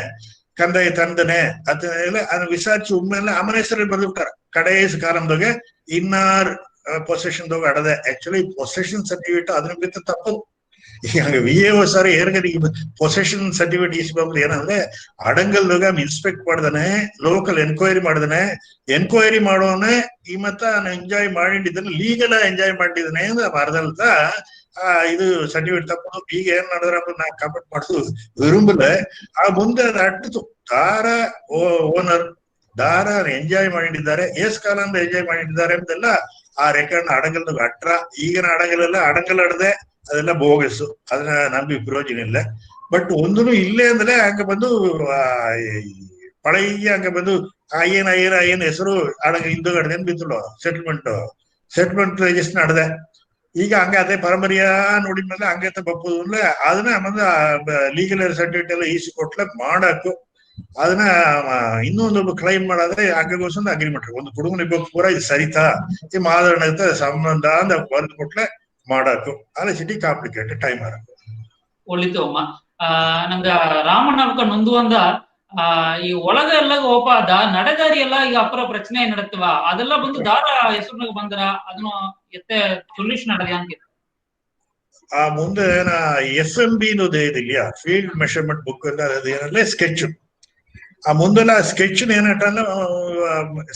ಕಂದಾಯ ತಂದನೆ ಅದನ್ನ ವಿಚಾರಿಸಿ ಒಮ್ಮೆಲ್ಲ ಅಮನ ಹೆಸರಲ್ಲಿ ಬಂದ್ಬಿಟ್ಟಾರ ಕಡೇಸ್ ಕಾಲಂದಾಗ ಇನ್ನಾರ್ ಪೊಸೆಷನ್ ಅಡದೆ ಆಕ್ಚುಲಿ ಪೊಸೆಷನ್ ಸರ್ಟಿಫಿಕೇಟ್ ಅದನ್ನ ಬಿತ್ತ ತಪ್ಪದು ಈಗ ವಿಎಒ ಸರ್ ಏರ್ಗಡೆ ಪೊಸೆಷನ್ ಸರ್ಟಿಫಿಕೇಟ್ ಈಸ್ಬೇಕು ಏನಂದ್ರೆ ಅಡಂಗಲ್ದಾಗ ಇನ್ಸ್ಪೆಕ್ಟ್ ಮಾಡ್ದಾನೆ ಲೋಕಲ್ ಎನ್ಕ್ವೈರಿ ಮಾಡೋನೆ ಈ ಮತ್ತ ಎಂಜಾಯ್ ಮಾಡಿದ್ದಾನೆ ಲೀಗಲ್ ಎಂಜಾಯ್ ಮಾಡಿದ್ದಾನೆ ಅಂದ್ರೆ ಮರದಲ್ತ ಇದು ಸರ್ಟಿಫಿಕೇಟ್ ತಪ್ಪು ಈಗ ಏನ್ ನಡೆದ್ರ ನಾ ಕಮೆಂಟ್ ಮಾಡೋದು ವಿರುಂಬಲೆ ಆ ಮುಂದೆ ಅದು ಅಟ್ಟಿತು ಓನರ್ ದಾರ ಎಂಜಾಯ್ ಮಾಡಿದ್ದಾರೆ ಕಾಲ ಅಂತ ಎಂಜಾಯ್ ಮಾಡಿದ್ದಾರೆ ಅಂತೆಲ್ಲ ಆ ರೆಕಾರ್ಡ್ ಅಡಂಗಲ್ದಾಗ ಅಟ್ರ ಈಗಿನ ಅಡಂಗಲೆಲ್ಲ ಅಡಂಗಲ್ ಅಡದೆ ಅದೆಲ್ಲ ಬೋಗಸ್ಸು ಅದನ್ನ ನಂಬಿ ಪ್ರಯೋಜನ ಇಲ್ಲ ಬಟ್ ಒಂದೂ ಇಲ್ಲೇ ಅಂದ್ರೆ ಹಂಗ ಬಂದು ಪಳೆಯ ಹಂಗ ಬಂದು ಏನ್ ಹೆಸರು ಅಡಗ ಹಿಂದೂಗಡೆ ಬಿತ್ತಲು ಸೆಟ್ಲ್ಮೆಂಟ್ ರಿಜಿಸ್ಟರ್ ನಡೆದೆ ಈಗ ಹಂಗ ಅದೇ ಪರಂಪರೆಯ ನೋಡಿದ್ಮೇಲೆ ಹಂಗೈತ ಬಪ್ಪುದು ಅಂದ್ರೆ ಅದನ್ನ ಲೀಗಲ್ ಸರ್ಟಿಫಿಕೇಟ್ ಎಲ್ಲ ಈಸಿ ಕೊಟ್ಲ ಮಾಡಾಕು ಅದನ್ನ ಇನ್ನೊಂದೊಬ್ಬ ಕ್ಲೈಮ್ ಮಾಡಾದ್ರೆ ಹಂಗೋಸ್ಕರ ಅಗ್ರಿಮೆಂಟ್ ಒಂದು ಕುಟುಂಬ ಪೂರ ಇದು ಸರಿತಾ ಈ ಮಾದರಣ ಸಂಬಂಧ ಅಂತ ಬರೆದು ಕೊಟ್ಲೆ ಮಾಡಾಕು ಅಲ್ಲ ಸಿಟಿ ಕಾಂಪ್ಲಿಕೇಟೆಡ್ ಟೈಮ್ ಒಳ್ಳಿತು ಅಮ್ಮ ನಂಗ ರಾಮಣ್ಣಕ್ಕ ನೊಂದುವಂದ ಈ ಒಳಗ ಎಲ್ಲ ಓಪಾದ ನಡೆದಾರಿ ಎಲ್ಲ ಈಗ ಅಪರ ಪ್ರಚನೆ ನಡತ್ವ ಅದೆಲ್ಲ ಬಂದು ದಾರ ಹೆಸರಿನಾಗ ಬಂದ್ರ ಅದನ್ನು ಎತ್ತೆ ಸೊಲ್ಯೂಷನ್ ನಡೆದ ಅಂತ ಆ ಮುಂದೆ FMB ಇದೆಯಾ ಫೀಲ್ಡ್ ಮೆಷರ್ಮೆಂಟ್ ಬುಕ್ ಏನಲ್ಲ ಸ್ಕೆಚ್ ಆ ಮುಂದೆಲ್ಲ ಸ್ಕೆಚ್ ಏನಟ್ಟ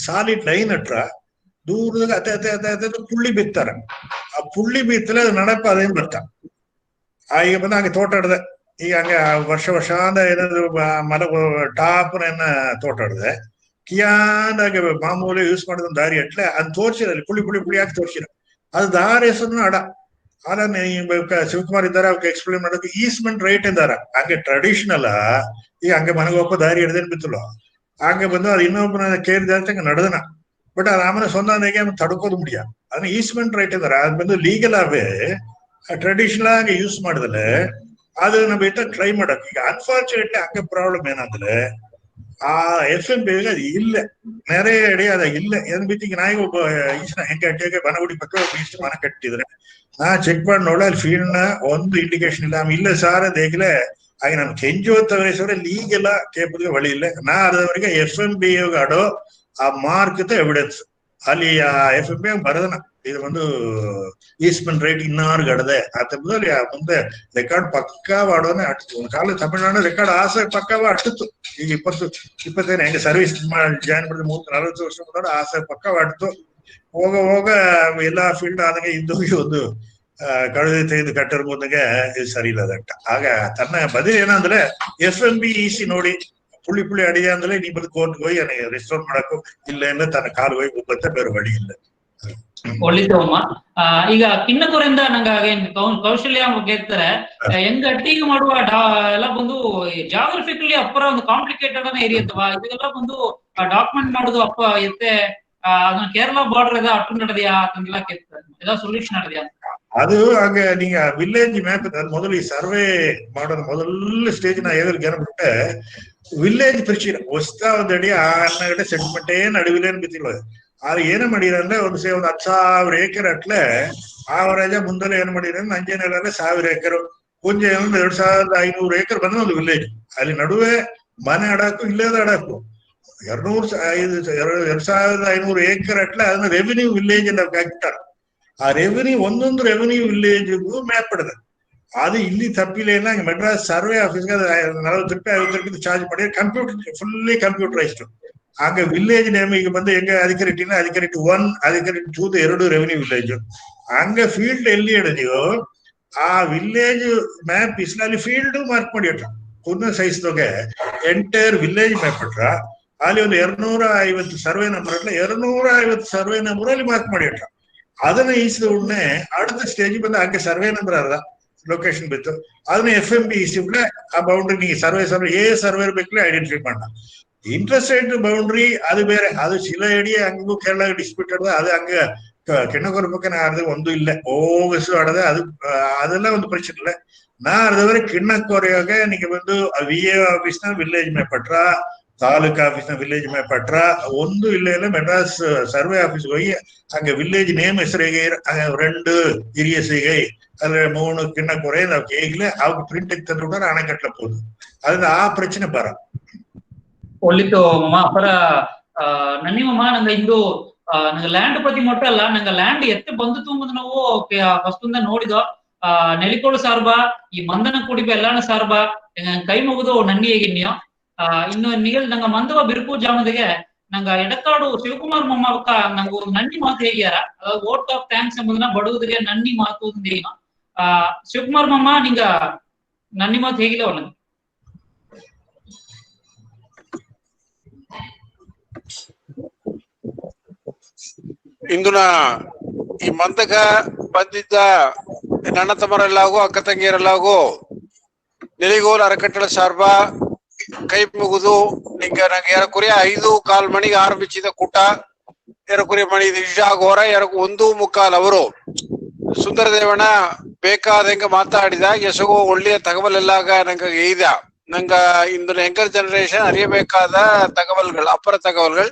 ಸಾಲಿಡ್ ಲೈನ್ ಹತ್ರ ದೂರದಾಗ ಅದೇ ಪುಳ್ಳಿ ಬಿತ್ತಾರೆ ಆ ಪುಳ್ಳಿ ಬಿತ್ತಲೆ ಅದು ನಡಪ ಅದೇನ್ ಬರ್ತಾ ಈಗ ಬಂದ ಹಂಗೆ ತೋಟ ಆಡ್ದೆ ಈಗ ಹಂಗೆ ವರ್ಷ ಅಂದ ಏನಾದ್ರು ಮರ ಟಾಪ್ನ ತೋಟ ಆಡ್ದೆ ಕಿಯಾಂದಾಗೆ ಮಾಮೂಲಿ ಯೂಸ್ ಮಾಡಿದ ದಾರಿ ಅಟ್ಲೆ ಅದ್ ತೋರ್ಸಿರ ಪುಳಿ ಹಾಕಿ ತೋರ್ಸಿರ ಅದು ದಾರಿ ಹೆಸರು ಅಡ ಅದನ್ನ ಶಿವಕುಮಾರ್ ಇದ್ದಾರೆ ಅವ್ರಿಗೆ ಎಕ್ಸ್ಪ್ಲೇನ್ ಮಾಡೋದು ಈಸ್ಮೆಂಟ್ ರೈಟ್ ಇದ್ದಾರ ಹಂಗೆ ಟ್ರೆಡಿಷನಲ್ ಈಗ ಹಂಗೆ ಮನೆಗೊಬ್ಬ ದಾರಿ ಹಿಡ್ದೇನ್ ಬಿತ್ತಲ್ಲ ಹಂಗೆ ಬಂದು ಅದು ಇನ್ನೊಬ್ಬನ ಕೇಳಿದ ನಡೆದನ ಬಟ್ ಅದು ಆಮೇಲೆ ಸೊಂದಾಗೆ ತಡ್ಕೋದು ಮುಡಿಯ ಅದನ್ನ ಈಸ್ಮೆಂಟ್ ರೈಟ್ ಇದಾರೆ ಅದ್ ಬಂದು ಲೀಗಲ್ ಅವೇ ಟ್ರೆಡಿಷನಲ್ ಆಗಿ ಯೂಸ್ ಮಾಡಿದ್ರೆ ಅದನ್ನ ಬೇಟ ಟ್ರೈ ಮಾಡಕ್ ಈಗ ಅನ್ಫಾರ್ಚುನೇಟ್ಲಿ ಹಂಗೆ ಪ್ರಾಬ್ಲಮ್ ಏನಂದ್ರೆ ಆ FMB ಅದು ಇಲ್ಲ ನೆರೆ ಅಡಿ ಅದ ಇಲ್ಲ ಏನ್ ಬಿತ್ತಿಗೆ ನಾಯಿ ಒಬ್ಬ ಈಸ್ನ ಹೆಂಗೆ ಬನಗುಡಿ ಪಕ್ಕ ಒಬ್ಬ ಈಸ್ಟ್ ಮನೆ ಕಟ್ಟಿದ್ರೆ ನಾ ಚೆಕ್ ಮಾಡಿ ನೋಡ ಅಲ್ಲಿ ಫೀಲ್ಡ್ ನ ಒಂದು ಇಂಡಿಕೇಶನ್ ಇಲ್ಲ ಇಲ್ಲ ಸಾರ್ ದೇಗ್ಲೆ ಹಾಗೆ ನಾನು ಕೆಂಜುವತ್ತವರೆ ಲೀಗೆಲ್ಲ ಕೇಪಲ್ಗೆ ಬಳಿ ಇಲ್ಲ ನಾ ಅರ್ಧವರೆಗೆ FMB ಆಡೋ ಆ ಮಾರ್ಕ್ ಎವಿಡೆನ್ಸ್ ಅಲ್ಲಿ ಆ FMB ಬರದನ ಇದು ಒಂದು ಈಸ್ಮೆಂಟ್ ರೈಟ್ ಇನ್ನಾರು ಗಡದೆ ಆ ತಪ್ಪದಲ್ಲಿ ಮುಂದೆ ರೆಕಾರ್ಡ್ ಪಕ್ಕಾ ಮಾಡೋನೆ ಅಟ್ಟಿತ್ತು ಒಂದು ಕಾಲ ತಮಿಳ್ನಾಡು ರೆಕಾರ್ಡ್ ಆಸೆ ಪಕ್ಕವ ಅಟ್ಟಿತ್ತು ಈಗ 20-25 ಹೆಂಗೆ ಸರ್ವಿಸ್ ಜಾಯಿನ್ ಮಾಡಿದ್ರೆ 30-40 ವರ್ಷ ಮಾಡೋದು ಆಸೆ ಪಕ್ಕವ ಅಟ್ಟಿತ್ತು ಹೋಗ ಎಲ್ಲಾ ಫೀಲ್ಡ್ ಆದಂಗೆ ಇದ್ದೋಗಿ ಒಂದು ಕಳೆದ ತೆಗೆದು ಕಟ್ಟಿರ್ಬೋದಾಗೆ ಇದು ಸರಿ ಇಲ್ಲ ಅದಕ್ಕ ಆಗ ತನ್ನ ಬದಿಲಿ ಏನಂದ್ರೆ FMB EC ನೋಡಿ ಪುಳಿ ಅಡಿಗೆ ಅಂದ್ರೆ ನೀ ಬಂದು ಕೋರ್ಟ್ ಹೋಗಿ ರಿಸ್ಟೋರ್ ಮಾಡಕು ಇಲ್ಲ ಅಂದ್ರೆ ತನ್ನ ಕಾಲು ಹೋಗಿ ಹೋಗುತ್ತೆ ಬೇರೆ ಬಡಿ ಇಲ್ಲ ಒಳ್ಳಿತು ಅಮ್ಮ ಈಗ ಕಿನ್ನಕೂರಿಂದ ನಂಗೆ ಕೌಶಲ್ಯ ಕೇಳ್ತಾರೆ ಹೆಂಗ ಟೀಗ್ ಮಾಡುವ ಎಲ್ಲ ಬಂದು ಜಾಗ್ರಫಿಕಲಿ ಅಪ್ಪರ ಒಂದು ಕಾಂಪ್ಲಿಕೇಟೆಡ್ ಅನ್ನ ಏರಿಯತ್ತವ ಇದೆಲ್ಲ ಬಂದು ಡಾಕ್ಯುಮೆಂಟ್ ಮಾಡುದು ಅಪ್ಪ ಎತ್ತೆ ಅದನ್ನ ಕೇರಳ ಬಾರ್ಡರ್ ಅದ ಅಟ್ಟು ನಡೆದಿಯಾ ಅದನ್ನೆಲ್ಲ ಕೇಳ್ತಾರೆ ಎಲ್ಲ ಸೊಲ್ಯೂಷನ್ ನಡೆದಿಯಾ ಅದು ಹಾಗೆ ನೀಗ ವಿಲೇಜ್ ಮ್ಯಾಪ್ ಮೊದಲು ಈ ಸರ್ವೆ ಮಾಡೋದು ಮೊದಲ ಸ್ಟೇಜ್ ನಾ ಹೇಳಿ ಗೆನಬಿಟ್ಟೆ ವಿಲೇಜ್ ಪರಿಚಯ ಹೊಸ್ತಾ ಒಂದಡಿ ಆ ಅನ್ನಗಡೆ ಸೆಟ್ಮೆಂಟೇ ನಡುವಿಲೇನ್ ಬಿತ್ತಿಲ್ಲ ಅದು ಏನು ಮಾಡಿರ ಅಂದ್ರೆ ಒಂದು 10,000 ಎಕರೆ ಅಟ್ಲೆ ಆವರೇಜ್ ಮುಂದೆಲ್ಲ ಏನ್ ಮಾಡಿರ ನಂಜೇನೆಲ್ಲ 1,000 ಎಕರೆ ಕೊಂಚ 2,500 ಎಕರೆ ಬಂದ ಒಂದು ವಿಲೇಜ್. ಅಲ್ಲಿ ನಡುವೆ ಮನೆ ಅಡಾಕು ಇಲ್ಲದ ಅಡಾಕು 2,500 ಎಕರೆ ಅಟ್ಲೆ ಅದನ್ನ ರೆವಿನ್ಯೂ ವಿಲೇಜ್ ಎಲ್ಲ ಹಾಕ್ತಾರೆ. ಆ ರೆವಿನ್ಯೂ ಒಂದೊಂದು ರೆವಿನ್ಯೂ ವಿಲೇಜ್ಗೂ ಮ್ಯಾಪ್ ಇಡದೆ. ಅದು ಇಲ್ಲಿ ತಪ್ಪಿಲ್ಲ. ಮೆಡ್ರಾಸ್ ಸರ್ವೆ ಆಫೀಸ್ಗೆ 40 ರೂಪಾಯಿ 50 ರೂಪಾಯಿ ಚಾರ್ಜ್ ಮಾಡಿ ಕಂಪ್ಯೂಟರ್ ಫುಲ್ಲಿ ಕಂಪ್ಯೂಟರೈಸ್ಡ್. ಆಗ ವಿಲೇಜ್ ನೇಮ್ ಈಗ ಬಂದು ಹೆಂಗ ಅಧಿಕಾರಿಟಿನ ಅಧಿಕಾರಿಟಿ 1 ಅಧಿಕಾರಿಟಿ 2 2 ರೆವಿನ್ಯೂ ವಿಲೇಜ್ ಹಂಗ ಫೀಲ್ಡ್ ಎಲ್ಲಿ ಹಿಡಿದೆಯೋ ಆ ವಿಲೇಜ್ ಮ್ಯಾಪ್ ಇಸ್ನಲ್ಲಿ ಫೀಲ್ಡ್ ಮಾರ್ಕ್ ಮಾಡಿ ಇಟ್ರ ಪೂರ್ಣ ಸೈಜ್ದಾಗೆ ಎಂಟೈರ್ ವಿಲೇಜ್ ಮ್ಯಾಪ್ ಇಟ್ರ. ಅಲ್ಲಿ ಒಂದು 250 ಸರ್ವೆ ನಂಬರ್ ಅಟ್ಲ 250 ಸರ್ವೆ ನಂಬರ್ ಅಲ್ಲಿ ಮಾರ್ಕ್ ಮಾಡಿ ಇಟ್ರ. ಅದನ್ನ ಈಸಿದ ಉಡನೆ அடுத்த ಸ್ಟೇಜ್ ಬಂದ ಹಂಗೆ ಸರ್ವೆ ನಂಬರ್ ಅಲ್ಲ ಲೊಕೇಶನ್ ಬಿತ್ತು ಅದನ್ನ FMB ಈಸಿಬಿಟ್ರೆ ಆ ಬೌಂಡ್ರಿ ನೀವು ಸರ್ವೆ ಸರ್ವೆ ಬೇಕಲೆ ಐಡೆಂಟಿಫೈ ಮಾಡ. ಇಂಟರ್ಸ್ಟೇಟ್ ಬೌಂಡ್ರಿ ಅದು ಬೇರೆ, ಅದು ಶಿಲೆ ಅಡಿ ಹಂಗೂ ಕೇರಳ ಡಿಸ್ಪ್ಯೂಟ್ ಆಡದ ಅದು ಹಂಗ ಕೆಣ್ಣಕೊರ ಪಕ್ಕ ಆಡದೆ ಒಂದು ಇಲ್ಲ ಓಗಸು ಆಡದೆ ಅದು ಅದೆಲ್ಲ ಒಂದು ಪ್ರಶ್ನೆ ಇಲ್ಲ. ನಾ ಅರ್ಧವರೆ ಕಿಣ್ಣಕೊರೆಯಾಗ ನಿಮಗೆ ಬಂದು VA ಆಫೀಸ್ ನ ವಿಲೇಜ್ ಮ್ಯಾಪ್ ಪಟ್ರ, ತಾಲೂಕ್ ಆಫೀಸ್ ನ ವಿಲೇಜ್ ಮ್ಯಾಪ್ ಪಟ್ರ ಒಂದು ಇಲ್ಲ ಇಲ್ಲ ಮೆಡ್ರಾಸ್ ಸರ್ವೆ ಆಫೀಸ್ ಹೋಗಿ ಹಂಗ ವಿಲೇಜ್ ನೇಮ್ ಹೆಸರಿಗೆ 2 ಹಿರಿಯ ಸಿಗೈ ಅದ್ರ 3 ಕಿಣ್ಣಕೊರೆ ನಾವು ಈಗಲೇ ಅವ್ರು ಪ್ರಿಂಟ್ ತಂದು ಅಣೆಕಟ್ಲ ಹೋಗುದು. ಅದನ್ನ ಆ ಪ್ರಶ್ನೆ ಬರ ಒಳ್ಳಿತ್ತು ಮಮ್ಮ ಅಪರ ನನ್ನಿ ಮಮ್ಮ ನಂಗೆ ಇಂದು ನಂಗೆ ಲ್ಯಾಂಡ್ ಪ್ರತಿ ಮೊಟ್ಟಲ್ಲ ನಂಗೆ ಲ್ಯಾಂಡ್ ಎತ್ತೆ ಬಂದು ತುಂಬುದು ನಾವು ಫಸ್ಟ್ ನೋಡಿದೋ ನೆಲಿಕೋಳು ಸಾರ್ಬ ಈ ಮಂದನ ಕುಡಿಬೆ ಎಲ್ಲಾನ ಸಾರ್ಬ ಕೈ ಮುಗಿದು ನನ್ನಿ ಹೇಗಿನ್ಯೋ ಇನ್ನು ನಿಗಲ್ ನಂಗೆ ಮಂದವ ಬಿರುಕು ಜಾಮದಿಗೆ ನಂಗೆ ಎಡಕಾಡು ಶಿವಕುಮಾರ್ ಮಮ್ಮಕ್ಕ ನಂಗೆ ಒಂದು ನನ್ನಿ ಮಾತು ಹೇಗ್ಯಾರ ವೋಟ್ ಆಫ್ ಥ್ಯಾಂಕ್ಸ್ ಎಂಬುದನ್ನ ಬಡುವುದಿಗೆ ನನ್ನಿ ಮಾತು ಏನು ಶಿವಕುಮಾರ್ ಮಮ್ಮ ನಿಂಗ ನನ್ನಿ ಮಾತು ಹೇಗಿಲ್ಲ ಅವನಿಗೆ ಇಂದುನ ಈ ಮಂದಗ ಬಂದಿದ್ದ ನನ್ನ ತಮ್ಮರೆಲ್ಲಾಗು ಅಕ್ಕ ತಂಗಿಯರೆಲ್ಲಾಗು ನೆಲಿಗೋಲ್ ಅರಕಟ್ಟಳ ಸಾರ್ಬ ಕೈ ಮುಗಿದು ನಿಂಗ ನಂಗೆ ಎರಕುರಿ 5:15 ಮಣಿಗೆ ಆರಂಭಿಸಿದ ಕೂಟ ಎರಕುರಿ ಮಣಿ ನಿಜಾಗೋರ 1:15 ಅವರು ಸುಂದರ ದೇವಣ್ಣ ಬೇಕಾದಂಗ ಮಾತಾಡಿದ ಎಸಗೋ ಒಳ್ಳೆಯ ತಗವಲೆಲ್ಲಾಗ ನಂಗೆ ಎಯ್ದ ನಂಗ ಇಂದಿನ ಯಂಗರ್ ಜನರೇಷನ್ ಅರಿಯಬೇಕಾದ ತಗವಲ್ಗಳು ಅಪರ ತಗವಲ್ಗಳು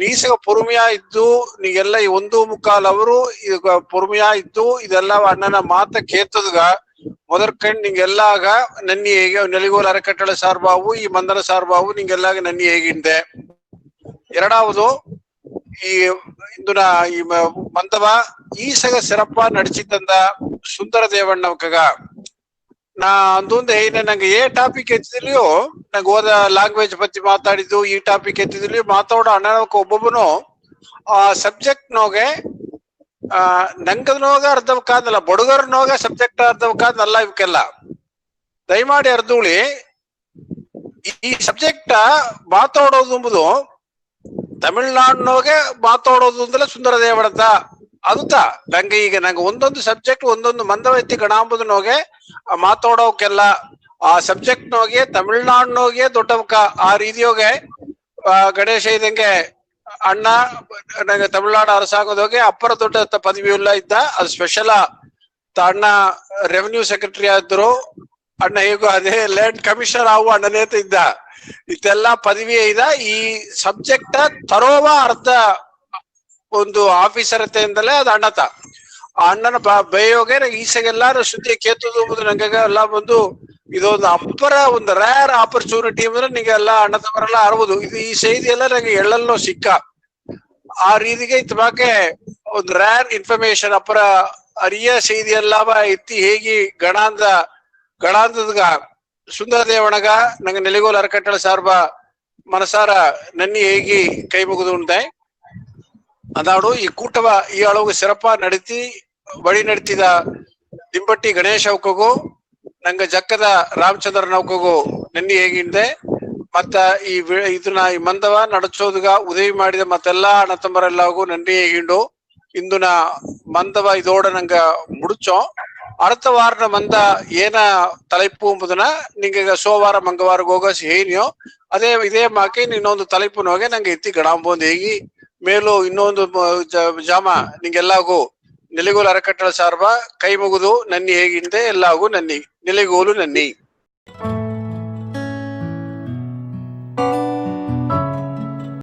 ನೀಸಗ ಪೊರುಮೆಯ ಇದ್ದು ನೀಗೆಲ್ಲ ಈ 1:15 ಅವರು ಈಗ ಪೊರುಮೆಯ ಇದ್ದು ಇದೆಲ್ಲ ಅಣ್ಣನ ಮಾತ ಕೇತದ್ಗ ಮೊದರ್ಕಂಡ್ ನಿಂಗೆಲ್ಲಾಗ ನನ್ನಿ ಹೇಗೆ ನೆಲಿಗೋಲ್ ಅರಕಟ್ಟಳ ಸಾರ್ಬಾವು ಈ ಮಂದನ ಸಾರ್ಬಾವು ನಿಂಗೆಲ್ಲಾಗ ನನ್ನಿ ಹೇಗಿಂದೆ. ಎರಡಾವುದು ಈ ಇಂದುನ ಈ ಮಂದವ ಈಸಗ ಸಿರಪ್ಪ ನಡಿಸಿದ್ದಂದ ಸುಂದರ ದೇವಣ್ಣವಕಗ ನಾ ಅಂದೊಂದು ಏನ ನಂಗೆ ಏ ಟಾಪಿಕ್ ಎತ್ತಿದ್ಲಿಯೋ ನಂಗೆ ಓದ ಲ್ಯಾಂಗ್ವೇಜ್ ಬಗ್ಗೆ ಮಾತಾಡಿದ್ದು ಈ ಟಾಪಿಕ್ ಎತ್ತಿದ್ಲಿಯೋ ಮಾತಾಡೋ ಅಣ್ಣನವಕ ಒಬ್ಬೊಬ್ಬನು ಆ ಸಬ್ಜೆಕ್ಟ್ ನೋಗೆ ನಂಗದ್ನೋಗ ಅರ್ಧವಕ್ಕಾದಲ್ಲ ಬಡುಗರ್ನೋಗ ಸಬ್ಜೆಕ್ಟ್ ಅರ್ಧವಕ್ಕಾದಲ್ಲ ಇವಕ್ಕೆಲ್ಲ ದಯಮಾಡಿ ಅರ್ಧುಳಿ ಈ ಸಬ್ಜೆಕ್ಟ್ ಮಾತಾಡೋದು ಎಂಬುದು ತಮಿಳ್ನಾಡಿನೋಗೆ ಮಾತಾಡೋದು ಅಂದ್ರೆ ಸುಂದರ ದೇವಡದ ಅದುತ್ತಾ ನಂಗೆ ಈಗ ನಂಗೆ ಒಂದೊಂದು ಸಬ್ಜೆಕ್ಟ್ ಒಂದೊಂದು ಮಂದವೈತಿ ಗಣಾಂಬುದನೋಗೆ ಮಾತಾಡೋಕೆಲ್ಲ ಆ ಸಬ್ಜೆಕ್ಟ್ ನೋಗೆ ತಮಿಳ್ನಾಡಿನೋಗೆ ದೊಡ್ಡವಕ ಆ ರೀತಿಯೋಗೆ ಗಣೇಶ ಇದಂಗೆ ಅಣ್ಣ ನಂಗೆ ತಮಿಳ್ನಾಡು ಅರಸಾಂಗದೋಗೆ ಅಪ್ಪರ ದೊಡ್ಡ ಪದವಿ ಎಲ್ಲ ಇದ್ದ ಅದು ಸ್ಪೆಷಲ್ ಅಣ್ಣ ರೆವಿನ್ಯೂ ಸೆಕ್ರೆಟರಿ ಆದ್ರು ಅಣ್ಣ ಹೇಗೂ ಅದೇ ಲ್ಯಾಂಡ್ ಕಮಿಷನರ್ ಆಗುವ ಅಣ್ಣನೇತ ಇದ್ದ ಇದೆಲ್ಲ ಪದವಿ ಇದ ಈ ಸಬ್ಜೆಕ್ಟ್ ತರೋವ ಅರ್ಧ ಒಂದು ಆಫೀಸರ್ ಇಂದಲೇ ಅದು ಅಣ್ಣತ ಆ ಅಣ್ಣನ ಬಯೋಗೆ ಈಸಗೆಲ್ಲಾರು ಸುದ್ದಿ ಕೇತುದು ನಂಗೆ ಎಲ್ಲ ಬಂದು ಇದೊಂದು ಅಪ್ಪರ ಒಂದು ರೇರ್ ಆಪರ್ಚುನಿಟಿ ಅಂದ್ರೆ ನಿಂಗೆ ಎಲ್ಲ ಅಣ್ಣ ತಮ್ಮರೆಲ್ಲ ಅರ್ಬೋದು ಇದು ಈ ಸೈದಿ ಎಲ್ಲ ನಂಗೆ ಎಳ್ಳಲ್ಲೋ ಸಿಕ್ಕ ಆ ರೀತಿಗೆ ಇತ್ತಮಾಕೆ ಒಂದು ರೇರ್ ಇನ್ಫಾರ್ಮೇಶನ್ ಅಪ್ಪರ ಅರಿಯ ಸೈದಿ ಎಲ್ಲವ ಎತ್ತಿ ಹೇಗಿ ಗಣಾಂದದ್ಗ ಸುಂದರ ದೇವಣಗ ನಂಗೆ ನೆಲಿಗೋಲ್ ಅರಕಟ್ಟಳ ಸಾರ್ಬ ಮನಸಾರ ನನ್ನಿ ಹೇಗಿ ಕೈ ಮುಗಿದು ಉಂಟೆ ಅದಾಡು ಈ ಕೂಟವ ಈ ಅಳವು ಸಿರಪ್ಪ ನಡೀತಿ ಬಳಿ ನಡೀತಿದ ದಿಂಬಟ್ಟಿ ಗಣೇಶ ಅವಕಗೂ ನಂಗೆ ಜಕ್ಕದ ರಾಮಚಂದ್ರ ನೌಕಗೂ ನನ್ನಿ ಹೇಗಿಂದೆ ಮತ್ತ ಈ ಇದನ್ನ ಈ ಮಂದವ ನಡಚೋದ್ಗ ಉದವಿ ಮಾಡಿದ ಮತ್ತೆಲ್ಲಾ ಅಣ್ಣ ತಮ್ಮರೆಲ್ಲಾಗೂ ನನ್ನಿ ಹೇಗಿಂಡು ಇಂದುನ ಮಂದವ ಇದೋಡ ನಂಗ ಮುಡುಚೋ அடுத்த வார ಮಂದ ಏನ ತಲೆಪು ಎಂಬುದನ್ನ ನಿಂಗೆ ಸೋಮವಾರ ಮಂಗಳವಾರ ಹೋಗಸಿ ಏನಿಯೋ ಅದೇ ಇದೇ ಮಾಕೆ ಇನ್ನೊಂದು ತಲೆಪು ನೋಗೆ ನಂಗೆ ಎತ್ತಿ ಗಣಾಂಬೊಂದು ಹೇಗಿ ಮೇಲೂ ಇನ್ನೊಂದು ಜಾಮ ನಿಂಗೆಲ್ಲಾಗೂ ನೆಲಿಗೋಲು ಅರಕಟ್ಟಳ ಸಾರ್ಬ ಕೈ ಮುಗಿದು ನನ್ನಿ ಹೇಗಿಂದೆ ಎಲ್ಲಾಗೂ ನನ್ನಿ ನೆಲಿಗೋಲು ನನ್ನಿ.